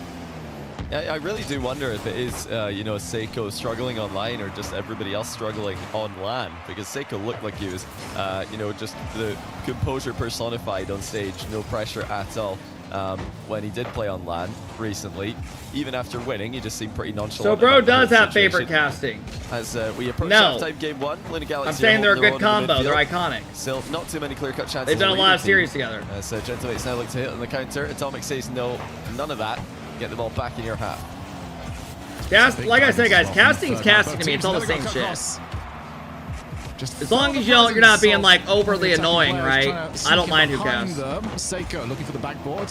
I really do wonder if it is, you know, Seiko struggling online or just everybody else struggling on LAN, because Seiko looked like he was, you know, just the composure personified on stage, no pressure at all. When he did play on LAN recently, even after winning, he just seemed pretty nonchalant. So bro does have favorite casting. As we approach halftime game 1, Luna Galaxy. I'm saying they're a good combo. They're iconic. Still, not too many clear-cut chances. They've done a lot of series together. So Gentlemates now look to hit on the counter. Atomic says no, none of that. Get the ball back in your half. Like I said, guys, casting's casting to me. It's all the same shit. As long as you're not being like overly annoying, right? I don't mind who casts. Seiko looking for the backboard.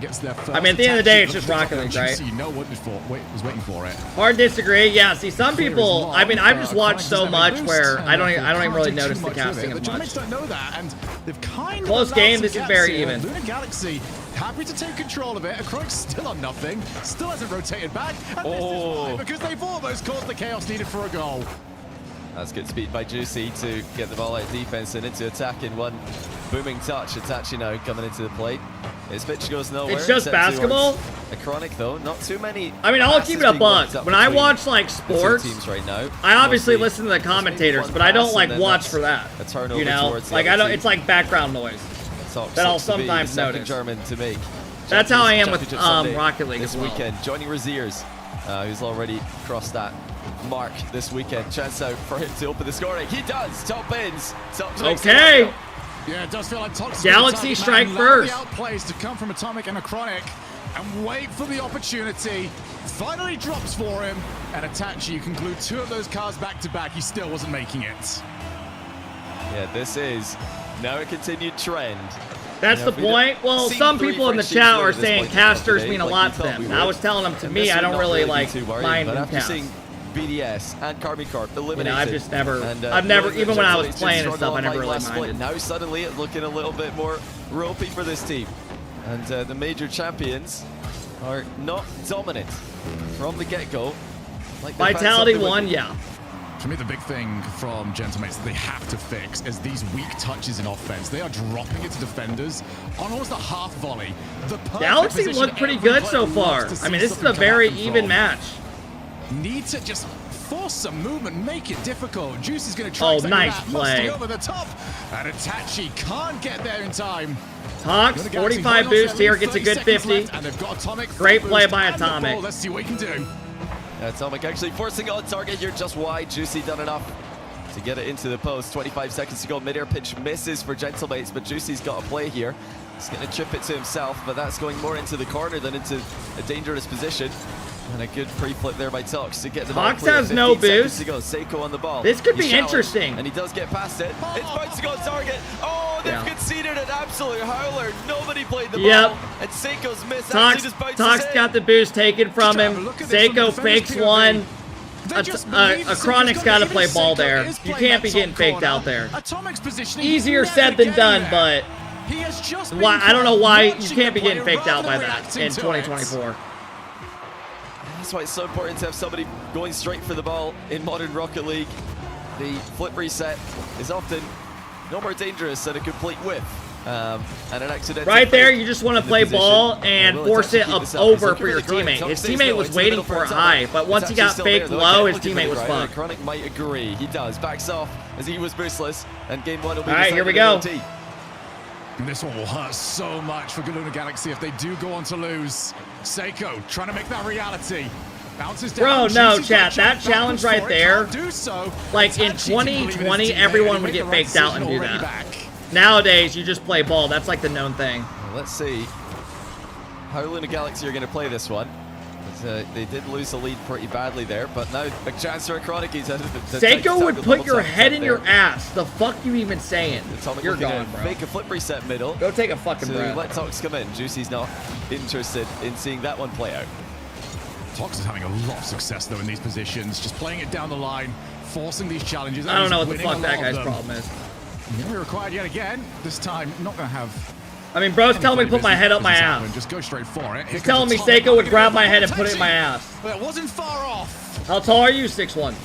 Gets there first. I mean, at the end of the day, it's just Rocket League, right? You know what was waiting for it. Hard disagree. Yeah. See, some people. I mean, I've just watched so much where I don't even really notice the casting as much. Don't know that, and they've kind of close game. This is very even. Luna Galaxy happy to take control of it. Acronic's still on nothing. Still hasn't rotated back. And this is why, because they've almost caused the chaos needed for a goal. That's good speed by Juicy to get the ball out of defense and into attack in one booming touch. Itachi now coming into the plate. His pitch goes nowhere. It's just basketball. Iconic though, not too many. I mean, I'll keep it a buck. When I watch like sports, teams right now, I obviously listen to the commentators, but I don't like watch for that. You know, like I don't. It's like background noise that I'll sometimes notice. German to make. That's how I am with Rocket League this as well. weekend. Joining Raziers, who's already crossed that mark this weekend. Chance out for him to open the scoring. He does. Top ends. Okay. Yeah, it does feel like Toxic. Galaxy strike first. The outplays to come from Atomic and Acronic and wait for the opportunity. Finally drops for him. And Itachi, you can glue 2 of those cars back to back. He still wasn't making it. Yeah, this is now a continued trend. That's the point. Well, some people in the chat are saying casters mean a lot to them. And I was telling them, to me, I don't really like mind who casts. BDS and Carbon Corp eliminated. You know, I've just never, I've never, even when I was playing and stuff, I never really minded. Now suddenly it's looking a little bit more ropey for this team. And the major champions are not dominant from the get-go. Like Vitality won, yeah. For me, the big thing from Gentlemates that they have to fix is these weak touches in offense. They are dropping it to defenders on almost a half volley. Galaxy looked pretty good so far. I mean, this is a very even match. Need to just force some movement, make it difficult. Juicy's going to try. Oh, nice play. Over the top, and Itachi can't get there in time. Tox, 45 boost here, gets a good 50. And they've got Atomic. Great play by Atomic. Let's see what he can do. Atomic actually forcing on target here, just wide. Juicy done enough to get it into the post. 25 seconds to go. Mid-air pitch misses for Gentlemates, but Juicy's got a play here. He's going to chip it to himself, but that's going more into the corner than into a dangerous position. And a good pre-flip there by Tox to get the ball clear. Tox has no boost. To go. Seiko on the ball. This could be interesting. And he does get past it. It's about to go on target. Oh, they've conceded an absolute howler. Nobody played the ball. And Seiko's missed. Tox got the boost taken from him. Seiko fakes one. Chronic's got to play ball there. You can't be getting faked out there. Easier said than done, but I don't know why you can't be getting faked out by that in 2024. That's why it's so important to have somebody going straight for the ball in modern Rocket League. The flip reset is often no more dangerous than a complete whiff. And an accidental Right there, you just want to play ball and force it up over for your teammate. His teammate was waiting for it high, but once he got faked low, his teammate was fucked. Chronic might agree. He does. Backs off as he was boostless, and game one will be Alright, here we go. And this one will hurt so much for Luna Galaxy if they do go on to lose. Seiko trying to make that reality. Bounces down. Bro, no, chat. That challenge right there, like in 2020, everyone would get faked out and do that. Nowadays, you just play ball. That's like the known thing. Well, let's see how Luna Galaxy are going to play this one. They did lose the lead pretty badly there, but now a chance for a Chronic. Seiko would put your head in your ass. The fuck you even saying? You're gone, bro. Make a flip reset middle. Go take a fucking breath. Let Tox come in. Juicy's not interested in seeing that one play out. Tox is having a lot of success, though, in these positions. Just playing it down the line, forcing these challenges. I don't know what the fuck that guy's problem is. Nearly required yet again. This time, not going to have... I mean, bro's telling me to put my head up my ass. Just go straight for it. He's telling me Seiko would grab my head and put it in my ass. That wasn't far off. How tall are you, 6'1"? We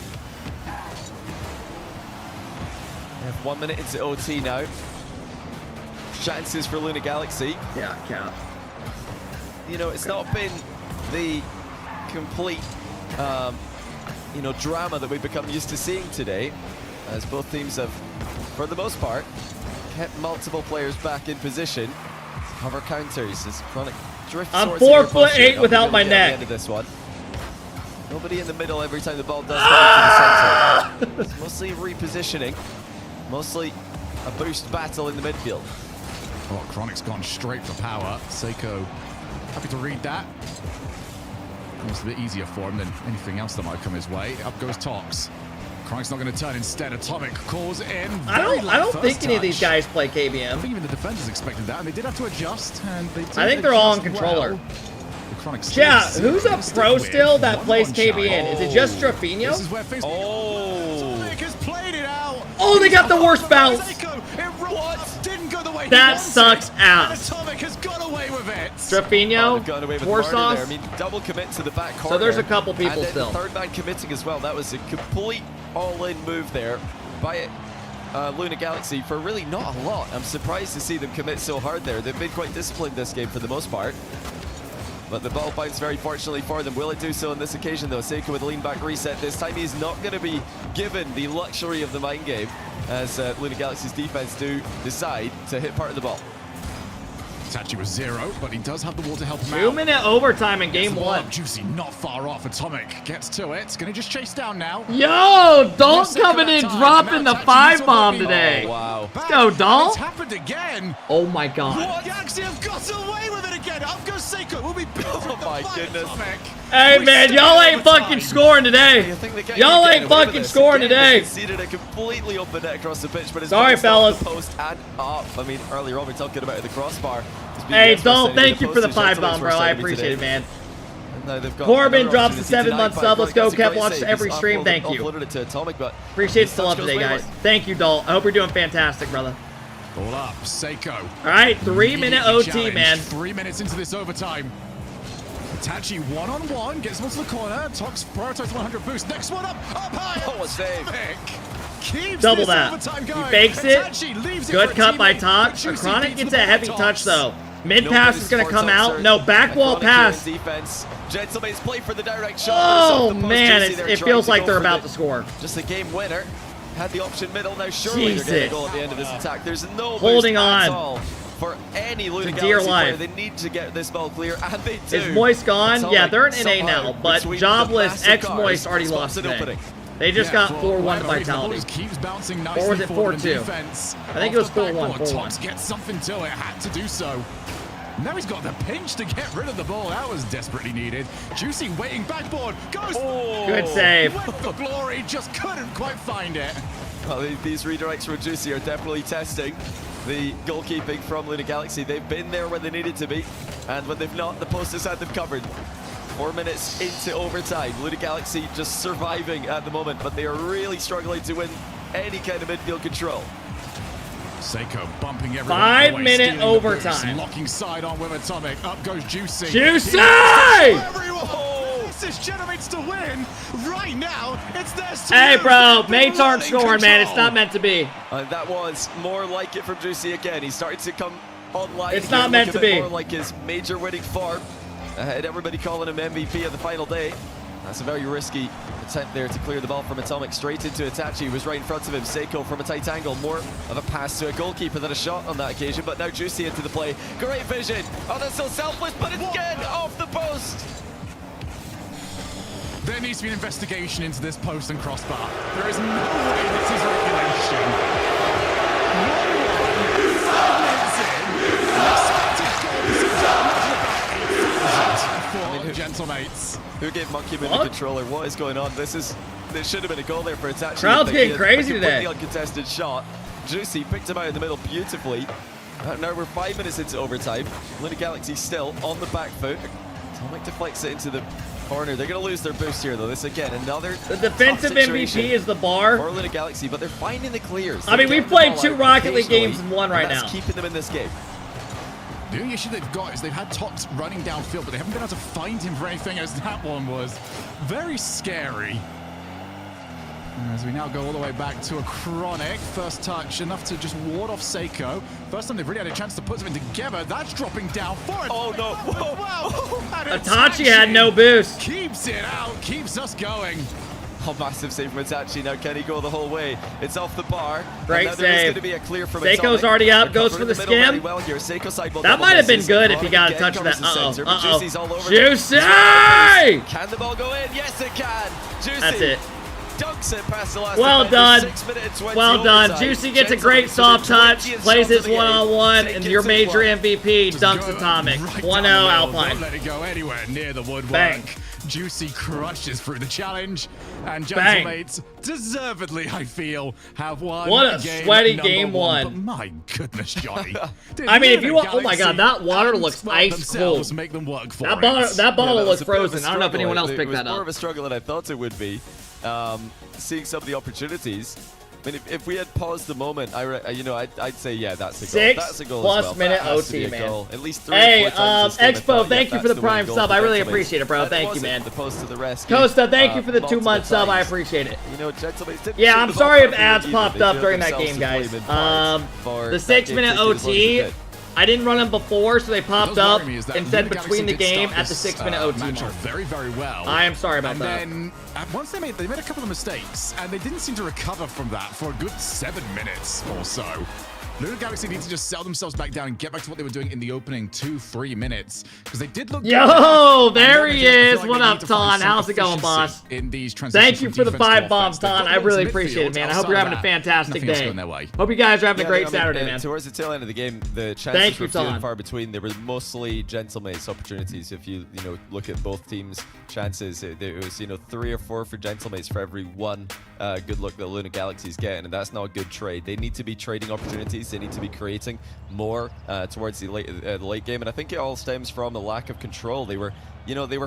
have 1 minute into OT now. Chances for Luna Galaxy. Yeah, cap. You know, it's not been the complete, drama that we've become used to seeing today, as both teams have, for the most part, kept multiple players back in position to cover counters as Chronic drifts. I'm 4'8" without my neck. End of this one. Nobody in the middle every time the ball does come into the center. It's mostly repositioning, mostly a boost battle in the midfield. Oh, Chronic's gone straight for power. Seiko happy to read that. Almost a bit easier for him than anything else that might come his way. Up goes Tox. Chronic's not going to turn instead. Atomic calls in. I don't think any of these guys play KBM. I think even the defenders expected that, and they did have to adjust. And they did I think they're all on controller. Well. Yeah, who's a pro still that plays KBN? Is it just Strafinho? This is where Atomic has played it out. Oh, they got the worst bounce. Didn't go the way that sucks ass. Atomic has got away with it. Strafinho, Warsaw. I mean, double commit to the back corner. So there's a couple people and still. The third man committing as well. That was a complete all-in move there by Luna Galaxy for really not a lot. I'm surprised to see them commit so hard there. They've been quite disciplined this game for the most part. But the ball bounced very fortunately for them. Will it do so on this occasion though? Seiko with a lean back reset. This time he's not going to be given the luxury of the mind game as Luna Galaxy's defense do decide to hit part of the ball. Tachi was 0, but he does have the wall to help him out. 2-minute overtime in game 1. Juicy not far off. Atomic gets to it. Gonna just chase down now. Yo, Dalt coming in, dropping the 5-bomb today. Oh, wow. Let's go, Dalt. It's happened again. Oh my god. What? Galaxy have got away with it again. Up goes Seiko. Will be oh my goodness. Hey man, y'all ain't fucking scoring today. Y'all ain't fucking scoring today. Conceded a completely open net across the pitch, but it's sorry, fellas. The post and up. I mean, earlier on we're talking about the crossbar. Hey, Dalt, thank you for the 5-bomb, bro. I appreciate it, man. Corbin drops the 7-month sub. Let's go, Kev. Watches every stream. Thank you. Appreciate the love today, guys. Thank you, Dalt. I hope you're doing fantastic, brother. All up, Seiko. All right, 3-minute OT, man. 3 minutes into this overtime. Tachi one-on-one, gets him to the corner. Tox prioritizes 100 boost. Next one up high. Oh, a save. Double that. He fakes it. Good cut by Tox. Chronic gets a heavy touch, though. Mid pass is going to come out. No, back wall pass. Gentleman's play for the direct shot. Oh, man, it feels like they're about to score. Just a game winner. Had the option middle. Now surely they're getting a goal at the end of this attack. There's no holding boost on at all for any Luna Galaxy dear player. life. They need to get this ball clear, and they do. Is Moist gone? Yeah, they're in NA now, but Jobless, X-Moist already lost today. They just got 4-1 to Vitality. Keeps bouncing or was it 4-2? I think it was 4-1. 4-1. Gets something to it. Had to do so. Now he's got the pinch to get rid of the ball. That was desperately needed. Juicy waiting backboard. Goes. Oh, good save. With the glory, just couldn't quite find it. Well, these redirects from Juicy are definitely testing the goalkeeping from Luna Galaxy. They've been there when they needed to be, and when they've not, the post has had them covered. 4 minutes into overtime. Luna Galaxy just surviving at the moment, but they are really struggling to win any kind of midfield control. Seiko bumping everyone. 5-minute overtime. Locking side on with Atomic. Up goes Juicy. Juicy! forces Genomates to win. Right now, it's theirs to Hey, lose. bro, They've mates been aren't in scoring, man. It's control. not meant to be. That was more like it from Juicy again. He's starting to come online. It's here, not meant look a to bit be. More like his major winning form. And everybody calling him MVP of the final day. That's a very risky attempt there to clear the ball from Atomic straight into Itachi, who was right in front of him. Seiko from a tight angle, more of a pass to a goalkeeper than a shot on that occasion, but now Juicy into the play. Great vision. Oh, that's so selfless, but it's again off the post. There needs to be an investigation into this post and crossbar. There is no way this is regulation. 5 minutes in, for Gentlemates. Who gave Monkey Moon the controller? What is going on? There should have been a goal there for Itachi. Crowd's getting crazy today. The uncontested shot. Juicy picked him out in the middle beautifully. Now we're 5 minutes into overtime. Luna Galaxy still on the back foot. Atomic deflects it into the corner. They're going to lose their boost here, though. This again, another The defensive MVP is the bar. for Luna Galaxy, but they're finding the clears. I mean, we've played 2 Rocket League games in one right now. That's keeping them in this game. The only issue they've got is they've had Tots running downfield, but they haven't been able to find him for anything, as that one was very scary. As we now go all the way back to a Chronic. First touch, enough to just ward off Seiko. First time they've really had a chance to put something together. That's dropping down for it. Oh, no. Whoa. Wow. Itachi had no boost. Keeps it out, keeps us going. Oh, massive save from Itachi. Now can he go the whole way? It's off the bar. Great and now there is save. going to be a clear from Seiko's Atomic. already up, They're goes for covering the middle very skim. well here. Seiko side That might have been good if he got a touch of that. Juicy's all over Juicy! Can the ball go in? Yes, it can. Juicy. That's it. Dunks it past the last Well done. 6 minute and 20 Well done. overtime. Juicy gets a Gentlemen, great soft touch, 20th plays shot his of the game. one-on-one, Take and it your to major one. MVP Just dunks go Atomic. right 1-0 down the middle. Alpine. Don't let it go anywhere near the woodwork. Bang. Juicy crushes through the challenge, and Bang. Gentlemates deservedly, I feel, have won. What a game sweaty number game one. But my goodness, Johnny. I mean, if you want, oh my God, that water looks ice cold. Make them work for That it. bottle Yeah, looks was a bit of a frozen. I don't know if struggle. anyone else It picked was that more up. of a struggle than I thought it would be. Seeing some of the opportunities. I mean, if we had paused the moment, I'd say, yeah, that's a goal. 6 That's a goal plus as well. minute That has to be OT, a man. goal. At least 3 Hey, or 4 times this game, I Expo, thought, thank yeah, you for the that's Prime winning goal sub. for I really Gentlemen. appreciate it, bro. And Thank you, wasn't man. the post to the rescue, Costa, thank you for the multiple 2-month sub. I times. appreciate it. You know, Gentlemen didn't Yeah, shoot I'm the ball sorry if properly ads either. popped They up showed during that themselves game, to guys. blame in part for The that 6 game minute taking as long as it OT, did. I didn't run them before, so they popped What does up worry me is that and said Luna between the Galaxy did game start at the this, 6 minute OT match mark. off very, very well. I am sorry about that. And then once they made a couple of mistakes, and they didn't seem to recover from that for a good 7 minutes or so. Luna Galaxy need to just sell themselves back down and get back to what they were doing in the opening 2-3 minutes, because they did look Yo, good. there And he then I feel is. like What they up, need to find Ton? some How's it going, efficiency boss? in these transitions Thank you from for the defense to 5 bombs, offense. They've Ton. got I really midfield. appreciate it, man. I hope Outside you're of having a that, fantastic nothing else day. going their way. Hope you guys are having a great I mean, Saturday, man. Towards the tail end of the game, the Thank chances you, were few and Ton. far between. There were mostly Gentlemates opportunities. If you look at both teams' chances, it was 3 or 4 for Gentlemates for every one good look that Luna Galaxy's getting, and that's not a good trade. They need to be trading opportunities. They need to be creating more towards the late game, and I think it all stems from a lack of control. They were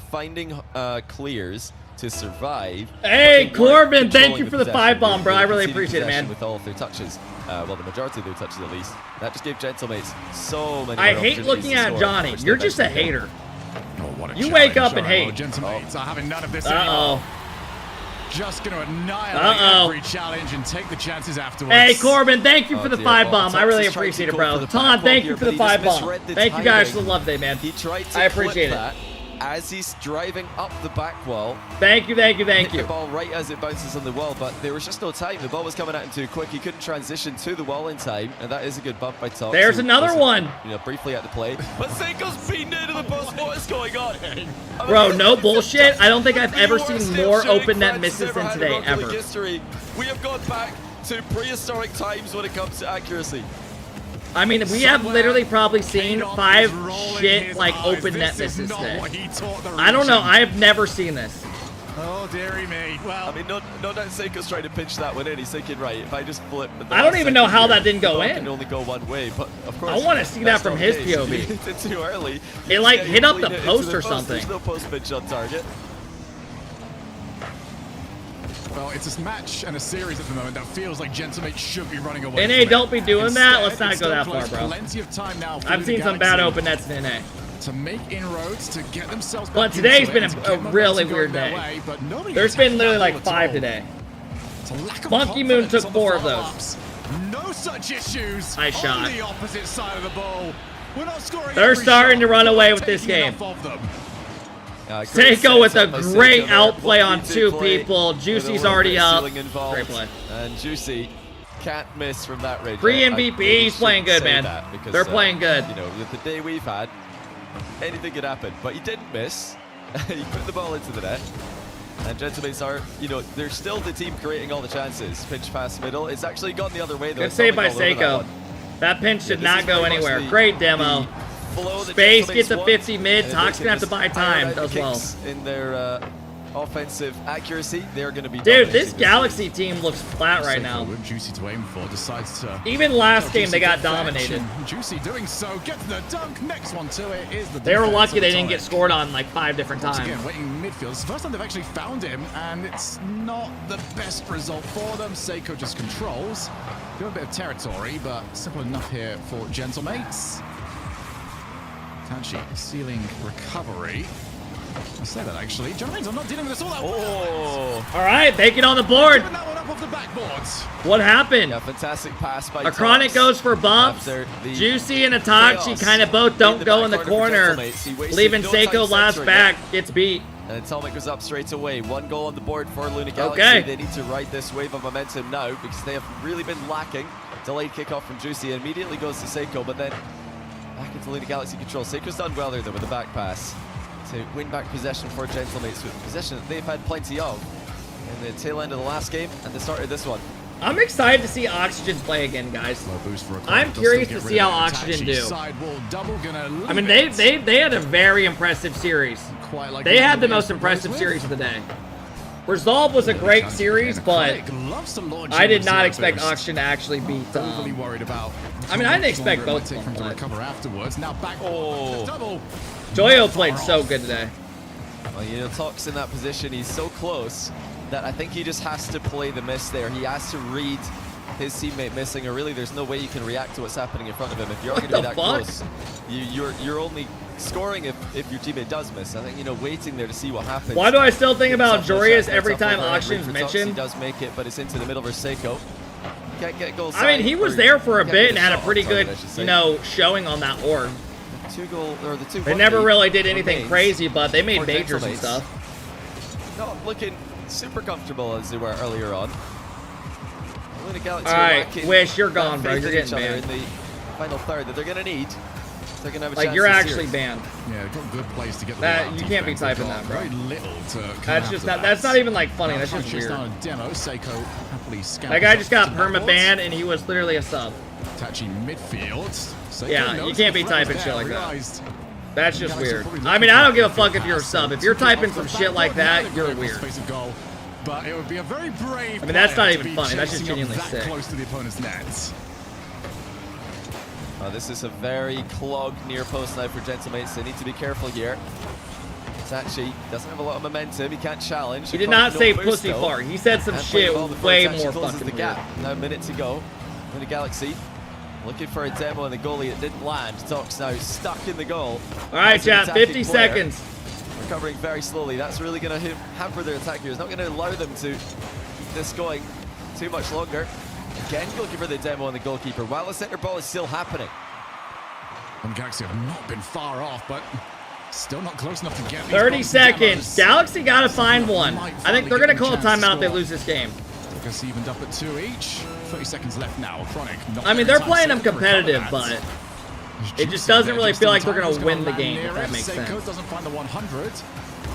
finding clears to survive. Hey, Corbin, thank you controlling for the possession. 5 bomb, bro. I They really conceded appreciate it, possession man. With all of their touches, well, the majority of their touches at least. That just gave Gentlemates so many. I more hate opportunities looking to at score, Johnny. which You're they just a eventually did. hater. Oh, what a You wake challenge. up and All right, hate. well, Gentlemates are having none of this Uh-oh. anymore. Just going to annihilate Uh-oh. every challenge and take the chances afterwards. Hey, Corbin, thank you for the dear. 5 Well, bomb. I really Thompson's trying appreciate to it, go bro. for the Ton, back thank here, you for but the he 5 just bomb. misread the Thank you guys for timing. the love day, man. He tried to I appreciate clip it. that as he's driving up the back wall. Thank you, thank you, thank Hit you. the ball right as it bounces on the wall, but there was just no time. The ball was coming at him too quick. He couldn't transition to the wall in time, and that is a good bump by Top. There's another one. Briefly at the play, but Seiko's beaten into the post. What is going on? Bro, no bullshit. I don't think I've ever seen more open net misses than today, ever. History. We have gone back to prehistoric times when it comes to accuracy. I mean, we have literally probably seen 5 shit, like, open net misses today. I don't know. I have never seen this. Oh, dearie me. Well, I mean, no doubt Seiko's trying to pinch that one in. He's thinking, right, if I just flip. I don't even know how that didn't go in. It can only go one way, but of course. I want to see that from his POV. It's too early. It, like, Yeah, hit up the into post or post. something. There's no post pinch on target. well, it's a match and a series at the moment that feels like Gentlemates should be running away. NA, from it. don't be doing that. Instead, Let's not it's go still that far, close. bro. Plenty of time now for I've Luna seen some bad Galaxy open nets in NA. to make inroads to get themselves back But today's into been it, to a get momentum really going weird their day. way, but nobody There's is been literally having like that 5 all. today. It's a lack of Monkey Moon confidence took on the 4 of those. follow-ups. No such issues. Nice shot. On the opposite side of the ball. We're not scoring. They're every starting shot, to run but away we're with this taking game. enough of them. Seiko with a great outplay on Monkey 2 play people. with a Juicy's little already bit of up. ceiling involved, Great play. And Juicy can't miss from that range. Free I MVP, really he's playing shouldn't good, say man. that because, They're playing good. You know, with the day we've had, anything could happen. But he didn't miss. He put the ball into the net. And Gentlemen are, you know, they're still the team creating all the chances. Pinch pass middle. It's actually gone the other way, though. Good It's save by all over that Seiko. one. That pinch did this not is go very much anywhere. the- Great demo. Flow that Space Gentlemen gets a want, 50 mid. and if Talk's they gonna have to can buy just iron time. out the Does well. kicks in their offensive accuracy, they're going to be Dude, dominating this Galaxy team looks flat right now. Seiko with Juicy to aim for decides to. Even last game, they got Juicy dominated. deflection. Juicy doing so. Get to the dunk. Next one to it is the. They were defense lucky of they the didn't get Tonic. scored on like 5 different Once times. again, waiting midfield. It's the first time they've actually found him, and it's not the best result for them. Seiko just controls. Got a bit of territory, but simple enough here for Gentlemates. Tanchi stealing recovery. I say that actually. Gentlemates, I'm not dealing with this all that well. All right, make it on the board. Giving that one up off the backboards. What happened? Yeah, fantastic pass by A Chronic Tox. goes for bumps. After the Juicy and Itachi chaos kind of both don't go in the back corner. for Gentlemen. He wasted Leaving no time Seiko last centering back. it. Gets beat. And Atomic goes up straight away. 1 goal on the board for Luna Galaxy. Okay. They need to ride this wave of momentum now because they have really been lacking. Delayed kickoff from Juicy immediately goes to Seiko, but then back into Luna Galaxy control. Seiko's done well there though with the back pass to win back possession for Gentlemates, with possession that they've had plenty of in the tail end of the last game and the start of this one. I'm excited to see Oxygen play again, guys. Boost for a I'm Does curious still to get see rid how of it. Oxygen Itachi do. sidewall double, gonna I mean, leave it. they had a very impressive series. Quite like They had the Gentlemates most to impressive close series with. of the day. Resolve was a great series, but Loves to launch I in did with not zero expect boost. Oxygen to actually beat. Overly worried about. I mean, I didn't expect longer it might both take of for him to them, recover afterwards. Now back. Oh, double. Joyo played so good today. Well, you know, Tox in that position, he's so close that I think he just has to play the miss there. He has to read his teammate missing, or really there's no way you can react to what's happening in front of him. If you're going to be that close, you're only scoring if your teammet does miss. I think, you know, waiting there to see what happens. Why do I still think about It's up, Jorius no every chance, time up over Oxygen's for Tox. He mentioned? does make it, but it's into the middle for Seiko. Can't get goals. I mean, he was there for a bit and had a pretty good, you you know, showing on that org. The two. They never really did anything remains crazy, but they made for majors and Gentlemates. stuff. Not looking super comfortable as they were earlier on. Luna Galaxy All right, lacking Wish, you're that gone, bro. faith You're in each getting other banned. in the final third that they're going to need. They're going to have a Like, chance you're this actually series. banned. Yeah, they've got good plays to get the That- ball out you can't be defense. typing They've that, got bro. Very little to come That's after just not. That's not even like funny. That's just Crunchy weird. style demo. Seiko happily That guy just got scampers up to perma the banned, and he was literally a sub. backboards. Tachi midfield. Seiko Yeah, you knows can't the be threat was typing shit there, like that. realized That's just Galaxy weird. probably I mean, looking I don't for give a a fuck quick if you're a pass, sub. so If you're took it typing off some the shit like backboard, that, now you're they've got weird. space of goal. But it would be a very brave. I mean, that's not player even to be funny. That's just chasing up genuinely that sick. close to the opponent's net. This is a very clogged near post now for Gentlemates. They need to be careful here. Tachi doesn't have a lot of momentum. He can't challenge. He did not No say boost, pussy though. fart. He said some And playing shit the ball before way Tachi more closes fucking the gap. weird. Now a minute to go. In the Galaxy looking for a demo and the goalie that didn't land. Tox now stuck in the goal. All right, As an chat. attacking 50 player, seconds. Recovering very slowly. That's really going to hamper their attack here. It's not going to allow them to keep this going too much longer. Again, looking for the demo on the goalkeeper while the center ball is still happening. And Galaxy have not been far off, but still not close enough to get these 30 bonus seconds. demos. Galaxy got to find one. Might I think finally they're get going to them call a a chance to timeout if they score. lose this game. Took us evened up at 2 each. 30 seconds left now. Chronic. Not I mean, very they're time playing them to recover competitive, that. but it Juicy just doesn't there really just feel in like they're time. going Who's to win the land game, near if that it? makes Seiko sense. doesn't find the 100.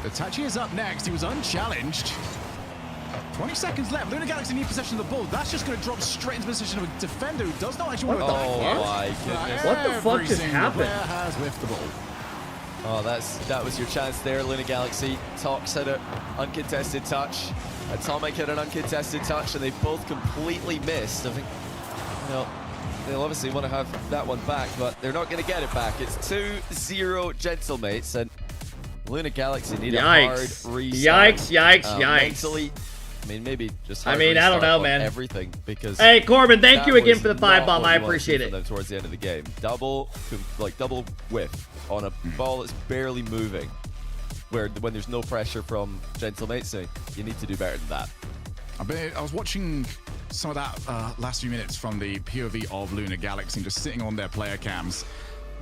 Itachi is up next. He was unchallenged. 20 seconds left. Luna Galaxy need possession of the ball. That's just going to drop straight into position of a defender who does not actually want to die. Oh my goodness. What the fuck just Every single happened? player has whiffed the ball. Oh, that was your chance there, Luna Galaxy. Tox had an uncontested touch. Atomic had an uncontested touch, and they both completely missed. I think, you know, they'll obviously want to have that one back, but they're not going to get it back. It's 2-0 Gentlemates, and Luna Galaxy need a hard Yikes. restart. Yikes, yikes, yikes. Mentally, I mean, maybe just. I mean, I don't know, man. Everything because. Hey, Corbin, thank you again for the 5 bomb. I appreciate it. Them towards the end of the game, double whiff on a ball that's barely moving, when there's no pressure from Gentle Mates, so you need to do better than that. I was watching some of that last few minutes from the POV of Lunar Galaxy, just sitting on their player cams.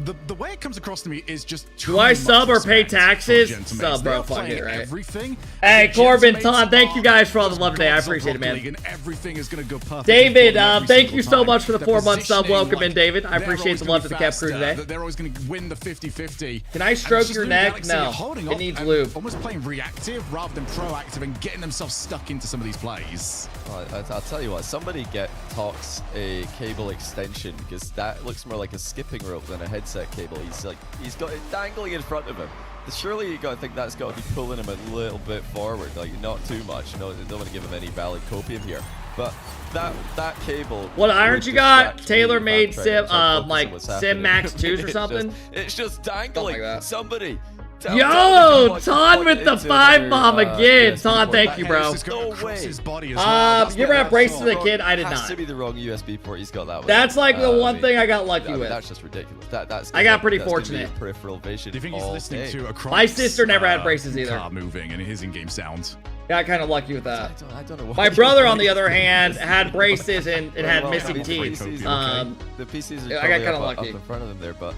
The way it comes across to me is just do I sub or pay taxes? Sub, bro. Fuck it, right? Everything. Hey, Corbin, Tom, thank you guys for all the love today. I appreciate it, man. And everything is going to go perfect. David, thank you so much for the 4-month sub. Welcome in, David. I appreciate the love to the Cap crew today. They're always going to win the 50-50. Can I stroke your neck? No. It needs lube. Almost playing reactive rather than proactive and getting themselves stuck into some of these plays. I'll tell you what, somebody get Tox a cable extension, because that looks more like a skipping rope than a headset cable. He's got it dangling in front of him. Surely you got to think that's got to be pulling him a little bit forward, like not too much. No, don't want to give him any valid copium here. But that cable. What irons you got? Tailor-made Sim, like Sim Max 2s or something? It's just dangling. Like somebody. Yo, Ton with the 5 bomb again. Ton, thank you, bro. No way. You ever have braces as a kid? I did not. Has to be the wrong USB port he's got that with. That's like the one thing I got lucky with. That's just ridiculous. I got pretty fortunate. Peripheral vision. Do you think he's listening to a My sister never had braces either. Car moving and his in-game sound. Got kind of lucky with that. I don't know. My brother, on the other hand, had braces and had missing teeth. The PCs are I got kind of lucky. up in front of them there, but.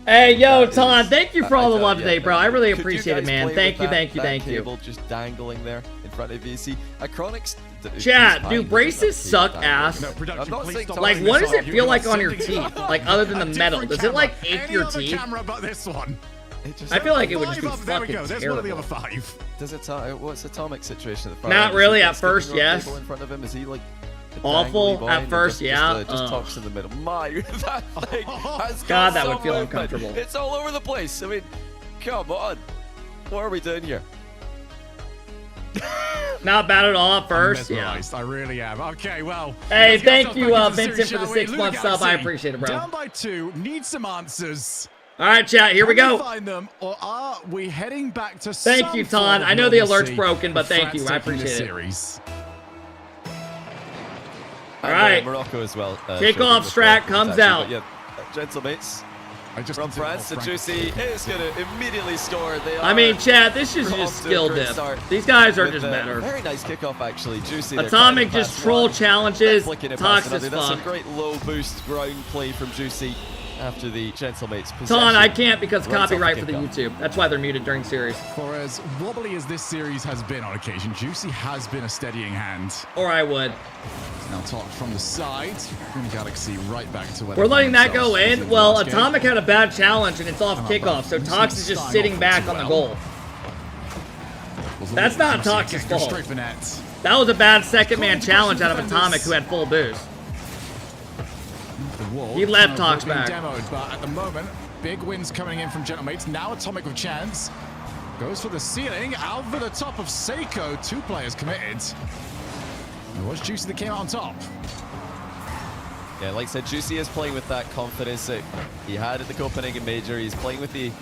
Hey, yo, Ton, thank you for all the love today, bro. I really appreciate it, man. Thank you, thank you, thank you. Cable just dangling there in front of VC. Icronics. Chat, do braces suck ass? Like, what does it feel like on your teeth? Like, other than the metal? Does it, like, ache your teeth? I feel like it would just be fucking terrible. Does it? What's Atomic situation? Not really at first, yes. In front of him, is he like? Awful at first, yeah. Just talks in the middle. My, that thing has God, that would feel uncomfortable. It's all over the place. I mean, come on. What are we doing here? Not bad at all at first, yeah. I really am. Okay, well. Hey, thank you, Vincent, for the 6-month sub. I appreciate it, bro. Down by 2, need some answers. All right, chat, here we go. Find them, or are we heading back to Thank you, Ton. I know the alert's broken, but thank you. I appreciate it. All right. Morocco as well. Kickoff strat comes out. Yeah, Gentle Mates from France. The Juicy is going to immediately score. I mean, Chad, this is just skill diff. These guys are just better. Very nice kickoff, actually. Juicy. Atomic just troll challenges. Toxic as fuck. That's some great low boost ground play from Juicy after the Gentle Mates possession. Ton, I can't because copyright for the YouTube. That's why they're muted during series. For as wobbly as this series has been on occasion, Juicy has been a steadying hand. Or I would. Now talk from the side. Galaxy right back to where we're letting that go in. Well, Atomic had a bad challenge and it's off kickoff, so Tox is just sitting back on the goal. That's not Tox's fault. That was a bad second man challenge out of Atomic, who had full boost. He left Tox back. Demoed, but at the moment, big wins coming in from Gentle Mates. Now Atomic with chance. Goes for the ceiling. Out for the top of Seiko. 2 players committed. It was Juicy that came out on top. Yeah, like I said, Juicy is playing with that confidence that he had at the Copenhagen Major. He's playing with the,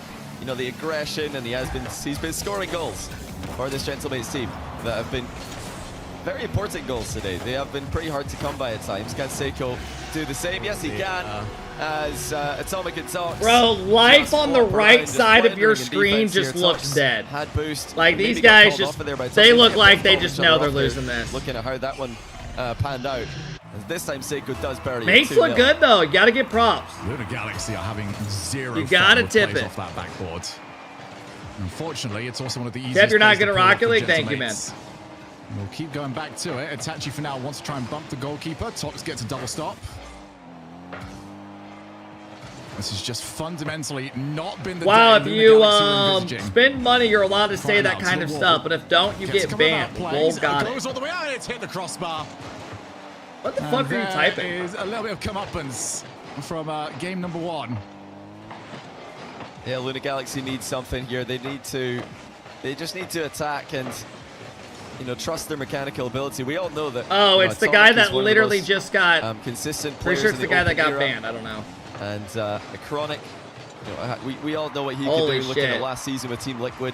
the aggression, and he's been scoring goals for this Gentle Mates team that have been very important goals today. They have been pretty hard to come by at times. Can Seiko do the same? Yes, he can. As Atomic and Tox. Bro, life on the right side of your screen just looks dead. Had boost. Like, these guys just, they look like they just know they're losing this. Looking at how that one panned out. And this time Seiko does bury it. Mates look good though. You gotta get props. Lunar Galaxy are having zero. You gotta tip it off that backboard. Unfortunately, it's also one of the easiest. Kev, you're not good at Rocket League? Thank you, man. We'll keep going back to it. Itachi for now wants to try and bump the goalkeeper. Tox gets a double stop. This has just fundamentally not been the wow, if you spend money, you're allowed to say that kind of stuff, but if don't, you get banned. Goal got it. Goes all the way out, it's hit the crossbar. What the fuck are you typing? There is a little bit of comeuppance from game number 1. Yeah, Lunar Galaxy needs something here. They just need to attack and trust their mechanical ability. We all know that. Oh, it's the guy that literally just got consistent. Pretty sure it's the guy that got banned. I don't know. And Chronic, we all know what he could do. Looking at last season with Team Liquid,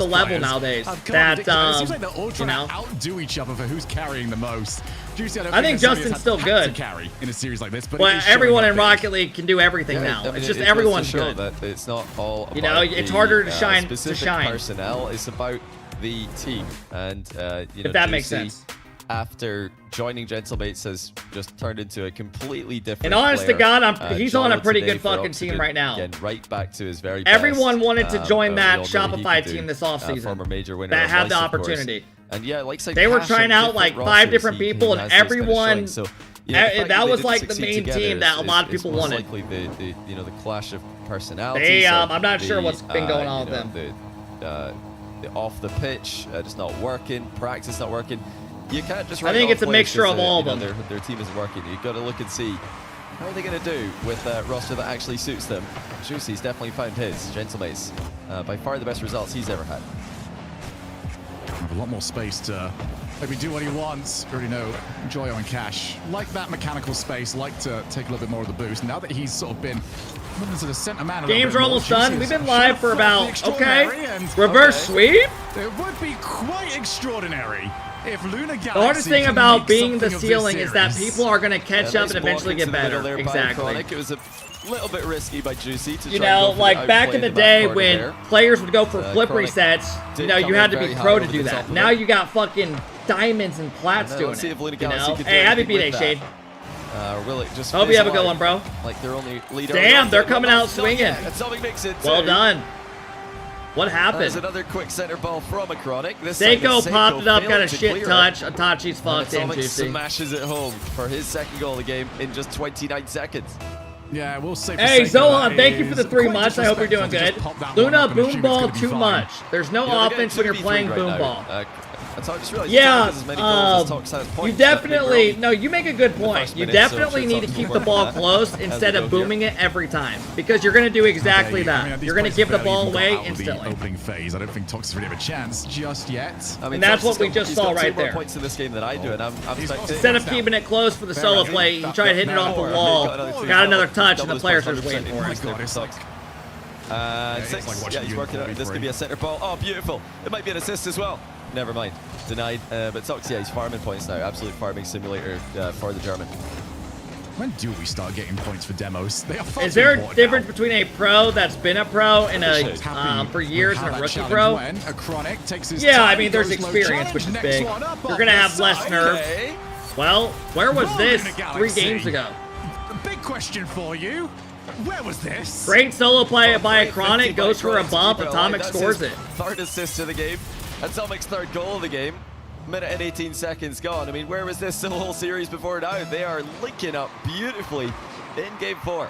the level nowadays. That it seems like they're all trying to outdo each other for who's carrying the most. Juicy, I think Justin's still good. To carry in a series like this, but everyone in Rocket League can do everything now. I mean, it's just it everyone's goes to show good. that it's not all about it's harder to shine. specific personnel. It's about the team. And, you know, If that makes Juicy, sense. after joining Gentlemates, has just turned into a completely different And honest to player. God, he's on a Joel pretty today good for fucking Oxygen, team right now. Again, right back to his very Everyone best. wanted to join that we all know what he Shopify could team do. this offseason Former major winner that of had the Lice, of course. opportunity. And yeah, like They were trying out like 5 different people, and everyone. So, that was like the main team that a lot of people wanted. Likely the you know, the clash of personalities. They I'm not sure what's been going on with them. The off the pitch just not working, practice not working. You can't just. I think it's a mixture of all of them. Their team isn't working. You've got to look and see how are they going to do with a roster that actually suits them. Juicy's definitely found his. Gentlemates, by far the best results he's ever had. Have a lot more space to maybe do what he wants. You already know, Joyo and Cash like that mechanical space, like to take a little bit more of the boost. Now that he's sort of been moving to the center man. Games are almost done. We've been live for about, reverse sweep? It would be quite extraordinary if Luna Galaxy. The hardest thing about being the ceiling is that people are going to catch up and eventually get better. Exactly. It was a little bit risky by Juicy to you try and know, go for like the back outplay in the back day corner when there. players would go for flip Chronic resets, you did know, you come had in to be very pro high to over do the that. top of Now it. you got fucking diamonds and plats doing Let's see it. if Luna You Galaxy know? can do Hey, happy anything B-Day, with Shade. that. Really just Hope you have a fizzle good out one, bro. Like they're only leader. Damn, they're coming out swinging. And something makes it Well too. done. What There's happened? another quick center ball from a Chronic. This time Seiko it's popped it up, failed got a to shit clear it. touch. Itachi's And fucked in, Atomic Juicy. smashes it home for his second goal of the game in just 29 seconds. Yeah, we'll say. Hey, Zohan, thank you for the 3 months. I hope you're doing good. Luna, boom ball too much. There's no offense when you're playing boom ball. Yeah, you definitely, no, you make a good point. You definitely need to keep the ball close instead of booming it every time, because you're going to do exactly that. You're going to give the ball away instantly. Opening phase, I don't think Tox really have a chance just yet. I mean, And that's Tox what we has just got saw 2 right more there. points in this game than I do, and I'm expecting. Instead of keeping it close for the solo play, he tried hitting it off the wall, got another touch, and the players are just waiting for it. Six. Yeah, he's working out. This could be a center ball. Oh, beautiful. It might be an assist as well. Never mind. Denied. But Tox, yeah, he's farming points now. Absolute farming simulator for the German. When do we start getting points for demos? They are far Is there too a important difference between a pro that's been a pro and a for years and a rookie pro? A Chronic takes his Yeah, time, I mean, there's goes low experience, challenge, which is next big. one up You're off gonna the have less side. nerves. Okay. Well, where was this Luna 3 Galaxy. games ago? A big question for you. Where was this? Great solo play by a Chronic, goes for a bump, Atomic scores it. Third assist of the game. Atomic's third goal of the game. Minute and 18 seconds gone. I mean, where was this the whole series before now? They are linking up beautifully in game 4.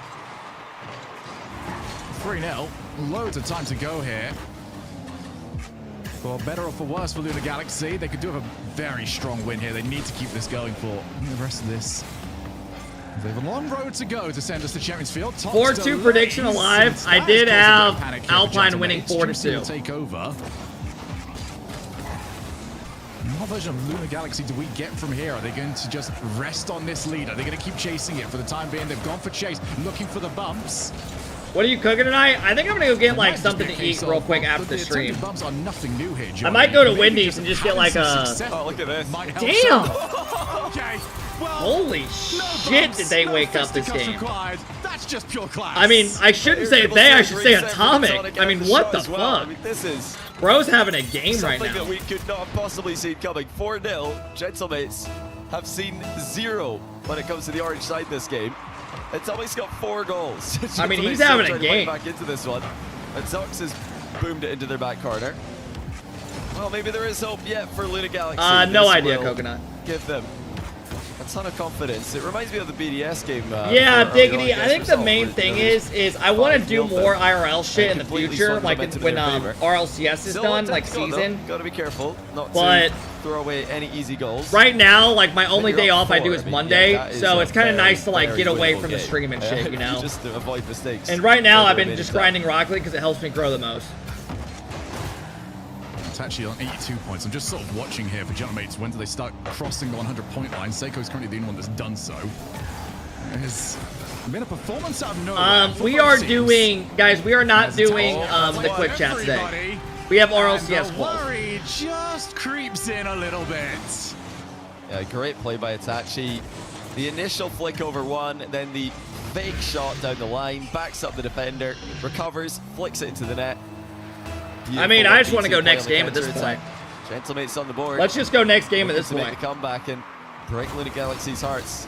3-0. Loads of time to go here. For better or for worse for Luna Galaxy, they could do have a very strong win here. They need to keep this going for the rest of this. They have a long road to go to send us to Champions Field. 4-2 prediction alive. I did have Alpine winning 4-2. Take over. What version of Luna Galaxy do we get from here? Are they going to just rest on this lead? Are they going to keep chasing it for the time being? They've gone for chase, looking for the bumps. What are you cooking tonight? I think I'm gonna go get like something to eat real quick after the stream. Bumps are nothing new here, I might go to Wendy's and just get like a. Oh, look at this. Damn! Okay. Well, holy shit! Did they wake up this game? That's just pure class. I mean, I shouldn't say they. I should say Atomic. I mean, what the fuck? I mean, this is Bro's having a game right something now. that we could not have possibly seen coming. 4-0. Gentlemates have seen 0 when it comes to the orange side this game. Atomic's got 4 goals. I mean, he's Gentlemates having still a trying to fight game. back into this one. And Zox has boomed it into their back corner. Well, maybe there is hope yet for Luna Galaxy. No This idea, will Coconut. Give them a ton of confidence. It reminds me of the BDS game. Yeah, for early Diggity. on I think the result, main where, thing you know, is I want to do five-nil more them IRL shit in and the completely future, swung like momentum when in their favor. RLCS is Still done, one like time to go, though. season. Gotta be careful not But to throw away any easy goals. right now, like my only day off I do is I mean, Monday, yeah, that is so a it's kind of very, nice to like very get away winnable from the game. stream and shit, you know. Just to avoid mistakes. And right now, over I've the been just remaining grinding Rocket League because it helps me grow the most. It's actually on 82 points. I'm just sort of watching here for Gentlemates. When do they start crossing the 100-point line? Seiko's currently the only one that's done so. There's been a performance out of nowhere. We are doing, guys. We are not doing the quick chat today. We have RLCS The calls. worry just creeps in a little bit. Yeah, great play by Itachi. The initial flick over one, then the fake shot down the line, backs up the defender, recovers, flicks it into the net. I mean, I just want to go next game at this point. Gentlemates on the board. Let's just go next game at this Looking to point. make the comeback and break Luna Galaxy's hearts.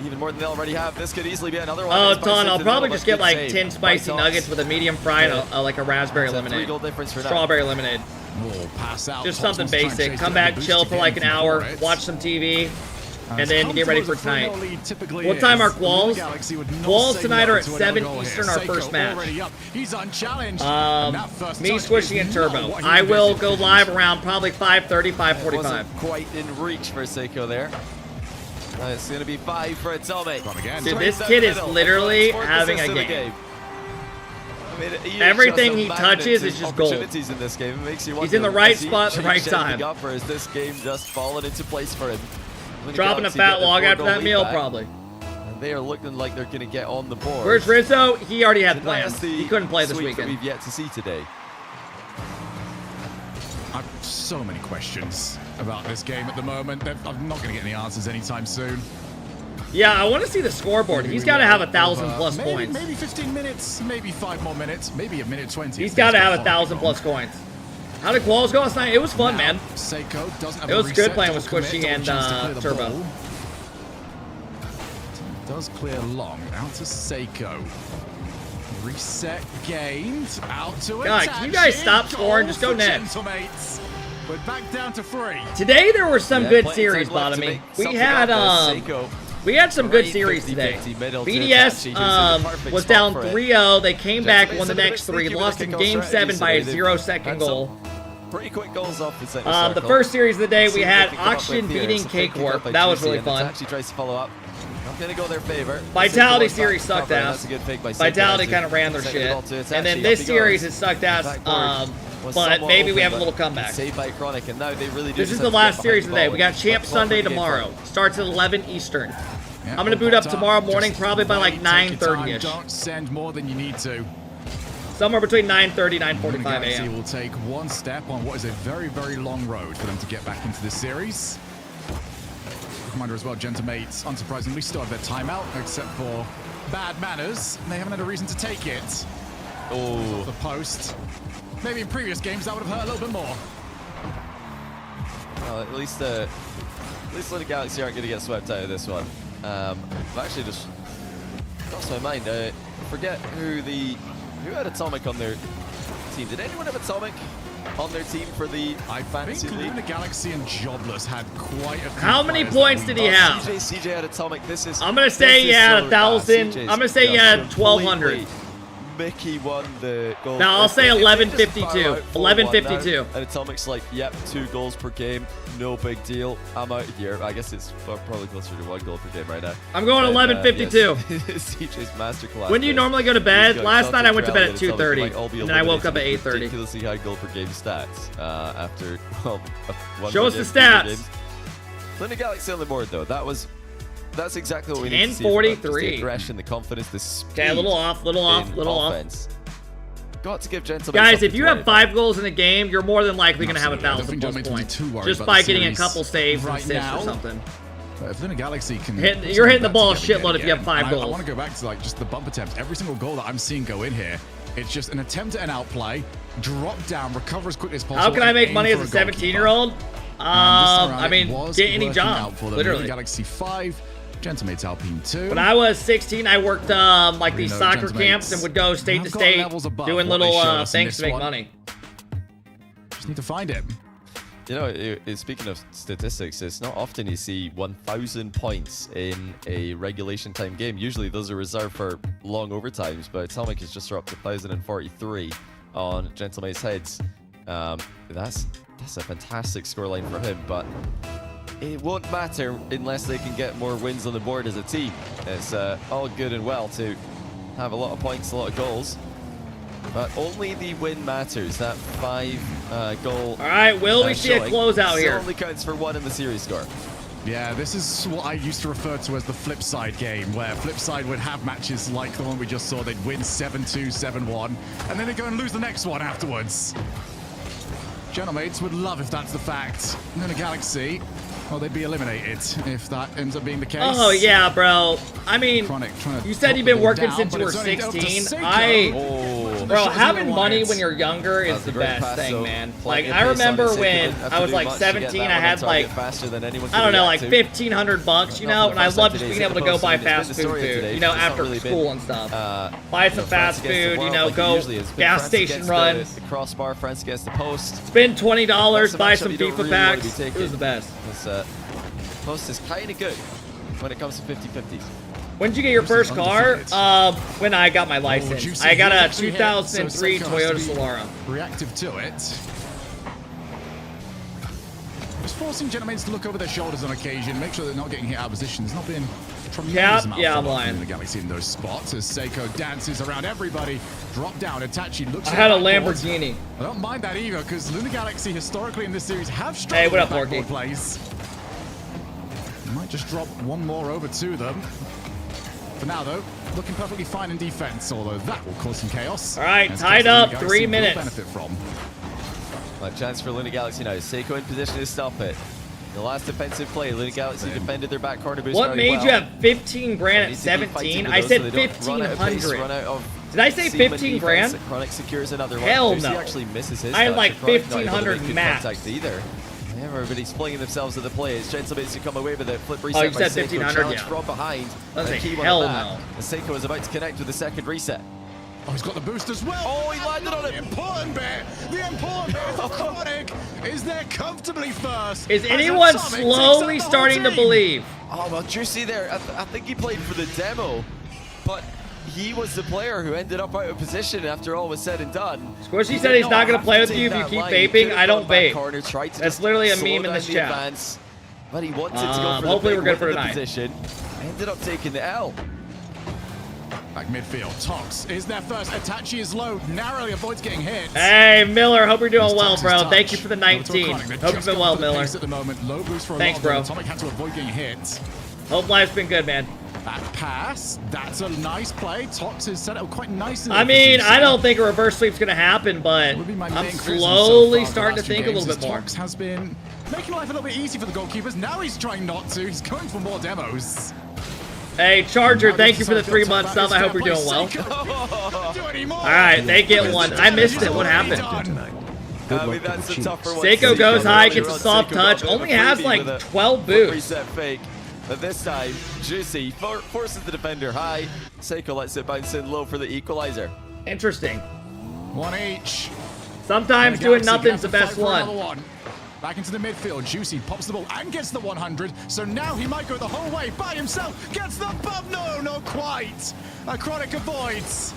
Even more than they already have. This could easily be another one. Oh, Ton, I'll probably just get like 10 spicy nuggets with a medium fry and like a raspberry lemonade. Strawberry lemonade. Oh, pass out. Just something basic. Come back, chill for like an hour, watch some TV, and then get ready for tonight. What time are quals? Quals tonight are at 7 Eastern, our first match. He's unchallenged. Me, Squishy, and Turbo. I will go live around probably 5:30, 5:45. Wasn't quite in reach for Seiko there. It's going to be 5 for Atomic. Dude, this kid is literally having a game. I mean, Everything he touches is just gold. In this game. It makes you He's in the right spot at the right time. Up, or is this game just falling into place for him? Dropping a fat log after that meal, probably. And they are looking like they're going to get on the board. Where's Rizzo? He already had plans. He couldn't play this weekend. We've yet to see today. I've so many questions about this game at the moment. I'm not going to get any answers anytime soon. Yeah, I want to see the scoreboard. He's got to have 1,000+ points. Maybe 15 minutes, maybe 5 more minutes, maybe a minute 20. He's got to have 1,000+ coins. How did quals go last night? It was fun, man. Seiko doesn't have it was good playing with Squishy and Turbo. Does clear long. Out to Seiko. Reset gained. Out to it. God, can you guys stop scoring? Just go net. We're back down to 3. Today there were some good series, Bottomy. We had some good series today. BDS was down 3-0. They came back, won the next 3, lost in Game 7 by a 0-second goal. Pretty quick goals off the the first series of the day, we had Oxygen beating K-Corp. That was really fun. Actually tries to follow up. Not going to go their favor. Vitality series sucked ass. Vitality kind of ran their shit. And then this series has sucked ass. But maybe we have a little comeback. Saved by Chronic, and now they really do. This is the last series of the day. We got Champ Sunday tomorrow. Starts at 11 Eastern. I'm going to boot up tomorrow morning, probably by like 9:30ish. Don't send more than you need to. Somewhere between 9:30 and 9:45 a.m. will take one step on what is a very, very long road for them to get back into this series. Reminder as well, Gentlemates, unsurprisingly, still have their timeout, except for bad manners. They haven't had a reason to take it. Oh, the post. Maybe in previous games that would have hurt a little bit more. Well, at least Luna Galaxy aren't going to get swept out of this one. I've actually just lost my mind. Forget who had Atomic on their team. Did anyone have Atomic on their team for the Fantasy League? Luna Galaxy and Jobless had quite a few. How many points did he have? CJ had Atomic. I'm going to say he had 1,000. I'm going to say he had 1,200. Mickey won the goal. Now I'll say 1152. 1152. And Atomic's like, yep, 2 goals per game, no big deal. I'm out here. I guess it's probably closer to 1 goal per game right now. I'm going 1152. Yes. CJ's masterclass. When do you normally go to bed? Last night I went to bed at 2:30, and then I woke up at 8:30. Ridiculously high goal per game stats after Show us the stats. Luna Galaxy on the board though. That's exactly what we need to see. 10:43. The aggression, the confidence, the speed. Okay, a little off. Got to give Gentlemen. Guys, if you have 5 goals in a game, you're more than likely going to have 1,000+ points. Just by getting a couple saves and assists or something. If Luna Galaxy can... You're hitting the ball a shitload if you have 5 goals. I want to go back to like just the bump attempts. Every single goal that I'm seeing go in here, it's just an attempt at an outplay, drop down, recover as quickly as possible. How can I make money as a 17-year-old? I mean, get any job, literally. Galaxy 5. Gentlemates Alpine 2. When I was 16, I worked like these soccer camps and would go state to state doing little things to make money. Just need to find it. You know, speaking of statistics, it's not often you see 1,000 points in a regulation time game. Usually those are reserved for long overtimes, but Atomic has just dropped 1,043 on Gentlemates heads. That's a fantastic scoreline for him, but it won't matter unless they can get more wins on the board as a team. It's all good and well to have a lot of points, a lot of goals, but only the win matters. That 5 goal. All right, will we see a closeout here? Only counts for 1 in the series score. Yeah, this is what I used to refer to as the flip side game, where flip side would have matches like the one we just saw. They'd win 7-2, 7-1, and then they'd go and lose the next one afterwards. Gentlemates would love if that's the fact. Luna Galaxy, well, they'd be eliminated if that ends up being the case. Oh, yeah, bro. I mean, you said you've been working since you were 16. Bro, having money when you're younger is the best thing, man. Like, I remember when I was like 17, I had like, I don't know, like $1,500, you know, and I loved just being able to go buy fast food, you know, after school and stuff. Buy some fast food, you know, go gas station run. The crossbar, France gets the post. Spend $20, buy some FIFA packs. It was the best. This post is kind of good when it comes to 50-50s. When did you get your first car? When I got my license. I got a 2003 Toyota Solara. Reactive to it. Just forcing Genemates to look over their shoulders on occasion, make sure they're not getting hit out of position. There's not been tremendous amount I'm lying. in the Galaxy in those spots as Seiko dances around everybody. Drop down, Itachi looks. I had a Lamborghini. I don't mind that either because Lunar Galaxy historically in this series have struggled with backboard plays. Might just drop one more over to them. For now, though, looking perfectly fine in defense, although that will cause some chaos. All right, tied up, 3 minutes. Benefit from. Like chance for Lunar Galaxy now. Seiko in position to stop it. The last defensive play, Lunar Galaxy defended their back corner boost. What made you have 15 grand at 17? I said 1,500. Did I say 15 grand? Chronic secures another one. Hell no. Actually misses his I had like touch. 1,500 max. Either. Everybody's flinging themselves at the play. It's Gentlemen to come away with it. Flip reset. Oh, you said 1,500, yeah. From behind. Let's say hell no. Seiko is about to connect with the second reset. Oh, he's got the boost as well. Oh, he landed on it. The important bit for Chronic is they're comfortably first. Is anyone slowly starting to believe? Oh, well, Juicy there. I think he played for the demo, but he was the player who ended up out of position after all was said and done. Squishy said he's not going to play with you if you keep vaping. I don't vape. That's literally a meme in this chat. Advance, but he wanted to go for hopefully the we're good for tonight. Position. Ended up taking the L. Back midfield, Tox is there first. Itachi is low, narrowly avoids getting hit. Hey, Miller, hope you're doing well, bro. Thank you for the 19. Hope you've been well, Miller. At the moment. Low boost for Thanks, bro. Atomic had to avoid getting hit. Hope life's been good, man. That pass, that's a nice play. Tox is set up quite nicely. I mean, I don't think a reverse sweep's going to happen, but I'm slowly starting to think a little bit more. Tox has been making life a little bit easy for the goalkeepers. Now he's trying not to. He's going for more demos. Hey, Charger, thank you for the 3 month sub. I hope you're doing well. All right, they get one. I missed it. What happened? I mean, that's a tougher one. Seiko goes high, gets a soft touch. Only has like 12 boosts. Reset fake. But this time, Juicy forces the defender high. Seiko lets it bounce in low for the equalizer. Interesting. One each. Sometimes doing nothing's the best one. Back into the midfield, Juicy pops the ball and gets the 100. So now he might go the whole way by himself. Gets the bump. No, not quite. A Chronic avoids.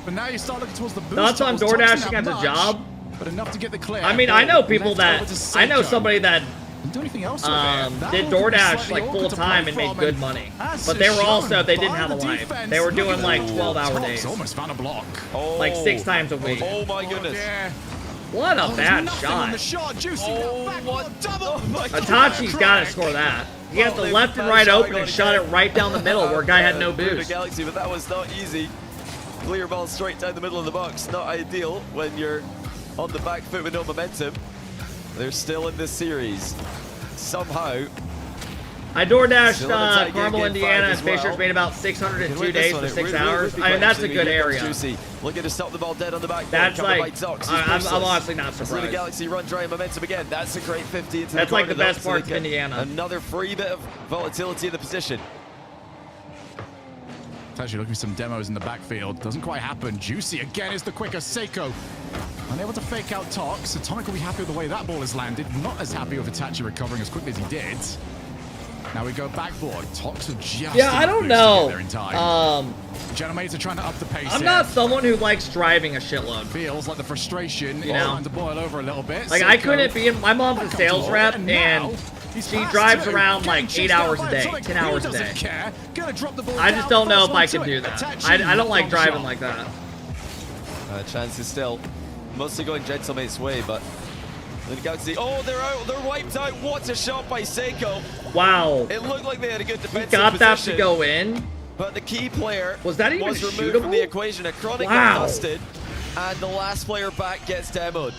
But now you start looking towards the boost. Not on DoorDashing as a job. But enough to get the clear. I mean, I know people that I know somebody that do anything else did DoorDash like full time and made good money. But they were also, they didn't have a life. They were doing like 12-hour days. Almost found a block. Like 6 times a week. Oh my goodness. What a bad shot. Itachi's got to score that. He had the left and right open and shot it right down the middle where a guy had no boost. Galaxy, but that was not easy. Clear ball straight down the middle of the box. Not ideal when you're on the back foot with no momentum. They're still in this series. Somehow. I DoorDashed Carmel, Indiana, and Fisher's made about 600 in 2 days for 6 hours. I mean, that's a good area. Looking to stop the ball dead on the back. That's like, I'm honestly not surprised. The Galaxy run dry momentum again. That's a great 50 into That's like the best part of Indiana. Another free bit of volatility in the position. Actually looking for some demos in the backfield. Doesn't quite happen. Juicy again is the quicker. Seiko unable to fake out Tox. Atomic will be happy with the way that ball has landed. Not as happy with Itachi recovering as quickly as he did. Now we go backboard. Tox are just I don't know. Genemates are trying to up the pace. I'm not someone who likes driving a shitload. Feels like the frustration you know, starting to boil over a little bit. Like I couldn't be in. My mom's a sales rep and she drives around like 8 hours a day, 10 hours a day. I just don't know if I could do that. I don't like driving like that. Chance is still mostly going Gentlemate's way, but the Galaxy, oh, they're out, they're wiped out. What a shot by Seiko. Wow. It looked like they had a good defensive position. Got that position, to go in. But the key player was removed shootable? From the equation. A Chronic got dusted, and the last player back gets demoed.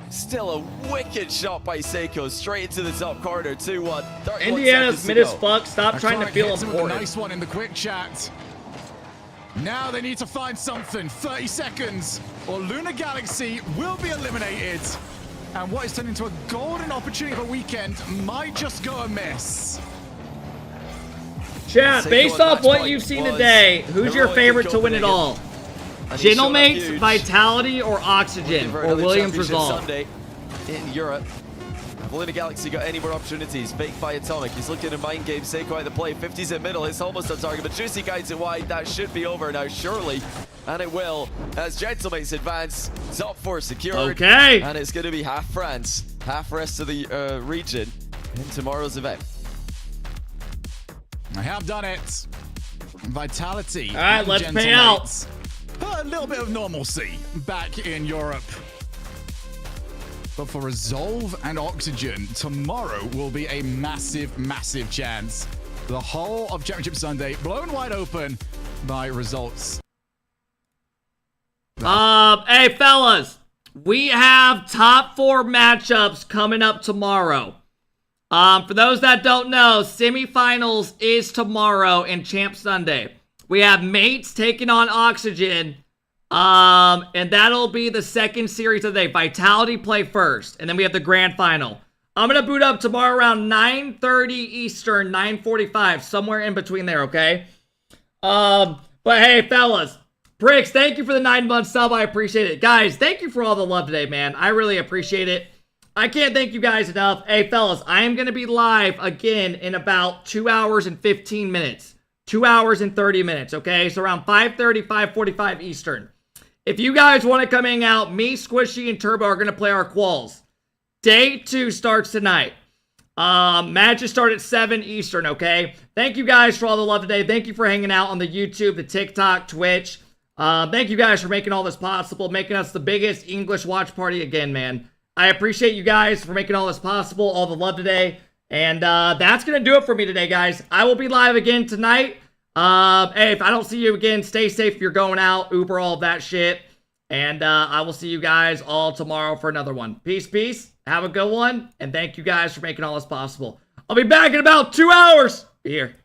Still a wicked shot by Seiko, straight into the top corner, 2-1. Indiana's mid as fuck. Stop trying to feel important. Nice one in the quick chat. Now they need to find something. 30 seconds, or Lunar Galaxy will be eliminated. And what is turned into a golden opportunity for Weekend might just go amiss. Chat, based off what you've seen today, who's your favorite to win it all? Gentlemates, Vitality, or Oxygen, or Williams Resolve? Sunday in Europe. Have Lunar Galaxy got any more opportunities? Fake by Atomic. He's looking at mind game. Seiko at the play. 50's in middle. It's almost on target, but Juicy guides it wide. That should be over now, surely. And it will, as Gentlemates advance. Top 4 secured. Okay. And it's going to be half France, half rest of the region in tomorrow's event. I have done it. Vitality. All right, let's pay out. A little bit of normalcy back in Europe. But for Resolve and Oxygen, tomorrow will be a massive, massive chance. The whole of Championship Sunday blown wide open by results. Hey, fellas. We have top 4 matchups coming up tomorrow. For those that don't know, semifinals is tomorrow in Champ Sunday. We have Mates taking on Oxygen. And that'll be the second series of the day. Vitality play first. And then we have the grand final. I'm going to boot up tomorrow around 9:30 Eastern, 9:45, somewhere in between there, okay? But hey, fellas. Bricks, thank you for the 9-month sub. I appreciate it. Guys, thank you for all the love today, man. I really appreciate it. I can't thank you guys enough. Hey, fellas, I am going to be live again in about 2 hours and 15 minutes. 2 hours and 30 minutes, okay? So around 5:30, 5:45 Eastern. If you guys want to come hang out, me, Squishy, and Turbo are going to play our quals. Day 2 starts tonight. Matches start at 7 Eastern, okay? Thank you guys for all the love today. Thank you for hanging out on the YouTube, the TikTok, Twitch. Thank you guys for making all this possible, making us the biggest English watch party again, man. I appreciate you guys for making all this possible, all the love today. And that's going to do it for me today, guys. I will be live again tonight. Hey, if I don't see you again, stay safe if you're going out, Uber, all of that shit. And I will see you guys all tomorrow for another one. Peace, peace. Have a good one. And thank you guys for making all this possible. I'll be back in about 2 hours. Be here.